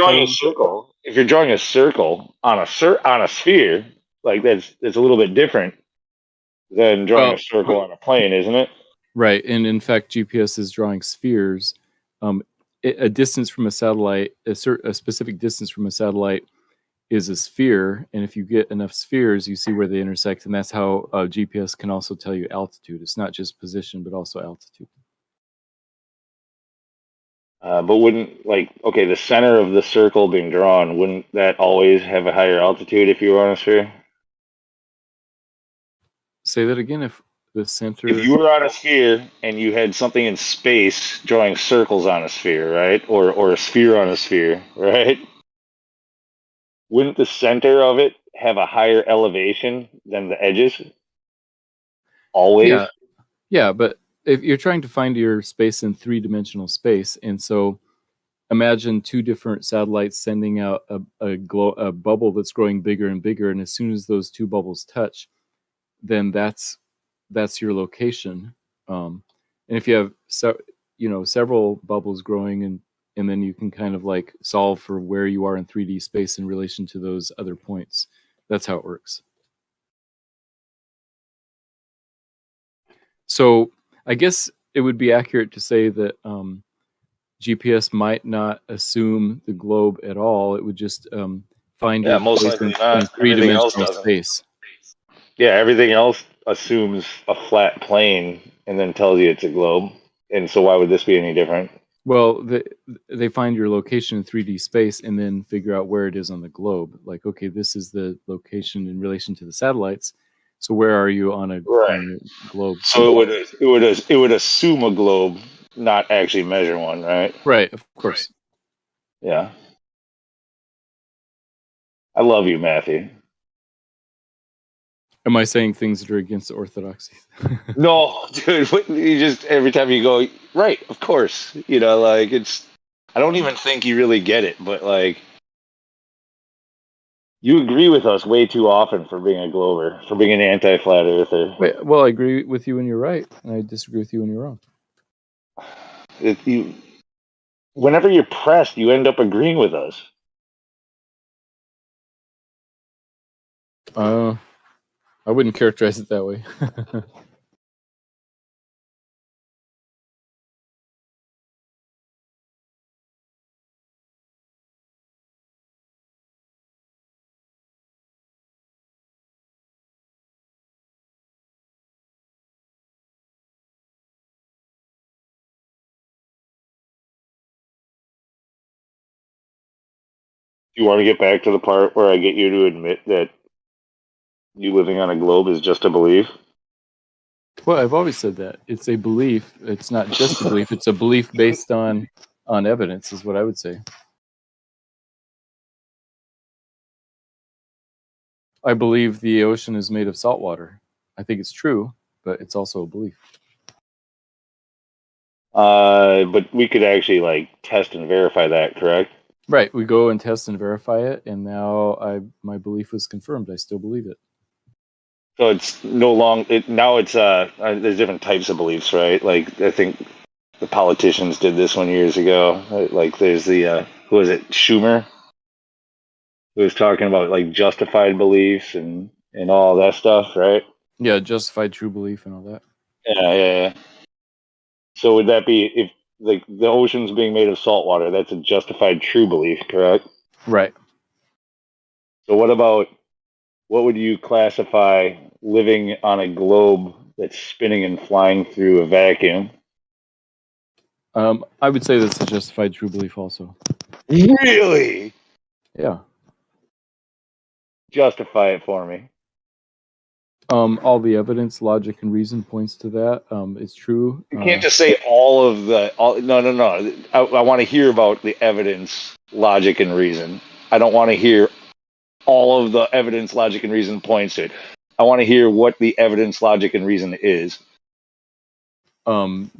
drawing a circle, on a sphere, like that's a little bit different than drawing a circle on a plane, isn't it? Right, and in fact, GPS is drawing spheres. A distance from a satellite, a specific distance from a satellite, is a sphere, and if you get enough spheres, you see where they intersect, and that's how GPS can also tell you altitude. It's not just position, but also altitude. But wouldn't, like, okay, the center of the circle being drawn, wouldn't that always have a higher altitude if you were on a sphere? Say that again. If the center, If you were on a sphere and you had something in space drawing circles on a sphere, right? Or a sphere on a sphere, right? Wouldn't the center of it have a higher elevation than the edges? Always? yeah, but if you're trying to find your space in 3-dimensional space, and so imagine 2 different satellites sending out a bubble that's growing bigger and bigger, and as soon as those 2 bubbles touch, then that's your location. And if you have several bubbles growing, and then you can kind of like solve for where you are in 3D space in relation to those other points. That's how it works. So I guess it would be accurate to say that GPS might not assume the globe at all. It would just find your most place likely in not. Everything else 3-dimensional doesn't. space. Yeah, everything else assumes a flat plane and then tells you it's a globe. And so why would this be any different? Well, they find your location in 3D space and then figure out where it is on the globe. Like, okay, this is the location in relation to the satellites. So where are you on a globe? So it would assume a globe, not actually measure one, right? Right, of course. Yeah. I love you, Matthew. Am I saying things that are against orthodoxy? No, dude, you just every time you go, right, of course. Like I don't even think you really get it, but like you agree with us way too often for being a glober, for being an anti-flat earther. Well, I agree with you when you're right, and I disagree with you when you're wrong. Whenever you're pressed, you end up agreeing with us. I wouldn't characterize it that way. Do you want to get back to the part where I get you to admit that you living on a globe is just a belief? Well, I've always said that. It's a belief. It's not just a belief. It's a belief based on evidence, is what I would say. I believe the ocean is made of salt water. I think it's true, but it's also a belief. But we could actually like test and verify that, correct? Right. We go and test and verify it, and now my belief was confirmed. I still believe it. So it's now it's there's different types of beliefs, right? Like I think the politicians did this one years ago. Like there's the who was it, Schumer, who was talking about like justified beliefs and all that stuff, right? Yeah, justified true belief and all that. Yeah. So would that be, if like the ocean's being made of salt water, that's a justified true belief, correct? Right. So what would you classify living on a globe that's spinning and flying through a vacuum? I would say that's a justified true belief also. Really? Yeah. Justify it for me. All the evidence, logic, and reason points to that. It's true. You can't just say no. I want to hear about the evidence, logic, and reason. I don't want to hear all of the evidence, logic, and reason points to it. I want to hear what the evidence, logic, and reason is.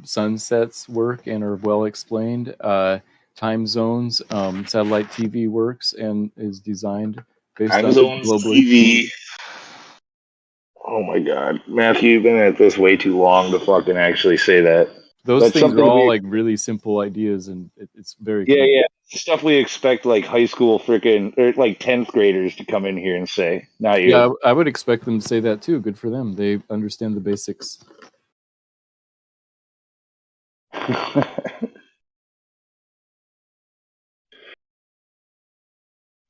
Sunsets work and are well explained. Time zones, satellite TV works and is designed based Time on zones, globally. TV. Oh my God, Matthew, you've been at this way too long to fucking actually say that. Those things are all like really simple ideas, and it's very cool. Yeah. Stuff we expect like high school freaking or like 10th graders to come in here and say, not you. Yeah, I would expect them to say that too. Good for them. They understand the basics.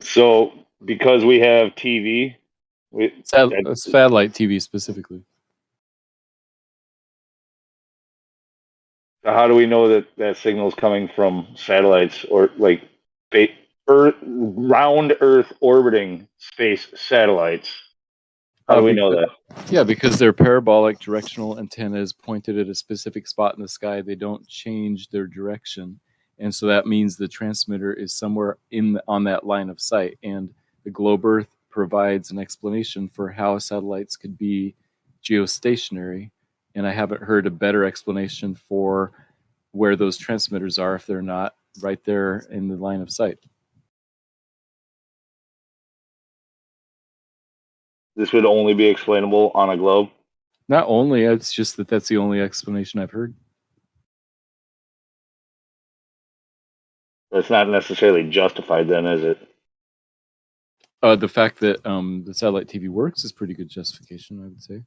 So because we have TV, satellite TV specifically. So how do we know that that signal is coming from satellites or like round Earth orbiting space satellites? How do we know that? Yeah, because they're parabolic directional antennas pointed at a specific spot in the sky. They don't change their direction, and so that means the transmitter is somewhere on that line of sight. And the globe Earth provides an explanation for how satellites could be geostationary, and I haven't heard a better explanation for where those transmitters are if they're not right there in the line of sight. This would only be explainable on a globe? Not only, it's just that that's the only explanation I've heard. That's not necessarily justified then, is it? The fact that the satellite TV works is pretty good justification, I would say.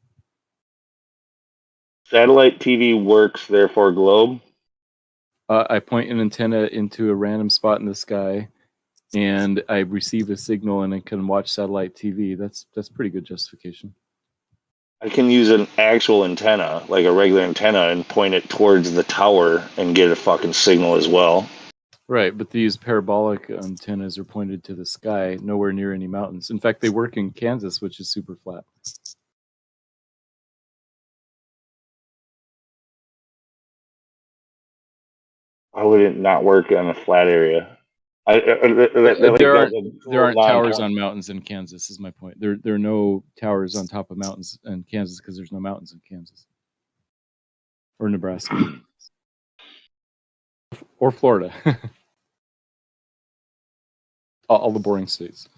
Satellite TV works, therefore globe? I point an antenna into a random spot in the sky, and I receive a signal, and I can watch satellite TV. That's pretty good justification. I can use an actual antenna, like a regular antenna, and point it towards the tower and get a fucking signal as well. Right, but these parabolic antennas are pointed to the sky, nowhere near any mountains. In fact, they work in Kansas, which is super flat. Why would it not work on a flat area? There aren't towers on mountains in Kansas, is my point. There are no towers on top of mountains in Kansas because there's no mountains in Kansas. Or Nebraska. Or Florida. All the boring states.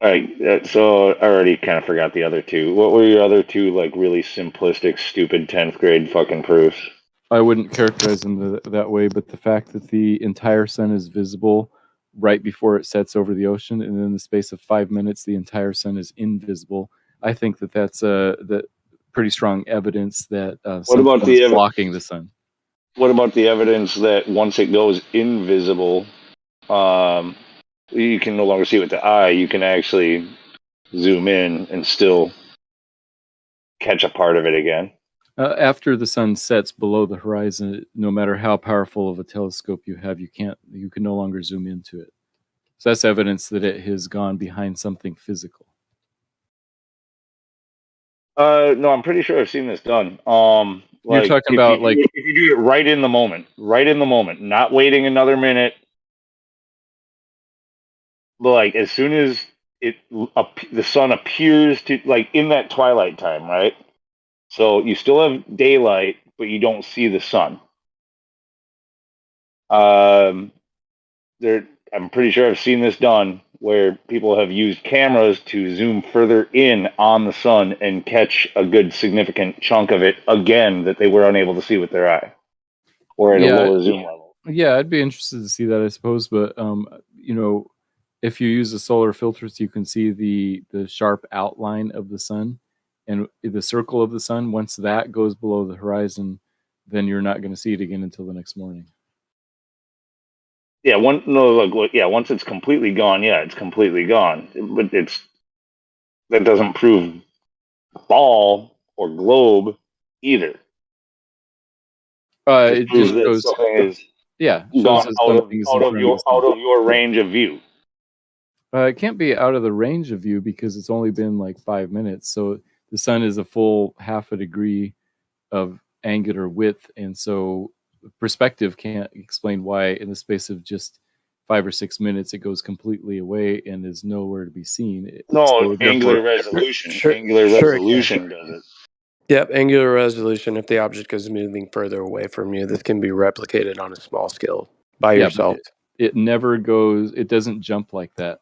All right, so I already kind of forgot the other two. What were your other two, like, really simplistic, stupid 10th grade fucking proofs? I wouldn't characterize them that way, but the fact that the entire sun is visible right before it sets over the ocean, and in the space of 5 minutes, the entire sun is invisible. I think that's pretty strong evidence that something's blocking the sun. What about the evidence that once it goes invisible, you can no longer see it with the eye? You can actually zoom in and still catch a part of it again. After the sun sets below the horizon, no matter how powerful of a telescope you have, you can no longer zoom into it. So that's evidence that it has gone behind something physical. No, I'm pretty sure I've seen this done. You're talking about if you do it right in the moment, not waiting another minute. Like as soon as the sun appears to, like, in that twilight time, right? So you still have daylight, but you don't see the sun. I'm pretty sure I've seen this done where people have used cameras to zoom further in on the sun and catch a good significant chunk of it again that they were unable to see with their eye, or at a lower zoom level. Yeah, I'd be interested to see that, I suppose. But if you use the solar filters, you can see the sharp outline of the sun and the circle of the sun. Once that goes below the horizon, then you're not going to see it again until the next morning. Yeah, once it's completely gone, it's completely gone. But that doesn't prove ball or globe either. It just goes something is gone out of your range of view. It can't be out of the range of view because it's only been like 5 minutes. So the sun is a full half a degree of angular width, and so perspective can't explain why in the space of just 5 or 6 minutes it goes completely away and is nowhere to be seen. Angular resolution. Angular resolution does it. Yep, angular resolution. If the object is moving further away from you, this can be replicated on a small scale by yourself. It never goes. It doesn't jump like that.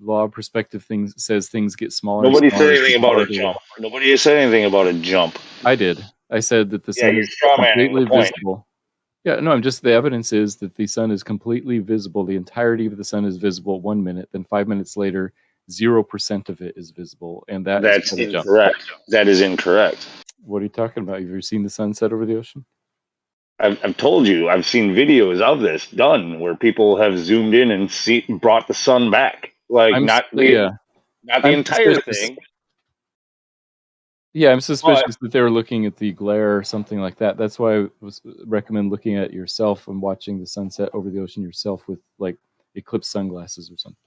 Law of perspective says things get smaller. Nobody said anything about a jump. Nobody has said anything about a jump. I did. I said that the sun is completely visible. Yeah, no, the evidence is that the sun is completely visible. The entirety of the sun is visible 1 minute. Then 5 minutes later, 0% of it is visible, and that's incorrect. That is incorrect. What are you talking about? Have you ever seen the sun set over the ocean? I've told you. I've seen videos of this done where people have zoomed in and brought the sun back. Like not the entire thing. Yeah, I'm suspicious that they were looking at the glare or something like that. That's why I recommend looking at yourself and watching the sunset over the ocean yourself with like eclipse sunglasses or something.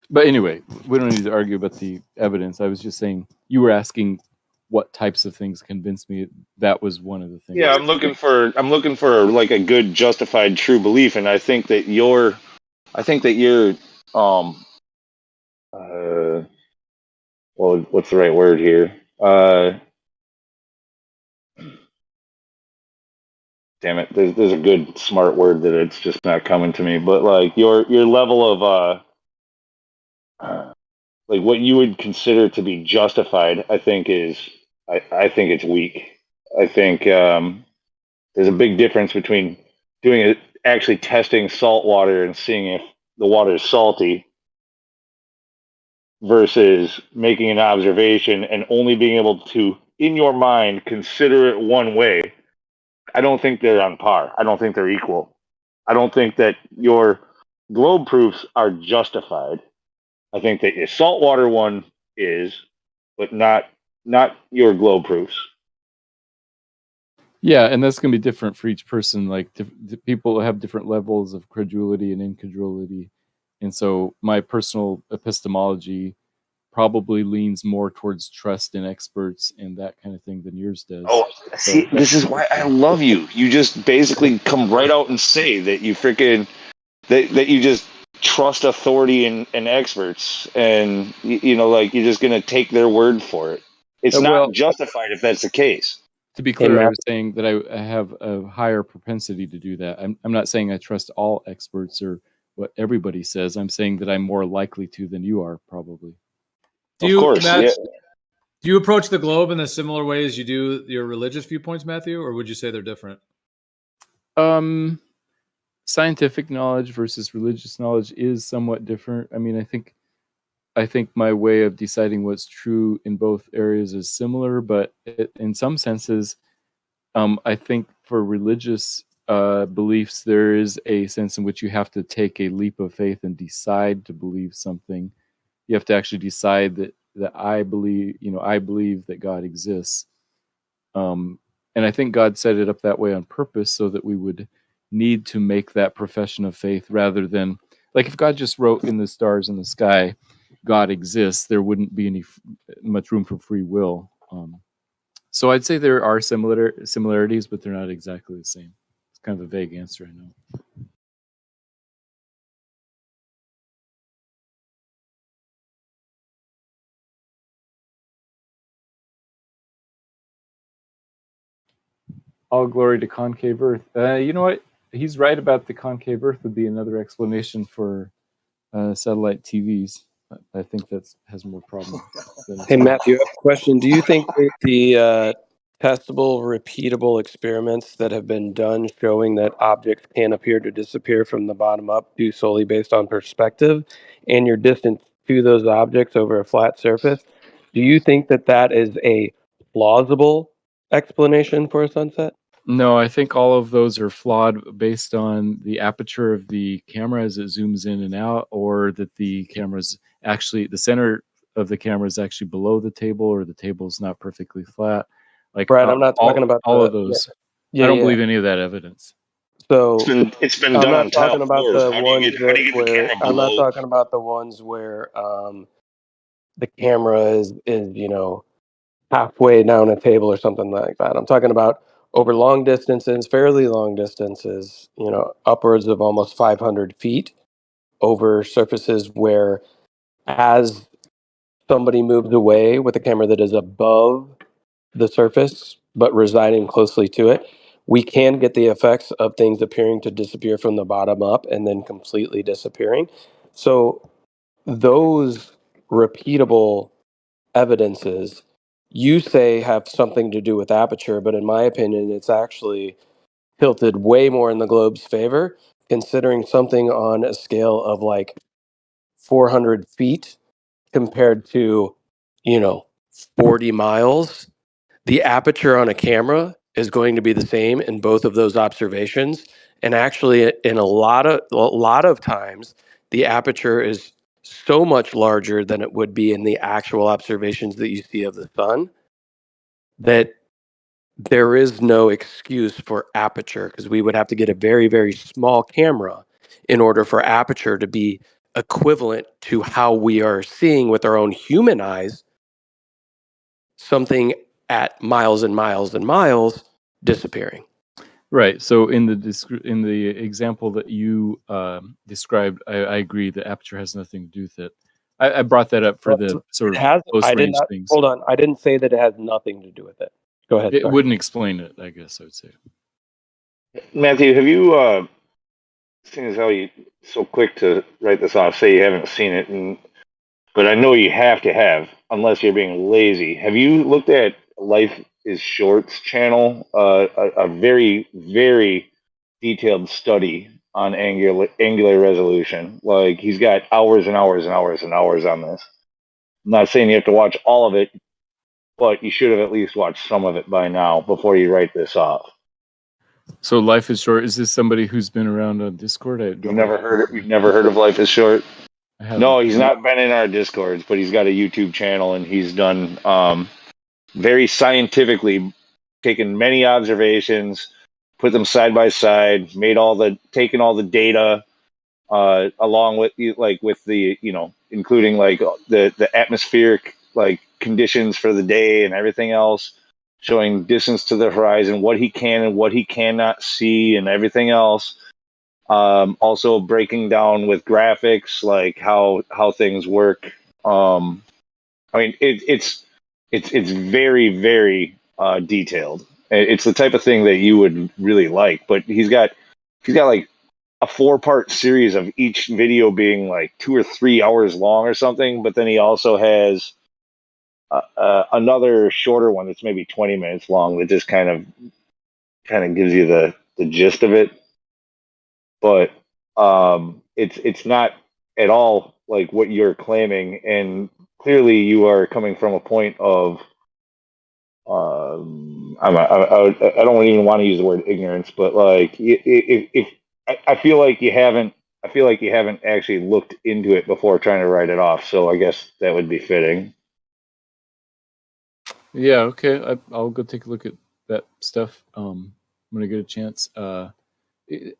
But anyway, we don't need to argue about the evidence. I was just saying you were asking what types of things convinced me. That was one of the things. Yeah, I'm looking for like a good justified true belief, and I think that you're well, what's the right word here? Damn it, there's a good smart word that it's just not coming to me. But like your level of like what you would consider to be justified, I think I think it's weak. I think there's a big difference between doing it, actually testing salt water and seeing if the water is salty versus making an observation and only being able to, in your mind, consider it one way. I don't think they're on par. I don't think they're equal. I don't think that your globe proofs are justified. I think that your saltwater one is, but not your globe proofs. Yeah, and that's going to be different for each person. Like people have different levels of credulity and incredulity, and so my personal epistemology probably leans more towards trust in experts and that kind of thing than yours does. Oh, see, this is why I love you. You just basically come right out and say that you freaking that you just trust authority and experts, and you know, like you're just gonna take their word for it. It's not justified if that's the case. To be clear, I was saying that I have a higher propensity to do that. I'm not saying I trust all experts or what everybody says. I'm saying that I'm more likely to than you are, probably. Do you approach the globe in a similar way as you do your religious viewpoints, Matthew, or would you say they're different? Scientific knowledge versus religious knowledge is somewhat different. I mean, I think my way of deciding what's true in both areas is similar, but in some senses, I think for religious beliefs, there is a sense in which you have to take a leap of faith and decide to believe something. You have to actually decide that I believe that God exists. And I think God set it up that way on purpose so that we would need to make that profession of faith rather than, like, if God just wrote in the stars in the sky, God exists, there wouldn't be much room for free will. So I'd say there are similarities, but they're not exactly the same. It's kind of a vague answer, I know. All glory to concave Earth. You know what? He's right about the concave Earth would be another explanation for satellite TVs. I think that has more problems. Hey, Matthew, I have a question. Do you think that the testable, repeatable experiments that have been done showing that objects can appear to disappear from the bottom up due solely based on perspective and your distance to those objects over a flat surface, do you think that that is a plausible explanation for a sunset? No, I think all of those are flawed based on the aperture of the camera as it zooms in and out, or that the camera's actually, the center of the camera is actually below the table, or the table is not perfectly flat. Like, Brad, I'm not talking about all of those. I don't believe any of that evidence. So it's been I'm done not on tile talking about floors. the How do ones you get the where camera I'm not below? talking about the ones where the camera is halfway down a table or something like that. I'm talking about over long distances, fairly long distances, upwards of almost 500 feet over surfaces where, as somebody moves away with a camera that is above the surface but residing closely to it, we can get the effects of things appearing to disappear from the bottom up and then completely disappearing. So those repeatable evidences you say have something to do with aperture, but in my opinion, it's actually tilted way more in the globe's favor, considering something on a scale of like 400 feet compared to, 40 miles. The aperture on a camera is going to be the same in both of those observations. And actually, in a lot of times, the aperture is so much larger than it would be in the actual observations that you see of the sun that there is no excuse for aperture, because we would have to get a very, very small camera in order for aperture to be equivalent to how we are seeing with our own human eyes something at miles and miles and miles disappearing. Right. So in the example that you described, I agree that aperture has nothing to do with it. I brought that up for the sort of close range things. Hold on. I didn't say that it has nothing to do with it. Go ahead. It Sorry. wouldn't explain it, I guess I would say. Matthew, have you seeing as how you so quick to write this off, say you haven't seen it, but I know you have to have, unless you're being lazy. Have you looked at Life is Short's channel? A very, very detailed study on angular resolution. Like, he's got hours and hours and hours and hours on this. I'm not saying you have to watch all of it, but you should have at least watched some of it by now before you write this off. So Life is Short. Is this somebody who's been around on Discord? You've never heard of Life is Short? No, he's not been in our Discords, but he's got a YouTube channel, and he's done very scientifically taken many observations, put them side by side, taken all the data along with the including like the atmospheric like conditions for the day and everything else, showing distance to the horizon, what he can and what he cannot see, and everything else. Also breaking down with graphics like how things work. I mean, it's very, very detailed. It's the type of thing that you would really like. But he's got like a 4-part series of each video being like 2 or 3 hours long or something. But then he also has another shorter one that's maybe 20 minutes long that just kind of gives you the gist of it. But it's not at all like what you're claiming, and clearly you are coming from a point of I don't even want to use the word ignorance, but like if I feel like you haven't actually looked into it before trying to write it off. So I guess that would be fitting. Yeah. Okay. I'll go take a look at that stuff when I get a chance.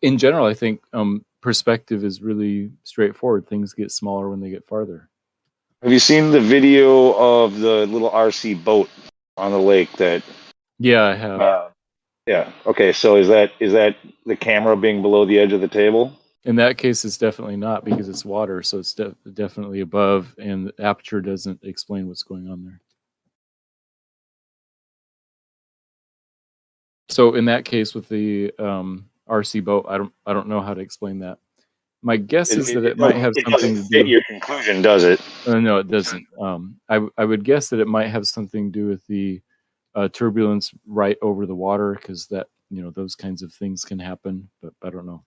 In general, I think perspective is really straightforward. Things get smaller when they get farther. Have you seen the video of the little RC boat on the lake that? Yeah, I have. Yeah. Okay. So is that the camera being below the edge of the table? In that case, it's definitely not, because it's water, so it's definitely above, and the aperture doesn't explain what's going on there. So in that case, with the RC boat, I don't know how to explain that. My guess is that it might have something to do with your conclusion, does it? No, it doesn't. I would guess that it might have something to do with the turbulence right over the water, because that those kinds of things can happen, but I don't know.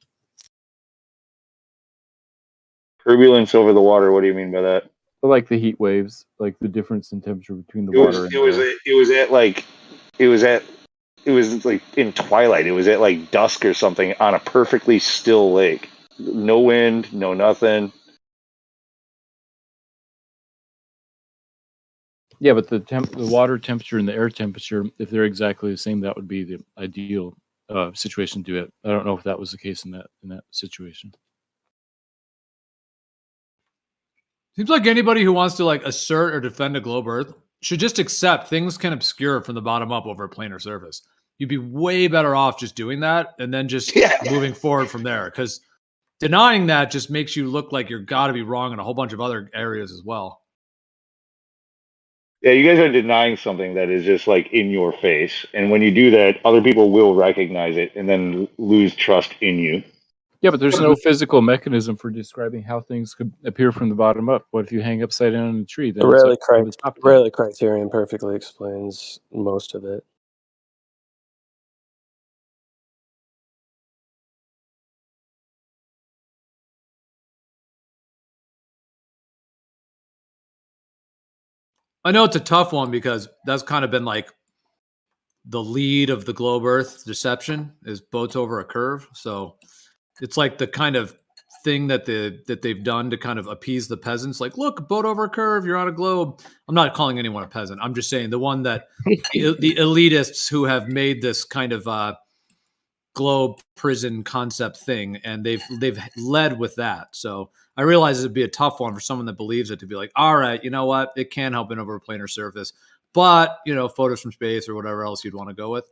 Turbulence over the water. What do you mean by that? Like the heat waves, like the difference in temperature between the water. It was like in twilight. It was at like dusk or something on a perfectly still lake. No wind, no nothing. Yeah, but the water temperature and the air temperature, if they're exactly the same, that would be the ideal situation to do it. I don't know if that was the case in that situation. Seems like anybody who wants to like assert or defend a globe Earth should just accept things can obscure from the bottom up over a planar surface. You'd be way better off just doing that and then just moving forward from there. Because denying that just makes you look like you're got to be wrong in a whole bunch of other areas as well. Yeah, you guys are denying something that is just like in your face. And when you do that, other people will recognize it and then lose trust in you. Yeah, but there's no physical mechanism for describing how things could appear from the bottom up. What if you hang upside down in a tree? Then Rayleigh criterion perfectly explains most of it. I know it's a tough one because that's kind of been like the lead of the globe Earth deception is boats over a curve. So it's like the kind of thing that they've done to kind of appease the peasants. Like, look, a boat over a curve, you're on a globe. I'm not calling anyone a peasant. I'm just saying the one that the elitists who have made this kind of globe prison concept thing, and they've led with that. So I realize it'd be a tough one for someone that believes it to be like, all right, you know what, it can help in over a planar surface, but photos from space or whatever else you'd want to go with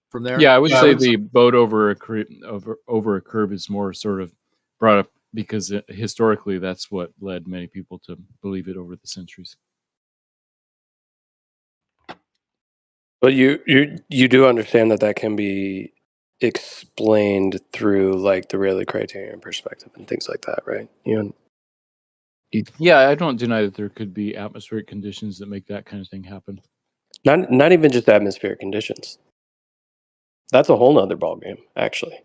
from there. Yeah, I would say the boat over a curve is more sort of brought up because historically that's what led many people to believe it over the centuries. But you do understand that can be explained through like the Rayleigh criterion perspective and things like that, right? Yeah, I don't deny that there could be atmospheric conditions that make that kind of thing happen. Not even just atmospheric conditions. That's a whole nother ballgame, actually.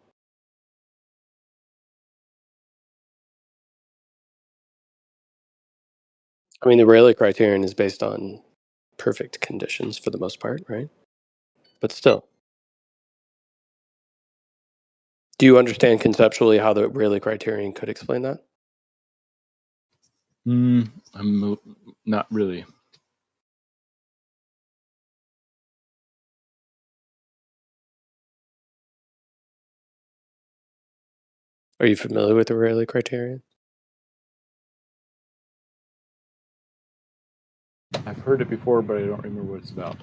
I mean, the Rayleigh criterion is based on perfect conditions for the most part, right? But still. Do you understand conceptually how the Rayleigh criterion could explain that? I'm not really. Are you familiar with the Rayleigh criterion? I've heard it before, but I don't remember what it's about.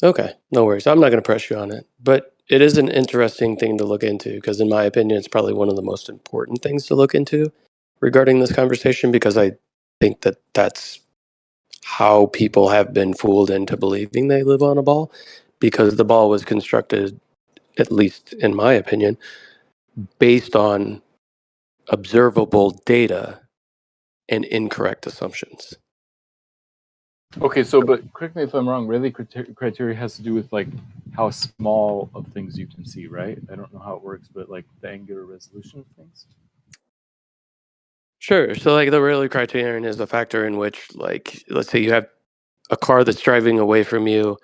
Okay, no worries. I'm not going to press you on it, but it is an interesting thing to look into because, in my opinion, it's probably one of the most important things to look into regarding this conversation because I think that that's how people have been fooled into believing they live on a ball because the ball was constructed, at least in my opinion, based on observable data and incorrect assumptions. Okay, so but correct me if I'm wrong. Rayleigh criteria has to do with like how small of things you can see, right? I don't know how it works, but like the angular resolution of things. Sure. So like the Rayleigh criterion is a factor in which, like, let's say you have a car that's driving away from you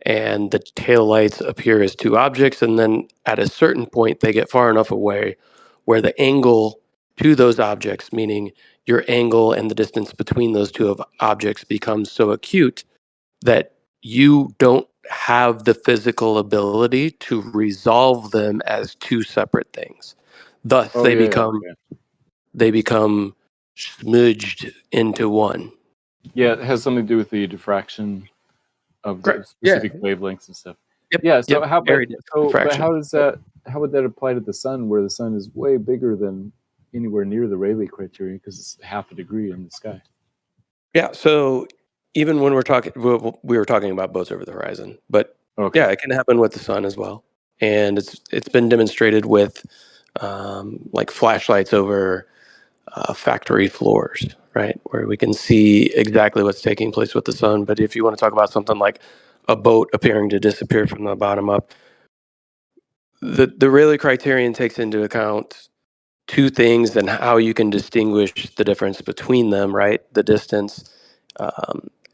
and the taillights appear as two objects, and then at a certain point they get far enough away where the angle to those objects, meaning your angle and the distance between those two objects, becomes so acute that you don't have the physical ability to resolve them as two separate things. Thus, they become smudged into one. Yeah, it has something to do with the diffraction of the specific wavelengths and stuff. Yep. Yeah. So Yep. how? But Diffraction. how does that? How would that apply to the sun, where the sun is way bigger than anywhere near the Rayleigh criterion because it's half a degree in the sky? Yeah. So even when we were talking about boats over the horizon, but yeah, it can happen with the sun as well, and it's been demonstrated with like flashlights over factory floors, right, where we can see exactly what's taking place with the sun. But if you want to talk about something like a boat appearing to disappear from the bottom up, the Rayleigh criterion takes into account two things and how you can distinguish the difference between them, right? The distance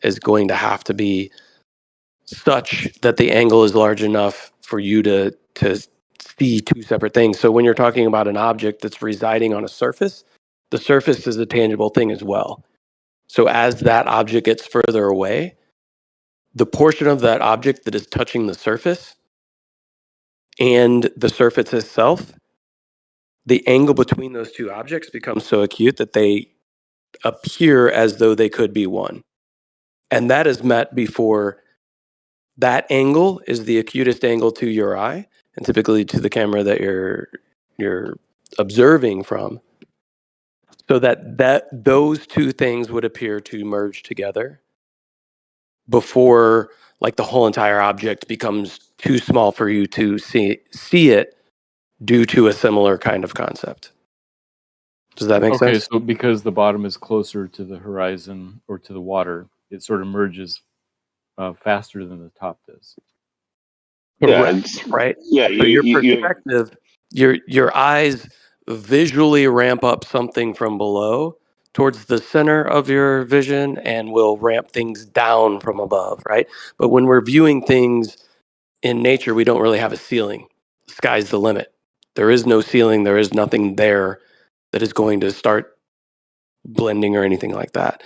is going to have to be such that the angle is large enough for you to see two separate things. So when you're talking about an object that's residing on a surface, the surface is a tangible thing as well. So as that object gets further away, the portion of that object that is touching the surface and the surface itself, the angle between those two objects becomes so acute that they appear as though they could be one. And that is met before that angle is the acutest angle to your eye, and typically to the camera that you're observing from, so that those two things would appear to merge together before like the whole entire object becomes too small for you to see it due to a similar kind of concept. Does that make sense? Okay, so because the bottom is closer to the horizon or to the water, it sort of merges faster than the top does. Correct, right? Yeah, so your perspective, your eyes visually ramp up something from below towards the center of your vision and will ramp things down from above, right? But when we're viewing things in nature, we don't really have a ceiling. The sky's the limit. There is no ceiling, there is nothing there that is going to start blending or anything like that.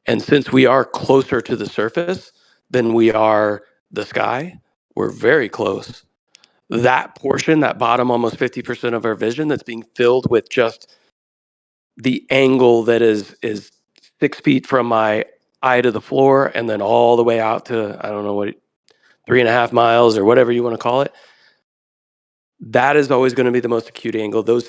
And since we are closer to the surface than we are the sky, we're very close. That portion, that bottom almost 50% of our vision that's being filled with just the angle that is 6 feet from my eye to the floor and then all the way out to, I don't know what, 3.5 miles or whatever you want to call it. That is always going to be the most acute angle. Those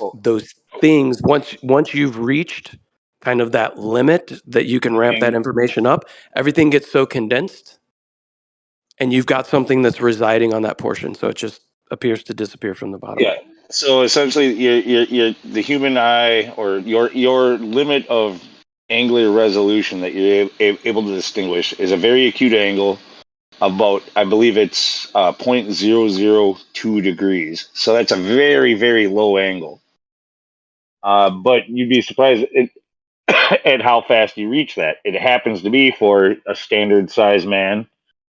things, once you've reached kind of that limit that you can ramp that information up, everything gets so condensed and you've got something that's residing on that portion. So it just appears to disappear from the bottom. Yeah. So essentially, the human eye, or your limit of angular resolution that you're able to distinguish, is a very acute angle. About, I believe it's 0.002 degrees. So that's a very, very low angle. But you'd be surprised at how fast you reach that. It happens to be, for a standard sized man,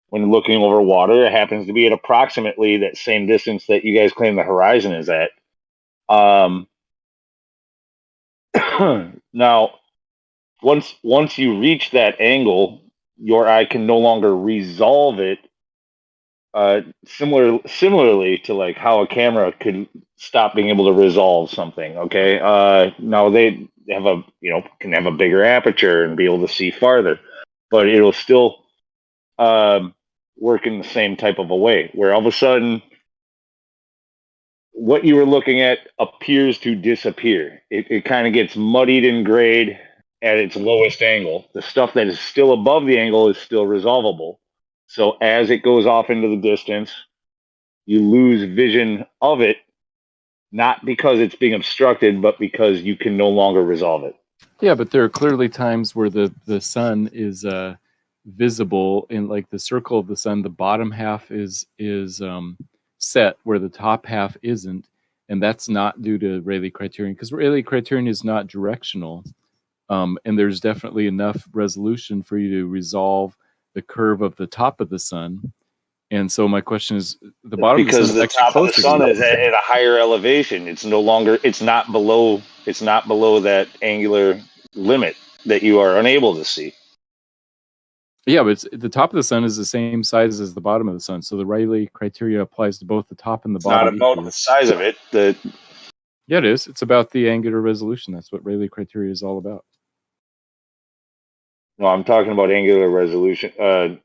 when looking over water, it happens to be at approximately that same distance that you guys claim the horizon is at. Now, once you reach that angle, your eye can no longer resolve it. Similarly to like how a camera could stop being able to resolve something. Okay. Now they have can have a bigger aperture and be able to see farther, but it'll still work in the same type of a way, where all of a sudden what you were looking at appears to disappear. It kind of gets muddied and grayed at its lowest angle. The stuff that is still above the angle is still resolvable. So as it goes off into the distance, you lose vision of it, not because it's being obstructed, but because you can no longer resolve it. Yeah, but there are clearly times where the sun is visible in, like, the circle of the sun. The bottom half is set where the top half isn't, and that's not due to Rayleigh criterion, because Rayleigh criterion is not directional, and there's definitely enough resolution for you to resolve the curve of the top of the sun. And so my question is, the bottom because of the sun the is actually top of the closer sun to is at a higher elevation. It's not below that angular limit that you are unable to see. Yeah, but the top of the sun is the same size as the bottom of the sun. So the Rayleigh criteria applies to both the top and the It's bottom. not about equally. the size of it. Yeah, it is. It's about the angular resolution. That's what Rayleigh criteria is all about. No, I'm talking about angular resolution,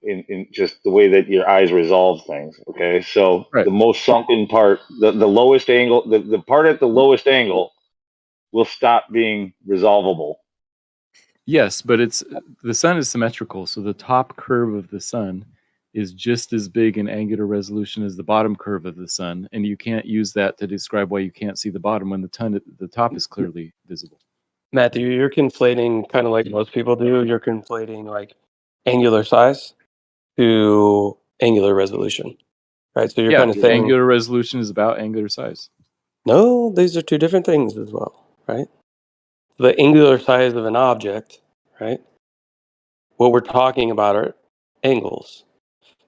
in just the way that your eyes resolve things. Okay, so Right. The most sunken part, the lowest angle, the part at the lowest angle, will stop being resolvable. Yes, but the sun is symmetrical, so the top curve of the sun is just as big in angular resolution as the bottom curve of the sun, and you can't use that to describe why you can't see the bottom when the top is clearly visible. Matthew, you're conflating, kind of like most people do, you're conflating like angular size to angular resolution, right? So you're kind of saying, angular resolution is about angular size. no, these are two different things as well, right? The angular size of an object, right? What we're talking about are angles.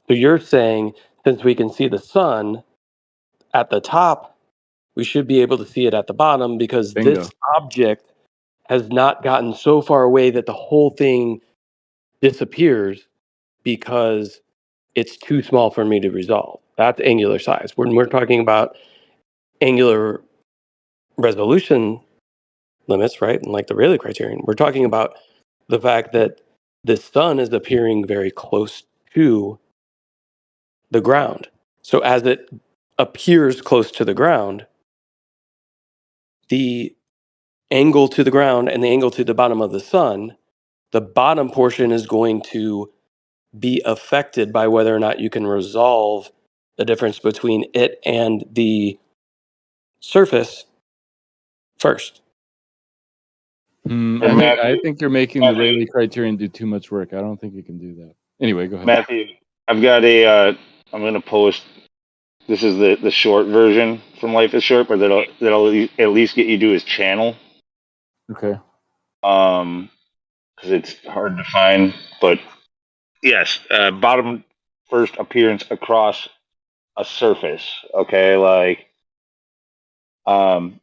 So you're saying, since we can see the sun at the top, we should be able to see it at the bottom, because Bingo. this object has not gotten so far away that the whole thing disappears because it's too small for me to resolve. That's angular size. When we're talking about angular resolution limits, right, and like the Rayleigh criterion, we're talking about the fact that the sun is appearing very close to the ground. So as it appears close to the ground, the angle to the ground and the angle to the bottom of the sun, the bottom portion is going to be affected by whether or not you can resolve the difference between it and the surface first. I think you're making the Rayleigh criterion do too much work. I don't think you can do that. Anyway, go ahead. Matthew, I've got I'm going to post. This is the short version from Life is Short, but that'll at least get you to his channel. Okay. Because it's hard to find, but yes, bottom first appearance across a surface. Okay, like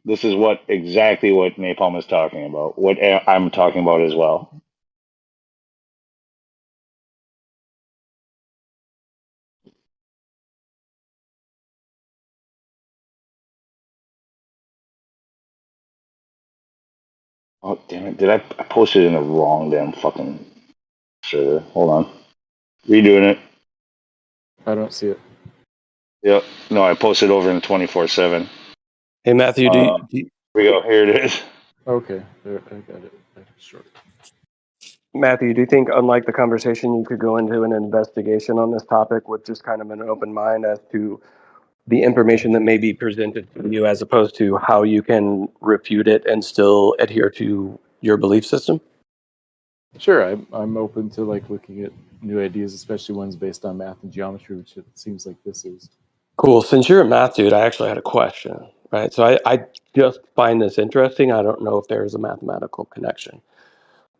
This is exactly what Napalm is talking about. What I'm talking about as well. Oh, damn it. I posted it in the wrong damn fucking server. Hold on. Redoing it. I don't see it. Yep. No, I posted over in 24/7. Hey, Matthew, Here we go. Here it is. Okay, there, I got it. Short. Matthew, do you think, unlike the conversation, you could go into an investigation on this topic with just kind of an open mind as to the information that may be presented to you, as opposed to how you can refute it and still adhere to your belief system? Sure, I'm open to like looking at new ideas, especially ones based on math and geometry, which it seems like this is. Cool. Since you're a math dude, I actually had a question, right? So I just find this interesting. I don't know if there's a mathematical connection,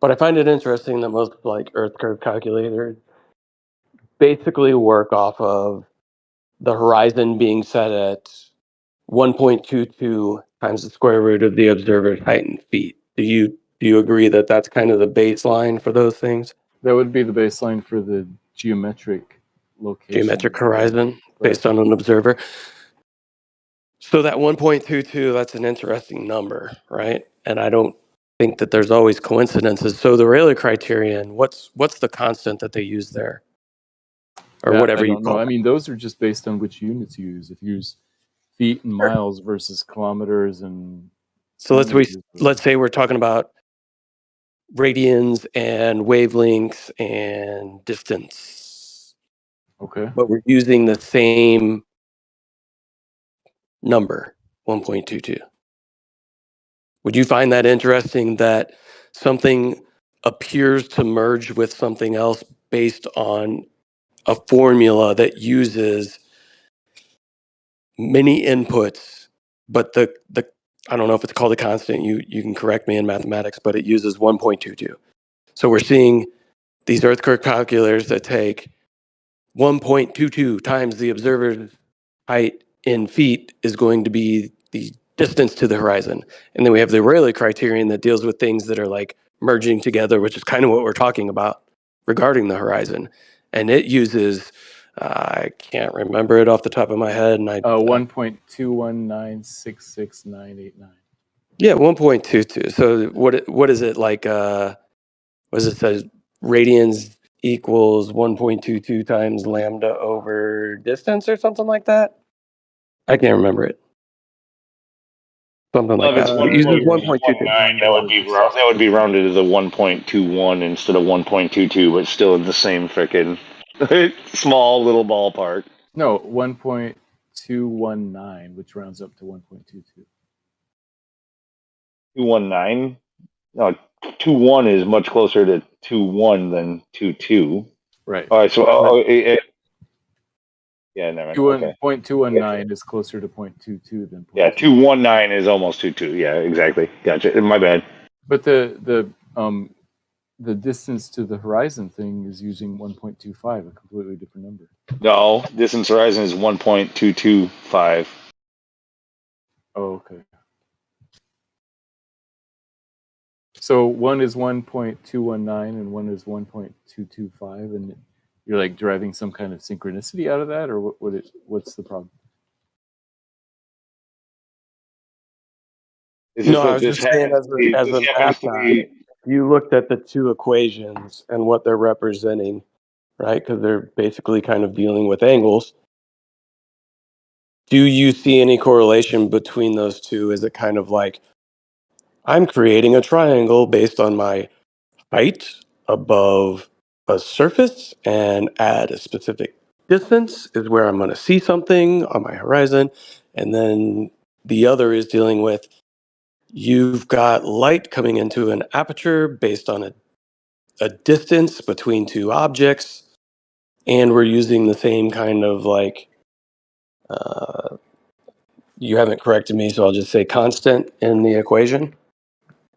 but I find it interesting that most like Earth curve calculators basically work off of the horizon being set at 1.22 times the square root of the observer's height in feet. Do you agree that that's kind of the baseline for those things? That would be the baseline for the geometric location. Geometric horizon based on an observer. So that 1.22, that's an interesting number, right? And I don't think that there's always coincidences. So the Rayleigh criterion, what's the constant that they use there? Or That, whatever I you don't call know. it. I mean, those are just based on which units you use. If you use feet and miles versus kilometers and So let's say we're talking about radians and wavelengths and distance. Okay. But we're using the same number, 1.22. Would you find that interesting that something appears to merge with something else based on a formula that uses many inputs, but the I don't know if it's called a constant, you can correct me in mathematics, but it uses 1.22. So we're seeing these Earth curve calculators that take 1.22 times the observer's height in feet is going to be the distance to the horizon. And then we have the Rayleigh criterion that deals with things that are like merging together, which is kind of what we're talking about regarding the horizon. And it uses, I can't remember it off the top of my head. And 1.219666989. Yeah, 1.22. So what is it like? What does it say? Radians equals 1.22 times lambda over distance or something like that. I can't remember it. Something like Well, if that. it's It uses 1.219, that would be rounded to the 1.21 instead of 1.22, but still in the same freaking small little ballpark. No, 1.219, which rounds up to 1.22. 219? No, 21 is much closer to 21 than 22. Right. All right, so yeah, never mind. Okay. 0.219 is closer to 0.22 than 0.22. Yeah, 219 is almost 22. Yeah, exactly. Gotcha. My bad. But the distance to the horizon thing is using 1.25, a completely different number. No, distance horizon is 1.225. Oh, okay. So one is 1.219 and one is 1.225, and you're like deriving some kind of synchronicity out of that, or what's the problem? No, I was just saying as a math guy, you looked at the two equations and what they're representing, right? Because they're basically kind of dealing with angles. Do you see any correlation between those two? Is it kind of like I'm creating a triangle based on my height above a surface and at a specific distance is where I'm going to see something on my horizon. And then the other is dealing with you've got light coming into an aperture based on a distance between two objects. And we're using the same kind of like, you haven't corrected me, so I'll just say constant in the equation.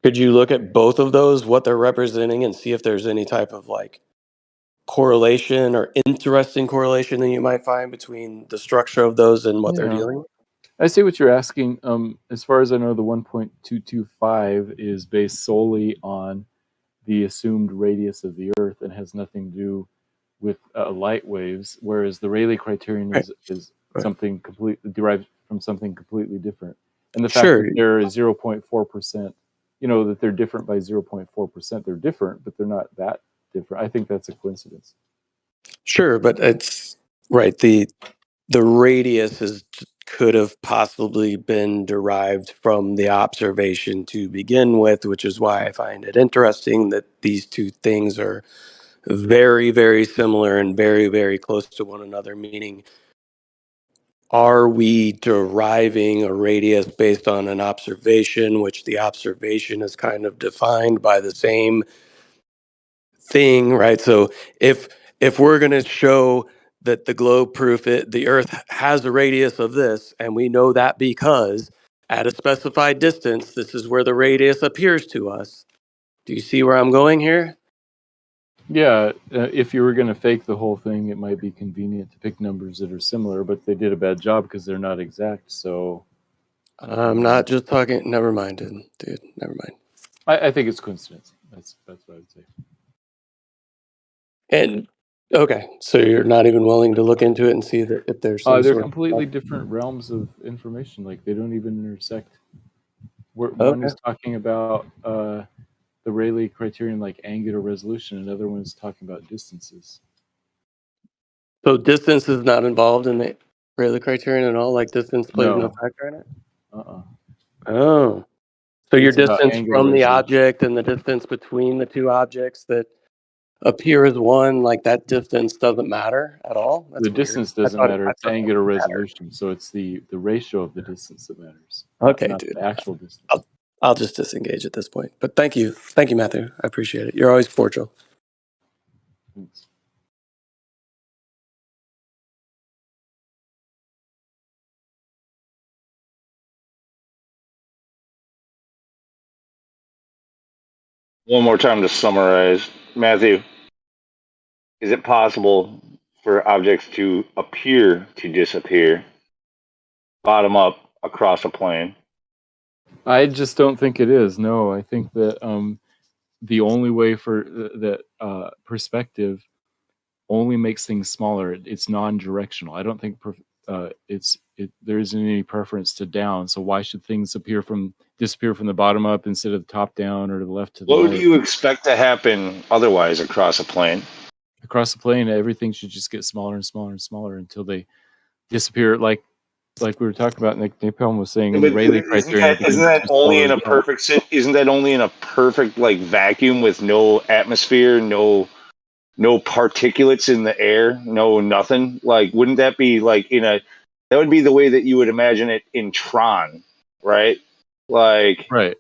Could you look at both of those, what they're representing, and see if there's any type of like correlation or interesting correlation that you might find between the structure of those and what they're dealing with? I see what you're asking. As far as I know, the 1.225 is based solely on the assumed radius of the Earth and has nothing to do with light waves, whereas the Rayleigh criterion Right. is Right. something completely derived from something completely different. And the fact Sure. that they're 0.4%, that they're different by 0.4%, they're different, but they're not that different. I think that's a coincidence. Sure, but it's right. The radius could have possibly been derived from the observation to begin with, which is why I find it interesting that these two things are very, very similar and very, very close to one another, meaning, are we deriving a radius based on an observation, which the observation is kind of defined by the same thing, right? So if we're going to show that the globe the Earth has a radius of this, and we know that because at a specified distance, this is where the radius appears to us. Do you see where I'm going here? Yeah, if you were going to fake the whole thing, it might be convenient to pick numbers that are similar, but they did a bad job because they're not exact. So I'm not just talking. Never mind, dude. Never mind. I think it's coincidence. That's what I would say. And okay, so you're not even willing to look into it and see that if there's some They're sort completely of different realms of information. Like they don't even intersect. One okay. is talking about the Rayleigh criterion, like angular resolution. Another one is talking about distances. So distance is not involved in the Rayleigh criterion at all. Like distance plays no No. factor in it. Uh-uh. Oh, so your It's about distance angular from the resolution. object and the distance between the two objects that appear as one, like that distance doesn't matter at all. That's The weird. distance doesn't matter. It's angular resolution. So it's the ratio of the distance that matters. Okay, not dude. the actual distance. I'll just disengage at this point. But thank you, Matthew. I appreciate it. You're always cordial. Thanks. One more time to summarize, Matthew. Is it possible for objects to appear to disappear, bottom up across a plane? I just don't think it is. No, I think that the only way for that perspective only makes things smaller. It's non-directional. I don't think there isn't any preference to down. So why should things disappear from the bottom up instead of the top down or the left to the What right? would you expect to happen otherwise across a plane? Across the plane, everything should just get smaller and smaller and smaller until they disappear. Like we were talking about, Nick Napalm was saying in the Rayleigh criterion, Isn't that only in a perfect? Isn't that only in a perfect like vacuum with no atmosphere, no particulates in the air, no nothing? Like, wouldn't that be like that would be the way that you would imagine it in Tron, right? Like, right.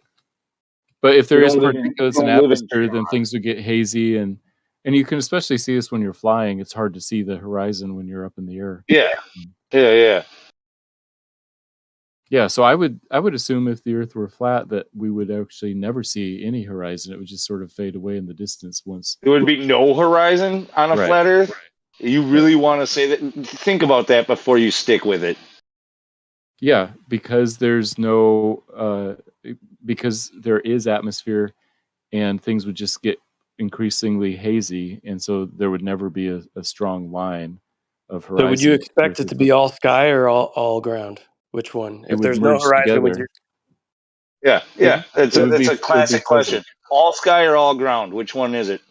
But if there you is don't live particulates in atmosphere, then things would get hazy, and you can especially see this when you're flying. It's hard to see the horizon when you're up in the air. Yeah. Yeah, so I would assume if the Earth were flat that we would actually never see any horizon. It would just sort of fade away in the distance once. There would be no horizon on a flat Earth. You really want to say that? Think about that before you stick with it. Yeah, because there's no because there is atmosphere, and things would just get increasingly hazy, and so there would never be a strong line of horizon. So would you expect it to be all sky or all ground? Which one? If there's no horizon, would you? Yeah. It's a classic question. All sky or all ground? Which one is it?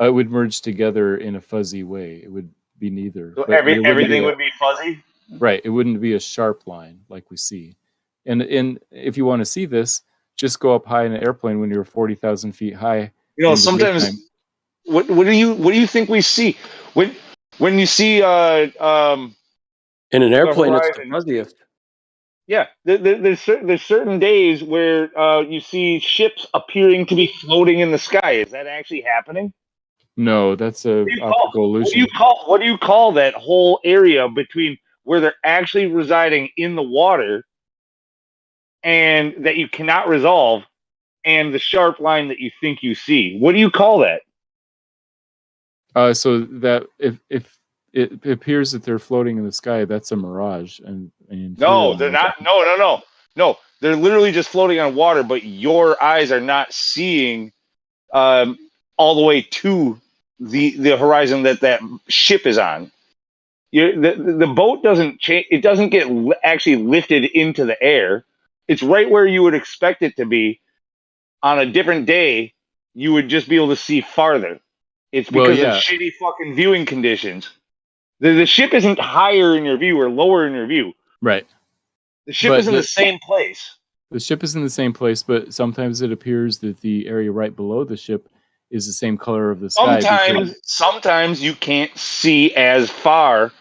It would merge together in a fuzzy way. It would be neither. So everything would be fuzzy? Right. It wouldn't be a sharp line like we see. And if you want to see this, just go up high in an airplane when you're 40,000 feet high. Sometimes what do you think we see when you see in an airplane? It's the fuzziest. Yeah, there's certain days where you see ships appearing to be floating in the sky. Is that actually happening? No, that's a optical illusion. What do you call that whole area between where they're actually residing in the water and that you cannot resolve and the sharp line that you think you see? What do you call that? So that if it appears that they're floating in the sky. That's a mirage, and No, they're not. No. They're literally just floating on water, but your eyes are not seeing all the way to the horizon that ship is on. The boat doesn't change. It doesn't get actually lifted into the air. It's right where you would expect it to be. On a different day, you would just be able to see farther. It's because of shitty fucking viewing conditions. The ship isn't higher in your view or lower in your view. Right. The ship is in the same place. The ship is in the same place, but sometimes it appears that the area right below the ship is the same color of the sky. Sometimes you can't see as far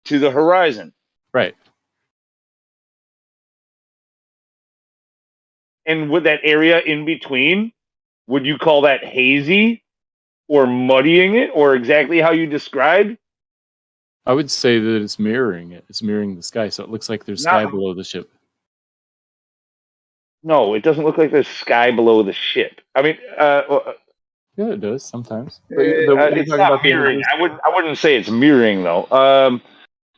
to the horizon. Right. And with that area in between, would you call that hazy or muddying it or exactly how you described? I would say that it's mirroring it. It's mirroring the sky, so it looks like there's sky below the ship. No, it doesn't look like there's sky below the ship. I mean, yeah, it does sometimes. It's not mirroring. I wouldn't say it's mirroring though.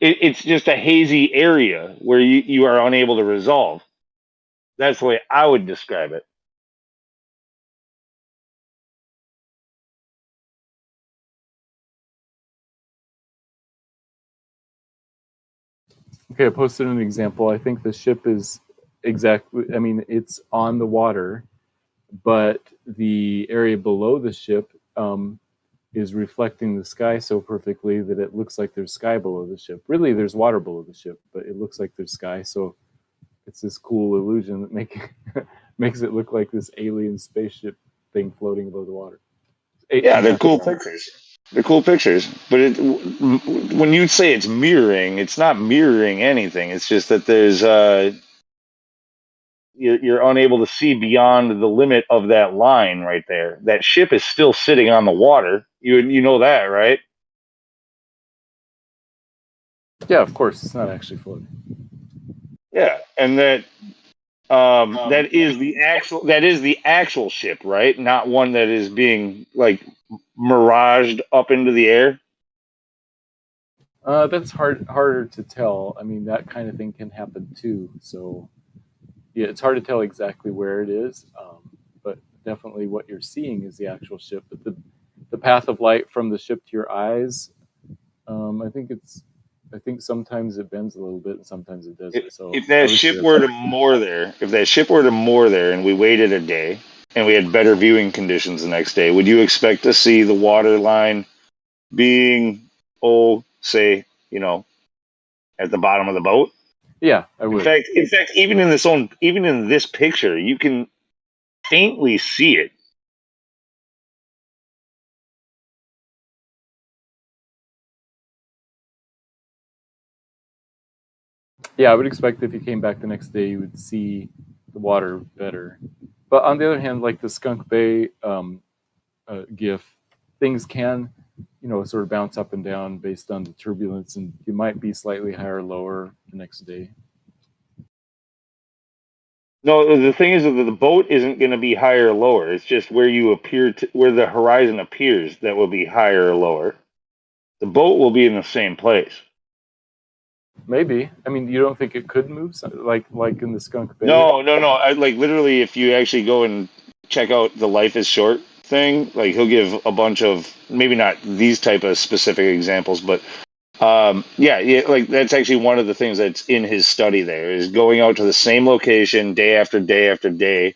It's just a hazy area where you are unable to resolve. That's the way I would describe it. Okay, I posted an example. I think the ship is exactly, I mean, it's on the water, but the area below the ship is reflecting the sky so perfectly that it looks like there's sky below the ship. Really, there's water below the ship, but it looks like there's sky. So it's this cool illusion that makes it look like this alien spaceship thing floating above the water. Yeah, they're cool pictures. They're cool pictures. But when you say it's mirroring, it's not mirroring anything. It's just that there's you're unable to see beyond the limit of that line right there. That ship is still sitting on the water. You know that, right? Yeah, of course. It's not actually floating. Yeah, and that that is the actual ship, right? Not one that is being like miraged up into the air. That's harder to tell. I mean, that kind of thing can happen too. So yeah, it's hard to tell exactly where it is, but definitely what you're seeing is the actual ship. But the path of light from the ship to your eyes, I think sometimes it bends a little bit and sometimes it doesn't. So if that ship were to moor there, and we waited a day and we had better viewing conditions the next day, would you expect to see the water line being, say, at the bottom of the boat? Yeah, I would. In fact, even in this picture, you can faintly see it. Yeah, I would expect if you came back the next day, you would see the water better. But on the other hand, like the Skunk Bay GIF, things can, sort of bounce up and down based on the turbulence, and you might be slightly higher or lower the next day. No, the thing is that the boat isn't going to be higher or lower. It's just where where the horizon appears that will be higher or lower. The boat will be in the same place. Maybe. I mean, you don't think it could move like in the Skunk Bay? No. I like literally if you actually go and check out the Life is Short thing, like he'll give a bunch of, maybe not these type of specific examples, but yeah, like that's actually one of the things that's in his study there is going out to the same location day after day after day,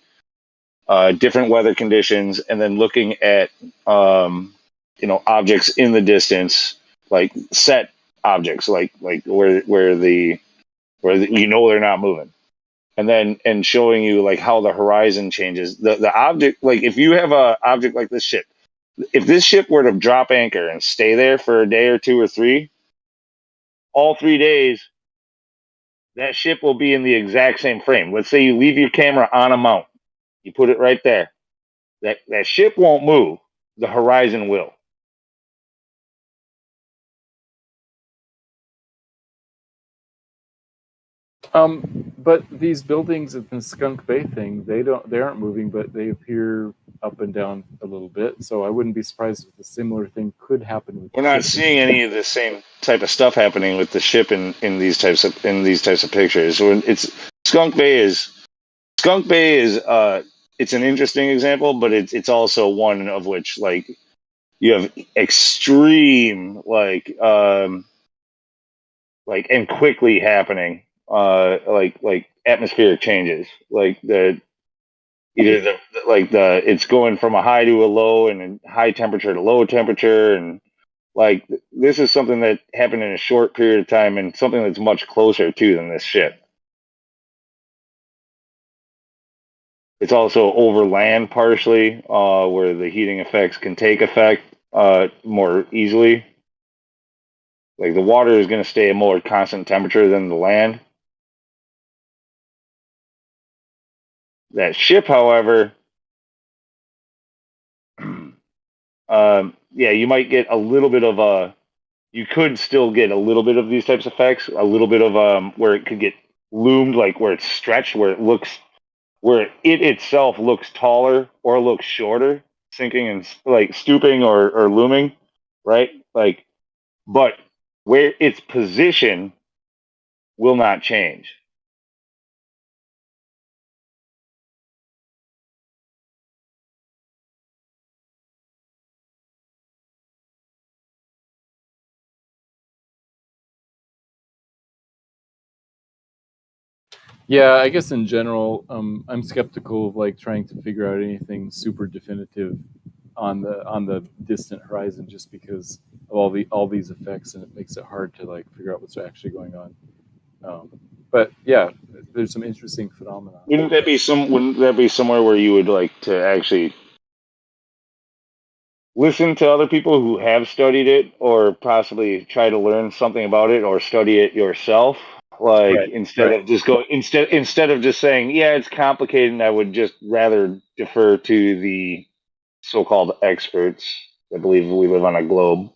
different weather conditions, and then looking at objects in the distance, like set objects, like where they're not moving, and showing you like how the horizon changes. The object, like if you have a object like this ship, if this ship were to drop anchor and stay there for a day or two or three, all 3 days, that ship will be in the exact same frame. Let's say you leave your camera on a mount, you put it right there. That ship won't move. The horizon will. but these buildings at the Skunk Bay thing, they aren't moving, but they appear up and down a little bit. So I wouldn't be surprised if a similar thing could happen with We're the not ship. seeing any of the same type of stuff happening with the ship in these types of pictures. So it's Skunk Bay is it's an interesting example, but it's also one of which like you have extreme and quickly happening like atmospheric changes, like it's going from a high to a low and a high temperature to low temperature, and like this is something that happened in a short period of time and something that's much closer to than this ship. It's also over land partially, where the heating effects can take effect more easily. Like the water is going to stay a more constant temperature than the land. That ship, however, yeah, you might get a little bit of you could still get a little bit of these types of effects, a little bit of where it could get loomed, like where it's stretched, where it itself looks taller or looks shorter, sinking and like stooping or looming, right? Like, but where its position will not change. Yeah, I guess in general, I'm skeptical of like trying to figure out anything super definitive on the distant horizon, just because of all these effects, and it makes it hard to like figure out what's actually going on. But yeah, there's some interesting phenomena. Wouldn't that be somewhere where you would like to actually listen to other people who have studied it, or possibly try to learn something about it, or study it yourself? Like Right, instead of just saying, yeah, it's complicated, and I would just rather defer to the so-called experts that believe we live on a globe.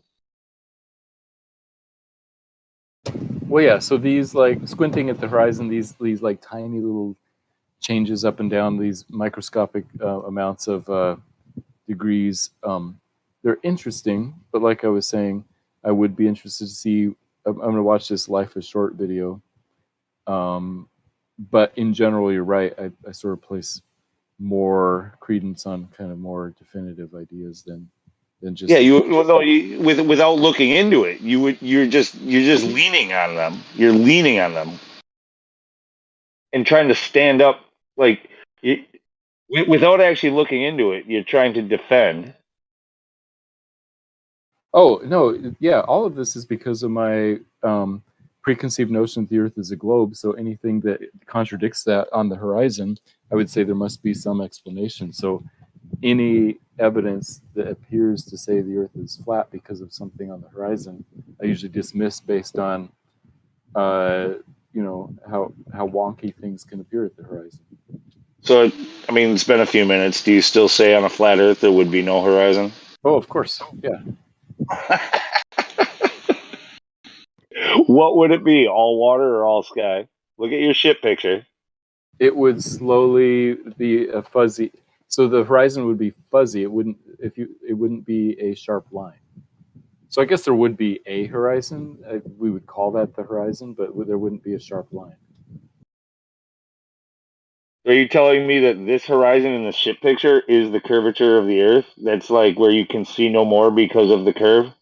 Well, yeah. So these like squinting at the horizon, these like tiny little changes up and down, these microscopic amounts of degrees. They're interesting, but like I was saying, I would be interested to see. I'm going to watch this Life is Short video. But in general, you're right. I sort of place more credence on kind of more definitive ideas than just Without looking into it, you're just leaning on them. You're leaning on them and trying to stand up, like without actually looking into it. You're trying to defend. Oh no, yeah. All of this is because of my preconceived notion that the Earth is a globe. So anything that contradicts that on the horizon, I would say there must be some explanation. So any evidence that appears to say the Earth is flat because of something on the horizon, I usually dismiss based on how wonky things can appear at the horizon. So, I mean, it's been a few minutes. Do you still say on a flat Earth there would be no horizon? Oh, of course, yeah. What would it be? All water or all sky? Look at your ship picture. It would slowly be a fuzzy. So the horizon would be fuzzy. It wouldn't be a sharp line. So I guess there would be a horizon. We would call that the horizon, but there wouldn't be a sharp line. Are you telling me that this horizon in the ship picture is the curvature of the Earth? That's like where you can see no more because of the curve?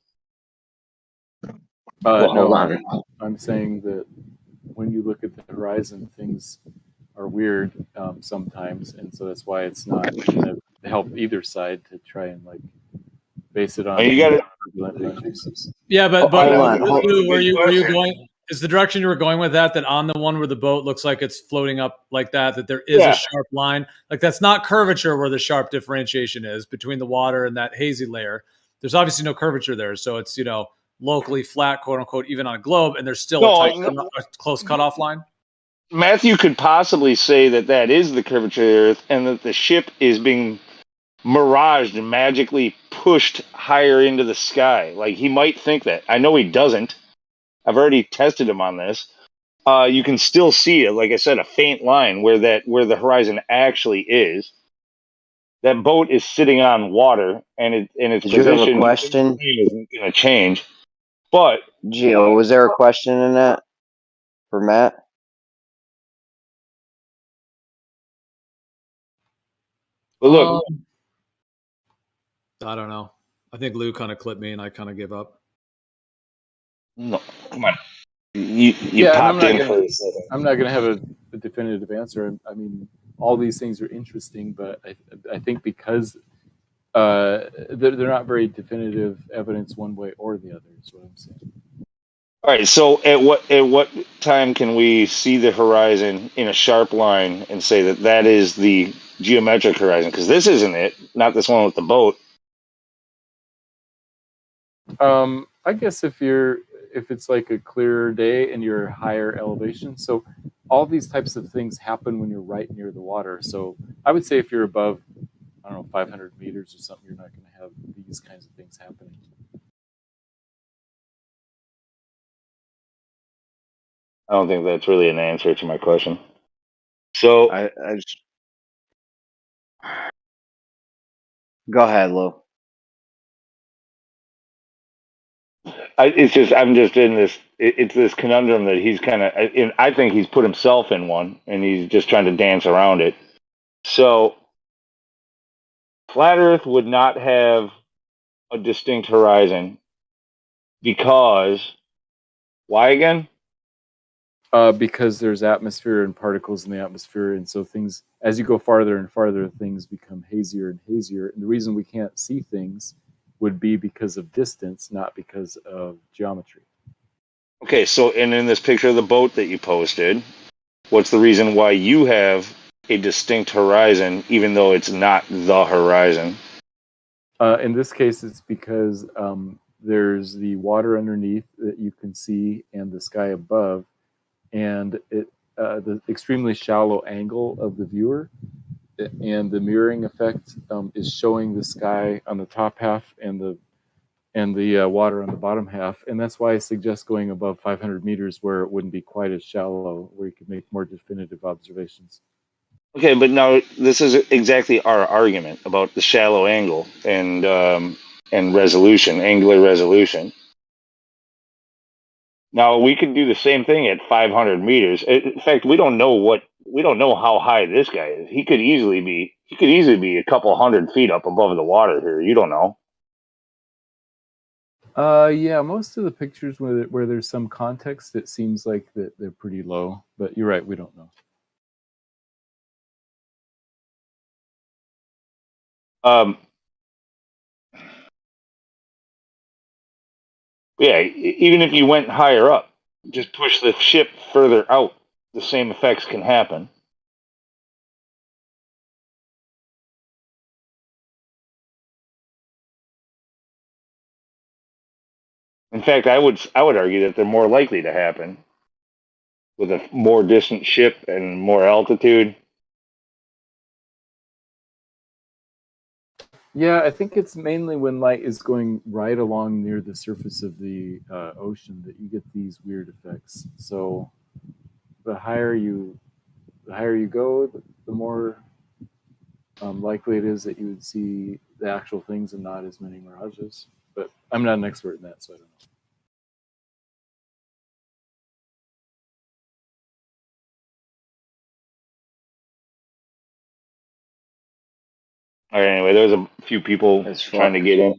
Well, No, hold on. I'm saying that when you look at the horizon, things are weird sometimes, and so that's why it's not going to help either side to try and like base it on. You got it. Yeah, but Hold Lou, were you question. going? Is the direction you were going with that on the one where the boat looks like it's floating up like that there is a sharp line? Like that's not curvature where the sharp differentiation is between the water and that hazy layer. There's obviously no curvature there, so it's locally flat, quote unquote, even on a globe, and there's still a close cutoff line. Matthew could possibly say that is the curvature of the Earth, and that the ship is being miraged and magically pushed higher into the sky. Like he might think that. I know he doesn't. I've already tested him on this. you can still see it. Like I said, a faint line where the horizon actually is. That boat is sitting on water, and its Did you have a position question, isn't going to change. But Gio? Was there a question in that for Matt? look, I don't know. I think Lou kind of clipped me, and I kind of gave up. no, come on. You Yeah, and popped in for a second. I'm not gonna have a definitive answer. I mean, all these things are interesting, but I think because they're not very definitive evidence one way or the other. Is what I'm saying. All right. So at what time can we see the horizon in a sharp line and say that is the geometric horizon? Because this isn't it. Not this one with the boat. I guess if it's like a clear day and you're higher elevation, so all these types of things happen when you're right near the water. So I would say if you're above, I don't know, 500 meters or something, you're not going to have these kinds of things happening. I don't think that's really an answer to my question. So I just... Go ahead, Lou. it's just I'm just in this. It's this conundrum that he's kind of. I think he's put himself in one, and he's just trying to dance around it. So, flat Earth would not have a distinct horizon because why again? Because there's atmosphere and particles in the atmosphere, and so things, as you go farther and farther, things become hazier and hazier. And the reason we can't see things would be because of distance, not because of geometry. Okay, so and in this picture of the boat that you posted, what's the reason why you have a distinct horizon, even though it's not the horizon? In this case, it's because there's the water underneath that you can see and the sky above, and the extremely shallow angle of the viewer and the mirroring effect is showing the sky on the top half and the water on the bottom half, and that's why I suggest going above 500 meters where it wouldn't be quite as shallow, where you could make more definitive observations. Okay, but now this is exactly our argument about the shallow angle and resolution, angular resolution. Now we could do the same thing at 500 meters. In fact, we don't know how high this guy is. He could easily be a couple hundred feet up above the water here. You don't know. Yeah, most of the pictures where there's some context, it seems like that they're pretty low. But you're right, we don't know. Yeah, even if you went higher up, just push the ship further out, the same effects can happen. In fact, I would argue that they're more likely to happen with a more distant ship and more altitude. Yeah, I think it's mainly when light is going right along near the surface of the ocean that you get these weird effects. So the higher you go, the more likely it is that you would see the actual things and not as many mirages. But I'm not an expert in that, so I don't know. All right, anyway, there's a few people trying to get in.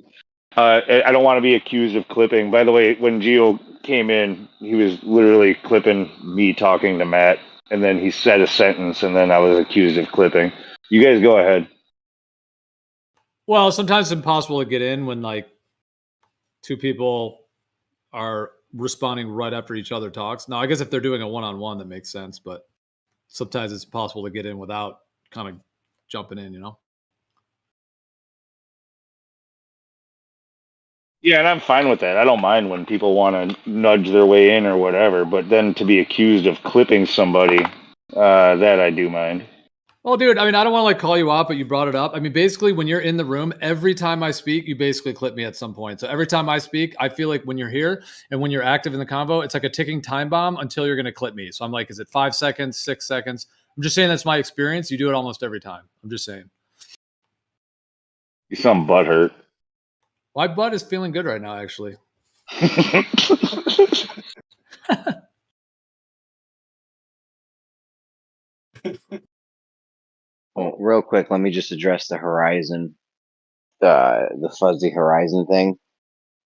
I don't want to be accused of clipping. By the way, when Gio came in, he was literally clipping me talking to Matt, and then he said a sentence, and then I was accused of clipping. You guys go ahead. Well, sometimes it's impossible to get in when like two people are responding right after each other talks. Now, I guess if they're doing a one-on-one, that makes sense, but sometimes it's possible to get in without kind of jumping in, you know? Yeah, and I'm fine with that. I don't mind when people want to nudge their way in or whatever, but then to be accused of clipping somebody, that I do mind. Well, dude, I mean, I don't want to like call you out, but you brought it up. I mean, basically, when you're in the room, every time I speak, you basically clip me at some point. So every time I speak, I feel like when you're here and when you're active in the convo, it's like a ticking time bomb until you're going to clip me. So I'm like, is it 5 seconds, 6 seconds? I'm just saying that's my experience. You do it almost every time. I'm just saying. You sound butthurt. My butt is feeling good right now, actually. Well, real quick, let me just address the horizon, the fuzzy horizon thing.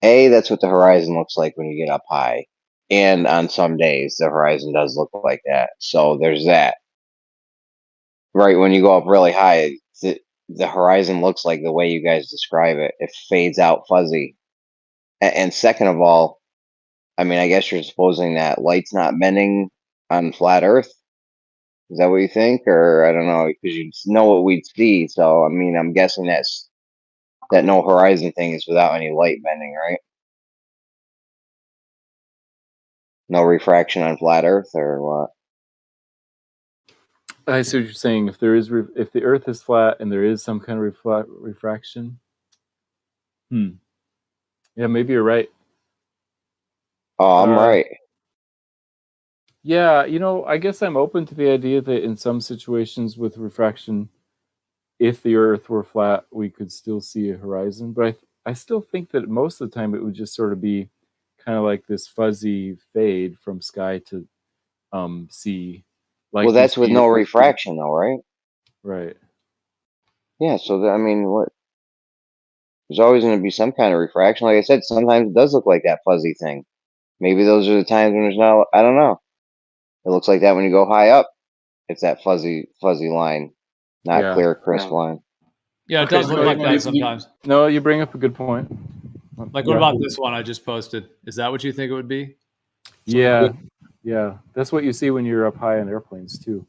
That's what the horizon looks like when you get up high. And on some days, the horizon does look like that. So there's that. Right, when you go up really high, the horizon looks like the way you guys describe it. It fades out fuzzy. And second of all, I mean, I guess you're supposing that light's not bending on flat Earth. Is that what you think? Or I don't know, because you know what we'd see. So, I mean, I'm guessing that no horizon thing is without any light bending, right? No refraction on flat Earth, or what? I see what you're saying. If the Earth is flat and there is some kind of refraction, yeah, maybe you're right. Oh, I'm right. Yeah, I guess I'm open to the idea that in some situations with refraction, if the Earth were flat, we could still see a horizon. But I still think that most of the time it would just sort of be kind of like this fuzzy fade from sky to sea. Like Well, that's with no refraction, though, right? Right. Yeah, so I mean, what? There's always going to be some kind of refraction. Like I said, sometimes it does look like that fuzzy thing. Maybe those are the times when there's no. I don't know. It looks like that when you go high up. It's that fuzzy line, not clear, crisp line. Yeah, it does look like that sometimes. No, you bring up a good point. Like, what about this one I just posted? Is that what you think it would be? Yeah. That's what you see when you're up high on airplanes too.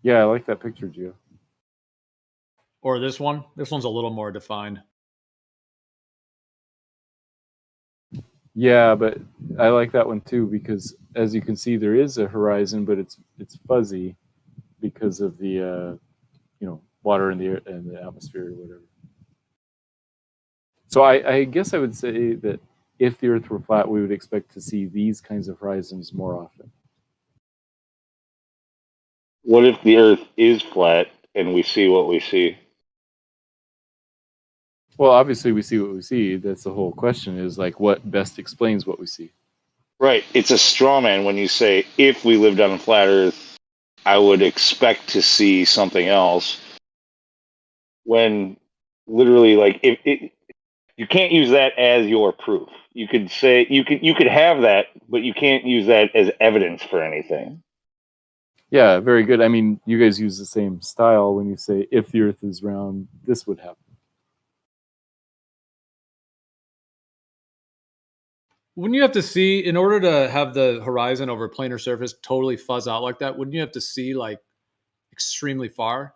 Yeah, I like that picture, Gio. Or this one? This one's a little more defined. Yeah, but I like that one too because, as you can see, there is a horizon, but it's fuzzy because of the water in the atmosphere or whatever. So I guess I would say that if the Earth were flat, we would expect to see these kinds of horizons more often. What if the Earth is flat and we see what we see? Well, obviously we see what we see. That's the whole question, is like what best explains what we see. Right. It's a straw man when you say, if we lived on a flat Earth, I would expect to see something else. When literally, like, you can't use that as your proof. You could say you could have that, but you can't use that as evidence for anything. Yeah, very good. I mean, you guys use the same style when you say, if the Earth is round, this would happen. Wouldn't you have to see, in order to have the horizon over a planar surface totally fuzz out like that, wouldn't you have to see like extremely far?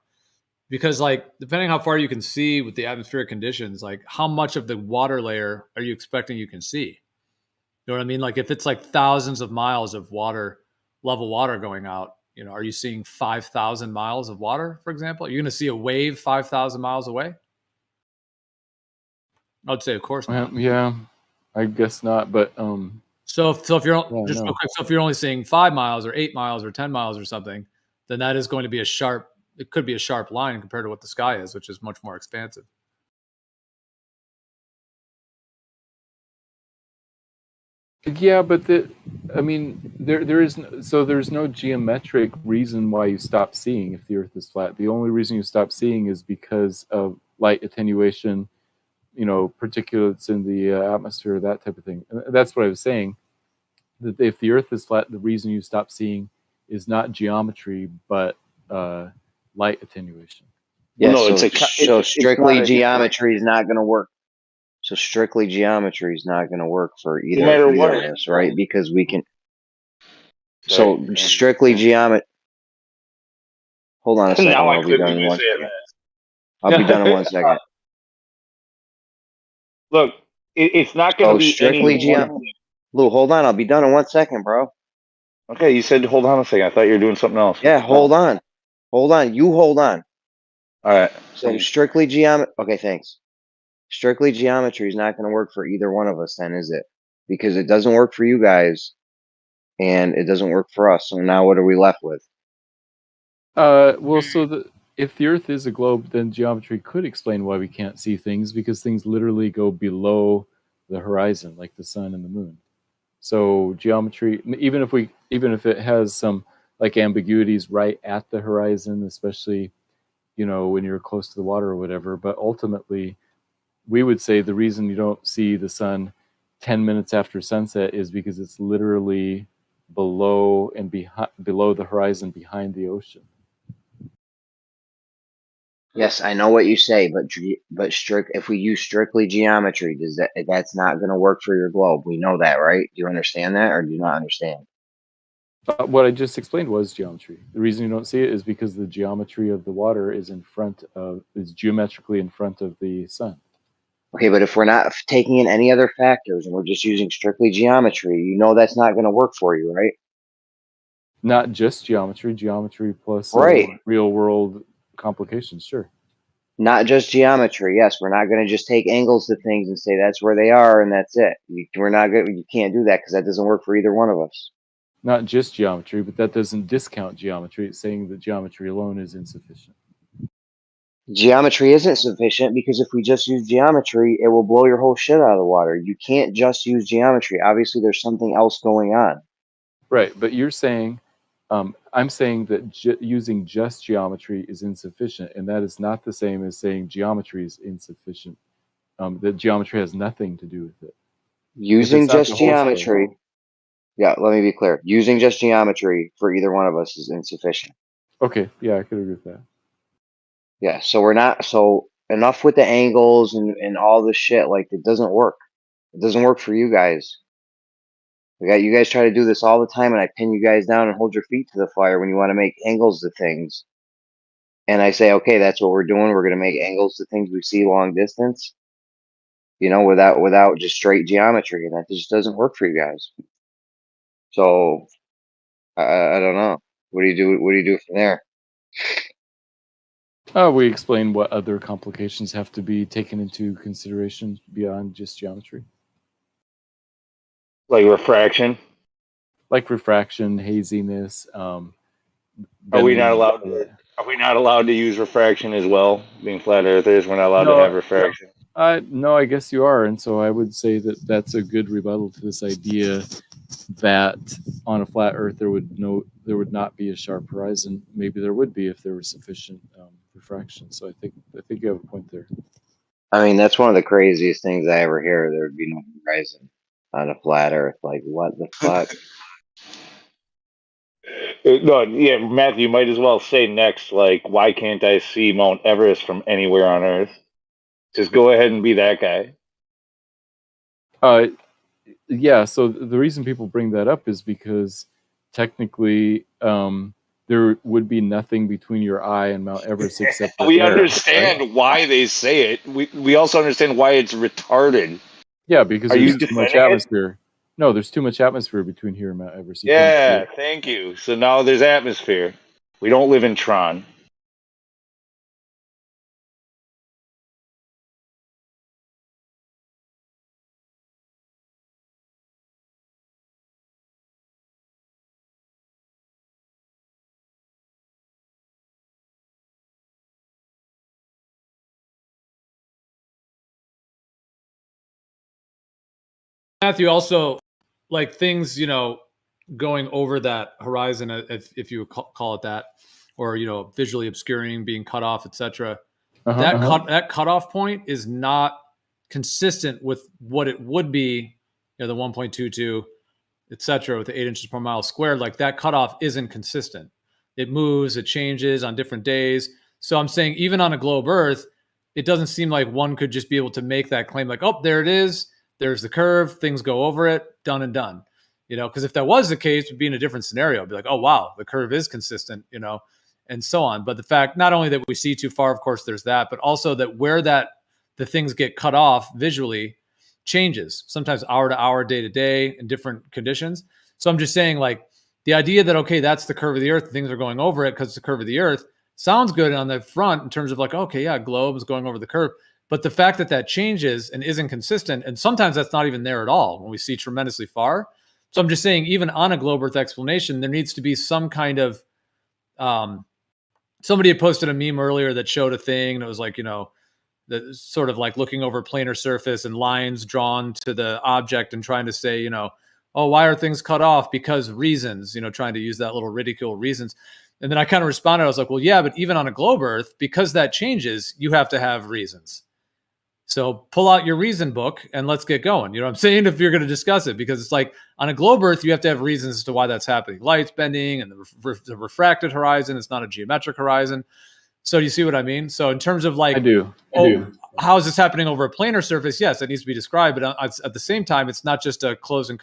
Because like, depending how far you can see with the atmospheric conditions, like how much of the water layer are you expecting you can see? You know what I mean? Like if it's like thousands of miles of level water going out, are you seeing 5,000 miles of water, for example? Are you going to see a wave 5,000 miles away? I would say, of course not. Yeah, I guess not. But so if you're so if you're only seeing 5 miles or 8 miles or 10 miles or something, then that is going to be it could be a sharp line compared to what the sky is, which is much more expansive. Yeah, but there's no geometric reason why you stop seeing if the Earth is flat. The only reason you stop seeing is because of light attenuation, particulates in the atmosphere, that type of thing. And that's what I was saying. That if the Earth is flat, the reason you stop seeing is not geometry, but light attenuation. Yeah, no, so strictly geometry is not going to work. So strictly geometry is not going to work for either of us, right? Because we can. So strictly geometry. Hold on a second. Now I'll be done in 1 second. I'll be done in 1 second. Look, it's not going to be strictly geometry. Lou, hold on. I'll be done in 1 second, bro. Okay, you said hold on a second. I thought you were doing something else. Yeah, hold on. Hold on. You hold on. All right. So strictly geometry. Okay, thanks. Strictly geometry is not going to work for either one of us, then, is it? Because it doesn't work for you guys, and it doesn't work for us. So now, what are we left with? Well, if the Earth is a globe, then geometry could explain why we can't see things, because things literally go below the horizon, like the sun and the moon. So geometry, even if it has some like ambiguities right at the horizon, especially when you're close to the water or whatever, but ultimately we would say the reason you don't see the sun 10 minutes after sunset is because it's literally below the horizon behind the ocean. Yes, I know what you say, but if we use strictly geometry, that's not going to work for your globe? We know that, right? Do you understand that, or do you not understand? What I just explained was geometry. The reason you don't see it is because the geometry of the water is geometrically in front of the sun. Okay, but if we're not taking in any other factors and we're just using strictly geometry, that's not going to work for you, right? Not just geometry plus Right. real world complications, sure. Not just geometry. Yes, we're not going to just take angles to things and say that's where they are and that's it. We're not good. You can't do that because that doesn't work for either one of us. Not just geometry, but that doesn't discount geometry. It's saying that geometry alone is insufficient. Geometry isn't sufficient because if we just use geometry, it will blow your whole shit out of the water. You can't just use geometry. Obviously, there's something else going on. Right, but you're saying, I'm saying that using just geometry is insufficient, and that is not the same as saying geometry is insufficient. That geometry has nothing to do with it. Using just geometry, yeah, let me be clear. Using just geometry for either one of us is insufficient. Okay, yeah, I could agree with that. Yeah, so enough with the angles and all this shit. Like, it doesn't work. It doesn't work for you guys. You guys try to do this all the time, and I pin you guys down and hold your feet to the fire when you want to make angles to things. And I say, okay, that's what we're doing. We're going to make angles to things we see long distance, without just straight geometry, and that just doesn't work for you guys. So I don't know. What do you do? What do you do from there? We explain what other complications have to be taken into consideration beyond just geometry. Like refraction? Like refraction, haziness. Are we not allowed to use refraction as well? Being flat earthers, we're not allowed to have refraction. No, I guess you are, and so I would say that that's a good rebuttal to this idea that on a flat Earth there would not be a sharp horizon. Maybe there would be if there was sufficient refraction. So I think you have a point there. I mean, that's one of the craziest things I ever hear. There would be no horizon on a flat Earth. Like, what the fuck? No, yeah, Matthew, you might as well say next, like, why can't I see Mount Everest from anywhere on Earth? Just go ahead and be that guy. Yeah, so the reason people bring that up is because technically there would be nothing between your eye and Mount Everest except for we air, understand right? why they say it. We also understand why it's retarded. Yeah, because Are there's you too much defending it? atmosphere. No, there's too much atmosphere between here and Mount Everest. Yeah, thank you. So now there's atmosphere. We don't live in Tron. Matthew, also, like things, going over that horizon, if you would call it that, or visually obscuring, being cut off, etc. That cutoff point is not consistent with what it would be, the 1.22, etc. with the 8 inches per mile squared. Like, that cutoff isn't consistent. It moves, it changes on different days. So I'm saying even on a globe Earth, it doesn't seem like one could just be able to make that claim like, oh, there it is. There's the curve. Things go over it. Done and done. Because if that was the case, we'd be in a different scenario. It'd be like, oh, wow, the curve is consistent, and so on. But the fact, not only that we see too far, of course, there's that, but also that where the things get cut off visually changes, sometimes hour to hour, day to day, in different conditions. So I'm just saying, like, the idea that, okay, that's the curve of the earth, things are going over it because it's the curve of the earth, sounds good on the front in terms of like, okay, yeah, globe is going over the curve. But the fact that that changes and isn't consistent, and sometimes that's not even there at all when we see tremendously far. So I'm just saying, even on a globe earth explanation, there needs to be some kind of, somebody had posted a meme earlier that showed a thing, and it was like, the sort of like looking over planar surface and lines drawn to the object and trying to say, oh, why are things cut off? Because reasons, trying to use that little ridicule reasons. And then I kind of responded, I was like, well, yeah, but even on a globe earth, because that changes, you have to have reasons. So pull out your reason book and let's get going. You know what I'm saying? If you're going to discuss it, because it's like on a globe earth, you have to have reasons as to why that's happening. Light's bending and the refracted horizon is not a geometric horizon. So do you see what I mean? So in terms of like, I do. How is this happening over a planar surface? Yes, it needs to be described. But at the same time, it's not just a close and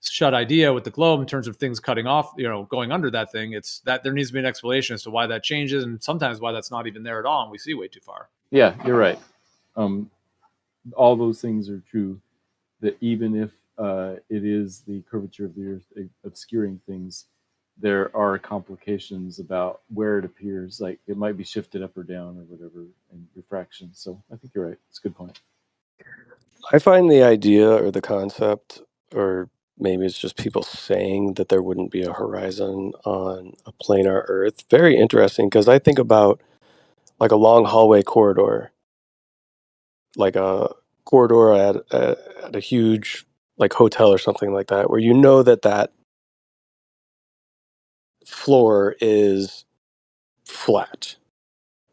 shut idea with the globe in terms of things cutting off, going under that thing. It's that there needs to be an explanation as to why that changes and sometimes why that's not even there at all. And we see way too far. Yeah, you're right. All those things are true, that even if it is the curvature of the earth obscuring things, there are complications about where it appears. Like it might be shifted up or down or whatever in refraction. So I think you're right. It's a good point. I find the idea or the concept, or maybe it's just people saying that there wouldn't be a horizon on a planar earth, very interesting, because I think about like a long hallway corridor, like a corridor at a huge like hotel or something like that, where that floor is flat,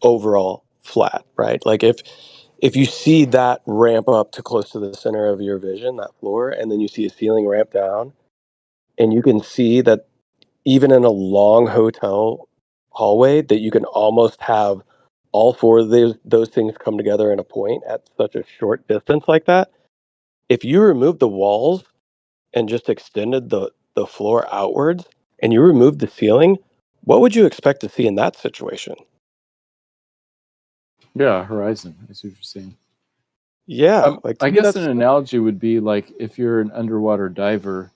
overall flat, right? Like if you see that ramp up to close to the center of your vision, that floor, and then you see a ceiling ramp down, and you can see that even in a long hotel hallway, that you can almost have all four of those things come together in a point at such a short distance like that. If you remove the walls and just extended the floor outwards and you removed the ceiling, what would you expect to see in that situation? Yeah, horizon. I see what you're saying. Yeah, I guess an analogy would be like if you're an underwater diver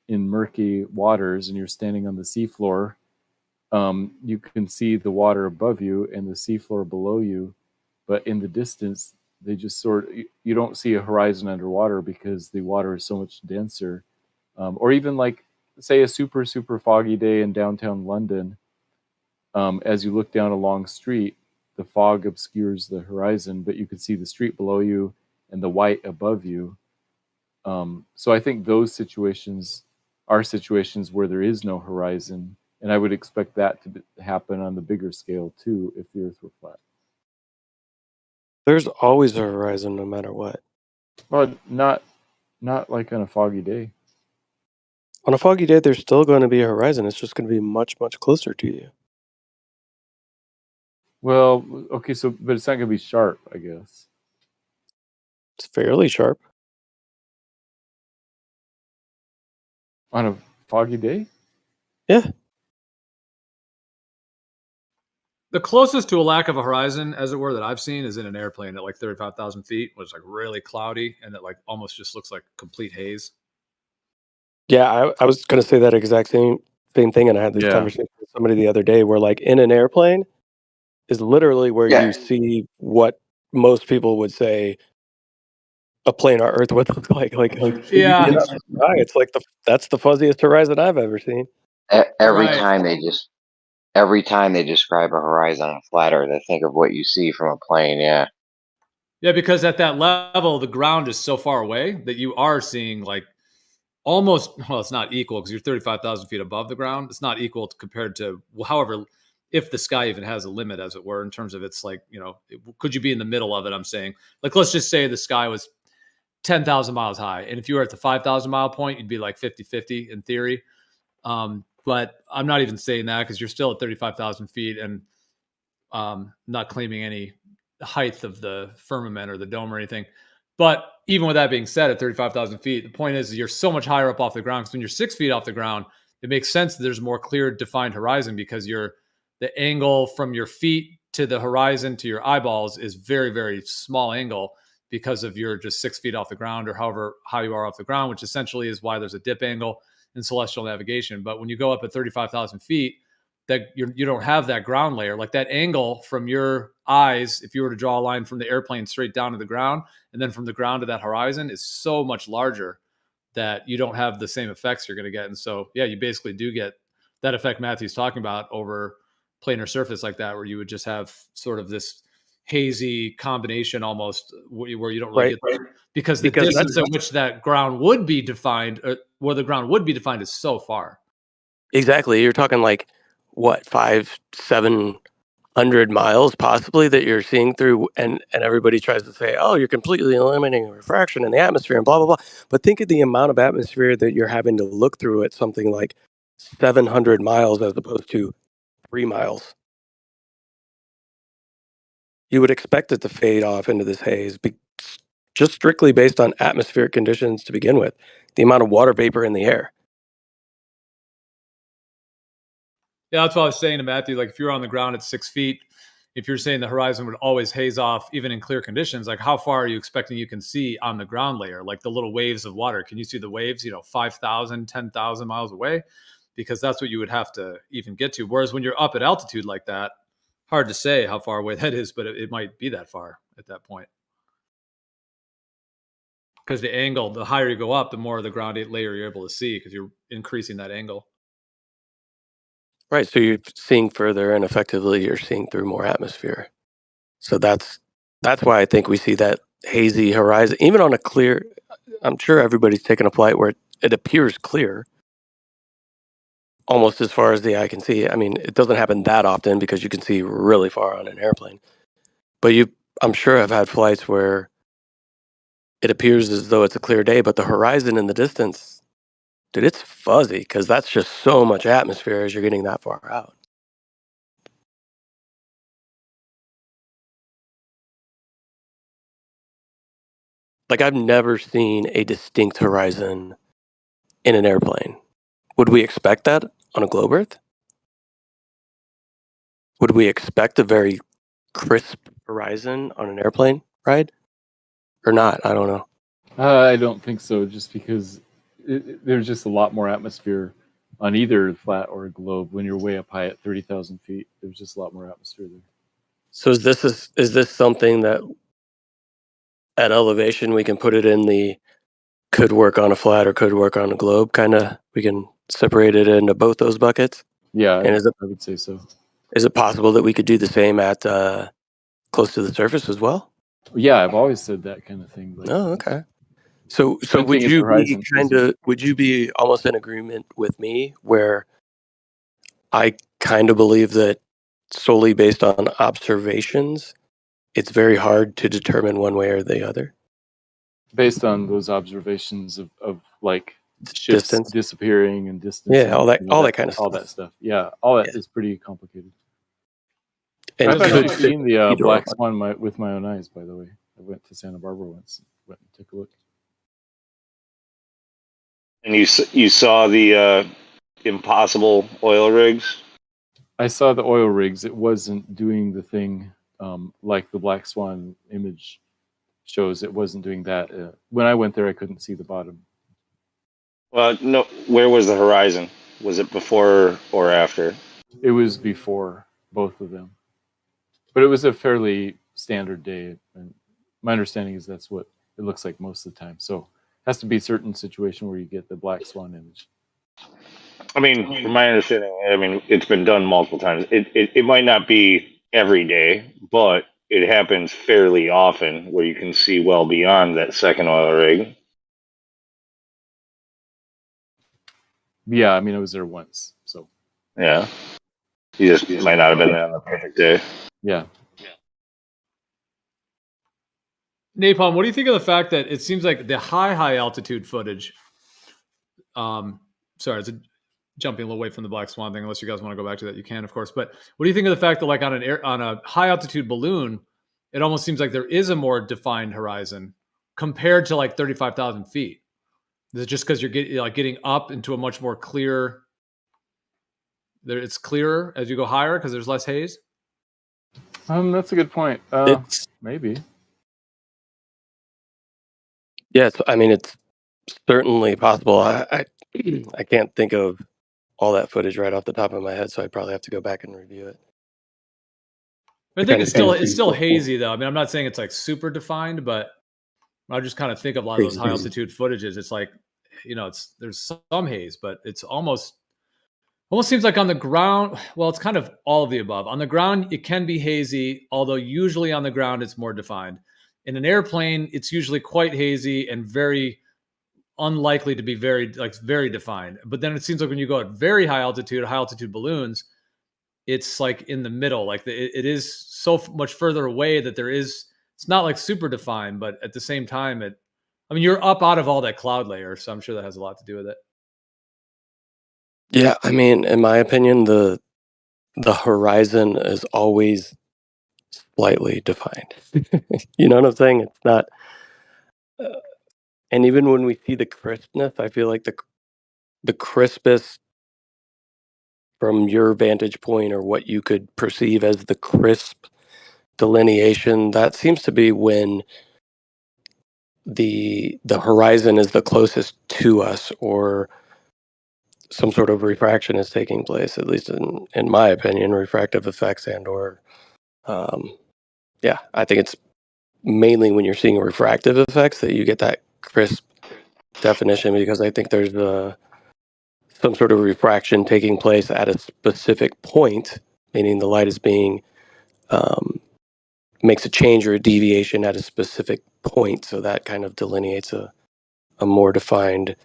in murky waters and you're standing on the seafloor, you can see the water above you and the seafloor below you, but in the distance, they just you don't see a horizon underwater because the water is so much denser. Or even like, say, a super, super foggy day in downtown London, as you look down a long street, the fog obscures the horizon, but you can see the street below you and the white above you. So I think those situations are situations where there is no horizon, and I would expect that to happen on the bigger scale too if the Earth were flat. There's always a horizon no matter what. Well, not like on a foggy day. On a foggy day, there's still going to be a horizon. It's just going to be much, much closer to you. Well, okay, but it's not going to be sharp, I guess. It's fairly sharp. On a foggy day? Yeah. The closest to a lack of a horizon, as it were, that I've seen is in an airplane at like 35,000 feet, where it's like really cloudy and it like almost just looks like complete haze. Yeah, I was going to say that exact same thing, and I had this conversation with somebody the other day where like in an airplane is literally where you see what most people would say a planar Earth would look like. Yeah. It's like that's the fuzziest horizon I've ever seen. Every time they describe a horizon on a flat Earth, I think of what you see from a plane. Yeah. Yeah, because at that level, the ground is so far away that you are seeing like almost, well, it's not equal because you're 35,000 feet above the ground. It's not equal compared to, however, if the sky even has a limit, as it were, in terms of it's like, could you be in the middle of it? I'm saying, like, let's just say the sky was 10,000 miles high. And if you were at the 5,000 mile point, you'd be like 50-50 in theory. But I'm not even saying that because you're still at 35,000 feet and not claiming any height of the firmament or the dome or anything. But even with that being said, at 35,000 feet, the point is you're so much higher up off the ground. Because when you're 6 feet off the ground, it makes sense that there's more clear defined horizon because the angle from your feet to the horizon to your eyeballs is very, very small angle because of you're just 6 feet off the ground or however high you are off the ground, which essentially is why there's a dip angle. in celestial navigation. But when you go up at 35,000 feet, that you don't have that ground layer. Like that angle from your eyes, if you were to draw a line from the airplane straight down to the ground, and then from the ground to that horizon, is so much larger that you don't have the same effects you're going to get. And so, yeah, you basically do get that effect Matthew's talking about over planar surface like that, where you would just have sort of this hazy combination almost where you don't really Right. get because the Because distance at which that ground would be defined, or where the ground would be defined, is so far. Exactly. You're talking like what, 500-700 miles possibly that you're seeing through, and everybody tries to say, oh, you're completely eliminating refraction in the atmosphere and blah blah blah. But think of the amount of atmosphere that you're having to look through at something like 700 miles as opposed to 3 miles. You would expect it to fade off into this haze, just strictly based on atmospheric conditions to begin with, the amount of water vapor in the air. Yeah, that's what I was saying to Matthew. Like, if you're on the ground at 6 feet, if you're saying the horizon would always haze off, even in clear conditions, like how far are you expecting you can see on the ground layer? Like the little waves of water. Can you see the waves, 5,000, 10,000 miles away? Because that's what you would have to even get to. Whereas when you're up at altitude like that, hard to say how far away that is, but it might be that far at that point. Because the angle, the higher you go up, the more of the ground layer you're able to see because you're increasing that angle. Right, so you're seeing further, and effectively you're seeing through more atmosphere. So that's why I think we see that hazy horizon, even on a clear. I'm sure everybody's taken a flight where it appears clear, almost as far as the eye can see. I mean, it doesn't happen that often because you can see really far on an airplane. But I'm sure I've had flights where it appears as though it's a clear day, but the horizon in the distance, dude, it's fuzzy because that's just so much atmosphere as you're getting that far out. Like, I've never seen a distinct horizon in an airplane. Would we expect that on a globe Earth? Would we expect a very crisp horizon on an airplane ride? Or not? I don't know. I don't think so, just because there's just a lot more atmosphere on either flat or a globe. When you're way up high at 30,000 feet, there's just a lot more atmosphere there. So is this something that at elevation we can put it in the could work on a flat or could work on a globe kind of? We can separate it into both those buckets? Yeah, And I would say so. Is it possible that we could do the same at close to the surface as well? Yeah, I've always said that kind of thing. Like, Oh, okay. So one would thing is you horizon be season. would you be almost in agreement with me where I kind of believe that solely based on observations, it's very hard to determine one way or the other? Based on those observations of like ships Distance. disappearing and distance, Yeah, all that kind of all stuff. that stuff. Yeah, all that is pretty complicated. And I've actually like- seen the either black or. swan with my own eyes. By the way, I went to Santa Barbara once. Went and took a look. And you saw the impossible oil rigs? I saw the oil rigs. It wasn't doing the thing like the black swan image shows. It wasn't doing that. When I went there, I couldn't see the bottom. Well, no. Where was the horizon? Was it before or after? It was before both of them, but it was a fairly standard day. And my understanding is that's what it looks like most of the time. So it has to be a certain situation where you get the black swan image. I mean, from my understanding, I mean, it's been done multiple times. It might not be every day, but it happens fairly often where you can see well beyond that second oil rig. Yeah, I mean, I was there once, so Yeah. You just might not have been there on the perfect day. yeah. Napalm, what do you think of the fact that it seems like the high altitude footage? Sorry, it's jumping a little away from the black swan thing. Unless you guys want to go back to that, you can, of course. But what do you think of the fact that, like, on a high altitude balloon, it almost seems like there is a more defined horizon compared to like 35,000 feet? Is it just because you're getting up into a much more clear? It's clearer as you go higher because there's less haze. That's a good point. It's Maybe. Yes, I mean it's certainly possible. I can't think of all that footage right off the top of my head, so I'd probably have to go back and review it. I think it's still hazy though. I mean, I'm not saying it's like super defined, but I just kind of think of a lot of those high altitude footages. It's like, there's some haze, but it's almost seems like on the ground. Well, it's kind of all of the above. On the ground, it can be hazy, although usually on the ground it's more defined. In an airplane, it's usually quite hazy and very unlikely to be very defined. But then it seems like when you go at very high altitude balloons, it's like in the middle. Like it is so much further away that it's not like super defined, but at the same time, you're up out of all that cloud layer, so I'm sure that has a lot to do with it. Yeah, I mean, in my opinion, the horizon is always slightly defined. You know what I'm saying? It's not, and even when we see the crispness, I feel like the crispest from your vantage point, or what you could perceive as the crisp delineation, that seems to be when the horizon is the closest to us, or some sort of refraction is taking place, at least in my opinion, refractive effects or I think it's mainly when you're seeing refractive effects that you get that crisp definition, because I think there's some sort of refraction taking place at a specific point, meaning the light is being makes a change or a deviation at a specific point, so that kind of delineates a more defined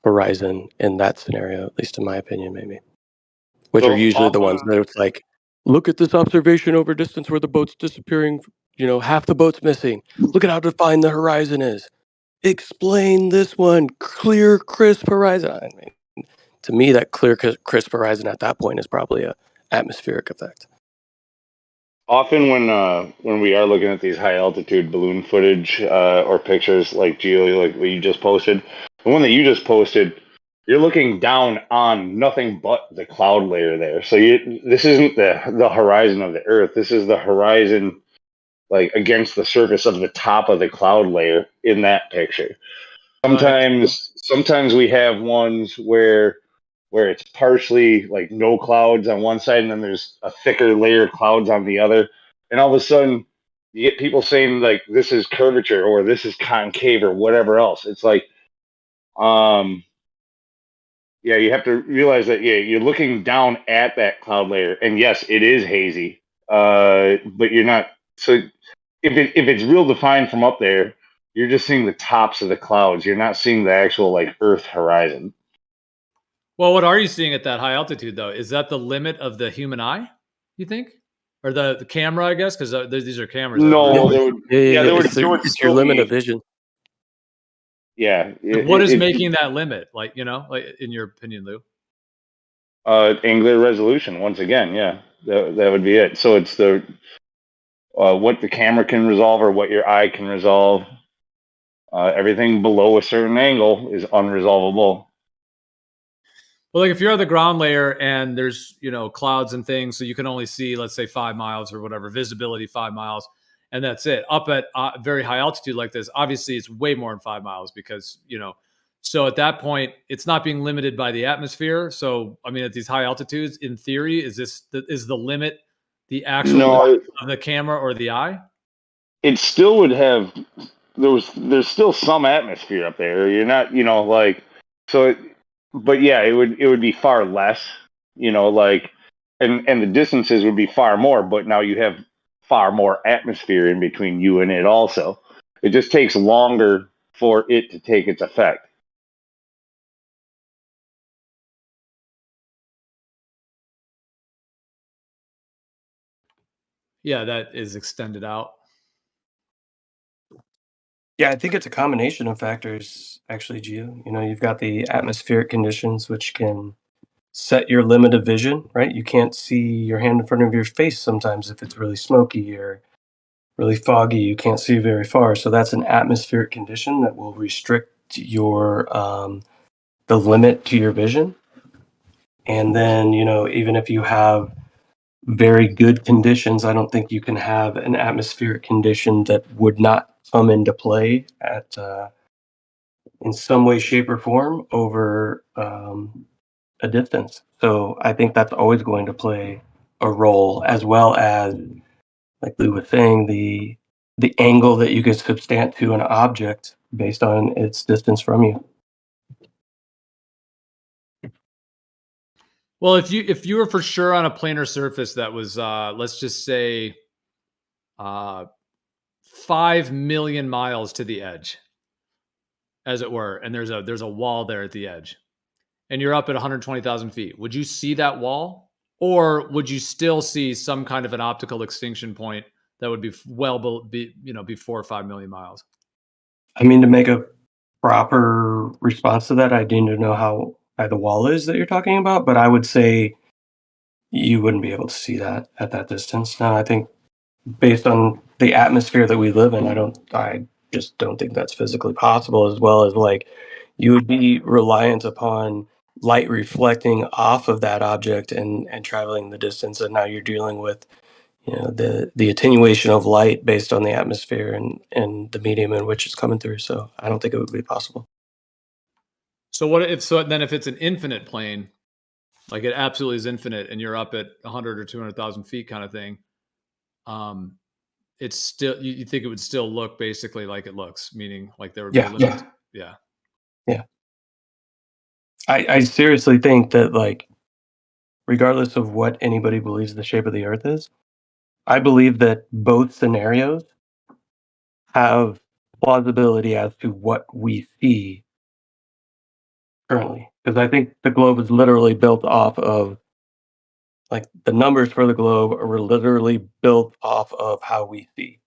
horizon in that scenario, at least in my opinion, maybe. Which So are usually the ones often- that it's like, look at this observation over distance where the boat's disappearing, half the boat's missing. Look at how defined the horizon is. Explain this one. Clear, crisp horizon. I mean, to me, that clear, crisp horizon at that point is probably a atmospheric effect. Often when we are looking at these high altitude balloon footage or pictures like Geo, like what you just posted, the one that you just posted, you're looking down on nothing but the cloud layer there. So this isn't the horizon of the Earth. This is the horizon like against the surface of the top of the cloud layer in that picture. Sometimes we have ones where it's partially like no clouds on one side and then there's a thicker layer of clouds on the other. And all of a sudden you get people saying like this is curvature or this is concave or whatever else. It's like you have to realize that you're looking down at that cloud layer, and yes, it is hazy. But you're not, so if it's real defined from up there, you're just seeing the tops of the clouds. You're not seeing the actual like Earth horizon. Well, what are you seeing at that high altitude, though? Is that the limit of the human eye, you think? Or the camera, I guess? Because these are cameras. No, It's your limit of vision. Yeah. What is making that limit? Like in your opinion, Lou? Angular resolution, once again. Yeah, that would be it. So it's the what the camera can resolve or what your eye can resolve. Everything below a certain angle is unresolvable. Well, like if you're at the ground layer and there's clouds and things, so you can only see, let's say, 5 miles or whatever, visibility 5 miles, and that's it. Up at very high altitude like this, obviously it's way more than 5 miles because so at that point it's not being limited by the atmosphere. So I mean, at these high altitudes, in theory, is the limit the actual of the camera or the eye? It still would have there's still some atmosphere up there. You're not but yeah, it would be far less, and the distances would be far more, but now you have far more atmosphere in between you and it also. It just takes longer for it to take its effect. Yeah, that is extended out. Yeah, I think it's a combination of factors, actually, Gio. You've got the atmospheric conditions, which can set your limit of vision, right? You can't see your hand in front of your face sometimes if it's really smoky or really foggy. You can't see very far. So that's an atmospheric condition that will restrict your the limit to your vision. And then, even if you have very good conditions, I don't think you can have an atmospheric condition that would not come into play at in some way, shape, or form over a distance. So I think that's always going to play a role, as well as, like Lou was saying, the angle that you can substant to an object based on its distance from you. Well, if you were for sure on a planar surface that was let's just say 5 million miles to the edge, as it were, and there's a wall there at the edge, and you're up at 120,000 feet, would you see that wall, or would you still see some kind of an optical extinction point that would be be 4 or 5 million miles? I mean, to make a proper response to that, I need to know how high the wall is that you're talking about, but I would say you wouldn't be able to see that at that distance. No, I think based on the atmosphere that we live in, I just don't think that's physically possible, as well as, like, you would be reliant upon light reflecting off of that object and traveling the distance, and now you're dealing with, the attenuation of light based on the atmosphere and the medium in which it's coming through. So I don't think it would be possible. So what if if it's an infinite plane, like it absolutely is infinite, and you're up at 100 or 200,000 feet, kind of thing? It's still, you think it would still look basically like it looks, meaning like there would be a limit. Yeah. I seriously think that, like, regardless of what anybody believes the shape of the Earth is, I believe that both scenarios have plausibility as to what we see currently. Because I think the globe is literally built off of, like, the numbers for the globe are literally built off of how we see.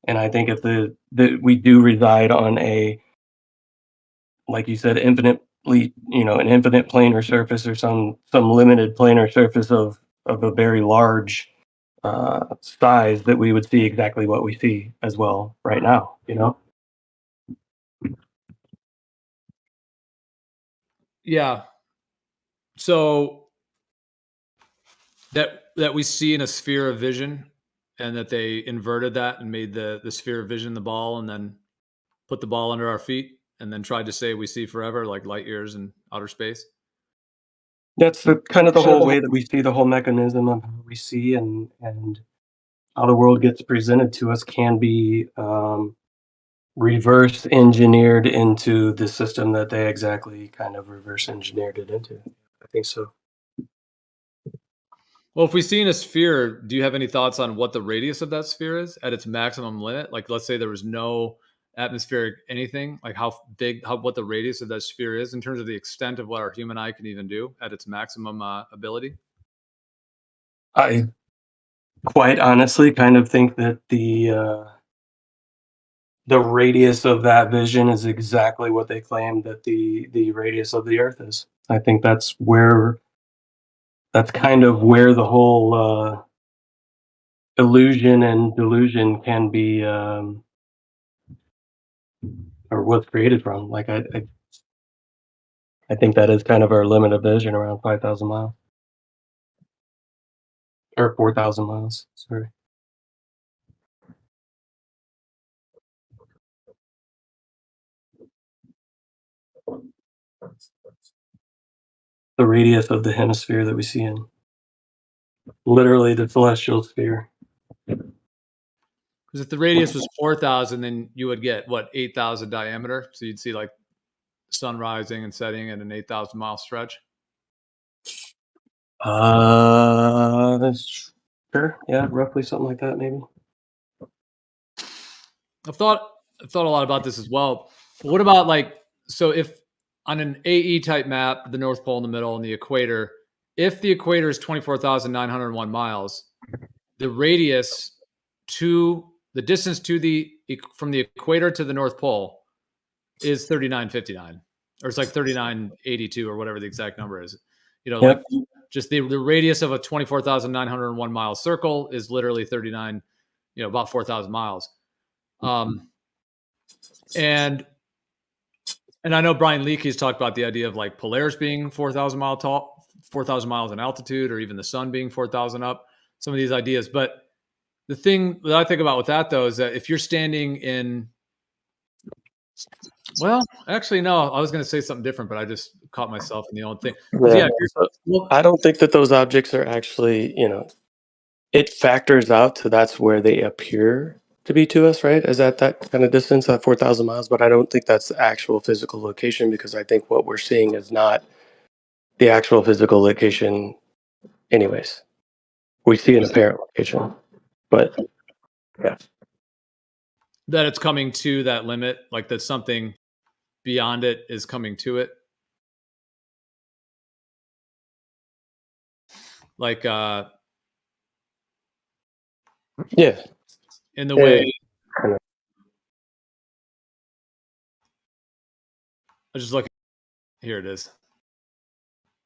And I think if that we do reside on a, like you said, an infinite planar surface, or some limited planar surface of a very large size, that we would see exactly what we see as well right now. Yeah. So that we see in a sphere of vision, and that they inverted that and made the sphere of vision the ball, and then put the ball under our feet, and then tried to say we see forever, like light years in outer space. That's kind of the whole way that we see the whole mechanism of how we see, and how the world gets presented to us can be reverse engineered into the system that they exactly kind of reverse engineered it into. I think so. Well, if we see in a sphere, do you have any thoughts on what the radius of that sphere is at its maximum limit? Like, let's say there was no atmospheric anything, like what the radius of that sphere is in terms of the extent of what our human eye can even do at its maximum ability? I quite honestly kind of think that the radius of that vision is exactly what they claim that the radius of the Earth is. I think that's kind of where the whole illusion and delusion can be, or what's created from. Like, I think that is kind of our limit of vision, around 5,000 miles, or 4,000 miles. Sorry. The radius of the hemisphere that we see in, literally the celestial sphere. Because if the radius was 4,000, then you would get what, 8,000 diameter. So you'd see like the sun rising and setting in an 8,000 mile stretch. That's sure. Yeah, roughly something like that, maybe. I've thought a lot about this as well. What about, like, so if on an AE type map, the North Pole in the middle and the equator, if the equator is 24,901 miles, the radius to the distance from the equator to the North Pole is 3959, or it's like 3982, or whatever the exact number is. Yep. Like, just the radius of a 24,901 mile circle is literally 39, about 4,000 miles. And I know Brian Leakey's talked about the idea of, like, Polaris being 4,000 miles in altitude, or even the sun being 4,000 up, some of these ideas. But the thing that I think about with that, though, is that if you're standing in Well, actually, no. I was going to say something different, but I just caught myself in the own thing. 'Cause, Yeah. yeah, well, I don't think that those objects are actually, it factors out to that's where they appear to be to us, right? Is at that kind of distance, that 4,000 miles. But I don't think that's the actual physical location, because I think what we're seeing is not the actual physical location, anyways. We see an apparent location, but yeah. that it's coming to that limit, like that something beyond it is coming to it. Like Yeah. in the way Kind of. I was just looking, here it is.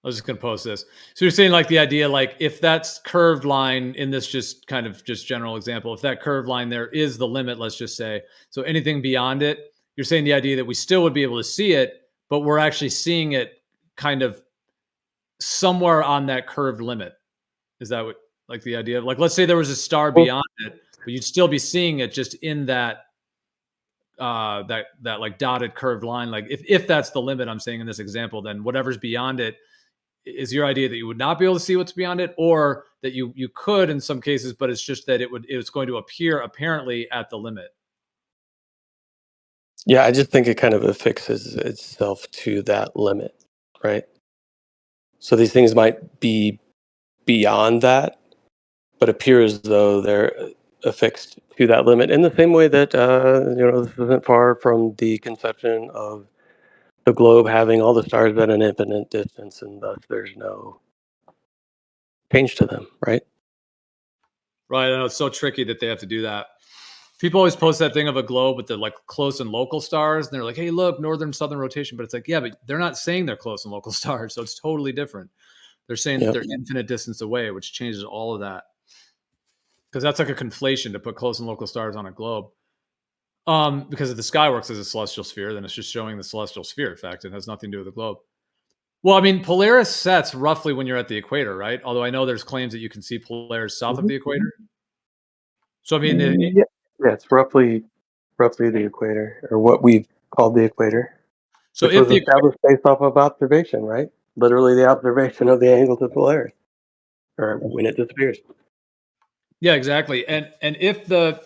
I was just going to post this. So you're saying like the idea, like if that's curved line in this just kind of just general example, if that curved line there is the limit, let's just say, so anything beyond it, you're saying the idea that we still would be able to see it, but we're actually seeing it kind of somewhere on that curved limit. Is that what, like the idea of, like, let's say there was a star beyond it, but you'd still be seeing it just in that that like dotted curved line. Like if that's the limit I'm saying in this example, then whatever's beyond it, is your idea that you would not be able to see what's beyond it, or that you could in some cases, but it's just that it's going to appear apparently at the limit? Yeah, I just think it kind of affixes itself to that limit, right? So these things might be beyond that, but appear as though they're affixed to that limit, in the same way that this isn't far from the conception of the globe having all the stars at an infinite distance, and thus there's no change to them, right? Right. I know it's so tricky that they have to do that. People always post that thing of a globe with the like close and local stars, and they're like, "Hey, look, northern southern rotation," but it's like, yeah, but they're not saying they're close and local stars, so it's totally different. They're saying that Yep. they're infinite distance away, which changes all of that, because that's like a conflation to put close and local stars on a globe. Because if the sky works as a celestial sphere, then it's just showing the celestial sphere effect. It has nothing to do with the globe. Well, I mean, Polaris sets roughly when you're at the equator, right? Although I know there's claims that you can see Polaris south of the equator. So I mean, Yeah, it's roughly the equator, or what we've called the equator, so which if was the established based off of observation, right? Literally the observation of the angle to Polaris, or when it disappears. yeah, exactly. And if the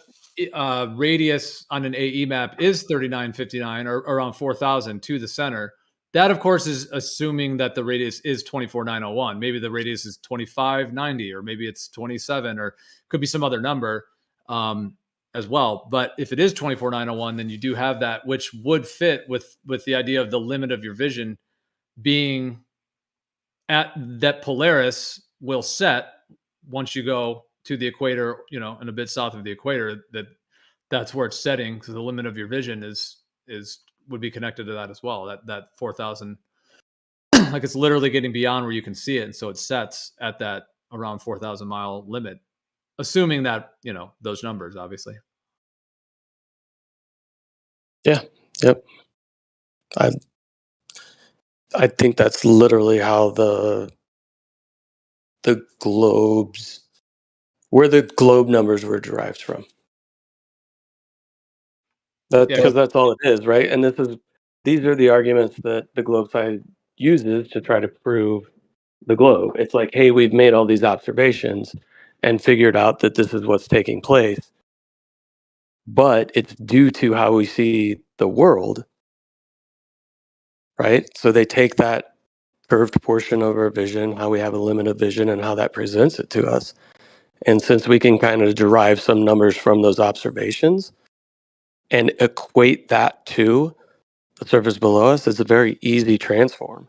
radius on an AE map is 3959 or around 4,000 to the center, that of course is assuming that the radius is 24,901. Maybe the radius is 2590, or maybe it's 27, or could be some other number as well. But if it is 24,901, then you do have that, which would fit with the idea of the limit of your vision being at that Polaris will set once you go to the equator, and a bit south of the equator, that's where it's setting, because the limit of your vision is would be connected to that as well. That 4,000, like it's literally getting beyond where you can see it, and so it sets at that around 4,000 mile limit, assuming that those numbers, obviously. Yeah. Yep. I think that's literally how the globes, where the globe numbers were derived from. Because that's all it is, right? And these are the arguments that the globe side uses to try to prove the globe. It's like, hey, we've made all these observations and figured out that this is what's taking place, but it's due to how we see the world, right? So they take that curved portion of our vision, how we have a limit of vision, and how that presents it to us. And since we can kind of derive some numbers from those observations and equate that to the surface below us, it's a very easy transform.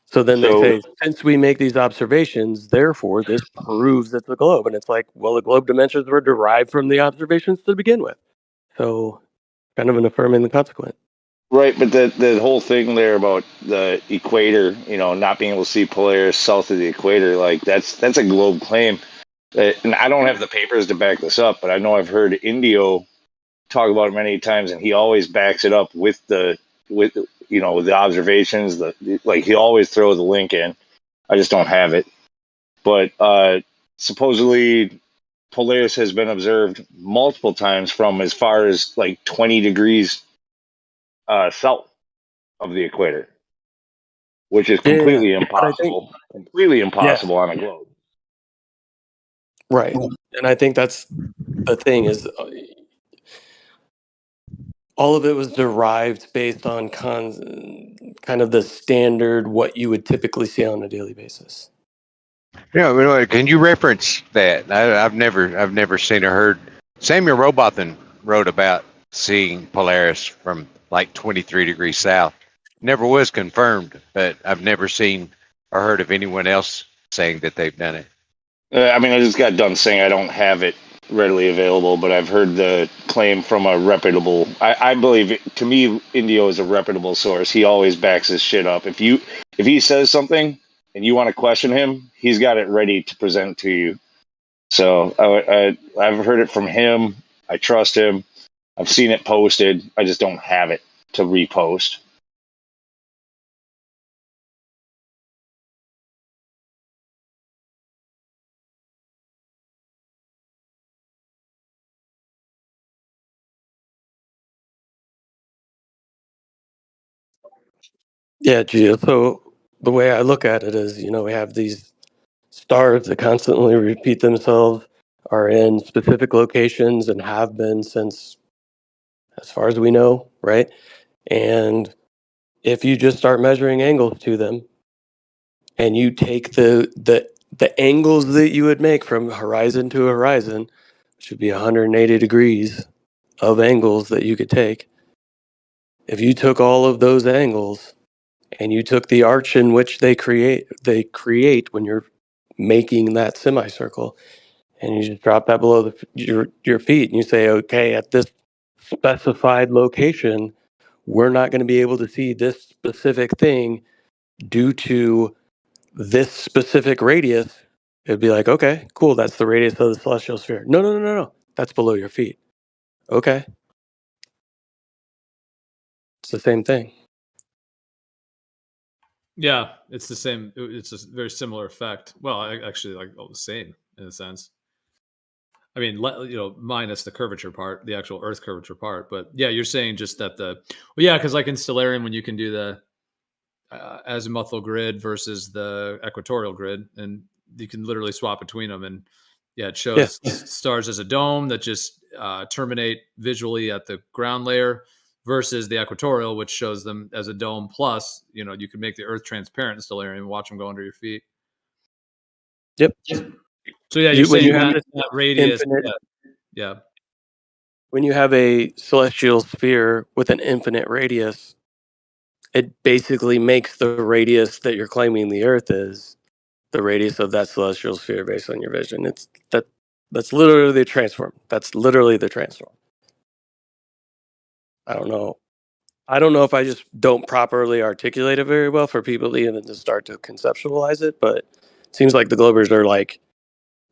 So then they say, since we make these observations, therefore this proves it's a globe. And it's like, well, the globe dimensions were derived from the observations to begin with. So kind of an affirming the consequent. Right, but the whole thing there about the equator, not being able to see Polaris south of the equator, like that's a globe claim. And I don't have the papers to back this up, but I know I've heard Indio talk about it many times, and he always backs it up with the observations. Like he always throws the link in. I just don't have it. But supposedly Polaris has been observed multiple times from as far as like 20 degrees south of the equator, which is Yeah, completely but I think impossible on a globe. right, and I think that's the thing is all of it was derived based on kind of the standard what you would typically see on a daily basis. Yeah, can you reference that? I've never seen or heard. Samuel Rowbotham wrote about seeing Polaris from like 23 degrees south. Never was confirmed, but I've never seen or heard of anyone else saying that they've done it. I mean, I just got done saying I don't have it readily available, but I've heard the claim from a reputable. I believe to me, Indio is a reputable source. He always backs his shit up. If he says something and you want to question him, he's got it ready to present to you. So I've heard it from him. I trust him. I've seen it posted. I just don't have it to repost. Yeah, Gio. So the way I look at it is, we have these stars that constantly repeat themselves, are in specific locations, and have been since, as far as we know, right? And if you just start measuring angles to them, and you take the angles that you would make from horizon to horizon, which would be 180 degrees of angles that you could take. If you took all of those angles and you took the arch in which they create when you're making that semicircle, and you just drop that below your feet, and you say, okay, at this specified location, we're not going to be able to see this specific thing due to this specific radius. It'd be like, okay, cool, that's the radius of the celestial sphere. No, that's below your feet. Okay, it's the same thing. Yeah, it's the same. It's a very similar effect. Well, actually, like the same in a sense. I mean, minus the curvature part, the actual Earth curvature part. But yeah, you're saying just that because like in Stellarium, when you can do the azimuthal grid versus the equatorial grid, and you can literally swap between them, and it shows stars as a dome that just terminate visually at the ground layer, versus the equatorial, which shows them as a dome. Plus, you can make the Earth transparent in Stellarium and watch them go under your feet. Yep. So yeah, you're when saying you have that radius. infinite, Yeah. When you have a celestial sphere with an infinite radius, it basically makes the radius that you're claiming the Earth is the radius of that celestial sphere based on your vision. That's literally the transform. That's literally the transform. I don't know if I just don't properly articulate it very well for people to even just start to conceptualize it, but it seems like the Globers are like,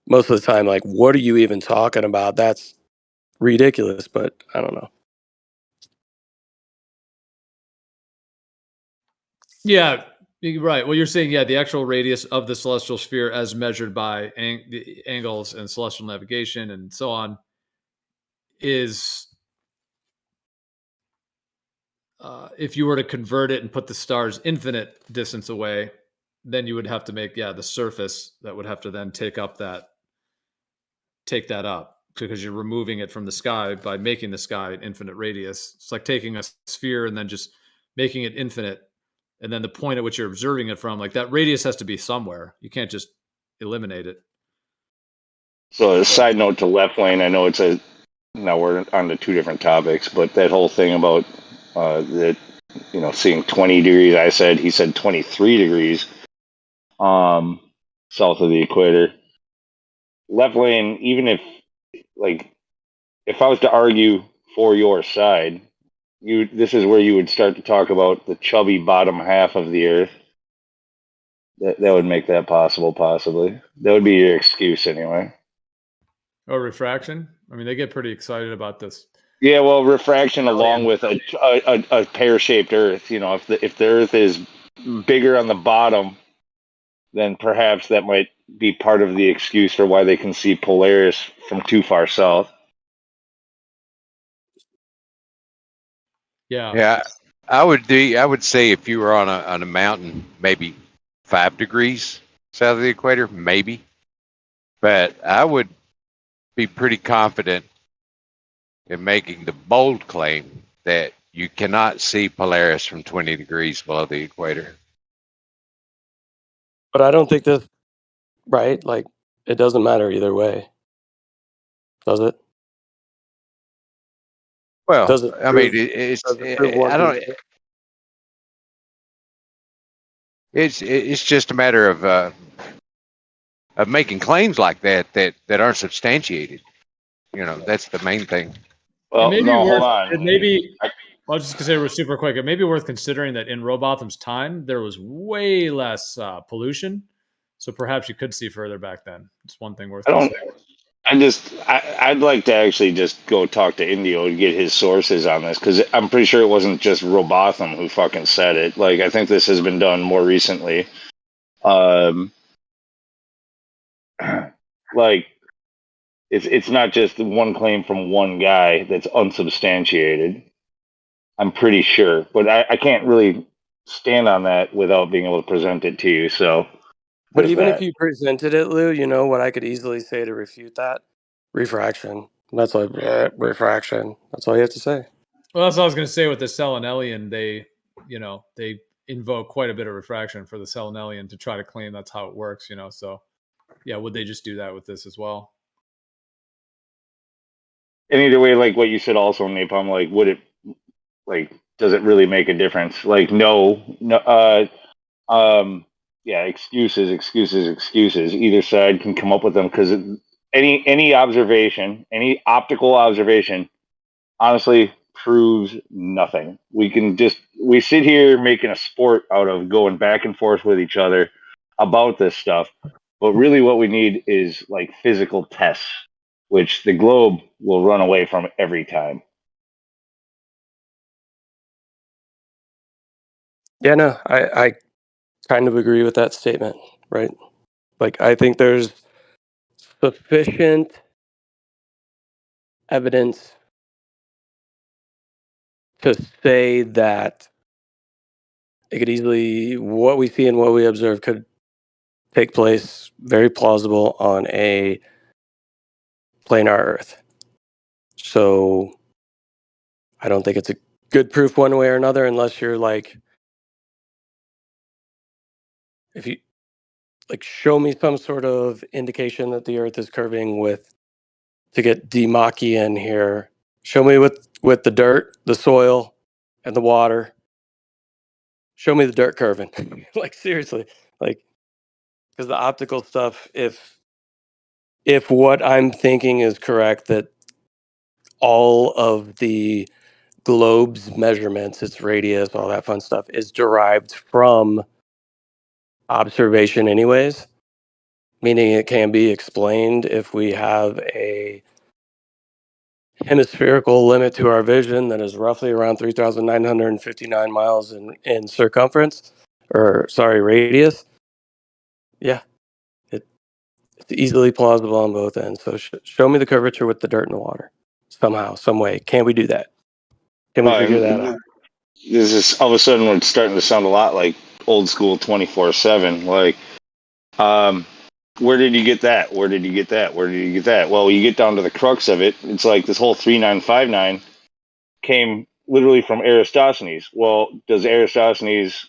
most of the time, like, what are you even talking about? That's ridiculous, but I don't know. Yeah, right. Well, you're saying, the actual radius of the celestial sphere as measured by the angles and celestial navigation and so on is, if you were to convert it and put the stars infinite distance away, then you would have to make, the surface that would have to then take that up, because you're removing it from the sky by making the sky an infinite radius. It's like taking a sphere and then just making it infinite. And then the point at which you're observing it from, like, that radius has to be somewhere. You can't just eliminate it. So a side note to left lane, I know now we're on to two different topics, but that whole thing about that, seeing 20 degrees, he said 23 degrees south of the equator. Left lane, even if I was to argue for your side, this is where you would start to talk about the chubby bottom half of the Earth. That would make that possible, possibly. That would be your excuse anyway. Or refraction. I mean, they get pretty excited about this. Yeah, well, refraction along with a pear-shaped Earth. If the Earth is bigger on the bottom, then perhaps that might be part of the excuse for why they can see Polaris from too far south. Yeah. Yeah, I would say if you were on a mountain, maybe 5 degrees south of the equator, maybe. But I would be pretty confident in making the bold claim that you cannot see Polaris from 20 degrees below the equator. But I don't think that, right? Like, it doesn't matter either way, does it? Well, Does it I mean, prove? Does it prove one I through don't. the other? It's just a matter of making claims like that aren't substantiated. You know, that's the main thing. It Well, may be no, hold worth. on. It may be. I was just gonna say, we're super quick. It may be worth considering that in Robotham's time there was way less pollution, so perhaps you could see further back then. It's one thing worth I don't. considering. I'd like to actually just go talk to Indio and get his sources on this because I'm pretty sure it wasn't just Robotham who fucking said it. Like, I think this has been done more recently. Like, it's not just one claim from one guy that's unsubstantiated. I'm pretty sure, but I can't really stand on that without being able to present it to you. So But there's even if that. you presented it, Lou, you know what I could easily say to refute that? Refraction. That's like refraction. That's all you have to say. Well, that's what I was gonna say with the Selenelian. They invoke quite a bit of refraction for the Selenelian to try to claim that's how it works. So yeah, would they just do that with this as well? And either way, like what you said also, Napalm, like would it, like, does it really make a difference? Like, no, yeah, excuses. Either side can come up with them because any observation, any optical observation, honestly proves nothing. We sit here making a sport out of going back and forth with each other about this stuff, but really what we need is like physical tests, which the globe will run away from every time. Yeah, no, I kind of agree with that statement, right? Like, I think there's sufficient evidence to say that it could easily, what we see and what we observe could take place very plausible on a planar Earth. So I don't think it's a good proof one way or another unless you're like, if you like show me some sort of indication that the Earth is curving with, to get Demochian here, show me with the dirt, the soil, and the water. Show me the dirt curving. Like, seriously, like, because the optical stuff, if what I'm thinking is correct, that all of the globe's measurements, its radius, all that fun stuff, is derived from observation anyways, meaning it can be explained if we have a hemispherical limit to our vision that is roughly around 3,959 miles in circumference, or sorry, radius. Yeah, it's easily plausible on both ends. So show me the curvature with the dirt and the water somehow, some way. Can we do that? Can we figure that out? This is all of a sudden it's starting to sound a lot like old school 24/7. Like, where did you get that? Where did you get that? Where did you get that? Well, you get down to the crux of it. It's like this whole 3959 came literally from Aristophanes. Well, does Aristophanes?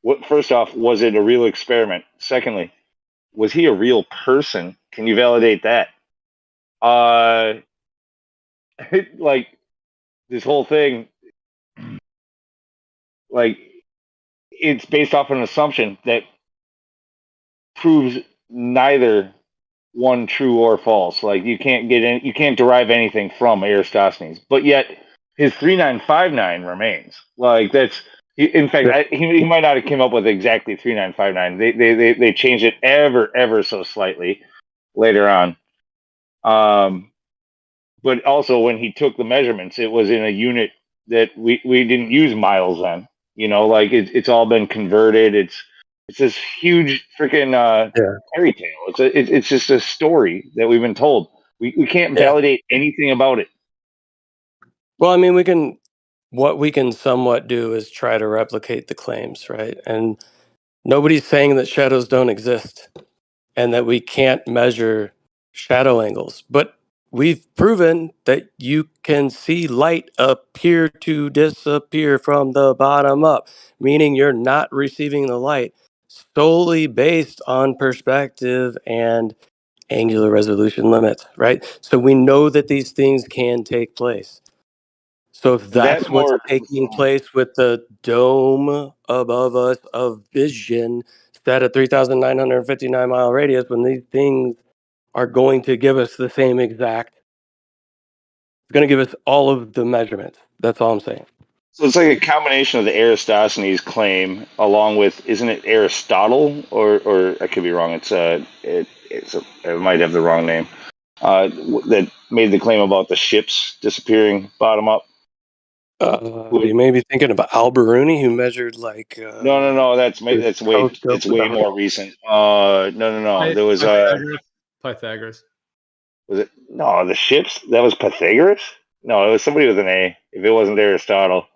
What? First off, was it a real experiment? Secondly, was he a real person? Can you validate that? Like this whole thing, like it's based off an assumption that proves neither one true or false. Like you can't derive anything from Aristophanes, but yet his 3959 remains. Like that's in fact he might not have came up with exactly 3959. They changed it ever so slightly later on. But also when he took the measurements, it was in a unit that we didn't use miles then. Like it's all been converted. It's this huge freaking fairy tale. It's just a story that we've been told. We can't validate anything about it. Well, I mean, we can what we can somewhat do is try to replicate the claims, right? And nobody's saying that shadows don't exist and that we can't measure shadow angles, but we've proven that you can see light appear to disappear from the bottom up, meaning you're not receiving the light solely based on perspective and angular resolution limits, right? So we know that these things can take place. So if And that that's what's more, taking place with the dome above us of vision set at 3,959 mile radius, when these things are going to give us the same exact, it's going to give us all of the measurements. That's all I'm saying. so it's like a combination of the Eratosthenes claim along with, isn't it Aristotle or I could be wrong. It might have the wrong name. That made the claim about the ships disappearing bottom up. You may be thinking of Alberuni, who measured like No. That's the way telescope it's with way the more recent. No. There was Pythagoras. was it no the ships? That was Pythagoras. No, it was somebody with an A. If it wasn't Aristotle,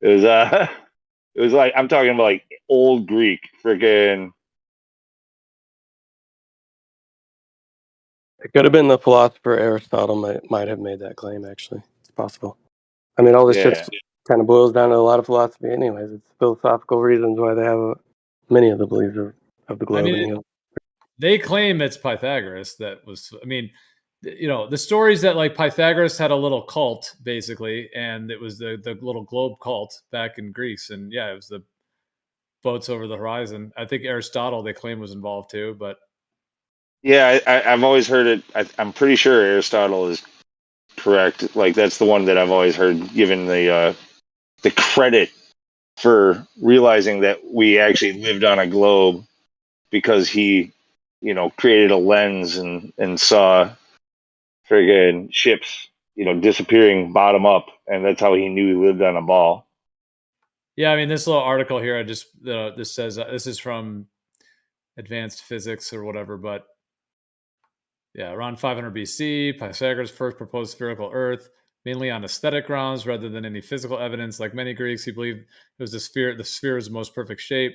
it was it was like I'm talking about like old Greek, freaking. It could have been the philosopher Aristotle might have made that claim. Actually, it's possible. I mean, all this Yeah. shit kind of boils down to a lot of philosophy, anyways. It's philosophical reasons why they have many of the beliefs of the globe. I mean, they claim it's Pythagoras that was. I mean, the stories that like Pythagoras had a little cult basically, and it was the little globe cult back in Greece, and yeah, it was the boats over the horizon. I think Aristotle they claim was involved too, but Yeah, I've always heard it. I'm pretty sure Aristotle is correct. Like that's the one that I've always heard given the credit for realizing that we actually lived on a globe because he, created a lens and saw friggin' ships, disappearing bottom up, and that's how he knew he lived on a ball. yeah, I mean, this little article here, I just this says this is from Advanced Physics or whatever, but yeah, around 500 BC, Pythagoras first proposed spherical Earth, mainly on aesthetic grounds rather than any physical evidence. Like many Greeks, he believed it was the sphere was the most perfect shape.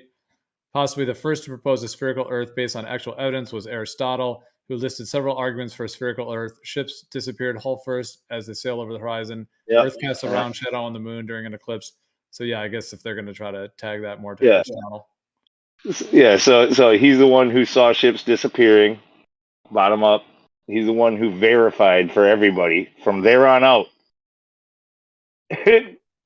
Possibly the first to propose a spherical Earth based on actual evidence was Aristotle, who listed several arguments for a spherical Earth. Ships disappeared hull first as they sail over the horizon. Yep. Earth casts a round shadow on the moon during an eclipse. So yeah, I guess if they're going to try to tag that more to Yeah. Aristotle. Yeah, so he's the one who saw ships disappearing, bottom up. He's the one who verified for everybody from there on out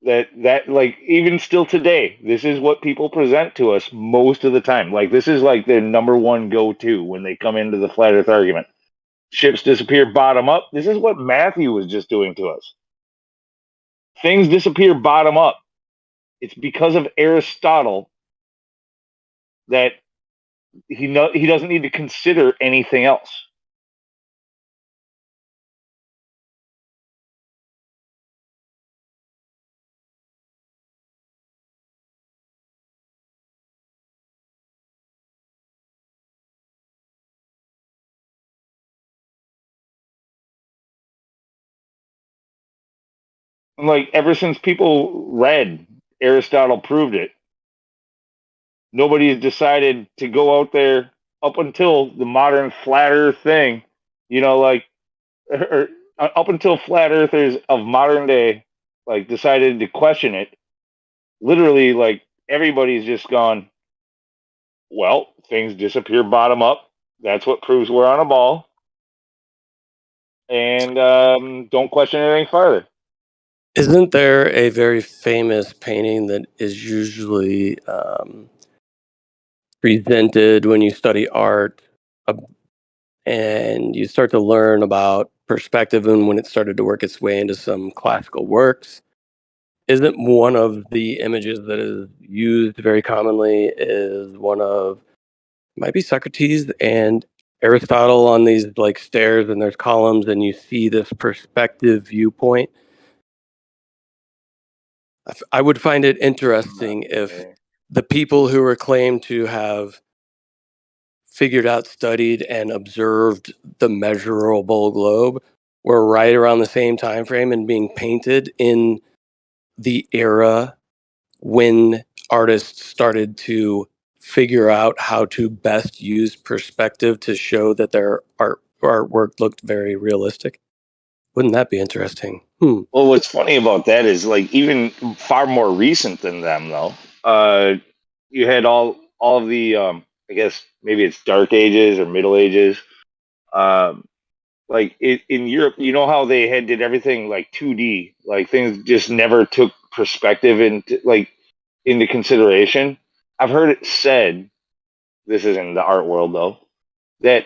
that like even still today, this is what people present to us most of the time. Like this is like their number one go-to when they come into the flat Earth argument. Ships disappear bottom up. This is what Matthew was just doing to us. Things disappear bottom up. It's because of Aristotle that he doesn't need to consider anything else. Like ever since people read Aristotle proved it, nobody has decided to go out there up until the modern flat Earth thing, or up until flat earthers of modern day like decided to question it. Literally, like everybody's just gone, well, things disappear bottom up. That's what proves we're on a ball. And don't question anything further. Isn't there a very famous painting that is usually presented when you study art and you start to learn about perspective and when it started to work its way into some classical works? Isn't one of the images that is used very commonly is one of, might be Socrates and Aristotle on these like stairs and there's columns and you see this perspective viewpoint? I would find it interesting if the people who were claimed to have figured out, studied, and observed the measurable globe were right around the same time frame and being painted in the era when artists started to figure out how to best use perspective to show that their artwork looked very realistic? Wouldn't that be interesting? Well, what's funny about that is like even far more recent than them though. You had all of the I guess maybe it's Dark Ages or Middle Ages. Um, like in Europe, you know how they had did everything like 2D, like things just never took perspective into consideration. I've heard it said, this is in the art world though, that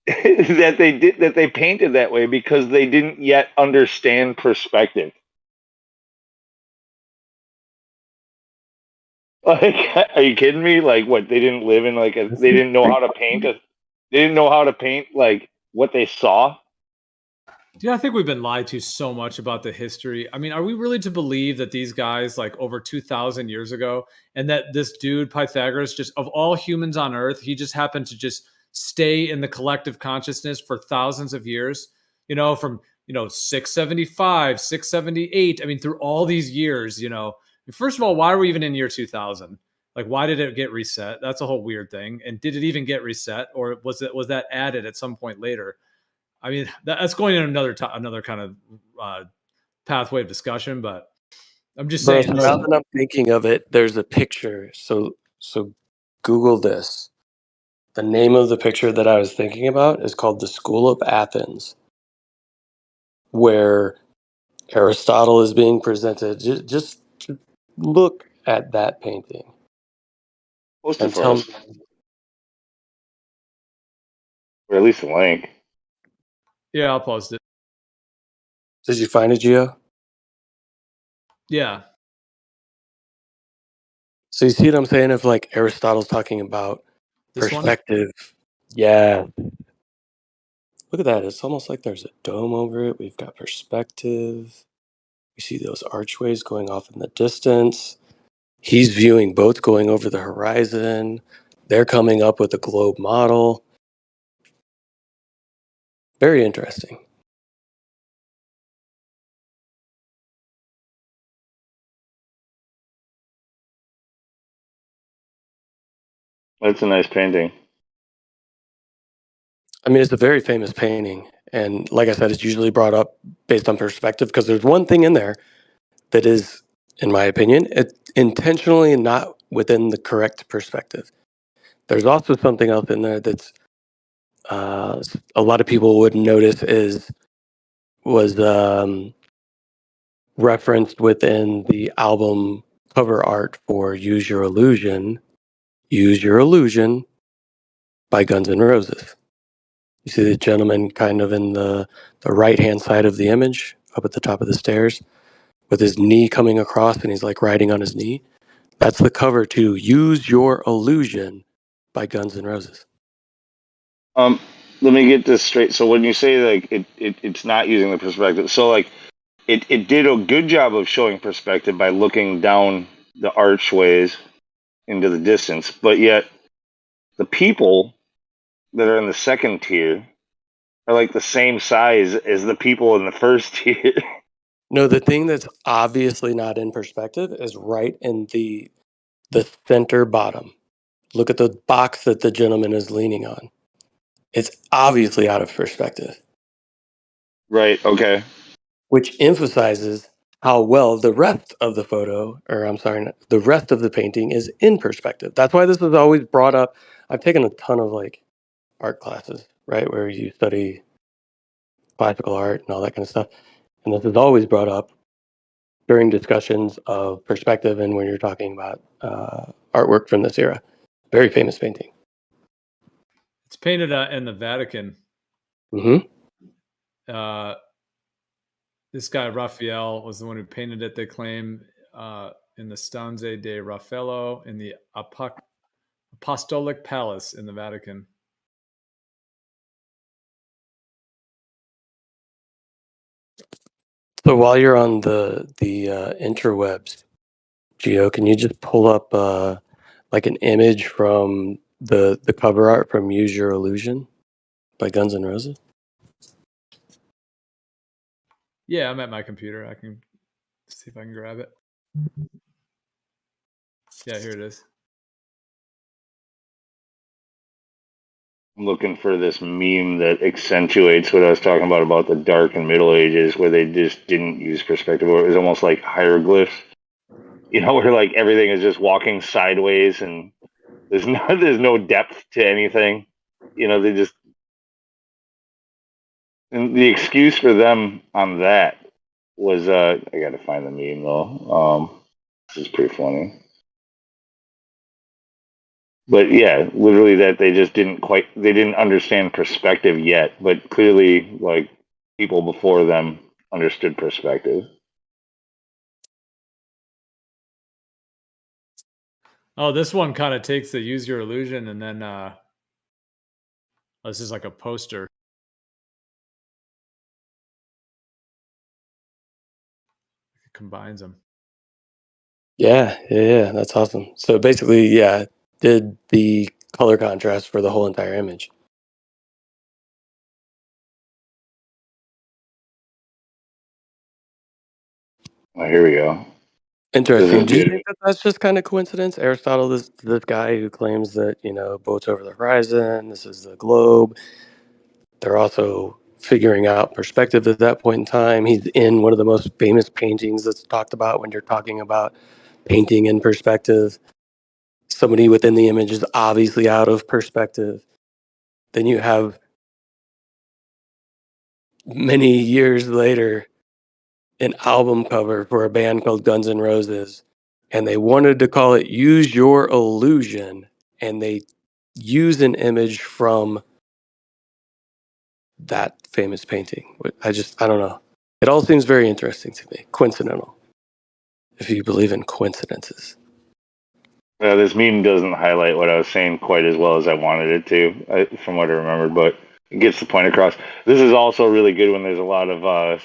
that they painted that way because they didn't yet understand perspective. Like, are you kidding me? Like, what? They didn't live in they didn't know how to paint they didn't know how to paint like what they saw. Yeah, I think we've been lied to so much about the history. I mean, are we really to believe that these guys, like over 2,000 years ago, and that this dude Pythagoras, just of all humans on Earth, he just happened to just stay in the collective consciousness for thousands of years? You know, from 675, 678. I mean, through all these years. First of all, why are we even in year 2000? Like, why did it get reset? That's a whole weird thing. And did it even get reset, or was that added at some point later? I mean, that's going in another kind of pathway of discussion, but I'm just Bro, saying. so now that I'm thinking of it, there's a picture. So Google this. The name of the picture that I was thinking about is called the School of Athens, where Aristotle is being presented. Just look at that painting Post it and for tell us, me. or at least a link. Yeah, I'll post it. Did you find it, Gio? Yeah. So you see what I'm saying? If like Aristotle's talking about This one? perspective. Yeah. Look at that. It's almost like there's a dome over it. We've got perspective. We see those archways going off in the distance. He's viewing boats going over the horizon. They're coming up with a globe model. Very interesting. That's a nice painting. I mean, it's a very famous painting. And like I said, it's usually brought up based on perspective because there's one thing in there that is, in my opinion, it's intentionally not within the correct perspective. There's also something else in there that's a lot of people would notice was referenced within the album cover art for Use Your Illusion by Guns N' Roses. You see the gentleman kind of in the right-hand side of the image, up at the top of the stairs, with his knee coming across and he's like riding on his knee. That's the cover to Use Your Illusion by Guns N' Roses. Let me get this straight. So when you say like it's not using the perspective, so like it did a good job of showing perspective by looking down the archways into the distance, but yet the people that are in the second tier are like the same size as the people in the first tier. No, the thing that's obviously not in perspective is right in the center bottom. Look at the box that the gentleman is leaning on. It's obviously out of perspective. Right, okay. Which emphasizes how well the rest of the photo, or I'm sorry, the rest of the painting is in perspective. That's why this is always brought up. I've taken a ton of like art classes, right, where you study classical art and all that kind of stuff. And this is always brought up during discussions of perspective and when you're talking about artwork from this era. Very famous painting. It's painted in the Vatican. Mm-hmm. This guy Raphael was the one who painted it. They claim in the Stanze de Raffaello in the Apostolic Palace in the Vatican. So while you're on the interwebs, Gio, can you just pull up like an image from the cover art from Use Your Illusion by Guns N' Roses? Yeah, I'm at my computer. I can see if I can grab it. Yeah, here it is. I'm looking for this meme that accentuates what I was talking about the Dark and Middle Ages, where they just didn't use perspective, or it was almost like hieroglyphs. You know, where like everything is just walking sideways and there's no depth to anything. You know, they just, and the excuse for them on that was I gotta find the meme though. This is pretty funny. But yeah, literally that they just they didn't understand perspective yet, but clearly like people before them understood perspective. Oh, this one kind of takes the use your illusion and then this is like a poster. It combines them. Yeah, that's awesome. So basically, yeah, did the color contrast for the whole entire image. Oh, here we go. Interesting. Do you Good. think that that's just kind of coincidence? Aristotle, this guy who claims that, boats over the horizon, this is the globe. They're also figuring out perspective at that point in time. He's in one of the most famous paintings that's talked about when you're talking about painting in perspective. Somebody within the image is obviously out of perspective. Then you have many years later an album cover for a band called Guns N' Roses, and they wanted to call it Use Your Illusion, and they use an image from that famous painting. I don't know. It all seems very interesting to me. Coincidental, if you believe in coincidences. This meme doesn't highlight what I was saying quite as well as I wanted it to, from what I remembered, but it gets the point across. This is also really good when there's a lot of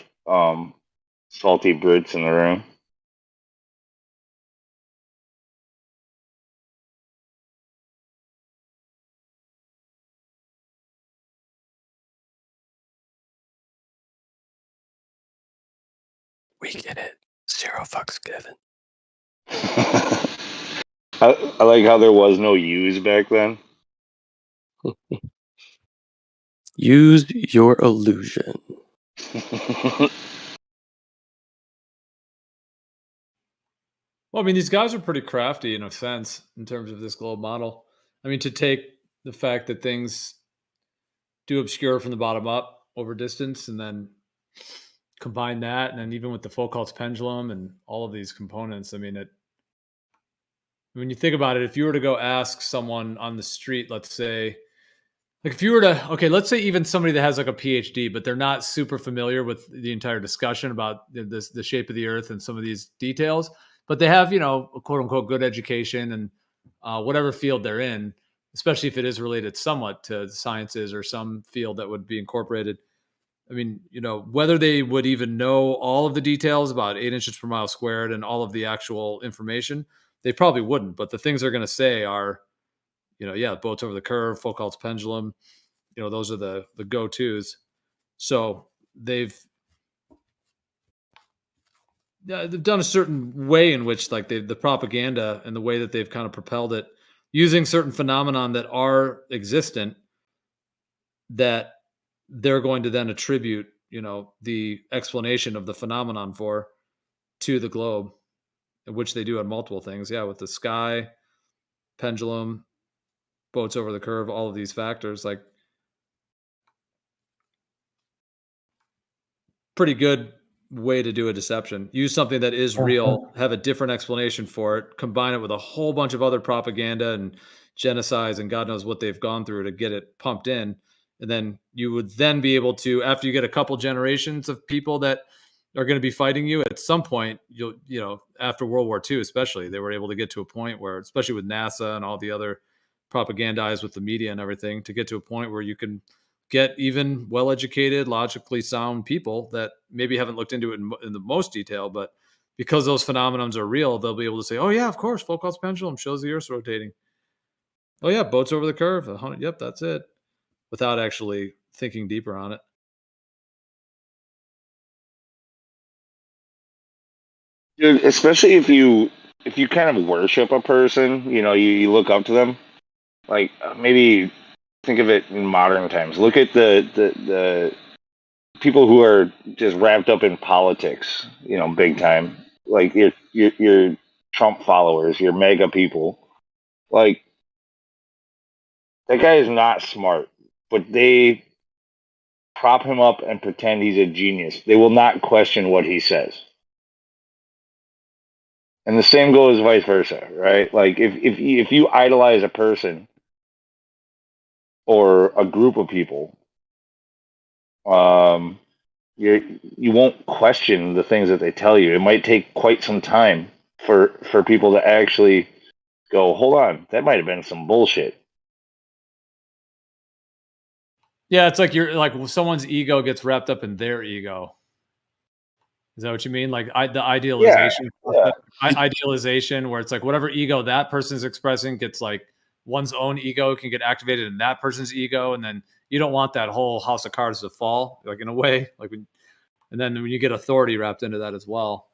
salty Brits in the room. We get it. 0 fucks given. I like how there was no U's back then. Use your illusion. Well, I mean, these guys are pretty crafty in a sense in terms of this globe model. I mean, to take the fact that things do obscure from the bottom up over distance and then combine that, and then even with the Foucault's pendulum and all of these components, I mean, when you think about it, if you were to go ask someone on the street, let's say, like if you were to, okay, let's say even somebody that has like a PhD, but they're not super familiar with the entire discussion about the shape of the earth and some of these details, but they have, a quote unquote good education and whatever field they're in, especially if it is related somewhat to sciences or some field that would be incorporated. I mean, whether they would even know all of the details about 8 inches per mile squared and all of the actual information, they probably wouldn't. But the things they're going to say are, boats over the curve, Foucault's pendulum, those are the go-tos. So they've done a certain way in which like the propaganda and the way that they've kind of propelled it using certain phenomenon that are existent that they're going to then attribute, the explanation of the phenomenon for to the globe, which they do on multiple things. Yeah, with the sky, pendulum, boats over the curve, all of these factors, like pretty good way to do a deception. Use something that is real, have a different explanation for it, combine it with a whole bunch of other propaganda and genocides and God knows what they've gone through to get it pumped in. And then you would then be able to, after you get a couple generations of people that are going to be fighting you at some point, after World War II, especially, they were able to get to a point where, especially with NASA and all the other propagandized with the media and everything, to get to a point where you can get even well-educated, logically sound people that maybe haven't looked into it in the most detail, but because those phenomenons are real, they'll be able to say, oh yeah, of course, Foucault's pendulum shows the Earth's rotating. Oh yeah, boats over the curve. 100, yep, that's it. Without actually thinking deeper on it. Dude, especially if you kind of worship a person, you look up to them. Like maybe think of it in modern times. Look at the people who are just wrapped up in politics, big time. Like your Trump followers, your mega people. Like that guy is not smart, but they prop him up and pretend he's a genius. They will not question what he says. And the same goes vice versa, right? Like if you idolize a person or a group of people, you won't question the things that they tell you. It might take quite some time for people to actually go, hold on, that might have been some bullshit. Yeah, it's like you're like someone's ego gets wrapped up in their ego. Is that what you mean? Like the idealization, idealization, where it's like whatever ego that person's expressing gets like one's own ego can get activated in that person's ego, and then you don't want that whole house of cards to fall, like in a way, like when, and then when you get authority wrapped into that as well.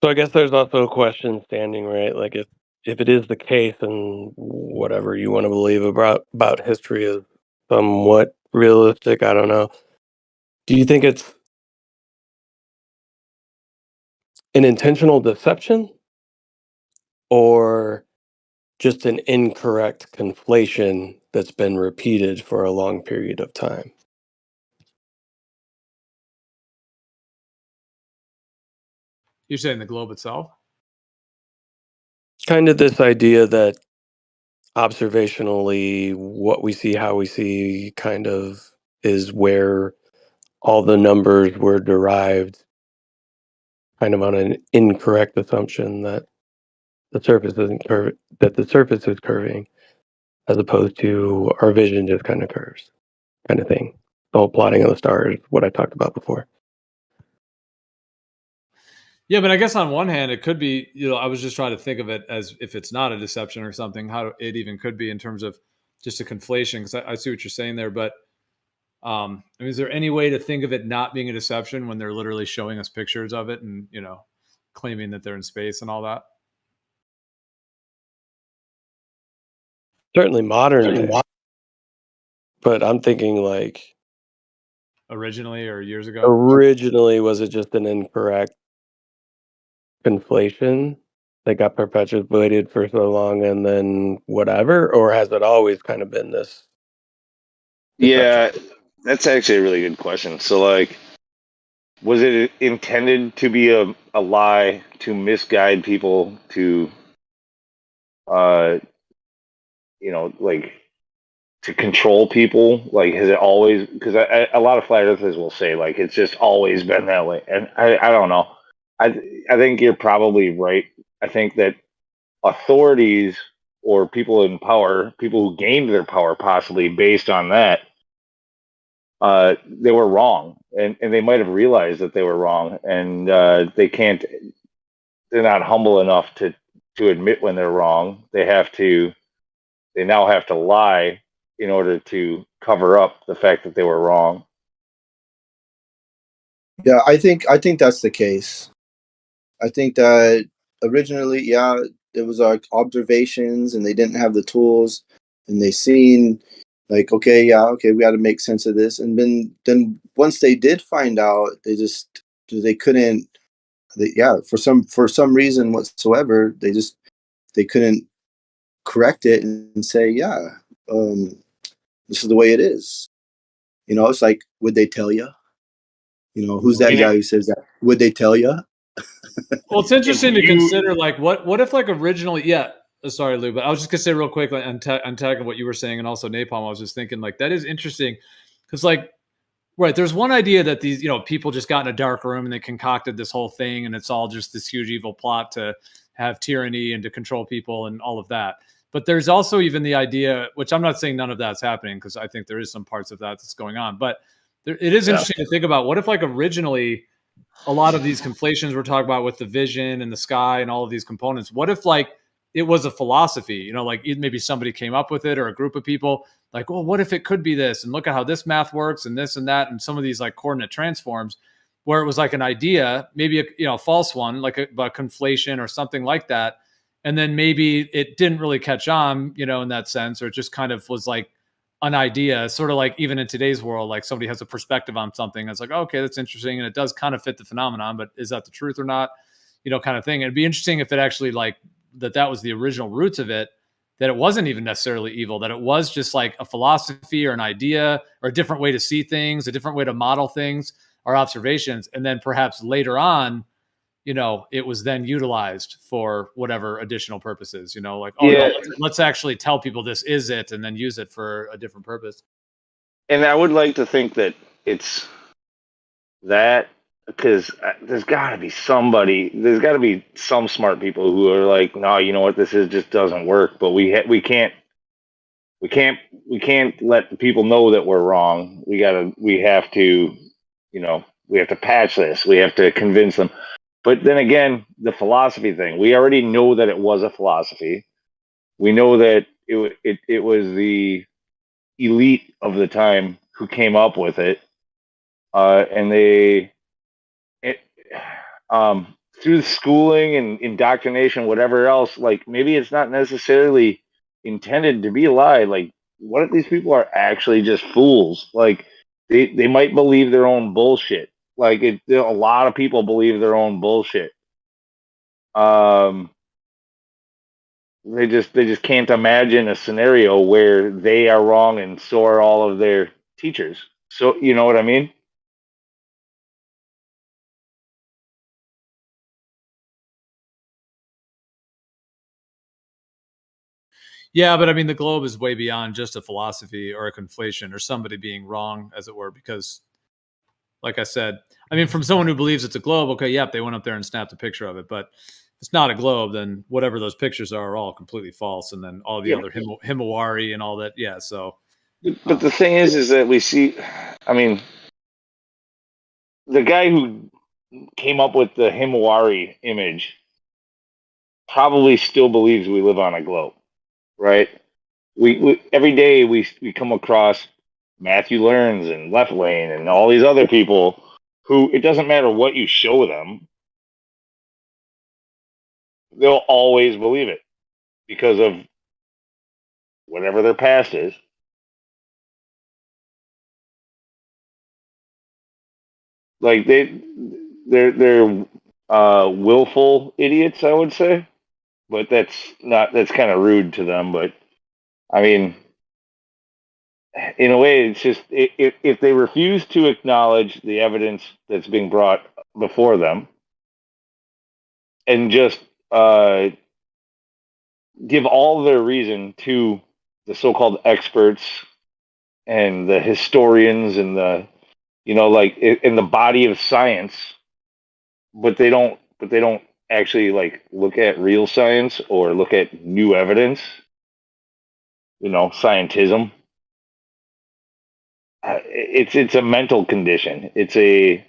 So I guess there's also a question standing, right? Like if it is the case, and whatever you want to believe about history is somewhat realistic, I don't know. Do you think it's an intentional deception or just an incorrect conflation that's been repeated for a long period of time? You're saying the globe itself? Kind of this idea that observationally what we see, how we see, kind of is where all the numbers were derived, kind of on an incorrect assumption that the surface is curving, as opposed to our vision just kind of curves, kind of thing. The whole plotting of the stars, what I talked about before. Yeah, but I guess on one hand, it could be, I was just trying to think of it as if it's not a deception or something, how it even could be in terms of just a conflation, because I see what you're saying there. But I mean, is there any way to think of it not being a deception when they're literally showing us pictures of it and, claiming that they're in space and all that? Certainly modern, but I'm thinking like Originally or years ago? originally, was it just an incorrect conflation that got perpetuated for so long and then whatever, or has it always kind of been this Yeah, that's actually a really good question. So, like, was it intended to be a lie to misguide people to, like, to control people? Like, has it always? Because a lot of flat earthers will say, like, it's just always been that way, and I don't know. I think you're probably right. I think that authorities or people in power, people who gained their power possibly based on that, they were wrong, and they might have realized that they were wrong, and they're not humble enough to admit when they're wrong. They now have to lie in order to cover up the fact that they were wrong. Yeah, I think that's the case. I think that originally, it was like observations, and they didn't have the tools, and they seen like, okay, we got to make sense of this, and then once they did find out, they couldn't. For some reason whatsoever, they couldn't correct it and say, this is the way it is. It's like, would they tell you? Who's that guy who says that? Would they tell you? Well, it's interesting to consider, like, what if, like, originally, sorry, Lou, but I was just gonna say real quick, like, untagging what you were saying, and also Napalm, I was just thinking, like, that is interesting, because, like, right, there's one idea that these, people just got in a dark room and they concocted this whole thing, and it's all just this huge evil plot to have tyranny and to control people and all of that. But there's also even the idea, which I'm not saying none of that's happening, because I think there is some parts of that that's going on, but it is interesting to think about, what if, like, originally a lot of these conflations we're talking about with the vision and the sky and all of these components, what if, like, it was a philosophy, like maybe somebody came up with it, or a group of people, like, well, what if it could be this? And look at how this math works and this and that, and some of these like coordinate transforms, where it was like an idea, maybe a false one, like a conflation or something like that. And then maybe it didn't really catch on, in that sense, or it just kind of was like an idea, sort of like even in today's world, like somebody has a perspective on something that's like, okay, that's interesting. And it does kind of fit the phenomenon, but is that the truth or not? Kind of thing. It'd be interesting if it actually like that was the original roots of it, that it wasn't even necessarily evil, that it was just like a philosophy or an idea or a different way to see things, a different way to model things or observations. And then perhaps later on, it was then utilized for whatever additional purposes, like, oh Yeah. no, let's actually tell people this is it and then use it for a different purpose. And I would like to think that it's that, because there's got to be some smart people who are like, no, you know what, this just doesn't work. But we can't let the people know that we're wrong. We have to patch this. We have to convince them. But then again, the philosophy thing, we already know that it was a philosophy. We know that it was the elite of the time who came up with it, and through schooling and indoctrination, whatever else, like maybe it's not necessarily intended to be a lie. Like, what if these people are actually just fools? Like, they might believe their own bullshit. Like, a lot of people believe their own bullshit. They just can't imagine a scenario where they are wrong and so are all of their teachers. So, you know what I mean? Yeah, but I mean, the globe is way beyond just a philosophy or a conflation or somebody being wrong, as it were, because, like I said, I mean, from someone who believes it's a globe, okay, yep, they went up there and snapped a picture of it, but if it's not a globe, then whatever those pictures are all completely false, and then all the other Himawari and all that, yeah. So, but the thing is that we see, I mean, the guy who came up with the Himawari image probably still believes we live on a globe, right? We every day we come across Matthew Learns and Left Lane and all these other people who, it doesn't matter what you show them, they'll always believe it because of whatever their past is. Like they're willful idiots, I would say, but that's kind of rude to them. But I mean, in a way, it's just if they refuse to acknowledge the evidence that's being brought before them, and just give all their reason to the so-called experts and the historians and the like in the body of science, but they don't actually like look at real science or look at new evidence, scientism. It's a mental condition. It's a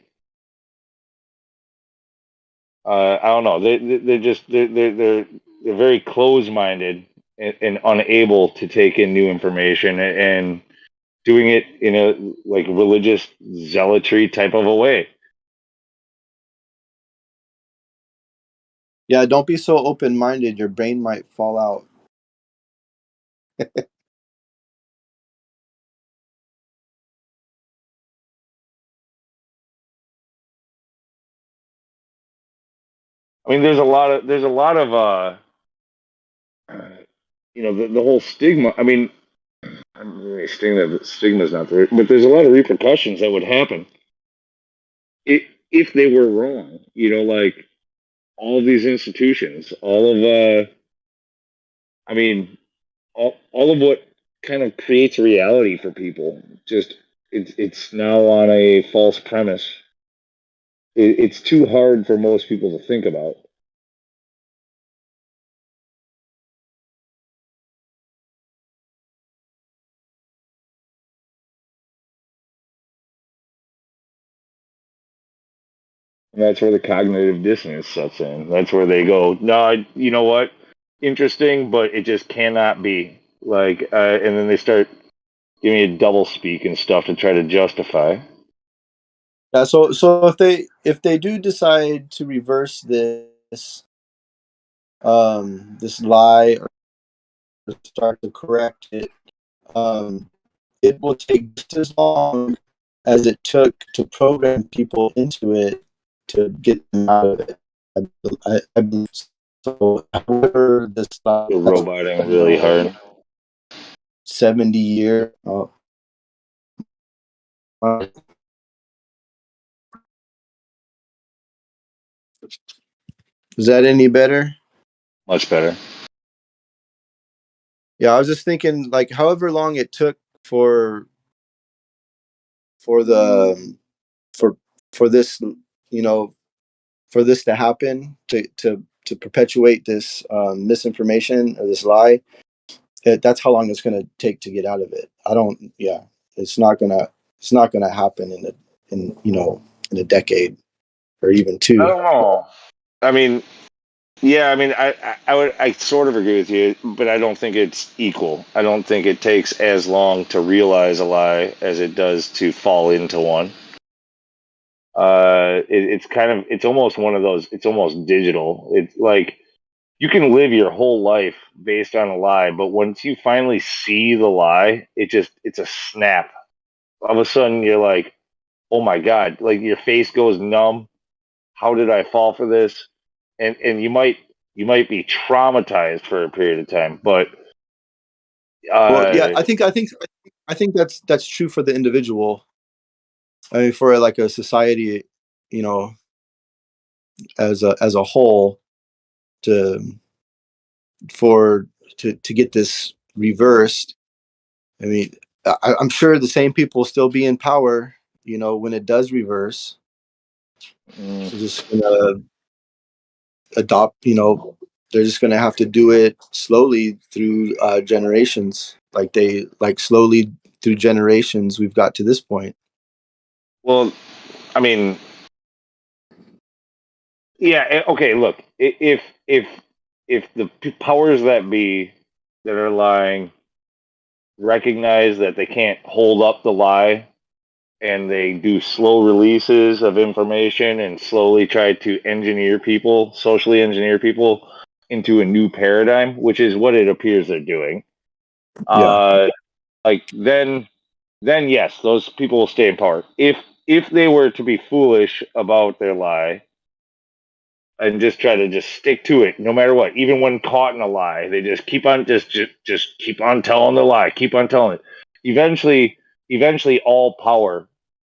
I don't know. They're very closed-minded and unable to take in new information and doing it in a like religious zealotry type of a way. Yeah, don't be so open-minded. Your brain might fall out. I mean, there's a lot of the whole stigma. I mean, I'm really saying that stigma's not there, but there's a lot of repercussions that would happen if they were wrong. Like all of these institutions, all of I mean, all of what kind of creates reality for people, just it's now on a false premise. It's too hard for most people to think about. And that's where the cognitive dissonance sets in. That's where they go, no, you know what? Interesting, but it just cannot be. Like, and then they start give me a double speak and stuff to try to justify. Yeah, so if they do decide to reverse this this lie or start to correct it, it will take just as long as it took to program people into it to get them out of it. I believe so. However, this The roboting really hard. 70-year. Oh. Is that any better? Much better. Yeah, I was just thinking, like, however long it took for the for this, you know, for this to happen, to perpetuate this misinformation or this lie, that's how long it's going to take to get out of it. I don't. Yeah, it's not gonna happen in a decade or even I two. don't know. I mean, yeah, I mean, I sort of agree with you, but I don't think it's equal. I don't think it takes as long to realize a lie as it does to fall into one. It's almost one of those. It's almost digital. It's like you can live your whole life based on a lie, but once you finally see the lie, it's a snap. All of a sudden, you're like, oh my god! Like your face goes numb. How did I fall for this? And you might be traumatized for a period of time, but Well, yeah, uh, I think that's true for the individual. I mean, for like a society, you know, as a whole, to to get this reversed. I mean, I'm sure the same people will still be in power, you know, when it does reverse. mm, They're just gonna adopt, you know, they're just gonna have to do it slowly through generations, like slowly through generations. We've got to this point. well, I mean, yeah, okay. Look, if the powers that be that are lying recognize that they can't hold up the lie and they do slow releases of information and slowly try to socially engineer people into a new paradigm, which is what it appears they're doing. Yeah. Like then yes, those people will stay in power. If they were to be foolish about their lie and just try to just stick to it no matter what, even when caught in a lie, they just keep on just keep on telling the lie, keep on telling it. Eventually all power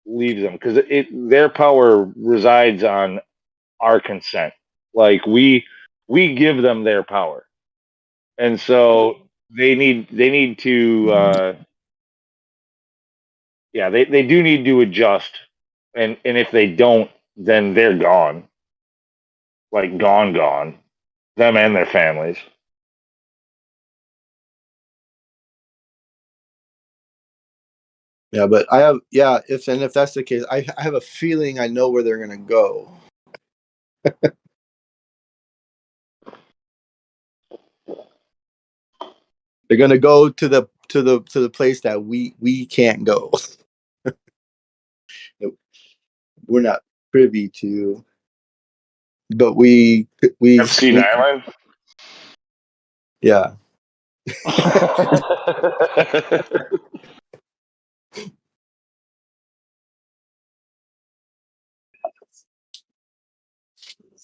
leaves them because their power resides on our consent. Like we give them their power. And so they need to yeah, they do need to adjust. And if they don't, then they're gone. Like gone. Them and their families. Yeah, but if that's the case, I have a feeling I know where they're gonna go. They're gonna go to the place that we can't go. We're not privy to, but Epstein we Island. yeah.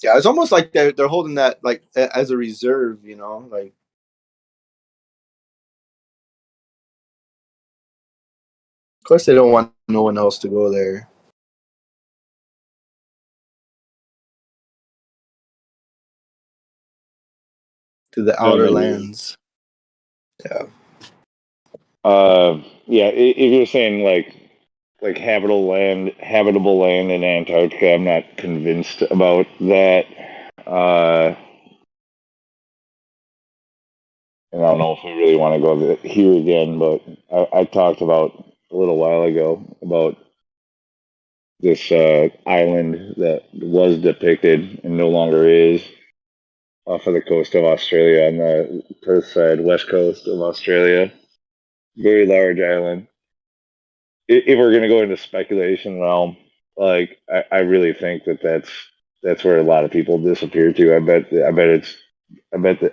Yeah, it's almost like they're holding that like as a reserve, you know, like. Of course, they don't want no one else to go there. To the outer lands. Yeah. Yeah. If you're saying like habitable land in Antarctica, I'm not convinced about that. And I don't know if we really want to go here again, but I talked about a little while ago about this island that was depicted and no longer is off of the coast of Australia on the Perth side, west coast of Australia. Very large island. if we're gonna go into speculation realm, like I really think that's where a lot of people disappear to. I bet that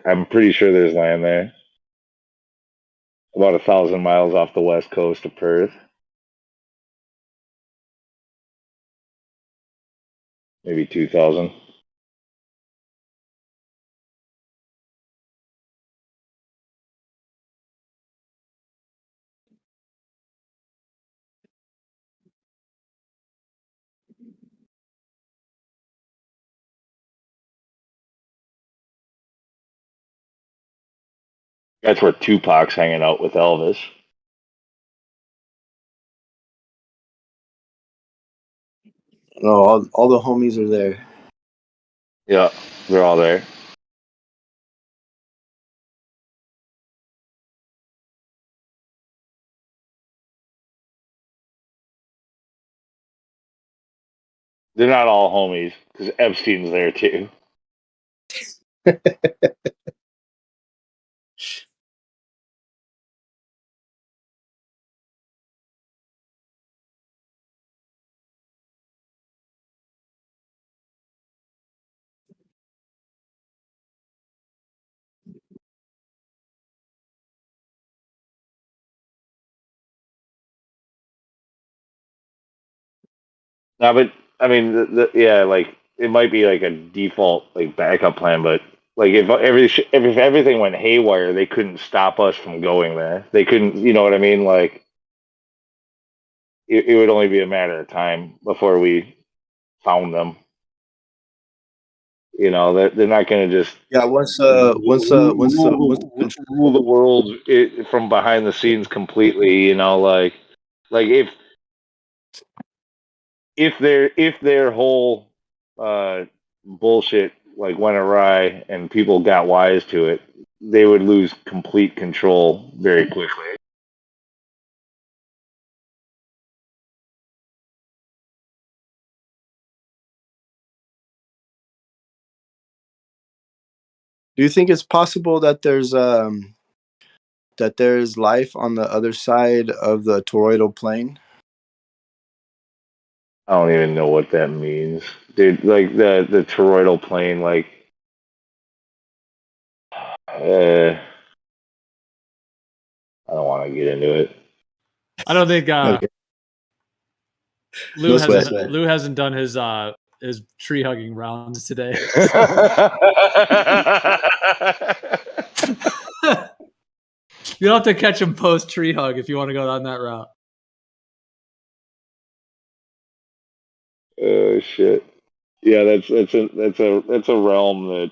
I'm pretty sure there's land there. About 1,000 miles off the west coast of Perth. Maybe 2,000. That's where Tupac's hanging out with Elvis. No, all the homies are there. Yeah, they're all there. They're not all homies because Epstein's there too. No, but I mean, yeah, like it might be like a default like backup plan, but like if everything went haywire, they couldn't stop us from going there. They couldn't, you know what I mean? Like it would only be a matter of time before we found them. You know, they're not going to just Yeah, once rule the world from behind the scenes completely. You know, like if their whole bullshit like went awry and people got wise to it, they would lose complete control very quickly. do you think it's possible that there's life on the other side of the toroidal plane? I don't even know what that means, dude. Like the toroidal plane, like I don't want to get into it. I don't think Okay. Lou No sweat. hasn't done his tree hugging rounds today. You'll have to catch him post tree hug if you want to go down that route. Oh shit! Yeah, that's a realm that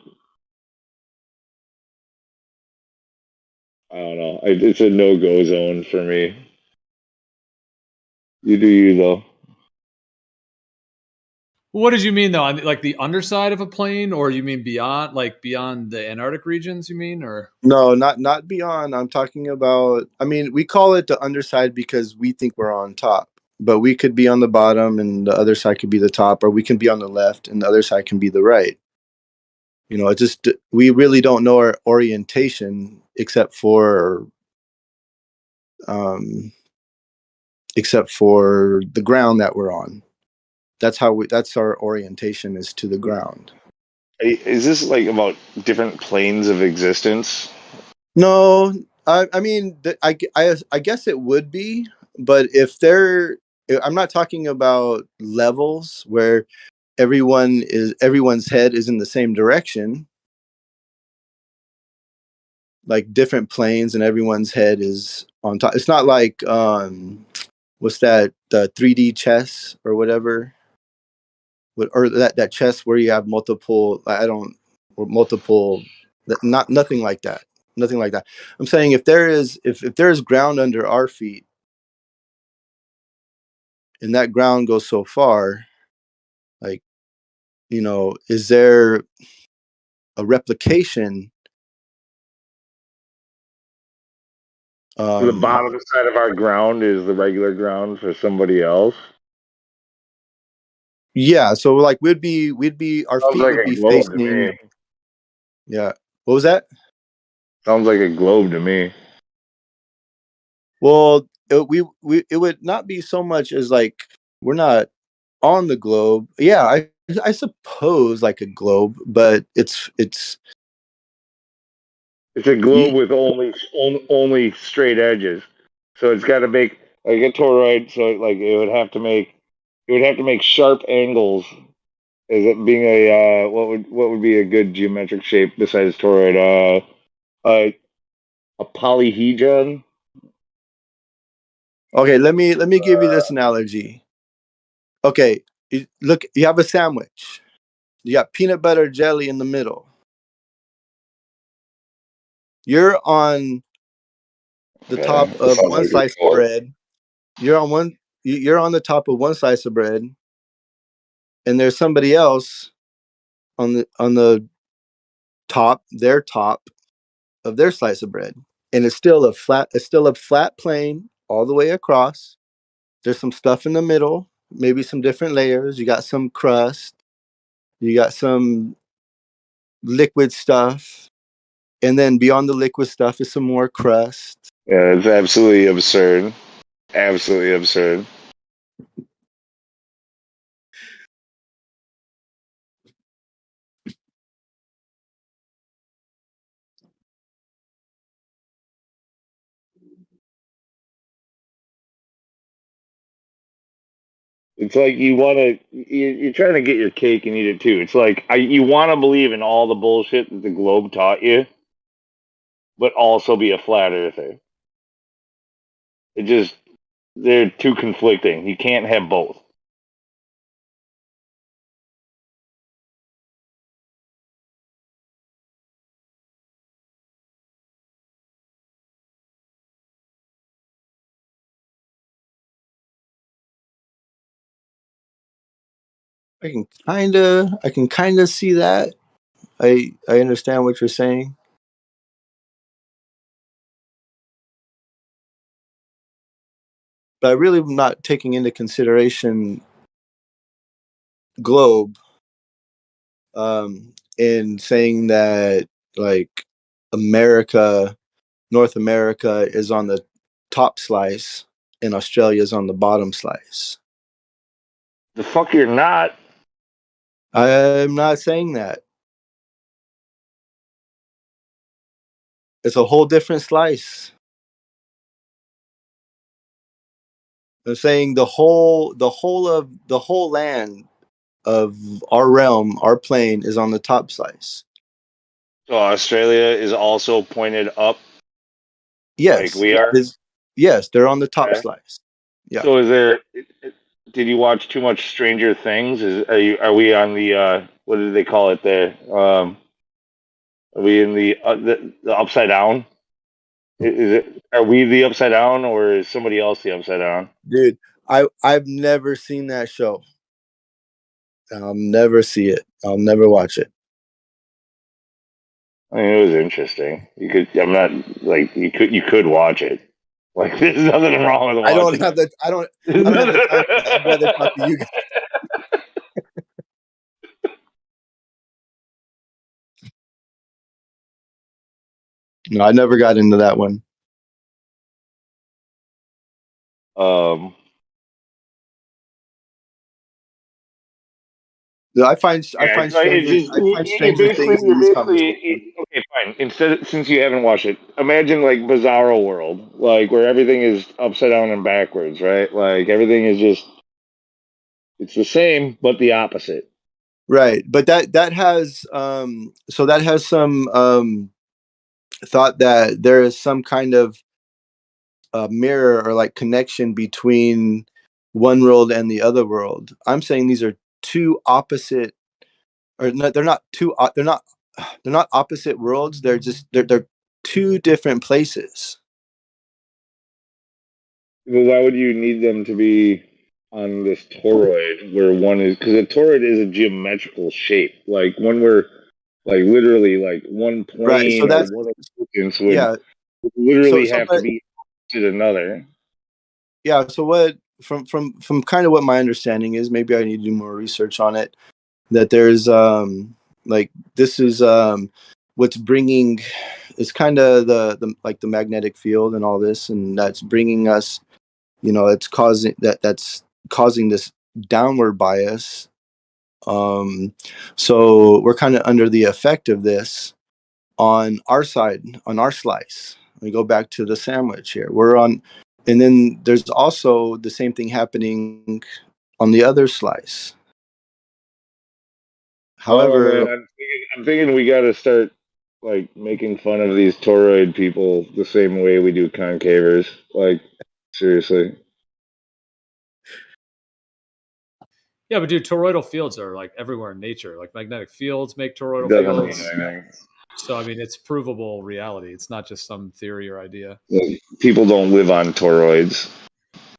I don't know. It's a no go zone for me. You do you though. What did you mean though? Like the underside of a plane, or you mean beyond, like beyond the Antarctic regions? You mean, or No, not beyond. I'm talking about. I mean, we call it the underside because we think we're on top, but we could be on the bottom, and the other side could be the top, or we can be on the left, and the other side can be the right. You know, it just we really don't know our orientation except for the ground that we're on. That's our orientation is to the ground. Is this like about different planes of existence? No, I mean, I guess it would be, but I'm not talking about levels where everyone's head is in the same direction, like different planes, and everyone's head is on top. It's not like what's that, the 3D chess or whatever, or that chess where you have multiple. Nothing like that. Nothing like that. I'm saying if there is ground under our feet, and that ground goes so far, like, you know, is there a replication? The bottom side of our ground is the regular ground for somebody else. Yeah, so like we'd be our Sounds feet like would a be globe to facing. me. Yeah. What was that? Sounds like a globe to me. Well, it would not be so much as like we're not on the globe. Yeah, I suppose like a globe, but it's It's a globe with only straight edges, so it's got to make like a toroid. So like it would have to make sharp angles. As it being a what would be a good geometric shape besides toroid? A polyhedron. Okay, let me give you this analogy. Okay, look, you have a sandwich. You got peanut butter jelly in the middle. You're on the top That of sounds one like slice of bread. You're on the top of one slice of bread, and there's somebody else on the top, their top of their slice of bread. And it's still a flat plane all the way across. There's some stuff in the middle, maybe some different layers. You got some crust, you got some liquid stuff, and then beyond the liquid stuff is some more crust. Yeah, it's absolutely absurd. Absolutely absurd. It's like you're trying to get your cake and eat it too. It's like you want to believe in all the bullshit that the globe taught you, but also be a flat earther. They're too conflicting. You can't have both. I can kind of see that. I understand what you're saying. But I really am not taking into consideration globe in saying that like North America is on the top slice and Australia is on the bottom slice. The fuck you're not. I'm not saying that. It's a whole different slice. I'm saying the whole land of our realm, our plane is on the top slice. So Australia is also pointed up, like Yes. we are. Yes, they're on the top Okay. slice. Yeah. So is there? Did you watch too much Stranger Things? Are we on the what did they call it there? Are we in the upside down? Are we the upside down, or is somebody else the upside down? Dude, I've never seen that show. I'll never see it. I'll never watch it. I mean, it was interesting. You could. I'm not like you could. You could watch it. Like there's nothing wrong with watching. I don't have the time for that. I'd rather talk to you guys. No, I never got into that one. I find stranger things in these conversations. Okay, fine. Since you haven't watched it, imagine like Bizarro World, like where everything is upside down and backwards, right? Like everything is it's the same but the opposite. Right, but that has some thought that there is some kind of mirror or like connection between one world and the other world. I'm saying these are two opposite, or no, they're not opposite worlds. They're two different places. Well, why would you need them to be on this toroid where one is? Because a toroid is a geometrical shape. Like when we're like literally like one plane right, so that's, or one distance would yeah, literally have to be to another. Yeah. So what from kind of what my understanding is, maybe I need to do more research on it. That there's like this is what's bringing, it's kind of the like the magnetic field and all this, and that's bringing us it's causing that's causing this downward bias. So we're kind of under the effect of this on our side, on our slice. We go back to the sandwich here. And then there's also the same thing happening on the other slice. Oh However, man, I'm thinking we got to start like making fun of these toroid people the same way we do concavers. Like seriously. Yeah, but dude, toroidal fields are like everywhere in nature. Like magnetic fields make toroidal Doesn't mean fields. anything. So I mean, it's provable reality. It's not just some theory or idea. Like, people don't live on toroids.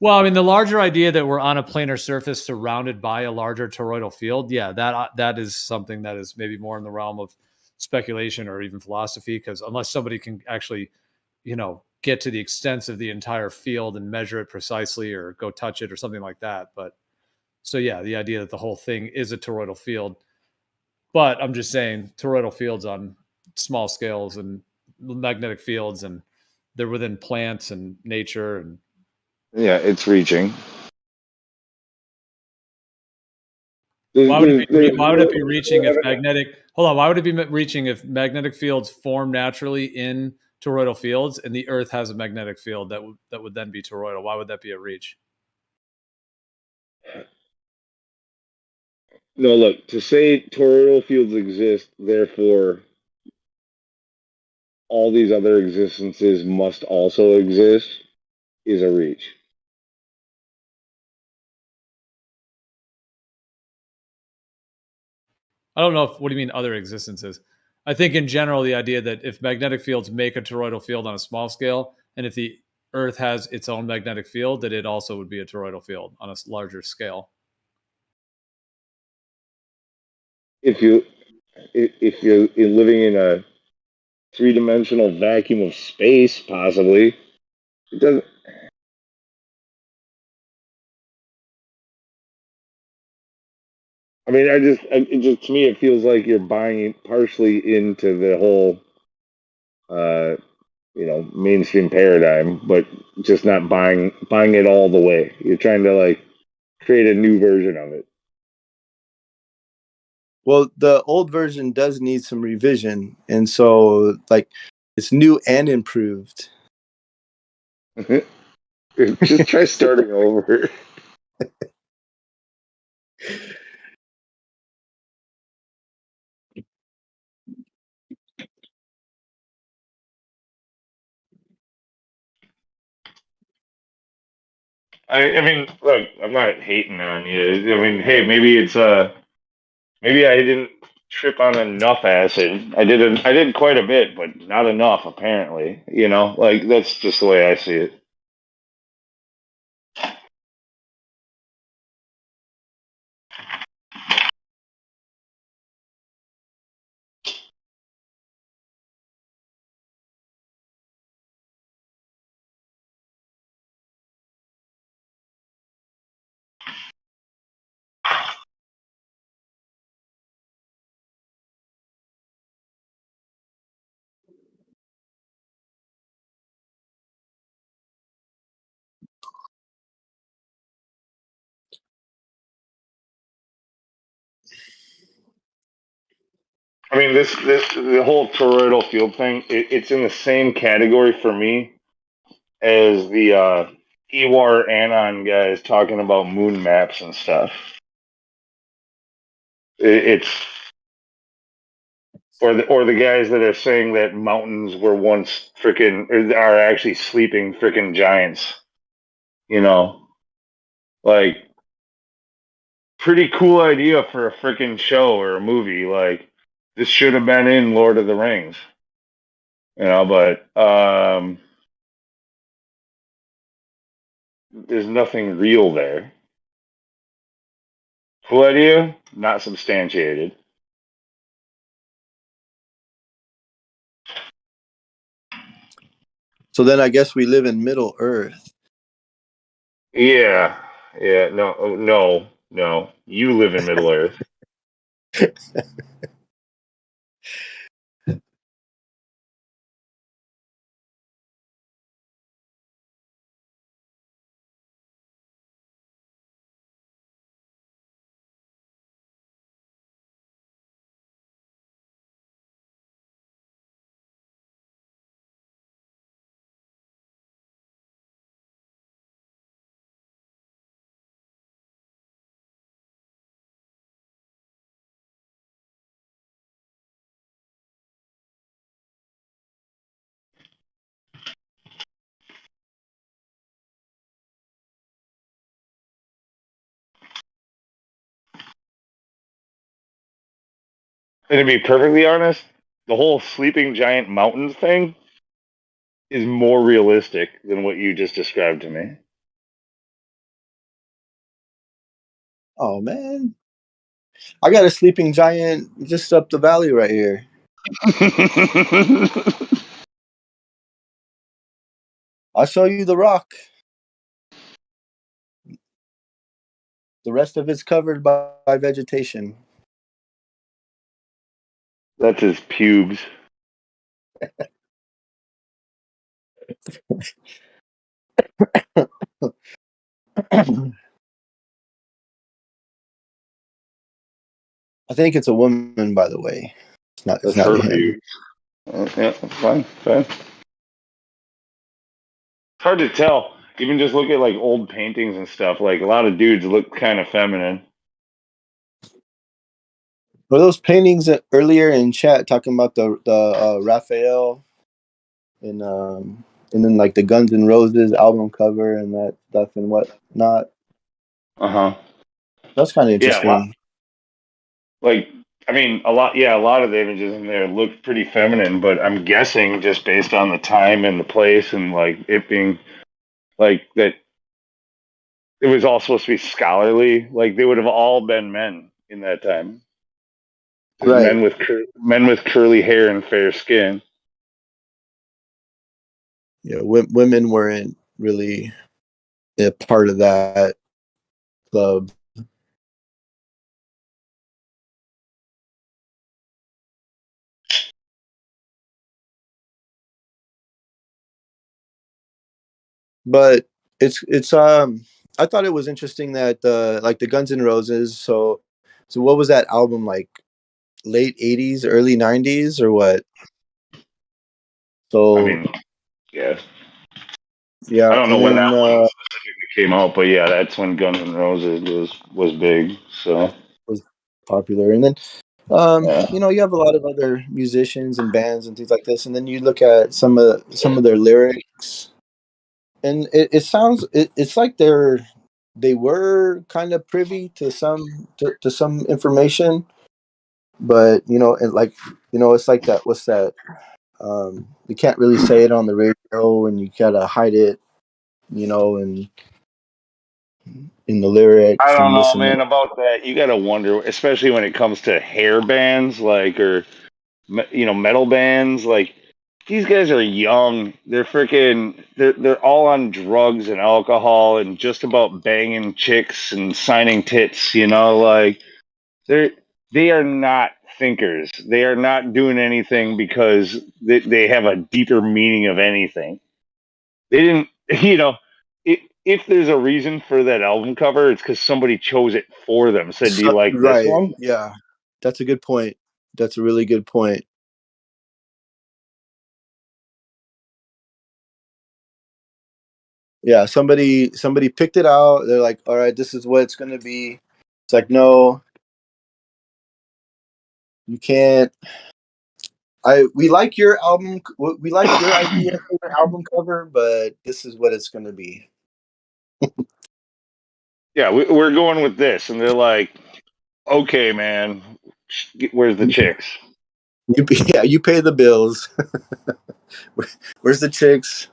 Well, I mean, the larger idea that we're on a planar surface surrounded by a larger toroidal field, yeah, that is something that is maybe more in the realm of speculation or even philosophy. Because unless somebody can actually, get to the extents of the entire field and measure it precisely, or go touch it or something like that. But so yeah, the idea that the whole thing is a toroidal field. But I'm just saying, toroidal fields on small scales and magnetic fields, and they're within plants and nature and. Yeah, it's reaching. Why would it be reaching if magnetic? Hold on. Why would it be reaching if magnetic fields form naturally in toroidal fields, and the Earth has a magnetic field that would then be toroidal? Why would that be a reach? No, look, to say toroidal fields exist, therefore all these other existences must also exist, is a reach. I don't know what do you mean other existences. I think in general the idea that if magnetic fields make a toroidal field on a small scale, and if the Earth has its own magnetic field, that it also would be a toroidal field on a larger scale. If you're living in a three-dimensional vacuum of space, possibly, it doesn't. I mean, it just to me, it feels like you're buying partially into the whole, mainstream paradigm, but just not buying it all the way. You're trying to like create a new version of it. well, the old version does need some revision, and so like it's new and improved. Just try starting over. I mean, look, I'm not hating on you. I mean, hey, maybe maybe I didn't trip on enough acid. I did quite a bit, but not enough apparently. Like that's just the way I see it. I mean, this the whole toroidal field thing. It's in the same category for me as the Ewar Anon guys talking about moon maps and stuff. It's or the guys that are saying that mountains were once are actually sleeping freaking giants. Like pretty cool idea for a freaking show or a movie. Like this should have been in Lord of the Rings. But there's nothing real there. Cool idea, not substantiated. So then I guess we live in Middle Earth. Yeah. No. You live in Middle Earth. And to be perfectly honest, the whole sleeping giant mountains thing is more realistic than what you just described to me. Oh man, I got a sleeping giant just up the valley right here. I'll show you the rock. The rest of it's covered by vegetation. That's his pubes. I think it's a woman, by the way. It's not. It's That's not her a him. pubes. Yeah, fine, fine. It's hard to tell. Even just look at like old paintings and stuff. Like a lot of dudes look kind of feminine. Were those paintings earlier in chat talking about the Raphael and then like the Guns N' Roses album cover and that stuff and whatnot? Uh-huh. That's kind of Yeah, interesting. like I mean, a lot of the images in there look pretty feminine, but I'm guessing just based on the time and the place and like it being like that, it was all supposed to be scholarly. Like they would have all been men in that time. Just Right. men with curly hair and fair skin. Yeah, women weren't really a part of that club. But it's I thought it was interesting that like the Guns N' Roses. So what was that album like? Late '80s, early '90s, or what? I So mean, yeah. I yeah, don't know and when that then one specifically came out, but yeah, that's when Guns N' Roses was big. So was popular, and then yeah. you have a lot of other musicians and bands and things like this, and then you look at some of their lyrics, and it sounds it's like they were kind of privy to some information, but and like it's like that. What's that? You can't really say it on the radio, and you gotta hide it, and in the I lyrics don't and this know, and that. man, about that. You gotta wonder, especially when it comes to hair bands, like or metal bands. Like these guys are young. They're freaking. They're all on drugs and alcohol and just about banging chicks and signing tits. Like they're they are not thinkers. They are not doing anything because they have a deeper meaning of anything. They didn't. If there's a reason for that album cover, it's because somebody chose it for them. Said, "Do you like this Right. one?" Yeah. That's a good point. That's a really good point. Yeah, somebody picked it out. They're like, "All right, this is what it's going to be." It's like, "No, you can't. We like your album. We like your idea for your album cover, but this is what it's going to be." Yeah, we're going with this, and they're like, "Okay, man, where's the chicks?" Yeah, you pay the bills. Where's the chicks?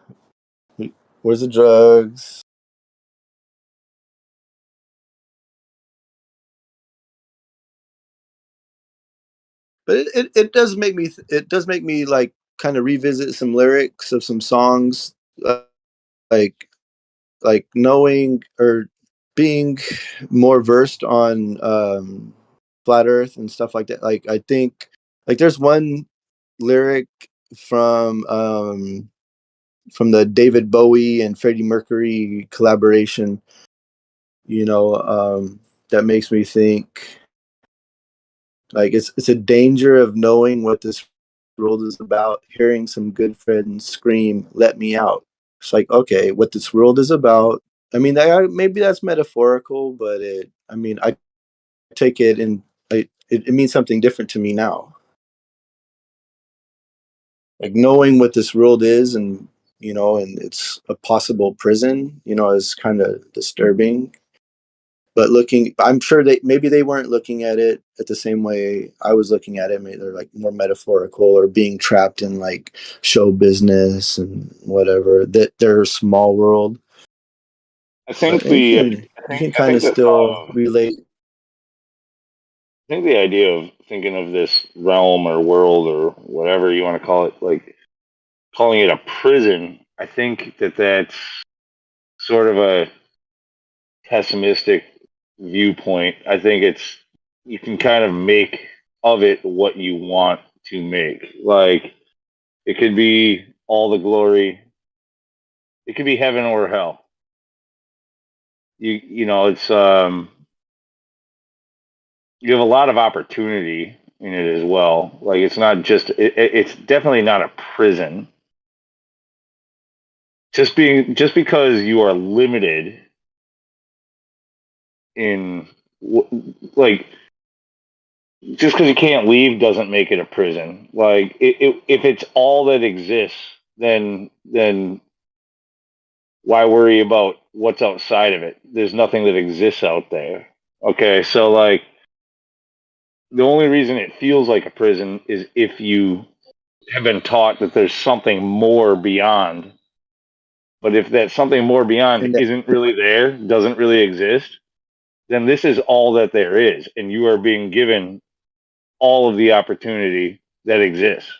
Where's the drugs? But it does make me like kind of revisit some lyrics of some songs, like knowing or being more versed on flat earth and stuff like that. Like I think like there's one lyric from the David Bowie and Freddie Mercury collaboration, that makes me think like it's a danger of knowing what this world is about, hearing some good friends scream, "Let me out." It's like, okay, what this world is about. I mean, maybe that's metaphorical, but I take it and it means something different to me now. Like knowing what this world is, and it's a possible prison, is kind of disturbing. but I'm sure maybe they weren't looking at it at the same way I was looking at it. Maybe they're like more metaphorical, or being trapped in like show business and whatever, that they're a small world. I think But you can kind of still relate. I think the idea of thinking of this realm or world or whatever you want to call it, like calling it a prison, I think that's sort of a pessimistic viewpoint. I think you can kind of make of it what you want to make. Like it could be all the glory. It could be heaven or hell. You know, it's you have a lot of opportunity in it as well. Like it's not just it's definitely not a prison. Just because you are limited in like just because you can't leave doesn't make it a prison. Like if it's all that exists, then why worry about what's outside of it? There's nothing that exists out there. Okay, so like the only reason it feels like a prison is if you have been taught that there's something more beyond. But if that something more beyond isn't really there, doesn't really exist, then this is all that there is, and you are being given all of the opportunity that exists.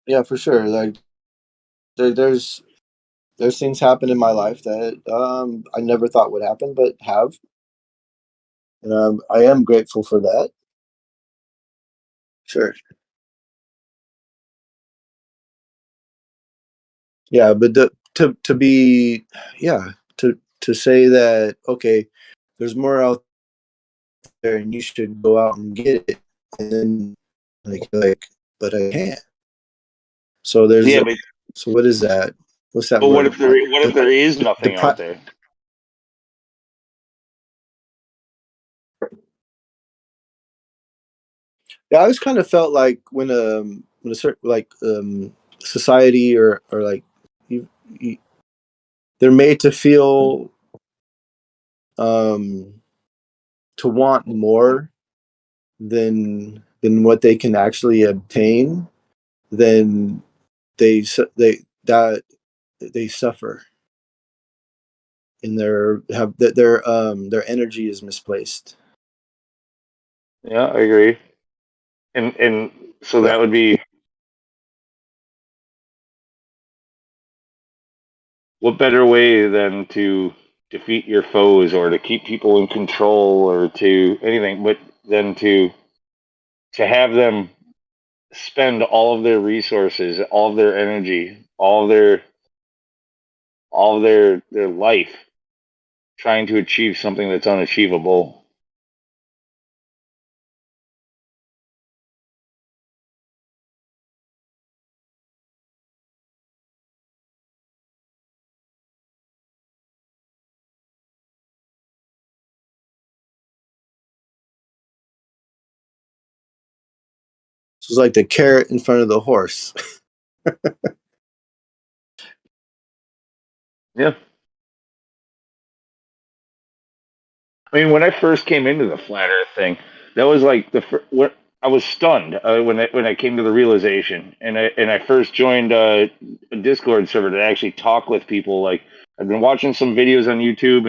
Yeah, for sure. Like there's things happen in my life that I never thought would happen, but have. And I am grateful for that. Sure. Yeah, but to be, yeah, to say that, okay, there's more out there and you should go out and get it, and then like but I can't. So there's so what is that? What's that But word? what if there is nothing out there? Yeah, I always kind of felt like when a certain like society or like you, they're made to feel um to want more than what they can actually obtain, then they they suffer, and their energy is misplaced. Yeah, I agree. And so Yeah. that would be what better way than to defeat your foes or to keep people in control or to anything, but than to have them spend all of their resources, all of their energy, all of their life trying to achieve something that's unachievable. So it's like the carrot in front of the horse. Yeah. I mean, when I first came into the flat Earth thing, that was like what I was stunned when I came to the realization, and I first joined a Discord server to actually talk with people. Like I've been watching some videos on YouTube,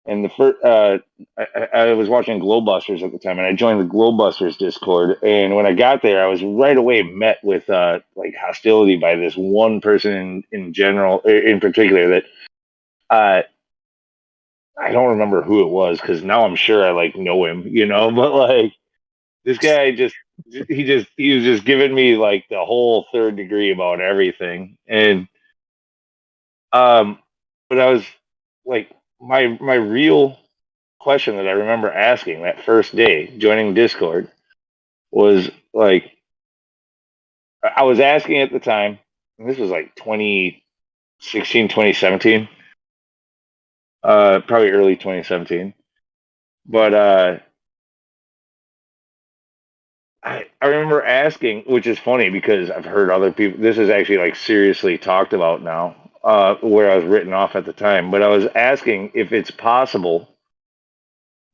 and the first I was watching Glowbusters at the time, and I joined the Glowbusters Discord. And when I got there, I was right away met with like hostility by this one person in general, in particular that. I don't remember who it was because now I'm sure I like know him, you know. But like this guy he was just giving me like the whole third degree about everything, and but I was like my real question that I remember asking that first day joining Discord was like I was asking at the time, and this was like 2016, 2017, probably early 2017, but I remember asking, which is funny because I've heard other people. This is actually like seriously talked about now, where I was written off at the time. But I was asking if it's possible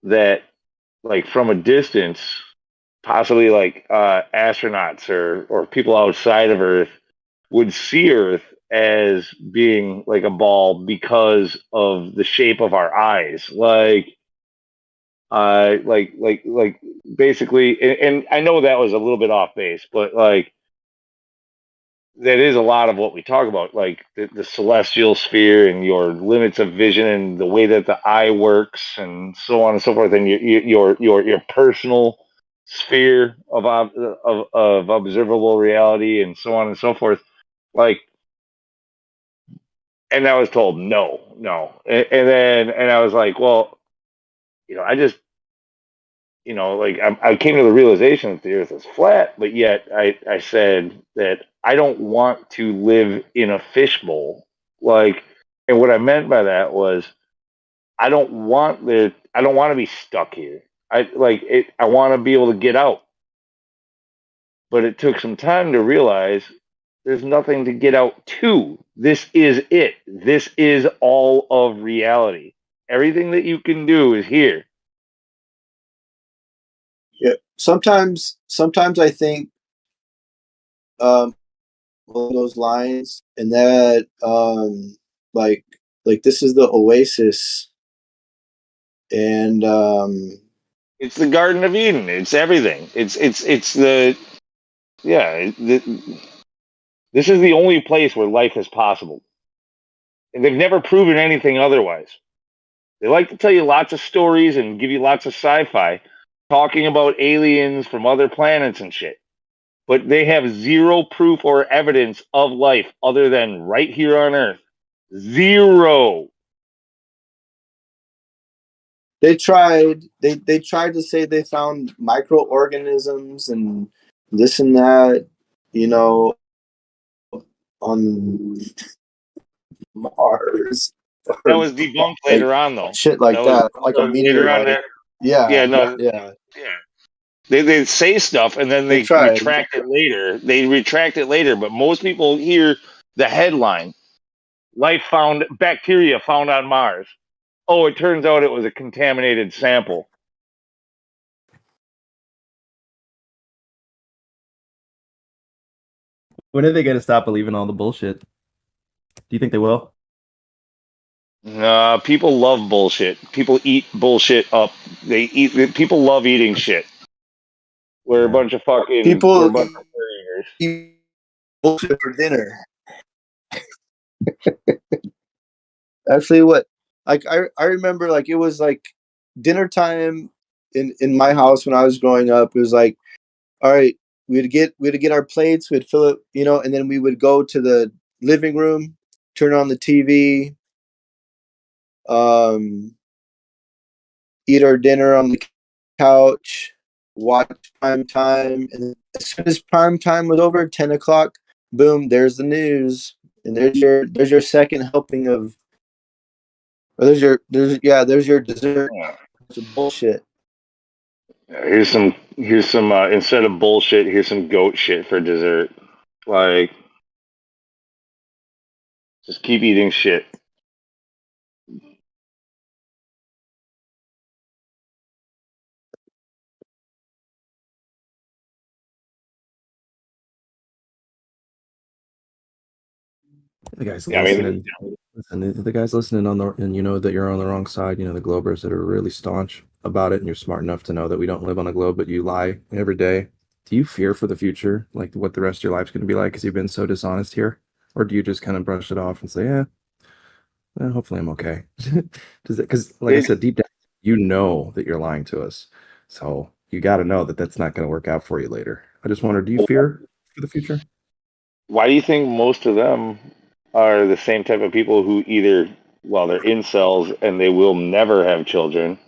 that, like from a distance, possibly like astronauts or people outside of Earth would see Earth as being like a ball because of the shape of our eyes, like basically, and I know that was a little bit off base, but like that is a lot of what we talk about, like the celestial sphere and your limits of vision and the way that the eye works and so on and so forth, and your personal sphere of observable reality and so on and so forth. Like, and I was told no, and then and I was like, well, I just like I came to the realization that the Earth is flat, but yet I said that I don't want to live in a fishbowl. Like, and what I meant by that was I don't want to be stuck here. I like it. I want to be able to get out. But it took some time to realize there's nothing to get out to. This is it. This is all of reality. Everything that you can do is here. Yeah. Sometimes I think along those lines, and that like this is the oasis, and It's the Garden of Eden. It's everything. It's the yeah. This is the only place where life is possible, and they've never proven anything otherwise. They like to tell you lots of stories and give you lots of sci-fi, talking about aliens from other planets and shit. But they have zero proof or evidence of life other than right here on Earth. Zero. they tried to say they found microorganisms and this and that, on Mars, That or was debunked like later on, though. shit like that, like a Later on. meteorite. That Yeah, yeah, no, yeah. yeah. They say stuff and then They they tried. retract it later. They retract it later, but most people hear the headline: "Life found, bacteria found on Mars." Oh, it turns out it was a contaminated sample. When are they going to stop believing all the bullshit? Do you think they will? People love bullshit. People eat bullshit up. People love eating shit. We're a bunch of fucking. We're a People bunch of furriers. eat bullshit for dinner. Actually, what? Like I remember, like it was like dinner time in my house when I was growing up. It was like, all right, we'd get our plates, we'd fill it, and then we would go to the living room, turn on the TV, eat our dinner on the couch, watch prime time, and as soon as prime time was over, 10 o'clock, boom, there's the news, and there's your second helping of, or there's your dessert. It's bullshit. Here's some. Instead of bullshit, here's some goat shit for dessert. Like, just keep eating shit. The guys Yeah, I mean, listening, listen, the guys listening on the, and you know that you're on the wrong side. The Globers that are really staunch about it, and you're smart enough to know that we don't live on a globe, but you lie every day. Do you fear for the future, like what the rest of your life's going to be like, because you've been so dishonest here, or do you just kind of brush it off and say, yeah, hopefully I'm okay? Because, like I said, deep down, you know that you're lying to us, so you got to know that that's not going to work out for you later. I just wonder, do you fear for the future? why do you think most of them are the same type of people who either, well, they're incels and they will never have children,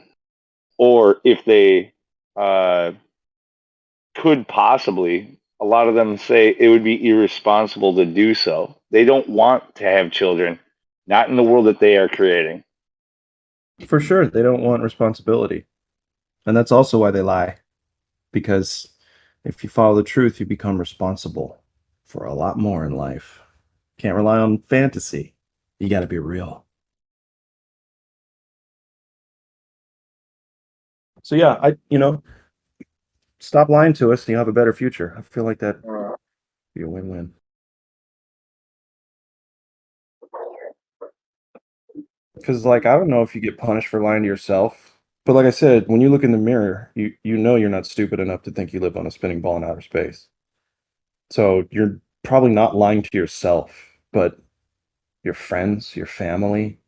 or if they could possibly, a lot of them say it would be irresponsible to do so. They don't want to have children, not in the world that they are creating. For sure, they don't want responsibility, and that's also why they lie, because If you follow the truth, you become responsible for a lot more in life. Can't rely on fantasy. You got to be real. So yeah, stop lying to us and you'll have a better future. I feel like that would be a win-win. Because like I don't know if you get punished for lying to yourself, but like I said, when you look in the mirror, you know you're not stupid enough to think you live on a spinning ball in outer space. So you're probably not lying to yourself, but your friends, your family,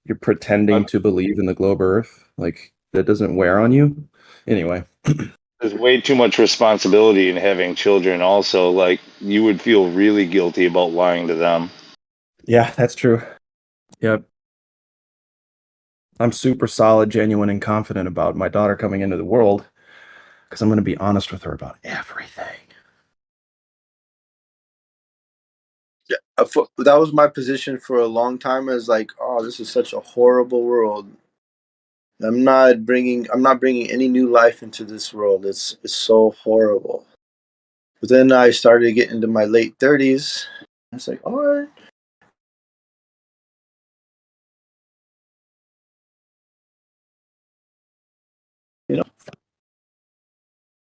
you're pretending to believe in the globe Earth. Like that doesn't wear on you. Anyway. There's way too much responsibility in having children also. Like, you would feel really guilty about lying to them. Yeah, that's true. Yep. I'm super solid, genuine, and confident about my daughter coming into the world because I'm going to be honest with her about everything. Yeah, that was my position for a long time. As like, oh, this is such a horrible world. I'm not bringing any new life into this world. It's so horrible. But then I started to get into my late 30s. I was like, all right.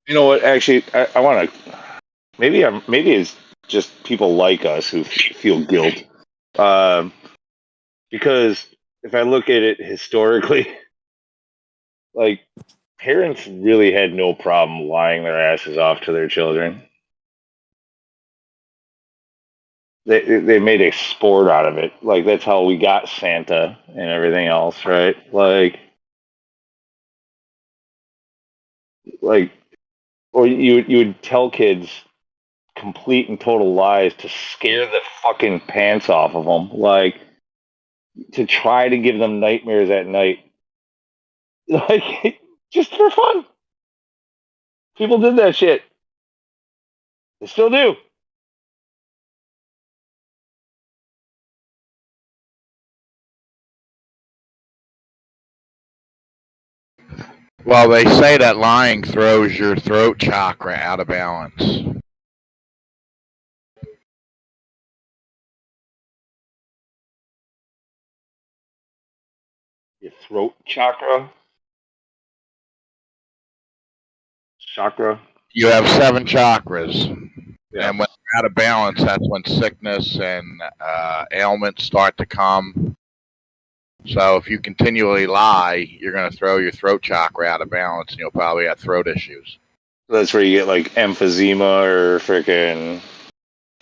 You know what? Actually, I want to. Maybe it's just people like us who feel guilt. Because if I look at it historically, like, parents really had no problem lying their asses off to their children. They made a sport out of it. Like, that's how we got Santa and everything else, right? Like, or you would tell kids complete and total lies to scare the fucking pants off of them, like to try to give them nightmares at night, like just for fun. People did that shit. They still do. Well, they say that lying throws your throat chakra out of balance. Your throat chakra. You have 7 chakras. Yeah. And when they're out of balance, that's when sickness and ailments start to come. So if you continually lie, you're going to throw your throat chakra out of balance, and you'll probably have throat issues. That's where you get like emphysema or freaking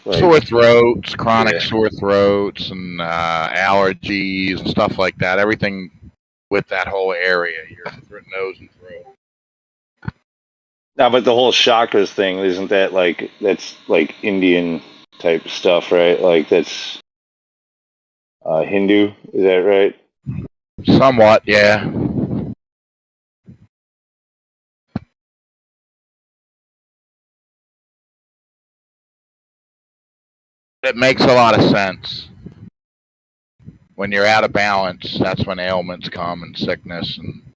Sore throats, chronic Yeah. sore throats, and allergies and stuff like that. Everything with that whole area, your nose and throat. Now, but the whole chakras thing, isn't that that's like Indian type stuff, right? Like that's Hindu, is that right? Somewhat, yeah. It makes a lot of sense. When you're out of balance, that's when ailments come and sickness and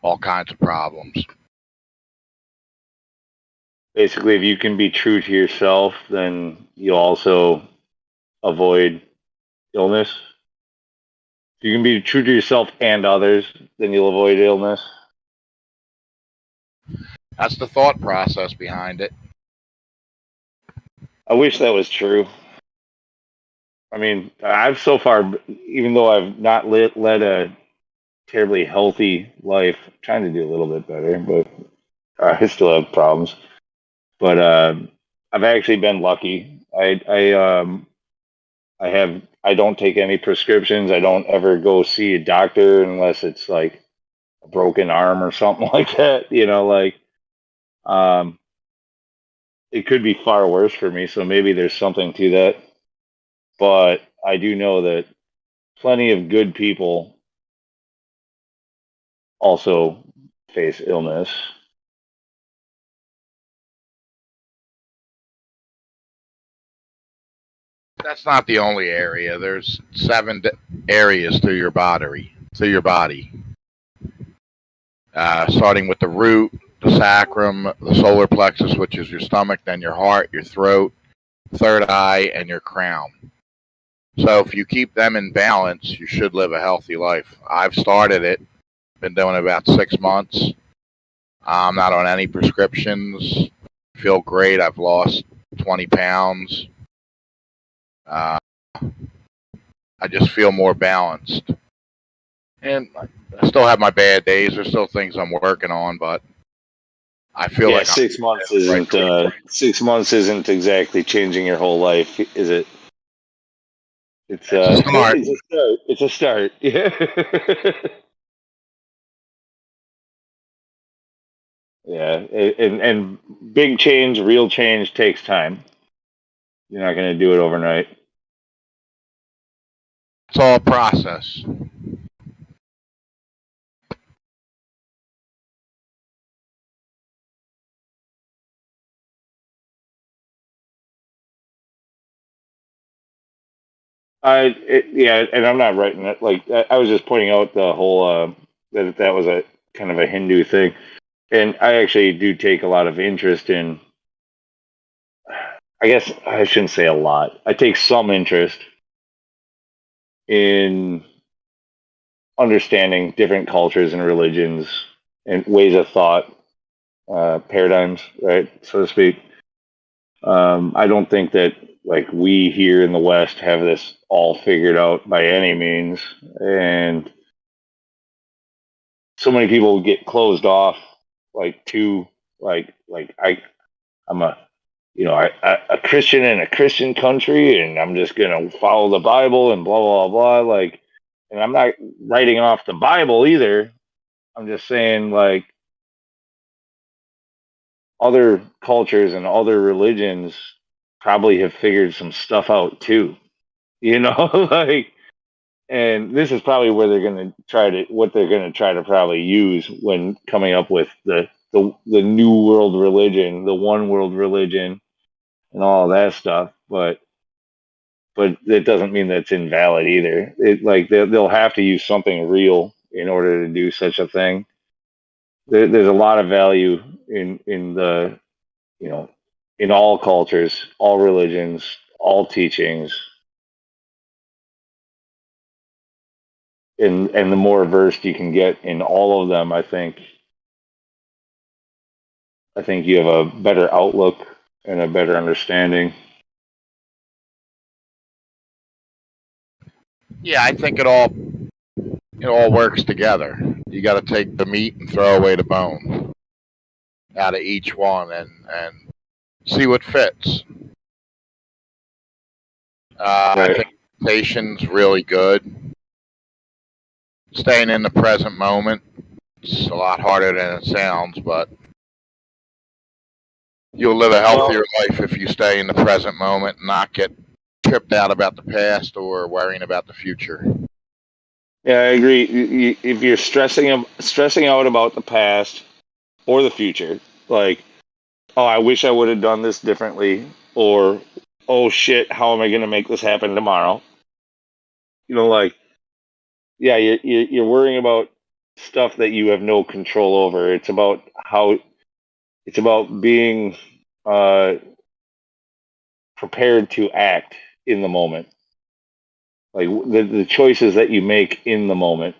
all kinds of problems. Basically, if you can be true to yourself, then you'll also avoid illness. If you can be true to yourself and others, then you'll avoid illness. That's the thought process behind it. I wish that was true. I mean, I've so far, even though I've not led a terribly healthy life, I'm trying to do a little bit better, but I still have problems. But I've actually been lucky. I don't take any prescriptions. I don't ever go see a doctor unless it's like a broken arm or something like that. It could be far worse for me. So maybe there's something to that. But I do know that plenty of good people also face illness. That's not the only area. There's 7 areas through your body. Starting with the root, the sacrum, the solar plexus, which is your stomach, then your heart, your throat, third eye, and your crown. So if you keep them in balance, you should live a healthy life. I've started it, been doing it about 6 months. I'm not on any prescriptions. Feel great. I've lost 20 pounds. I just feel more balanced. And I still have my bad days. There's still things I'm working on, but I feel like 6 months isn't right. 6 months isn't exactly changing your whole life, is it? It's a start. it's a start. It's a start. Yeah. Yeah, and big change, real change takes time. You're not going to do it overnight. It's all a process. Yeah, and I'm not writing it. Like I was just pointing out the whole that was a kind of a Hindu thing, and I actually do take a lot of interest in. I guess I shouldn't say a lot. I take some interest in understanding different cultures and religions and ways of thought, paradigms, right, so to speak. I don't think that like we here in the West have this all figured out by any means, and so many people get closed off, like to I'm a a Christian in a Christian country, and I'm just gonna follow the Bible and blah blah blah. Like, and I'm not writing off the Bible either. I'm just saying like other cultures and other religions probably have figured some stuff out too. You know, like, and this is probably where they're going to try to probably use when coming up with the new world religion, the one world religion, and all that stuff. But it doesn't mean that it's invalid either. It like they'll have to use something real in order to do such a thing. There's a lot of value in the in all cultures, all religions, all teachings, and the more versed you can get in all of them, I think you have a better outlook and a better understanding. Yeah, I think it all works together. You got to take the meat and throw away the bone out of each one and see what fits. I think meditation's really good. Staying in the present moment. It's a lot harder than it sounds, but you'll live a healthier life if you stay in the present moment and not get tripped out about the past or worrying about the future. Yeah, I agree. If you're stressing out about the past or the future, like, oh, I wish I would have done this differently, or oh shit, how am I going to make this happen tomorrow? You know, like, yeah, you're worrying about stuff that you have no control over. It's about being prepared to act in the moment, like the choices that you make in the moment.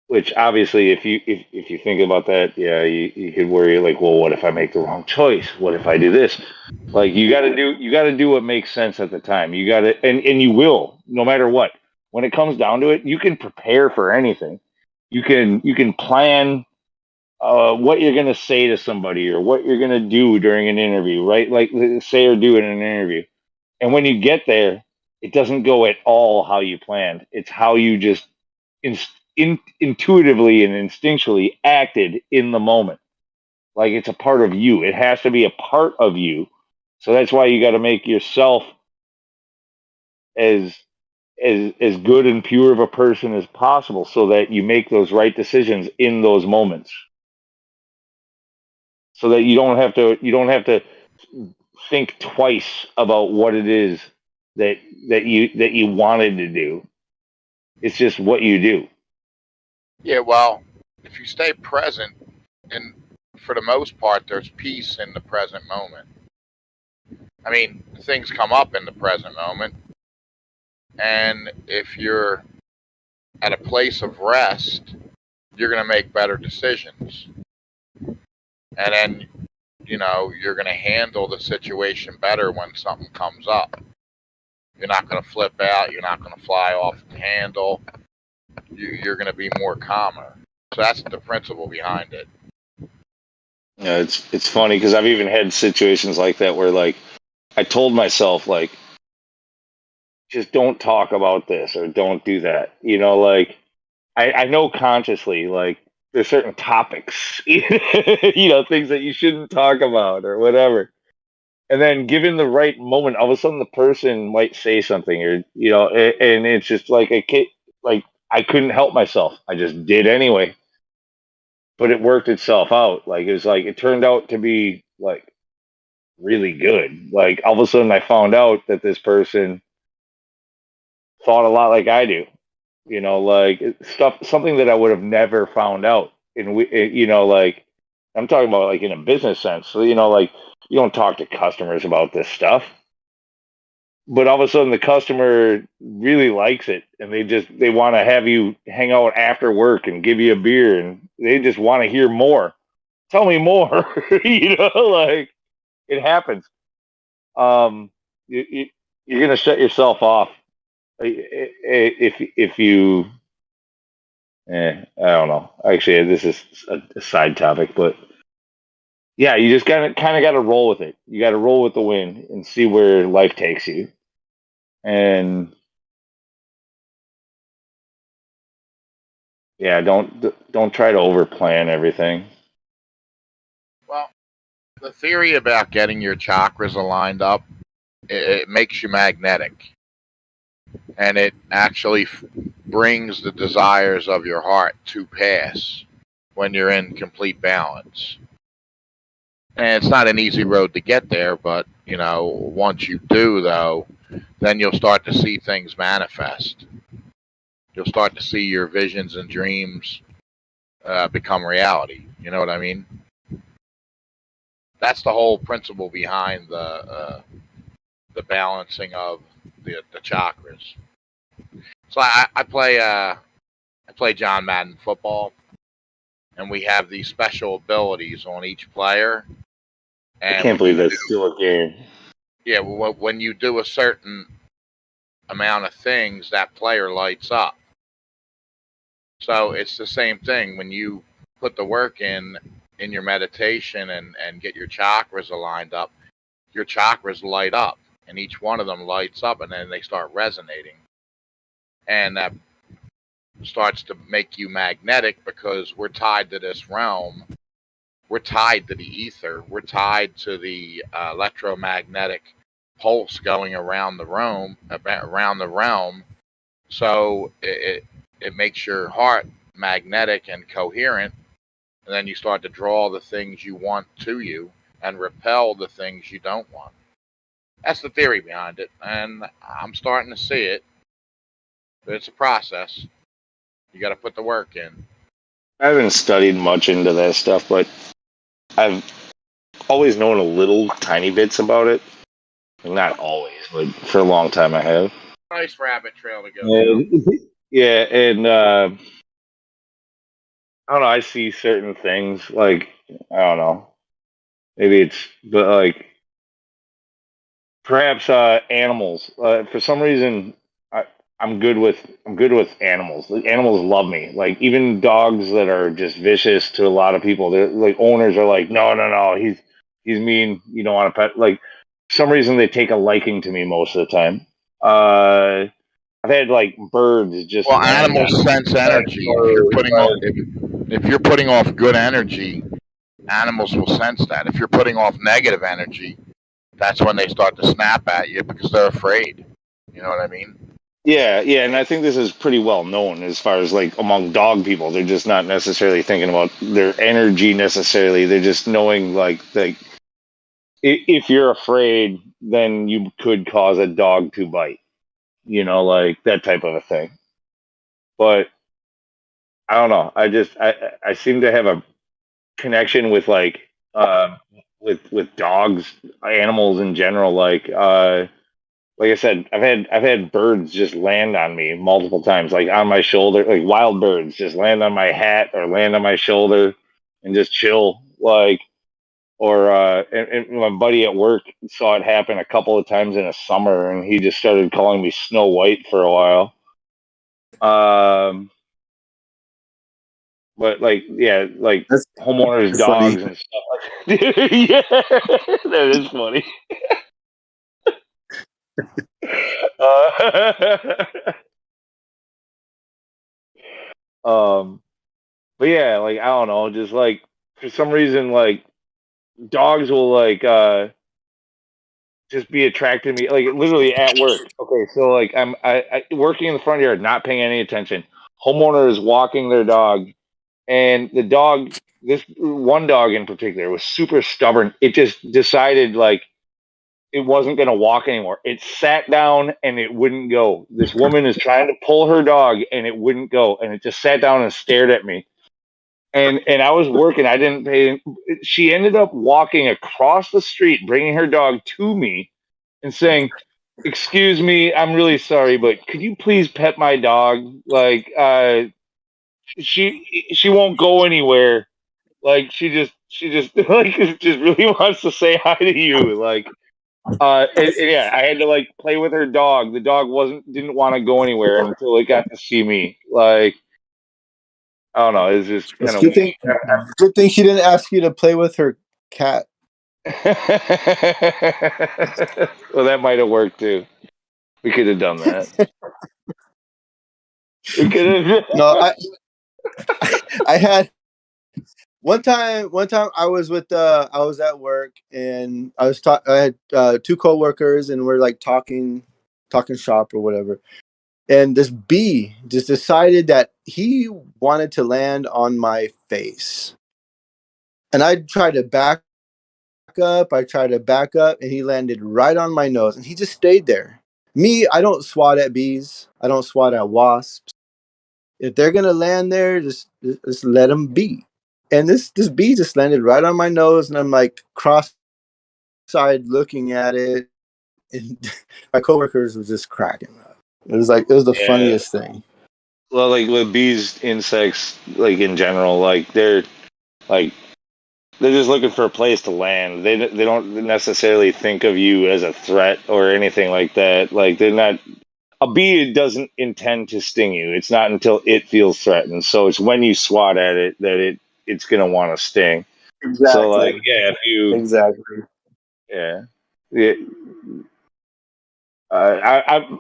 Which obviously, if you think about that, yeah, you could worry like, well, what if I make the wrong choice? What if I do this? Like you got to do what makes sense at the time. You got to, and you will, no matter what. When it comes down to it, you can prepare for anything. You can plan what you're going to say to somebody or what you're going to do during an interview, right? Like say or do in an interview. And when you get there, it doesn't go at all how you planned. It's how you just intuitively and instinctually acted in the moment. Like it's a part of you. It has to be a part of you. So that's why you got to make yourself as good and pure of a person as possible, so that you make those right decisions in those moments. So that you don't have to think twice about what it is that you wanted to do. It's just what you do. Yeah, well, if you stay present, and for the most part, there's peace in the present moment. I mean, things come up in the present moment, and if you're at a place of rest, you're going to make better decisions. And then, you're going to handle the situation better when something comes up. You're not going to flip out. You're not going to fly off the handle. You're going to be more calmer. So that's the principle behind it. Yeah, it's funny because I've even had situations like that where like I told myself like just don't talk about this or don't do that. Like I know consciously like there's certain topics, things that you shouldn't talk about or whatever. And then given the right moment, all of a sudden the person might say something or and it's just like like I couldn't help myself. I just did anyway. But it worked itself out. Like it was like it turned out to be like really good. Like all of a sudden I found out that this person thought a lot like I do. Like something that I would have never found out. And like I'm talking about like in a business sense. So, like you don't talk to customers about this stuff. But all of a sudden the customer really likes it and they want to have you hang out after work and give you a beer and they just want to hear more. Tell me more. Like it happens. You're gonna shut yourself off if you. I don't know. Actually, this is a side topic, but yeah, you just kind of got to roll with it. You got to roll with the wind and see where life takes you. And yeah, don't try to overplan everything. Well, the theory about getting your chakras aligned up, it makes you magnetic. And it actually brings the desires of your heart to pass when you're in complete balance. And it's not an easy road to get there, but once you do, though, then you'll start to see things manifest. You'll start to see your visions and dreams become reality. You know what I mean? That's the whole principle behind the balancing of the chakras. So I play John Madden football, and we have these special abilities on each player. And I can't believe that's still a game. Yeah, well, when you do a certain amount of things, that player lights up. So it's the same thing when you put the work in your meditation and get your chakras aligned up, your chakras light up, and each one of them lights up, and then they start resonating. And that starts to make you magnetic because we're tied to this realm. We're tied to the ether. We're tied to the electromagnetic pulse going around the realm. So it makes your heart magnetic and coherent, and then you start to draw the things you want to you and repel the things you don't want. That's the theory behind it, and I'm starting to see it. But it's a process. You got to put the work in. I haven't studied much into that stuff, but I've always known a little tiny bits about it. Not always, but for a long time I have. Nice rabbit trail to go down. Yeah, and I don't know. I see certain things like I don't know. Maybe it's but like perhaps animals. For some reason, I'm good with animals. The animals love me. Like even dogs that are just vicious to a lot of people. They're like owners are like, no, he's mean. You don't want to pet. Like for some reason they take a liking to me most of the time. I've had like birds just. Well, animals sense energy. If you're putting off good energy, animals will sense that. If you're putting off negative energy, that's when they start to snap at you because they're afraid. You know what I mean? Yeah, and I think this is pretty well known as far as like among dog people. They're just not necessarily thinking about their energy necessarily. They're just knowing like if you're afraid, then you could cause a dog to bite. Like that type of a thing. But I don't know. I seem to have a connection with like with dogs, animals in general. Like I said, I've had birds just land on me multiple times, like on my shoulder, like wild birds just land on my hat or land on my shoulder and just chill. And my buddy at work saw it happen a couple of times in the summer, and he just started calling me Snow White for a while. But like, yeah, like That's homeowners' funny. dogs and stuff. Yeah, that is funny. Um, but yeah, like I don't know, just like for some reason, like dogs will just be attracted to me, like literally at work. Okay, so like I working in the front yard, not paying any attention. Homeowner is walking their dog, and the dog, this one dog in particular, was super stubborn. It just decided like it wasn't going to walk anymore. It sat down and it wouldn't go. This woman is trying to pull her dog and it wouldn't go, and it just sat down and stared at me. And I was working. I didn't pay. She ended up walking across the street, bringing her dog to me, and saying, "Excuse me, I'm really sorry, but could you please pet my dog? Like, she won't go anywhere. Like, she just like just really wants to say hi to you. Like, and yeah, I had to like play with her dog. The dog didn't want to go anywhere until it got to see me. Like, I don't know. It's just It's kind a of good thing. Good thing she didn't ask you to play with her cat. well, that might have worked too. We could have done that. We could have. No, I had one time I was I was at work and I had two coworkers and we're like talking shop or whatever. And this bee just decided that he wanted to land on my face. And I tried to back up, and he landed right on my nose and he just stayed there. Me, I don't swat at bees. I don't swat at wasps. If they're gonna land there, just let them be. And this bee just landed right on my nose, and I'm like cross-eyed looking at it, and my coworkers were just cracking up. It was the Yeah. funniest thing. Well, like with bees, insects, like in general, like they're just looking for a place to land. They don't necessarily think of you as a threat or anything like that. Like they're not. A bee doesn't intend to sting you. It's not until it feels threatened. So it's when you swat at it that it's gonna want to sting. So like, Exactly. yeah, if you, Exactly. yeah, yeah.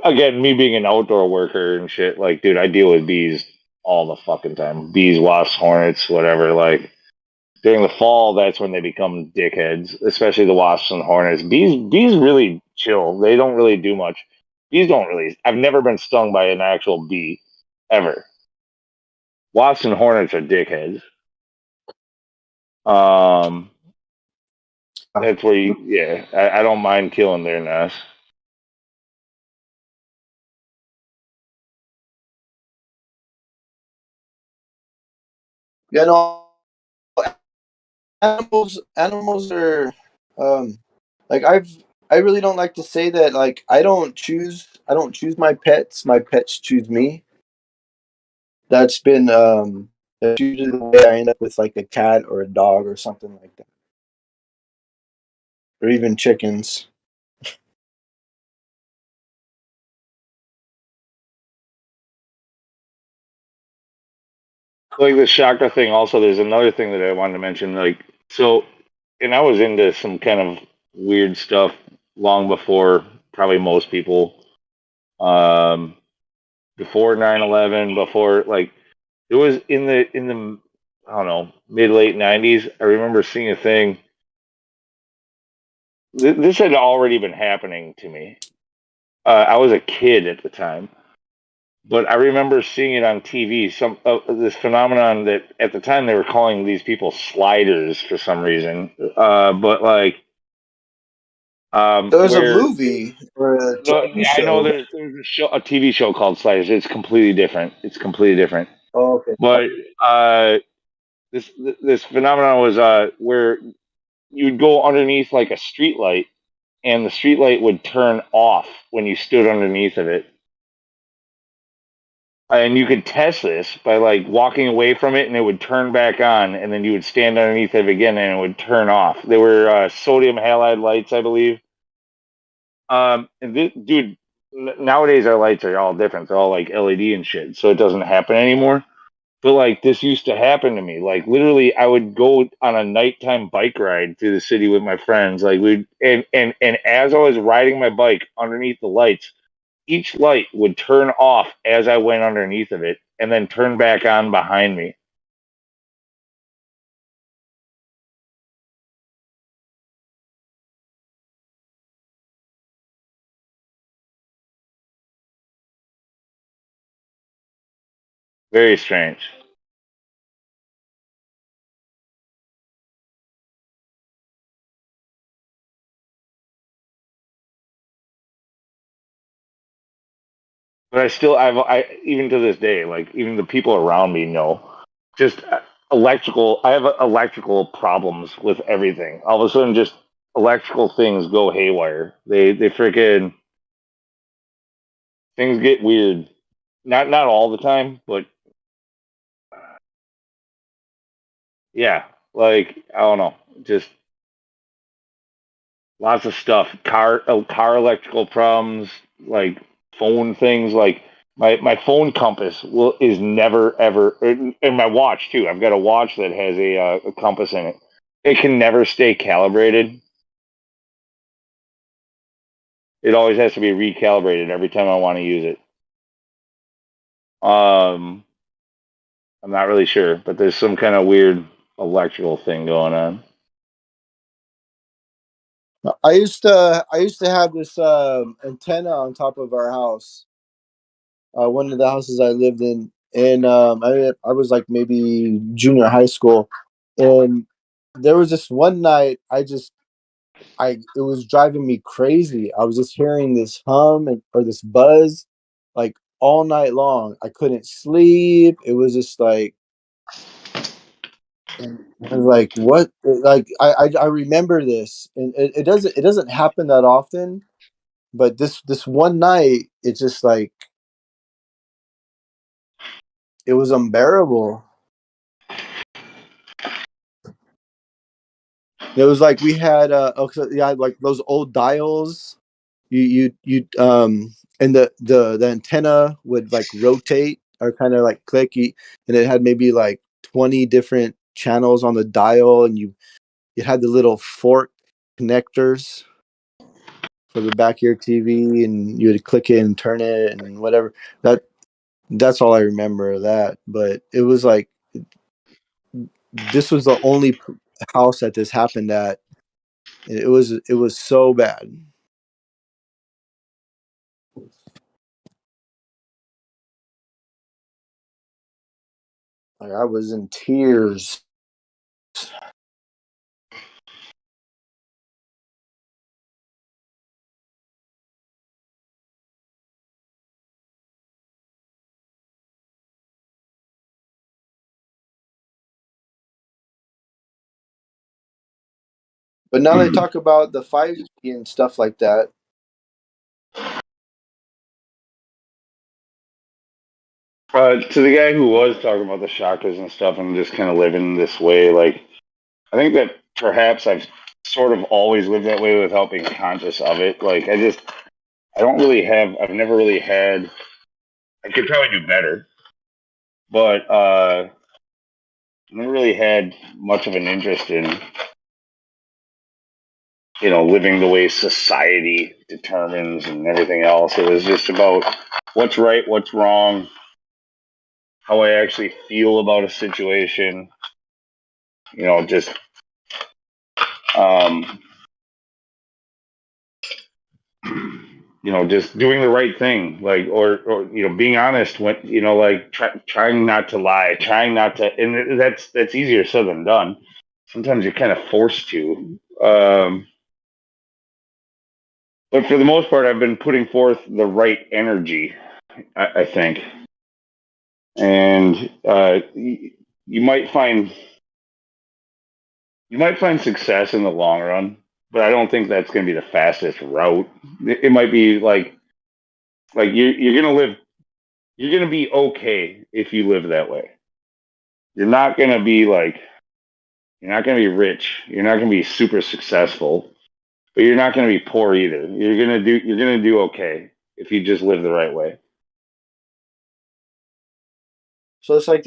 Again, me being an outdoor worker and shit, like, dude, I deal with bees all the fucking time. Bees, wasps, hornets, whatever. Like during the fall, that's when they become dickheads, especially the wasps and hornets. Bees really chill. They don't really do much. Bees don't really. I've never been stung by an actual bee, ever. Wasps and hornets are dickheads. That's where yeah, I don't mind killing their nests. Yeah, no, animals are like I really don't like to say that like I don't choose my pets choose me. That's been that's usually the way I end up with like a cat or a dog or something like that, or even chickens. Like the chakra thing. Also, there's another thing that I wanted to mention. Like, so, and I was into some kind of weird stuff long before probably most people. Um, Before 9/11, before like it was in the I don't know, mid late 90s. I remember seeing a thing. This had already been happening to me. I was a kid at the time, but I remember seeing it on TV. Some this phenomenon that at the time they were calling these people sliders for some reason. But like, There was a where movie or a no, TV I know show. there's a TV show called Sliders. It's completely different. It's completely different. Oh, okay. But this phenomenon was where you'd go underneath like a street light, and the street light would turn off when you stood underneath of it. And you could test this by like walking away from it, and it would turn back on, and then you would stand underneath it again, and it would turn off. They were sodium halide lights, I believe. And dude, nowadays our lights are all different. They're all like LED and shit, so it doesn't happen anymore. But like this used to happen to me. Like literally, I would go on a nighttime bike ride through the city with my friends. Like and as I was riding my bike underneath the lights, each light would turn off as I went underneath of it, and then turn back on behind me. Very strange. But I even to this day, like even the people around me know, just electrical. I have electrical problems with everything. All of a sudden, just electrical things go haywire. They freaking things get weird. Not all the time, but yeah, like I don't know, just lots of stuff. Car electrical problems, like phone things. Like my phone compass is never ever, and my watch too. I've got a watch that has a compass in it. It can never stay calibrated. It always has to be recalibrated every time I want to use it. I'm not really sure, but there's some kind of weird electrical thing going on. I used to have this antenna on top of our house. One of the houses I lived in, and I was like maybe junior high school, and there was this one night it was driving me crazy. I was just hearing this or this buzz like all night long. I couldn't sleep. It was just like, and I was like, what? Like I remember this, and it doesn't happen that often, but this one night, it's just like it was unbearable. It was like we had yeah, like those old dials. And the antenna would like rotate or kind of like click, and it had maybe like 20 different channels on the dial, and you had the little fork connectors for the back of your TV, and you would click it and turn it and whatever. That's all I remember of that. But it was like this was the only house that this happened at. It was so bad. Like I was in tears. But now they talk about the 5G and stuff like that. To the guy who was talking about the chakras and stuff and just kind of living this way, like I think that perhaps I've sort of always lived that way without being conscious of it. Like I've never really had. I could probably do better, but never really had much of an interest in living the way society determines and everything else. It was just about what's right, what's wrong, how I actually feel about a situation. Just um, just doing the right thing, like or being honest when like trying not to lie, trying not to, and that's easier said than done. Sometimes you're kind of forced to. But for the most part, I've been putting forth the right energy, I think. and you might find success in the long run, but I don't think that's going to be the fastest route. It might be like you're going to live. You're going to be okay if you live that way. You're not going to be you're not going to be rich. You're not going to be super successful, but you're not going to be poor either. You're going to do okay if you just live the right way. So it's like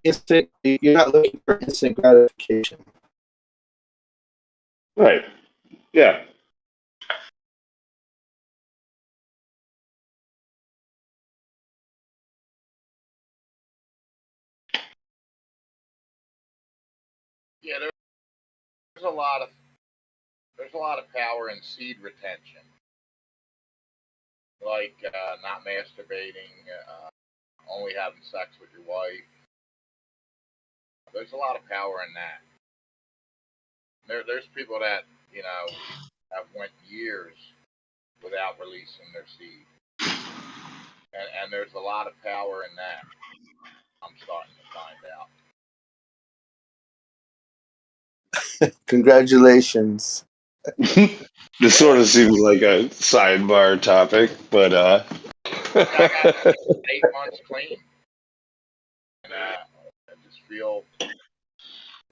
instant. You're not looking for instant gratification. Right. Yeah. Yeah, there's a lot of power in seed retention, like not masturbating, only having sex with your wife. There's a lot of power in that. There's people that have went years without releasing their seed, and there's a lot of power in that. I'm starting to find out. Congratulations. This sort of seems like a sidebar topic, but I got 8 months clean, and I just feel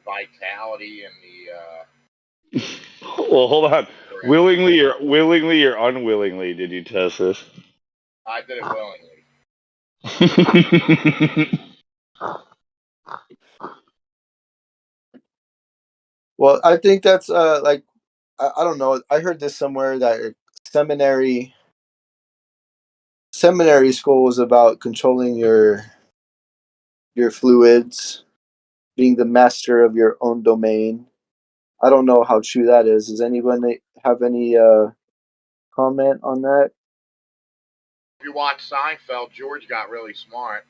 vitality and the. Well, hold on. Willingly or unwillingly did you test this? I did it willingly. Well, I think that's like I don't know. I heard this somewhere that seminary school was about controlling your fluids, being the master of your own domain. I don't know how true that is. Does anyone have any comment on that? If you watch Seinfeld, George got really smart.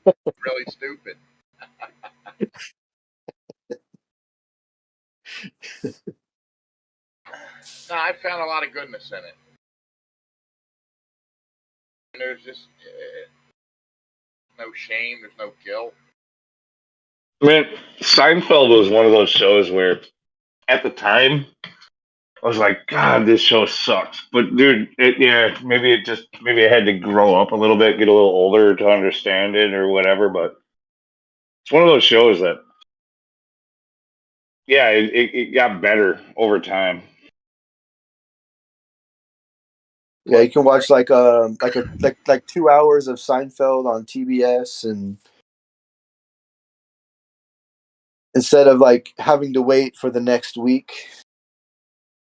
Really stupid. No, I found a lot of goodness in it. And there's just no shame, there's no guilt. I mean, Seinfeld was one of those shows where, at the time, I was like, God, this show sucks. But dude, maybe I had to grow up a little bit, get a little older to understand it or whatever. But it's one of those shows that, yeah, it got better over time. Yeah, you can watch like 2 hours of Seinfeld on TBS, and instead of like having to wait for the next week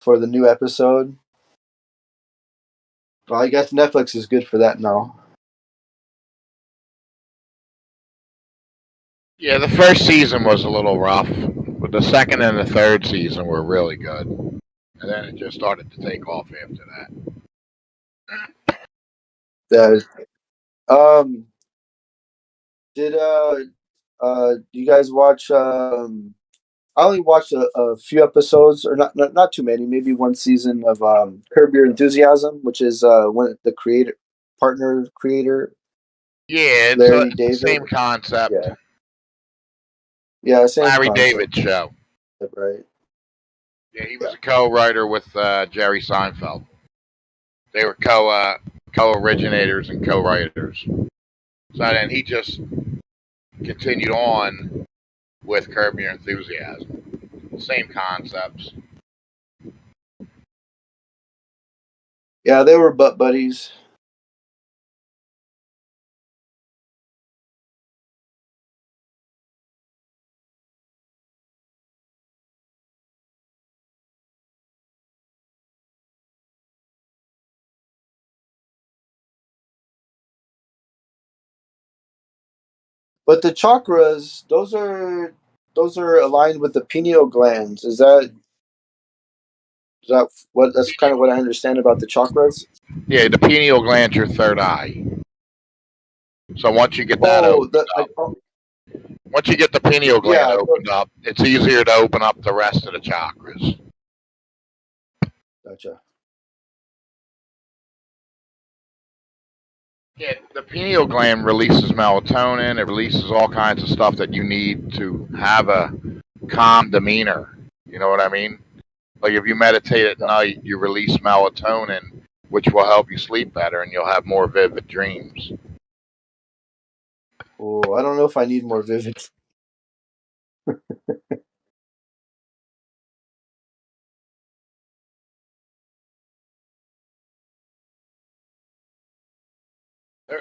for the new episode. Well, I guess Netflix is good for that now. Yeah, the first season was a little rough, but the second and the third season were really good. And then it just started to take off after that. Did you guys watch I only watched a few episodes, or not too many, maybe one season of Curb Your Enthusiasm, which is one the creator. Yeah, Larry it's David. the same concept. Yeah, same Larry concept. David show. Right. Yeah, he was a co-writer with Jerry Seinfeld. They were co-originators and co-writers. So then he just continued on with Curb Your Enthusiasm. Same concepts. Yeah, they were butt buddies. But the chakras, those are aligned with the pineal glands. Is that what? That's kind of what I understand about the chakras. Yeah, the pineal gland's your third eye. So once you get that opened up, once you get the pineal gland opened up, it's easier to open up the rest of the chakras. Gotcha. Yeah, the pineal gland releases melatonin. It releases all kinds of stuff that you need to have a calm demeanor. You know what I mean? Like if you meditate at night, you release melatonin, which will help you sleep better, and you'll have more vivid dreams. Oh, I don't know if I need more vivid.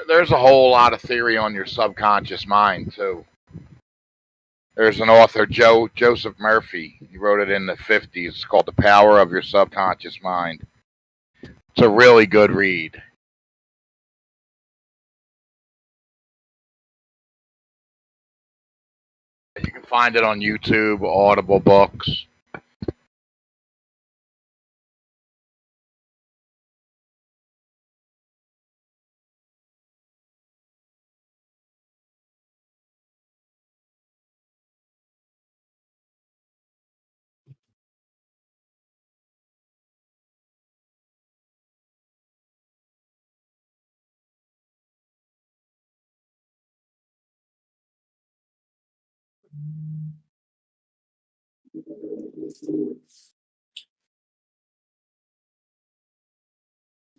There's a whole lot of theory on your subconscious mind too. There's an author, Joseph Murphy. He wrote it in the 50s. It's called The Power of Your Subconscious Mind. It's a really good read. You can find it on YouTube, Audible books.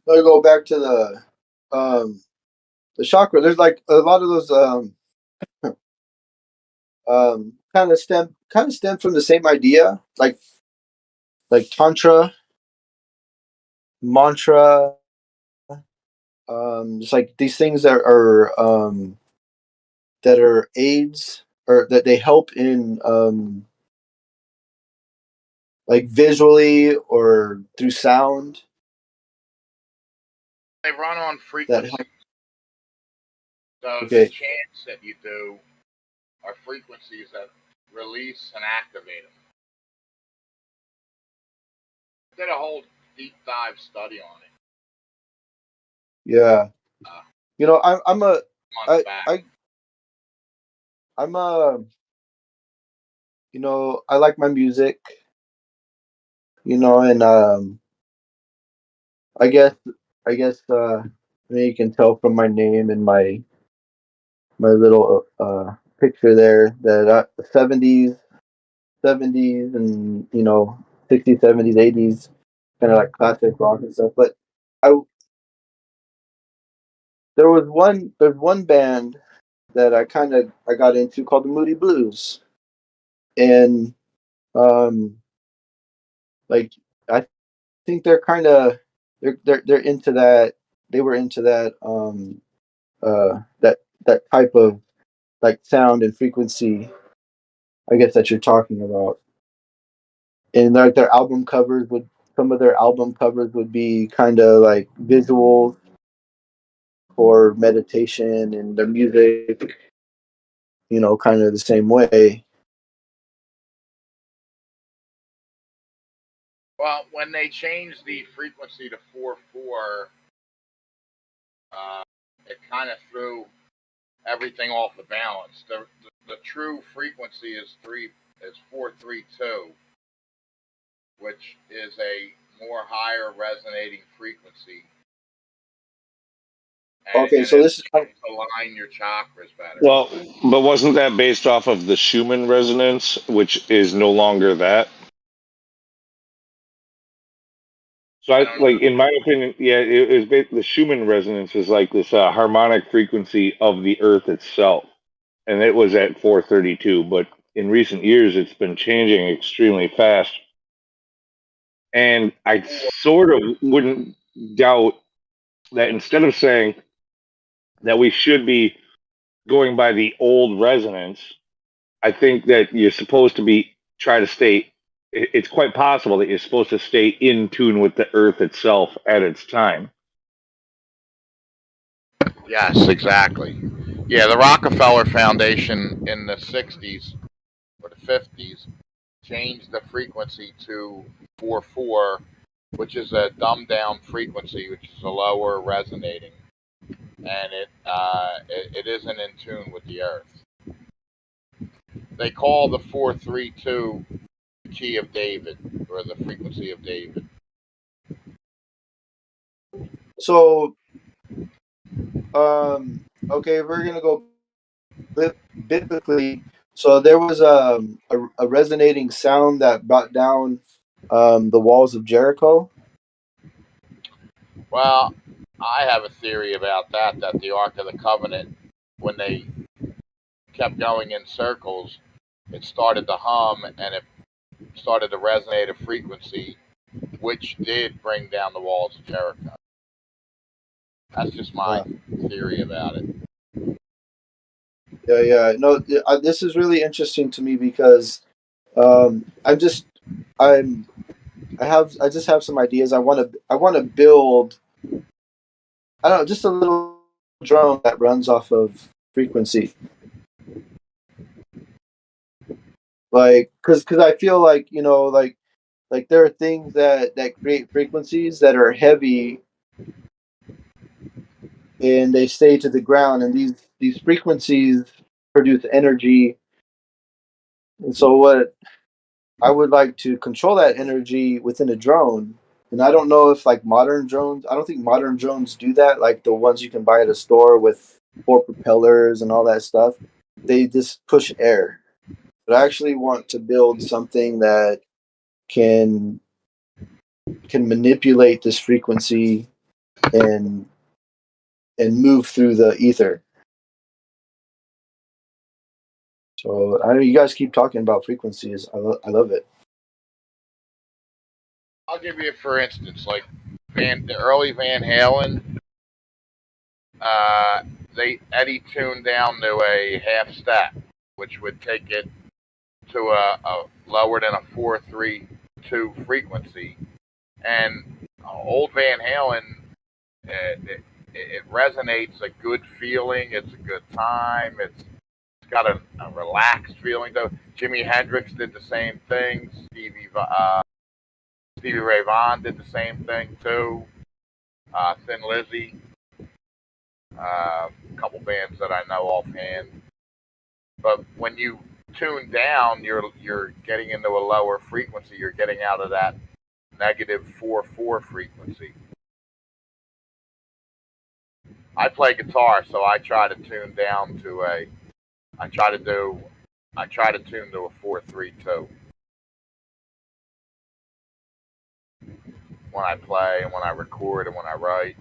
Let me go back to the chakra. There's like a lot of those kind of stem from the same idea, like tantra, mantra, just like these things that are aids or that they help in like visually or through sound. They run on That frequency. help. Those Okay. chants that you do are frequencies that release and activate them. I did a whole deep dive study on it. Yeah. You know, I'm a Months back. I'm a you know, I like my music, you know, and I guess I mean, you can tell from my name and my little picture there that 70s and you know 60s 70s 80s kind of like classic rock and stuff. But I there's one band that I got into called the Moody Blues, and um like I think they're kind of they're into that. They were into that that type of like sound and frequency, I guess, that you're talking about. And like their album covers would some of their album covers would be kind of like visuals for meditation, and their music, you know, kind of the same way. Well, when they changed the frequency to 4/4, it kind of threw everything off the balance. The true frequency is 432, which is a more higher resonating frequency. Okay, so this is kind of, to align your chakras better. Well, but wasn't that based off of the Schumann resonance, which is no longer that? So, like, in my opinion, yeah, the Schumann resonance is like this harmonic frequency of the Earth itself, and it was at 432. But in recent years, it's been changing extremely fast, and I sort of wouldn't doubt that instead of saying that we should be going by the old resonance, I think that you're supposed to try to stay. It's quite possible that you're supposed to stay in tune with the Earth itself at its time. Yes, exactly. Yeah, the Rockefeller Foundation in the 60s or the 50s changed the frequency to 4/4, which is a dumbed down frequency, which is a lower resonating, and it isn't in tune with the Earth. They call the 432 the key of David, or the frequency of David. so Okay, we're gonna go biblically. So there was a resonating sound that brought down the walls of Jericho. Well, I have a theory about that. That the Ark of the Covenant, when they kept going in circles, it started to hum and it started to resonate a frequency, which did bring down the walls of Jericho. That's just my theory about it. Yeah. No, this is really interesting to me because I just have some ideas. I want to build. I don't know, just a little drone that runs off of frequency. Like, cause I feel like, like there are things that create frequencies that are heavy and they stay to the ground, and these frequencies produce energy. And so what I would like to control that energy within a drone. And I don't know if like modern drones, I don't think modern drones do that, like the ones you can buy at a store with 4 propellers and all that stuff. They just push air. But I actually want to build something that can manipulate this frequency and move through the ether. So I know you guys keep talking about frequencies. I love it. I'll give you, for instance, like the early Van Halen, Eddie tuned down to a half step, which would take it to a lower than a 432 frequency. And old Van Halen, it resonates a good feeling. It's a good time. It's got a relaxed feeling. Though Jimi Hendrix did the same thing. Stevie Ray Vaughan did the same thing too. Thin Lizzy, a couple bands that I know offhand. But when you tune down, you're getting into a lower frequency. You're getting out of that negative 4/4 frequency. I play guitar, so I try to tune down to I try to tune to a 4/3/2 when I play and when I record and when I write.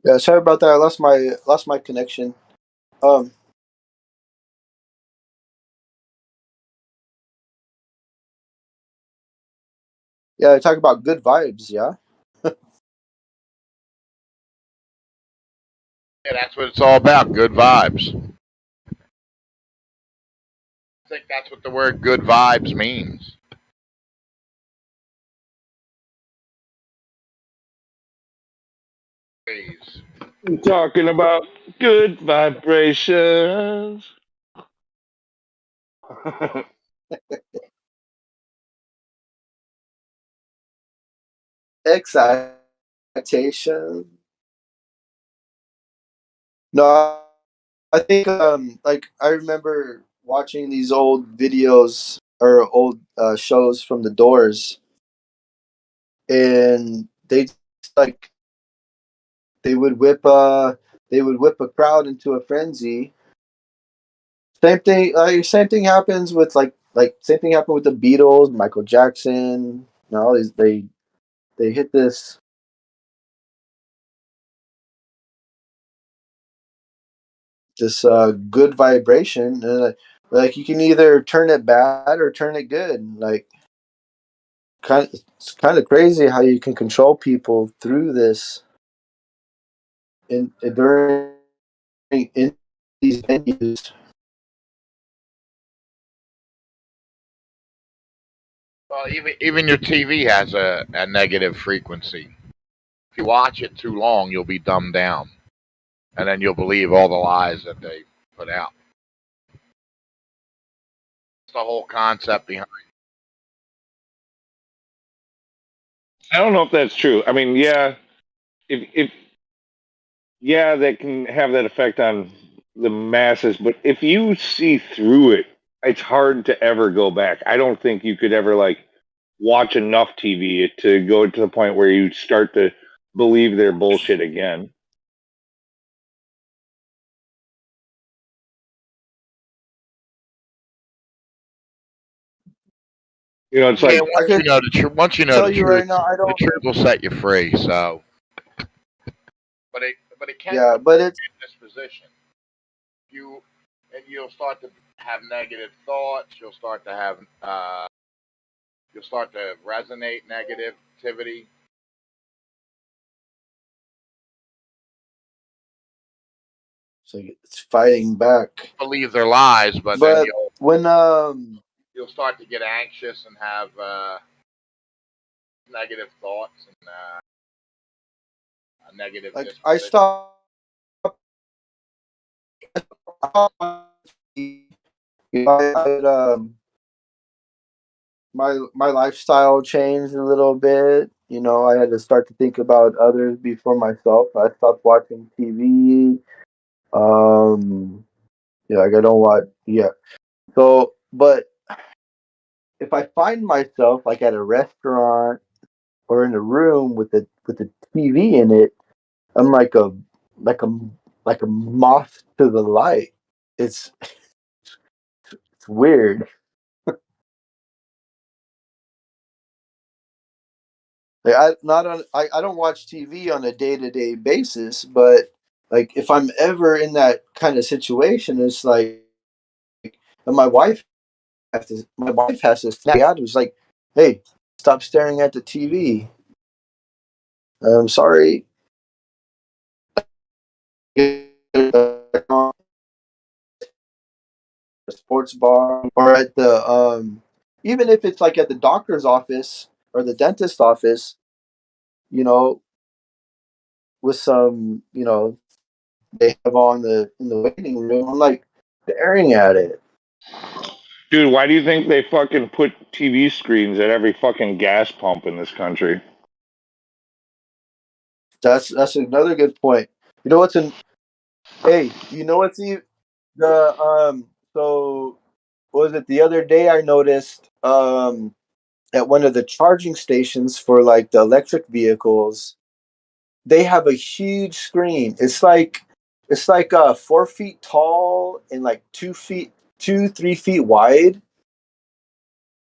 Yeah, sorry about that. I lost my connection. Um, yeah, I talk about good vibes. Yeah. Yeah, that's what it's all about. Good vibes. I think that's what the word good vibes means. Please. I'm talking about good vibrations. Excitation. No, I think like I remember watching these old videos or old shows from the Doors, and like they would whip a crowd into a frenzy. Same thing happens with same thing happened with the Beatles, Michael Jackson. You know, they hit this good vibration, and like you can either turn it bad or turn it good. Like it's kind of crazy how you can control people through this during in these venues. Well, even your TV has a negative frequency. If you watch it too long, you'll be dumbed down, and then you'll believe all the lies that they put out. the whole concept behind. I don't know if that's true. I mean, yeah, if yeah, that can have that effect on the masses, but if you see through it, it's hard to ever go back. I don't think you could ever like watch enough TV to go to the point where you start to believe their bullshit again. You know, it's Yeah, like once you know the truth, tell you right now, I the don't. truth will set you free. So, but it can Yeah, put but you it's in this position. You'll start to have negative thoughts. You'll start to have you'll start to resonate negativity. it's fighting back. Believe their lies, but then But when you'll start to get anxious and have negative thoughts and a negative like I disposition. stopped, you know, my lifestyle changed a little bit. You know, I had to start to think about others before myself. I stopped watching TV. Yeah, like I don't watch. Yeah. So, but if I find myself like at a restaurant or in a room with a TV in it, I'm like a like a moth to the light. It's it's weird. Like I don't watch TV on a day-to-day basis, but like if I'm ever in that kind of situation, it's like and my wife has to snap me out. It's like, hey, stop staring at the TV. I'm sorry. A sports bar or at the even if it's like at the doctor's office or the dentist office, you know, with some, they have on the in the waiting room. I'm like staring at it. dude, why do you think they fucking put TV screens at every fucking gas pump in this country? That's another good point. You know what's in hey, you know what's the so what was it the other day I noticed at one of the charging stations for like the electric vehicles, they have a huge screen. It's like 4 feet tall and like 2 feet, 3 feet wide.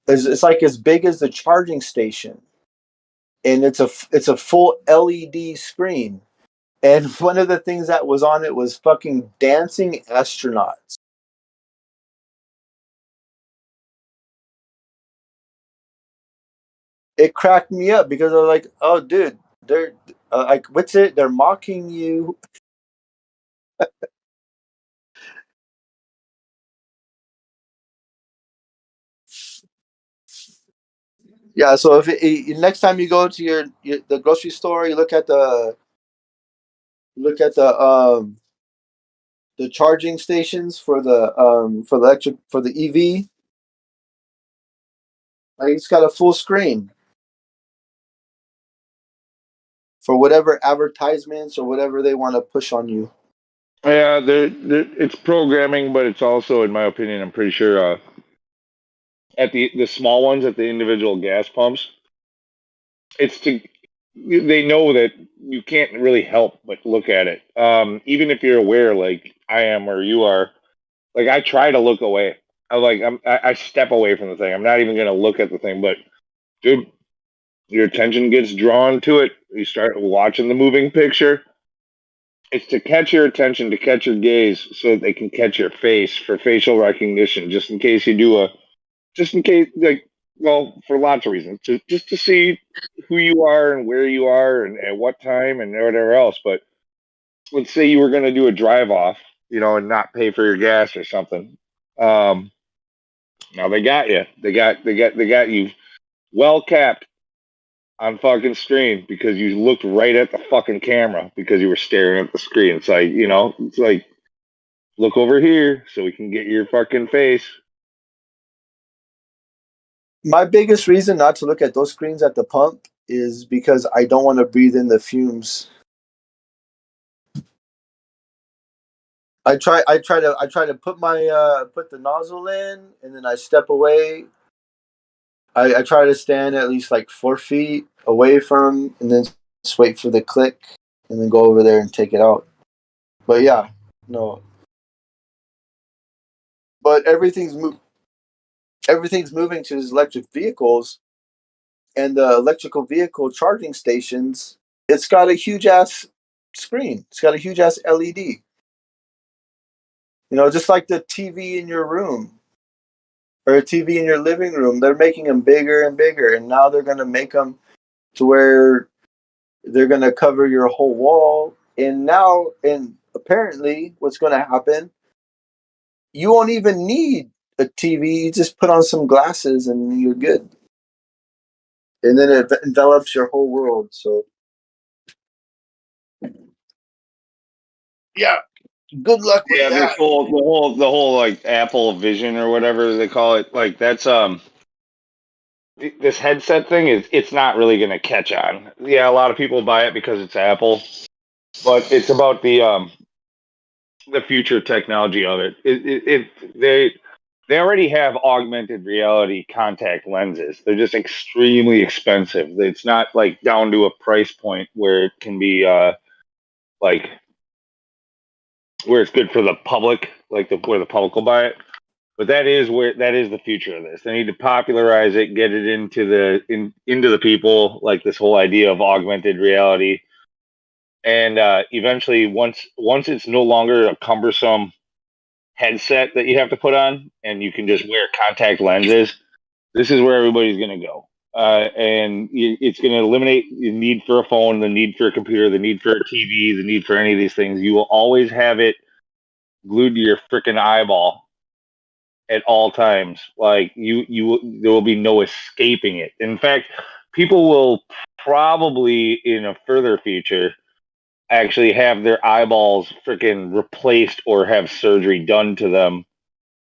It's like as big as the charging station, and it's a full LED screen. And one of the things that was on it was fucking dancing astronauts. It cracked me up because I was like, "Oh, dude, they're like, what's it? They're mocking you." Yeah. So next time you go to the grocery store, you look at the charging stations for the electric for the EV. Like it's got a full screen for whatever advertisements or whatever they want to push on you. Yeah, it's programming, but it's also, in my opinion, I'm pretty sure at the small ones at the individual gas pumps, it's to they know that you can't really help but look at it. Even if you're aware, like I am or you are, like I try to look away. I step away from the thing. I'm not even gonna look at the thing. But dude, your attention gets drawn to it. You start watching the moving picture. It's to catch your attention, to catch your gaze, so that they can catch your face for facial recognition. Just in case you do just in case, like, well, for lots of reasons, just to see who you are and where you are and at what time and whatever else. But let's say you were going to do a drive off, and not pay for your gas or something. Um, Now they got you. They got you well capped on fucking screen because you looked right at the fucking camera because you were staring at the screen. It's like look over here so we can get your fucking face. My biggest reason not to look at those screens at the pump is because I don't want to breathe in the fumes. I try to put my put the nozzle in, and then I step away. I try to stand at least like 4 feet away from, and then just wait for the click, and then go over there and take it out. But yeah, no. But everything's moving to these electric vehicles, and the electrical vehicle charging stations. It's got a huge ass screen. It's got a huge ass LED. You know, just like the TV in your room or a TV in your living room. They're making them bigger and bigger, and now they're going to make them to where they're going to cover your whole wall. And apparently, what's going to happen? You won't even need a TV. You just put on some glasses, and you're good. And then it envelops your whole world. So, yeah, good luck with Yeah, this that. whole like Apple Vision or whatever they call it, like that's this headset thing it's not really going to catch on. Yeah, a lot of people buy it because it's Apple, but it's about the future technology of it. They already have augmented reality contact lenses. They're just extremely expensive. It's not like down to a price point where it can be like where it's good for the public, like where the public will buy it. But that is the future of this. They need to popularize it, get it into the people, like this whole idea of augmented reality, and eventually, once it's no longer a cumbersome headset that you have to put on, and you can just wear contact lenses, this is where everybody's going to go. And it's going to eliminate the need for a phone, the need for a computer, the need for a TV, the need for any of these things. You will always have it glued to your freaking eyeball at all times. Like there will be no escaping it. In fact, people will probably in a further future actually have their eyeballs freaking replaced or have surgery done to them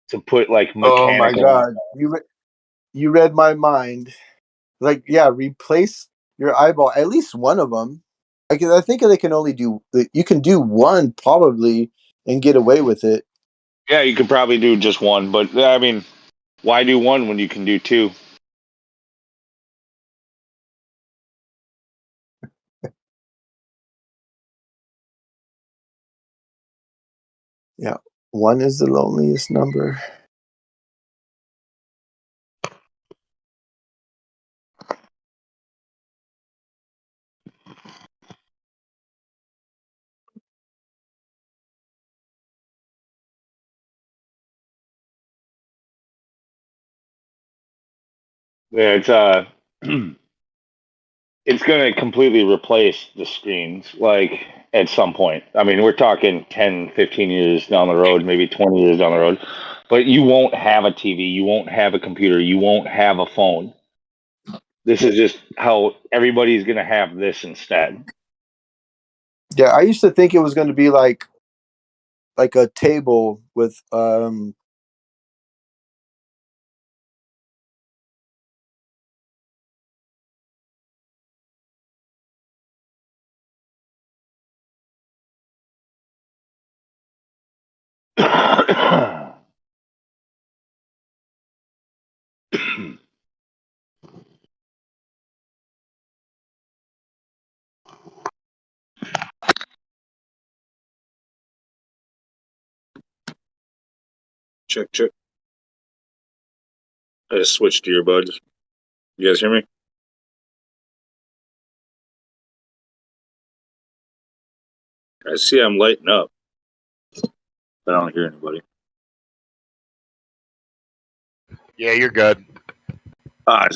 to put like Oh my mechanical. god, you read my mind. Like, yeah, replace your eyeball, at least one of them. I think they can only do. You can do one probably and get away with it. Yeah, you could probably do just one, but I mean, why do one when you can do two? Yeah, one is the loneliest number. Yeah, it's it's going to completely replace the screens like at some point. I mean, we're talking 10, 15 years down the road, maybe 20 years down the road. But you won't have a TV, you won't have a computer, you won't have a phone. This is just how everybody's going to have this instead. Yeah, I used to think it was going to be like a table with Check, check. I just switched to earbuds. You guys hear me? I see I'm lighting up. I don't hear anybody. Yeah, you're good.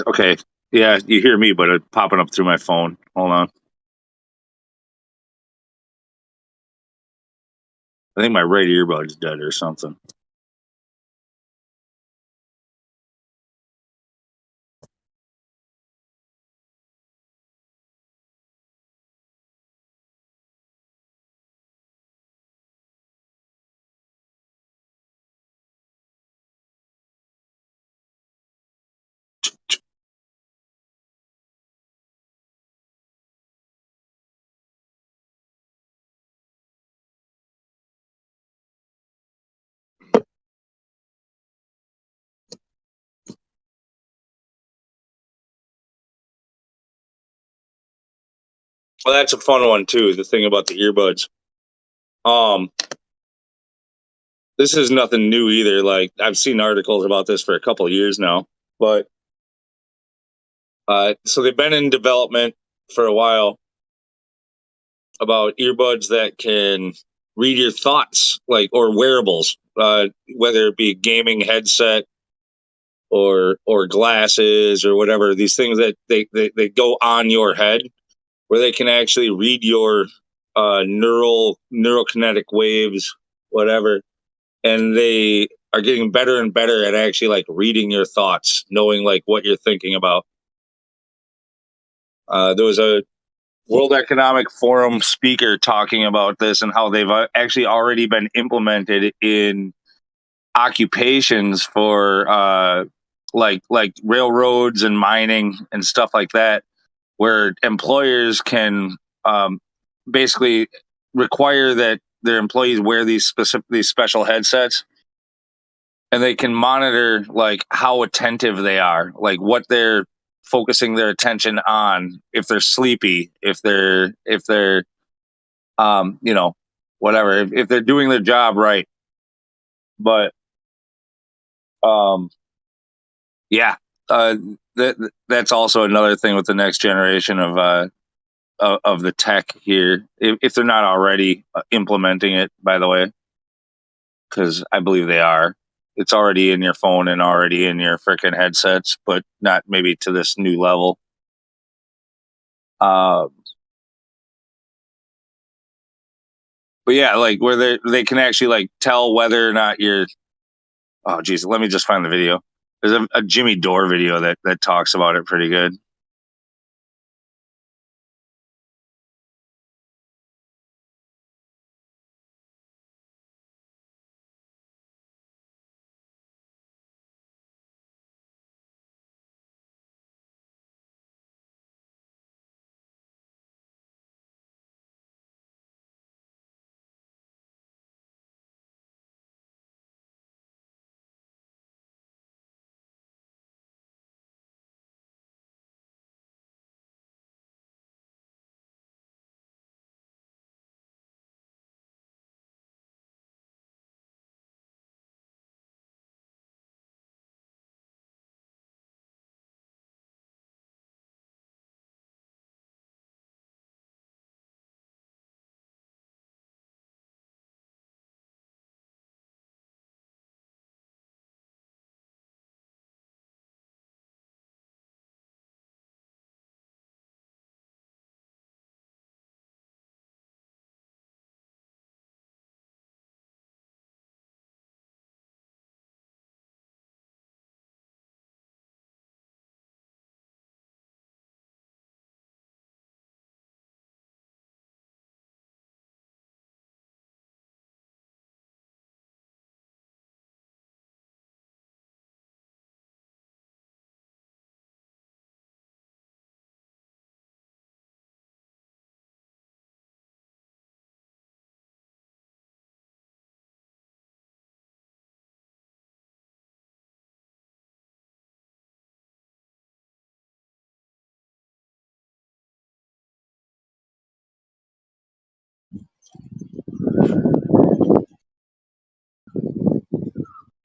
Okay. Yeah, you hear me, but it's popping up through my phone. Hold on. I think my right earbud's dead or something. Well, that's a fun one too. The thing about the earbuds. This is nothing new either. Like I've seen articles about this for a couple of years now, but so they've been in development for a while about earbuds that can read your thoughts, like or wearables, whether it be a gaming headset or glasses or whatever. These things that they go on your head, where they can actually read your neurokinetic waves, whatever, and they are getting better and better at actually like reading your thoughts, knowing like what you're thinking about. There was a World Economic Forum speaker talking about this and how they've actually already been implemented in occupations for like railroads and mining and stuff like that, where employers can basically require that their employees wear these special headsets, and they can monitor like how attentive they are, like what they're focusing their attention on, if they're sleepy, if they're you know, whatever, if they're doing their job right. But yeah, that's also another thing with the next generation of the tech here, if they're not already implementing it, by the way, because I believe they are. It's already in your phone and already in your freaking headsets, but not maybe to this new level. But yeah, like where they can actually like tell whether or not you're. Oh, geez, let me just find the video. There's a Jimmy Dore video that talks about it pretty good.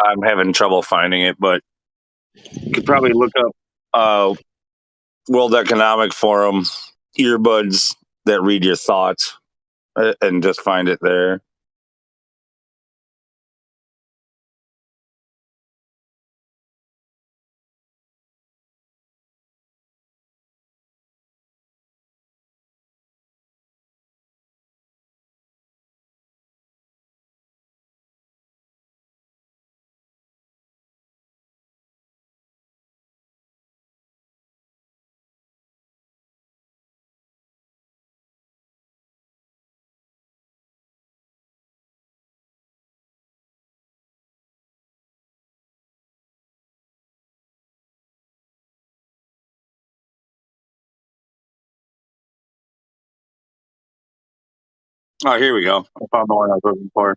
I'm having trouble finding it, but you could probably look up World Economic Forum earbuds that read your thoughts and just find it there. Oh, here we go. I found the one I was looking for.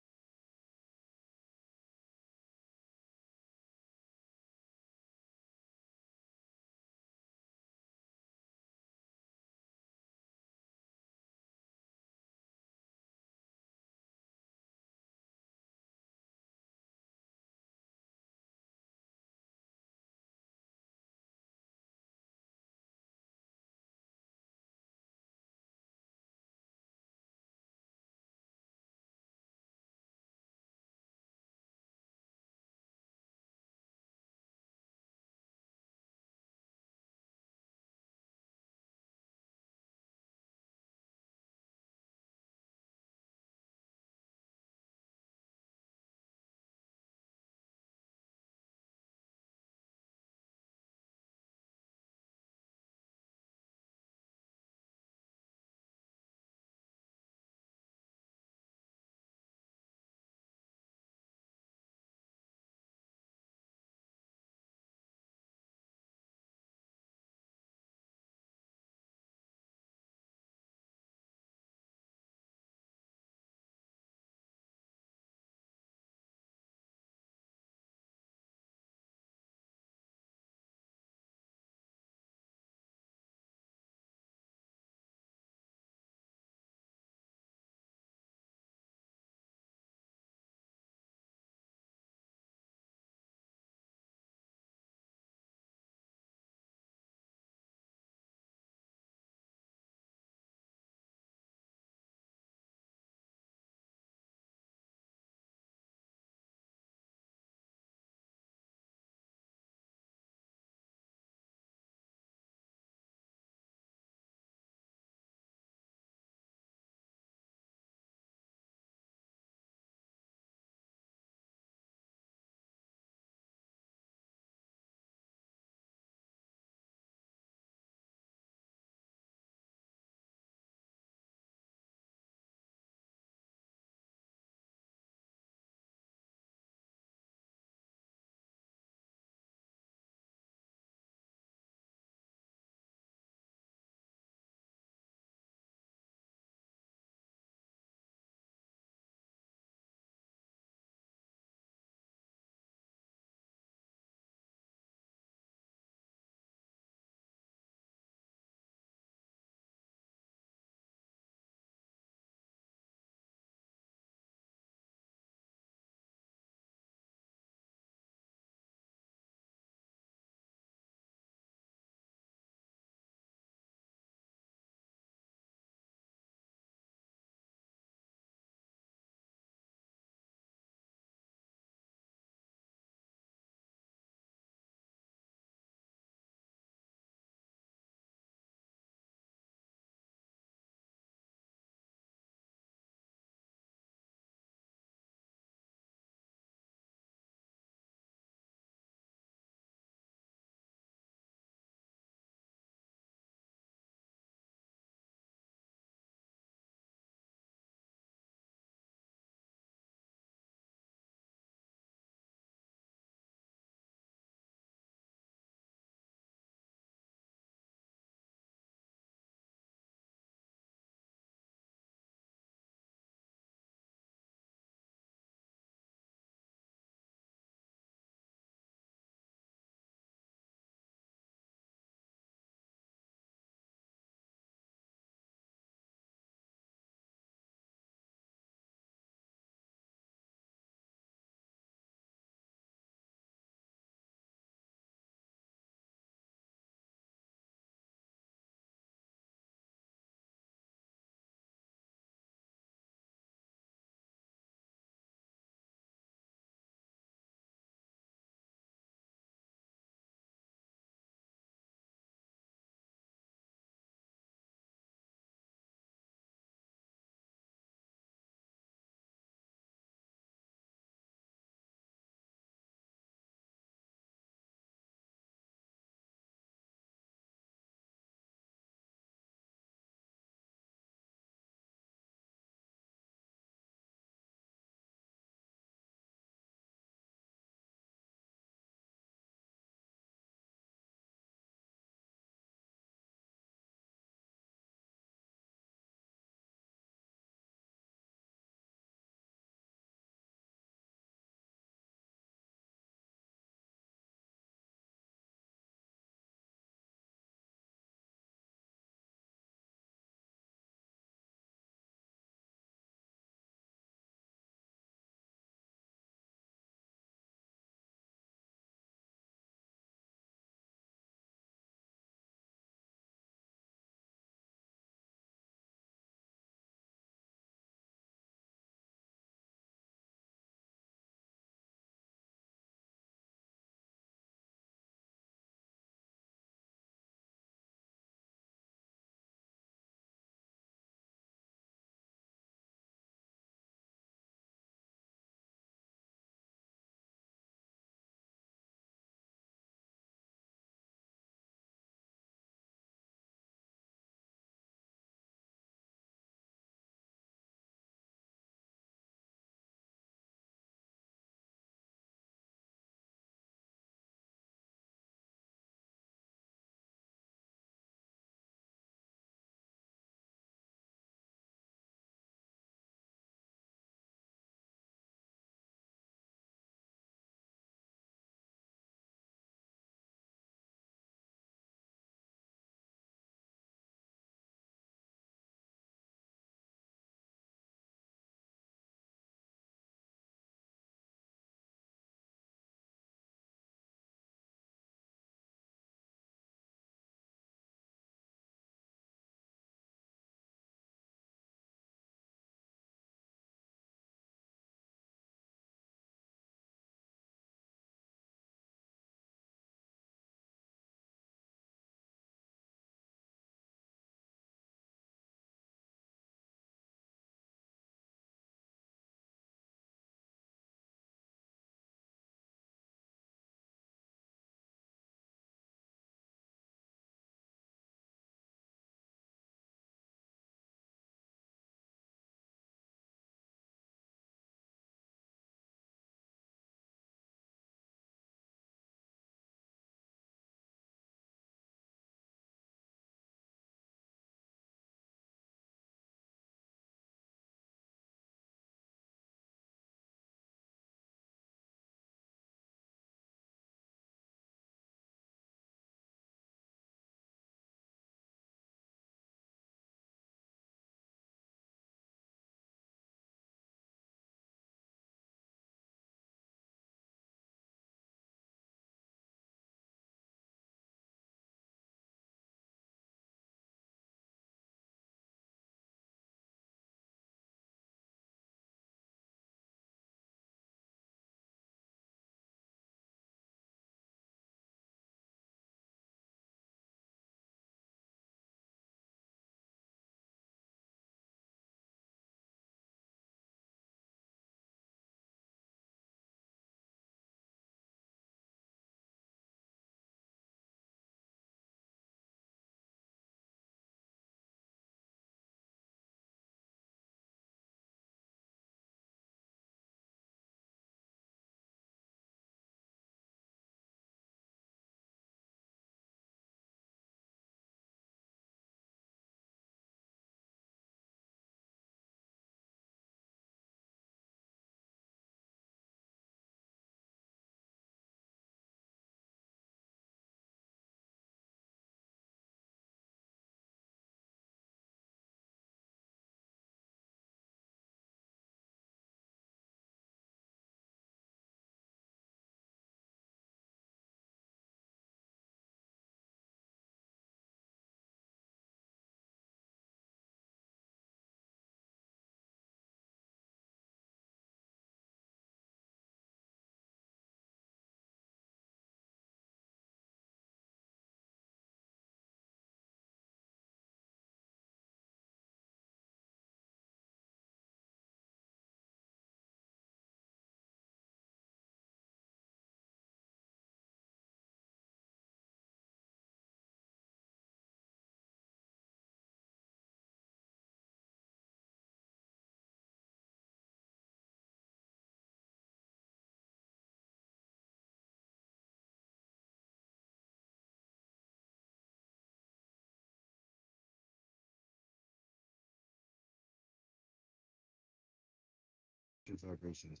Vibrations.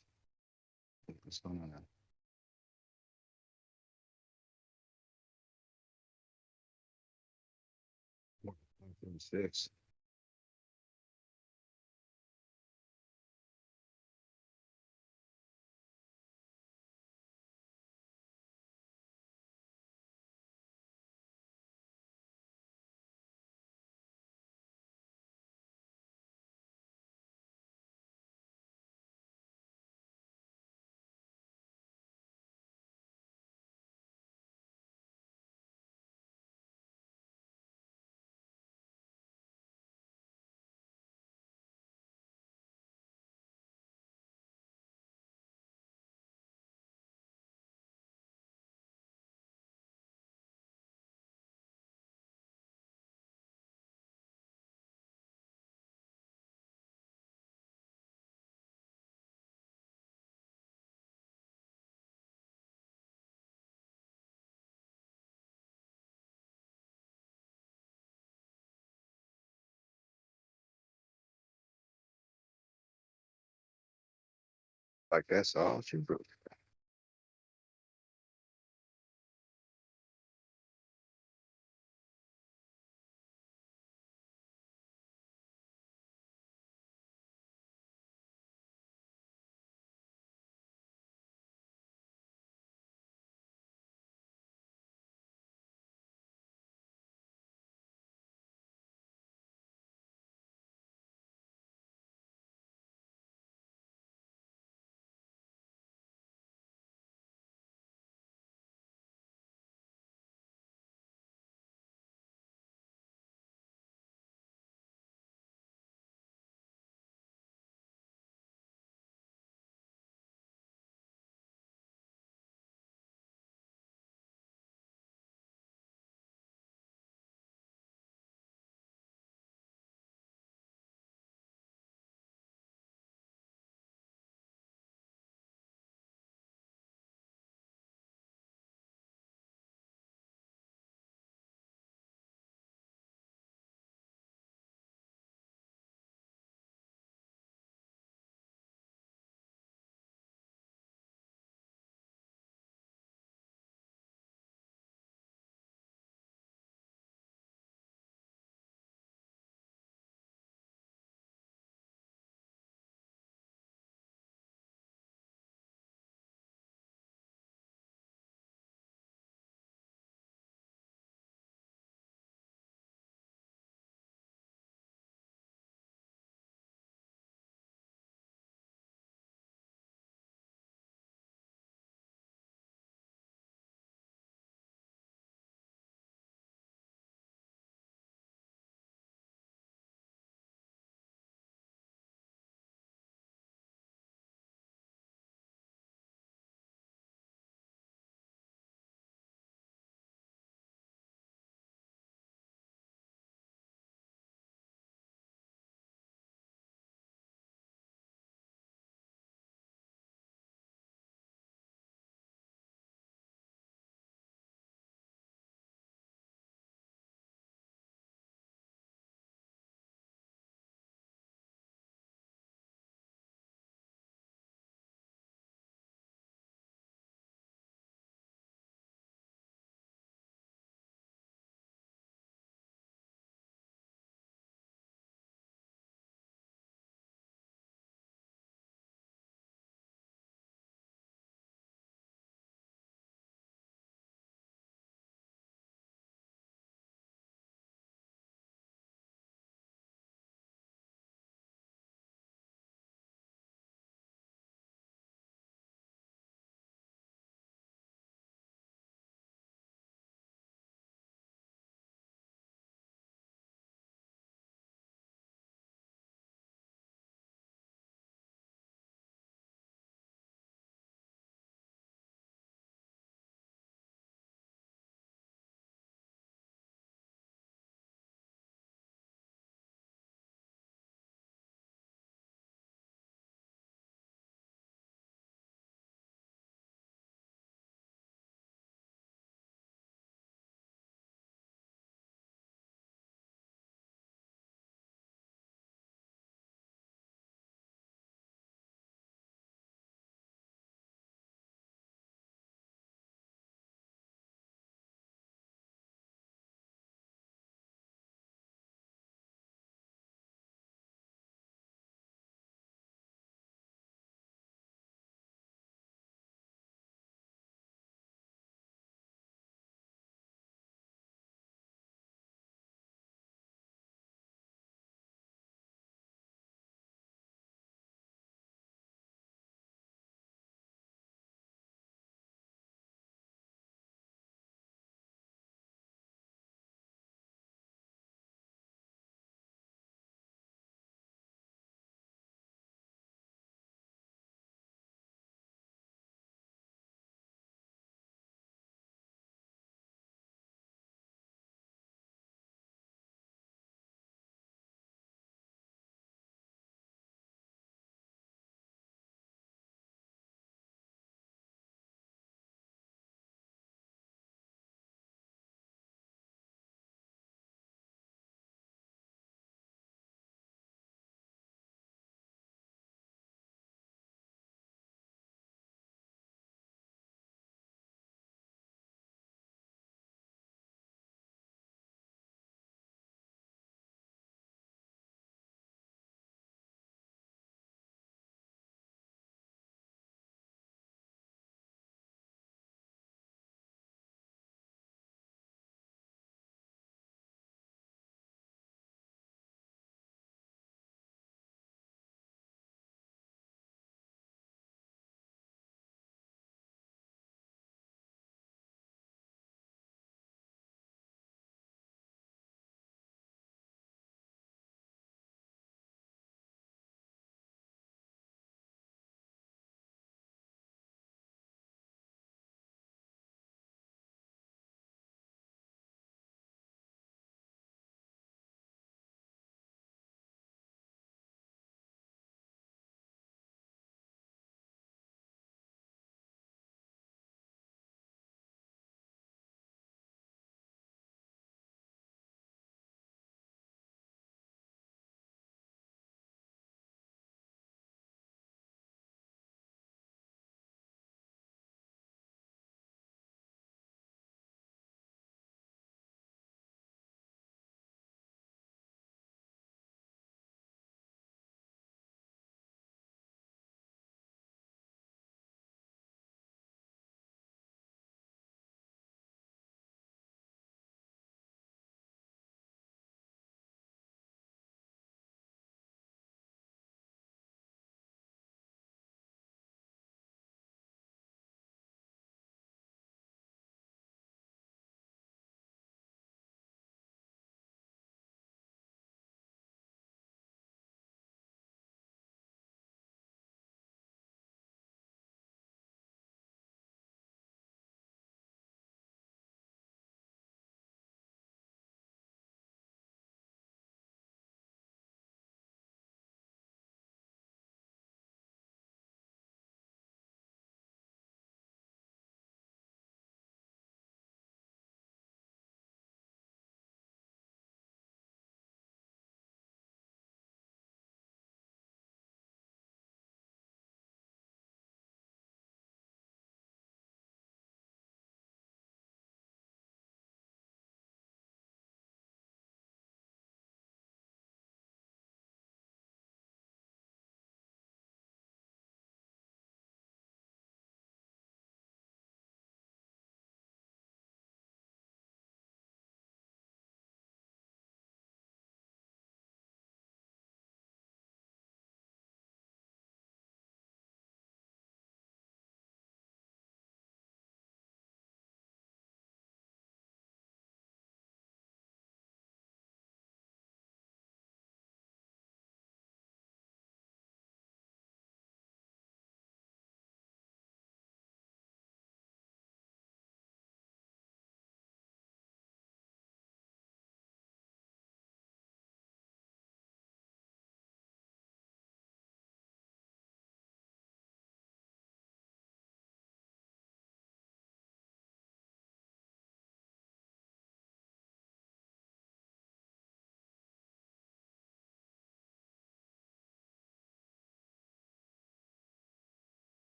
What's going on now? Six. Like that's all she wrote.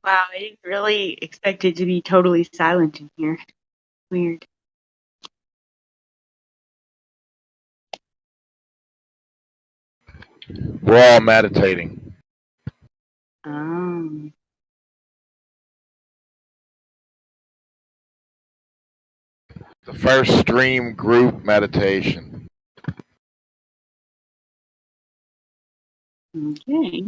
Wow, I didn't really expect it to be totally silent in here. Weird. We're all meditating. Um, The first stream group meditation. okay.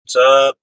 What's up?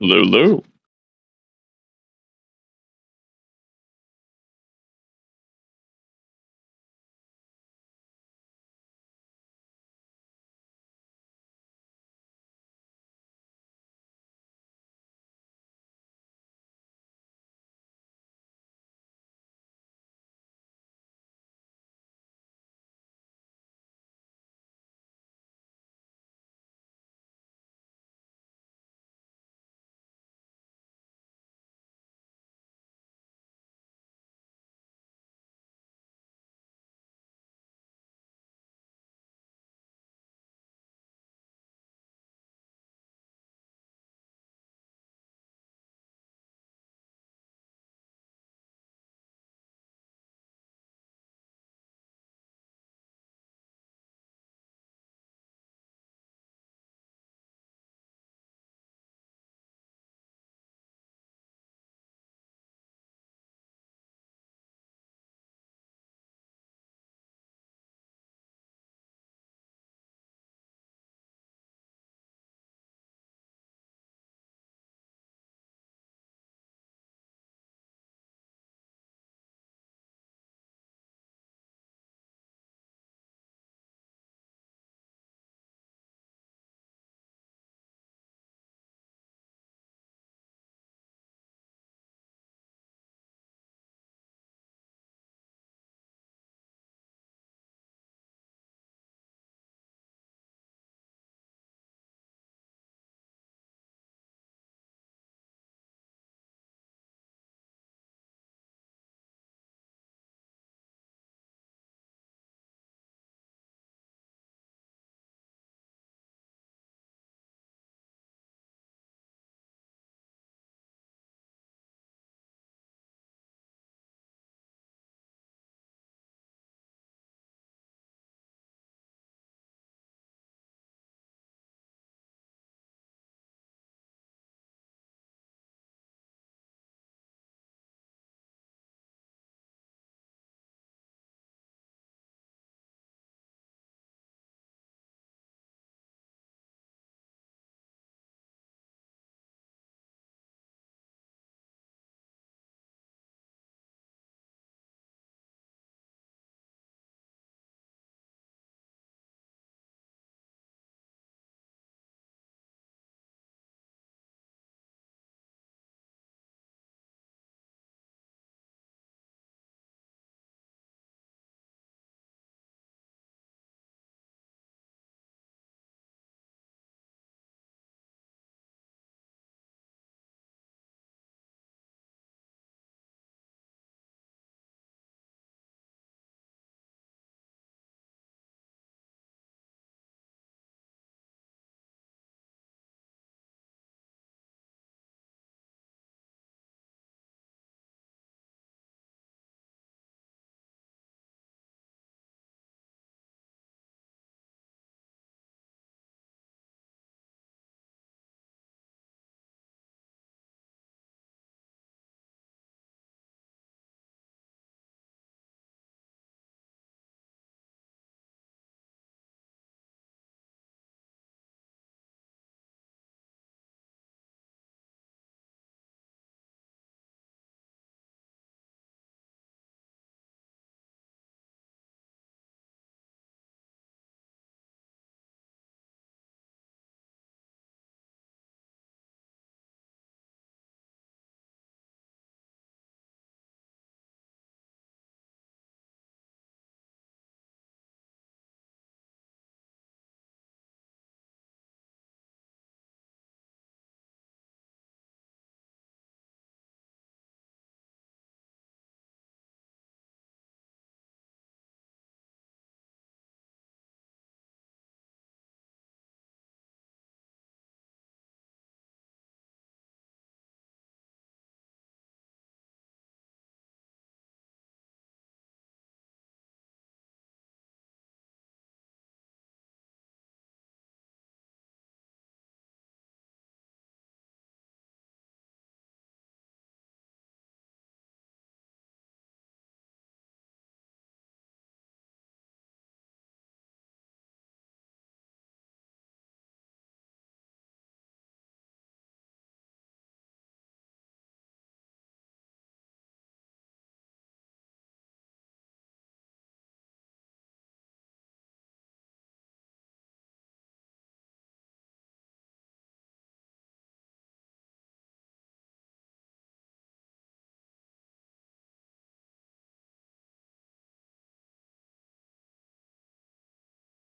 Lulu.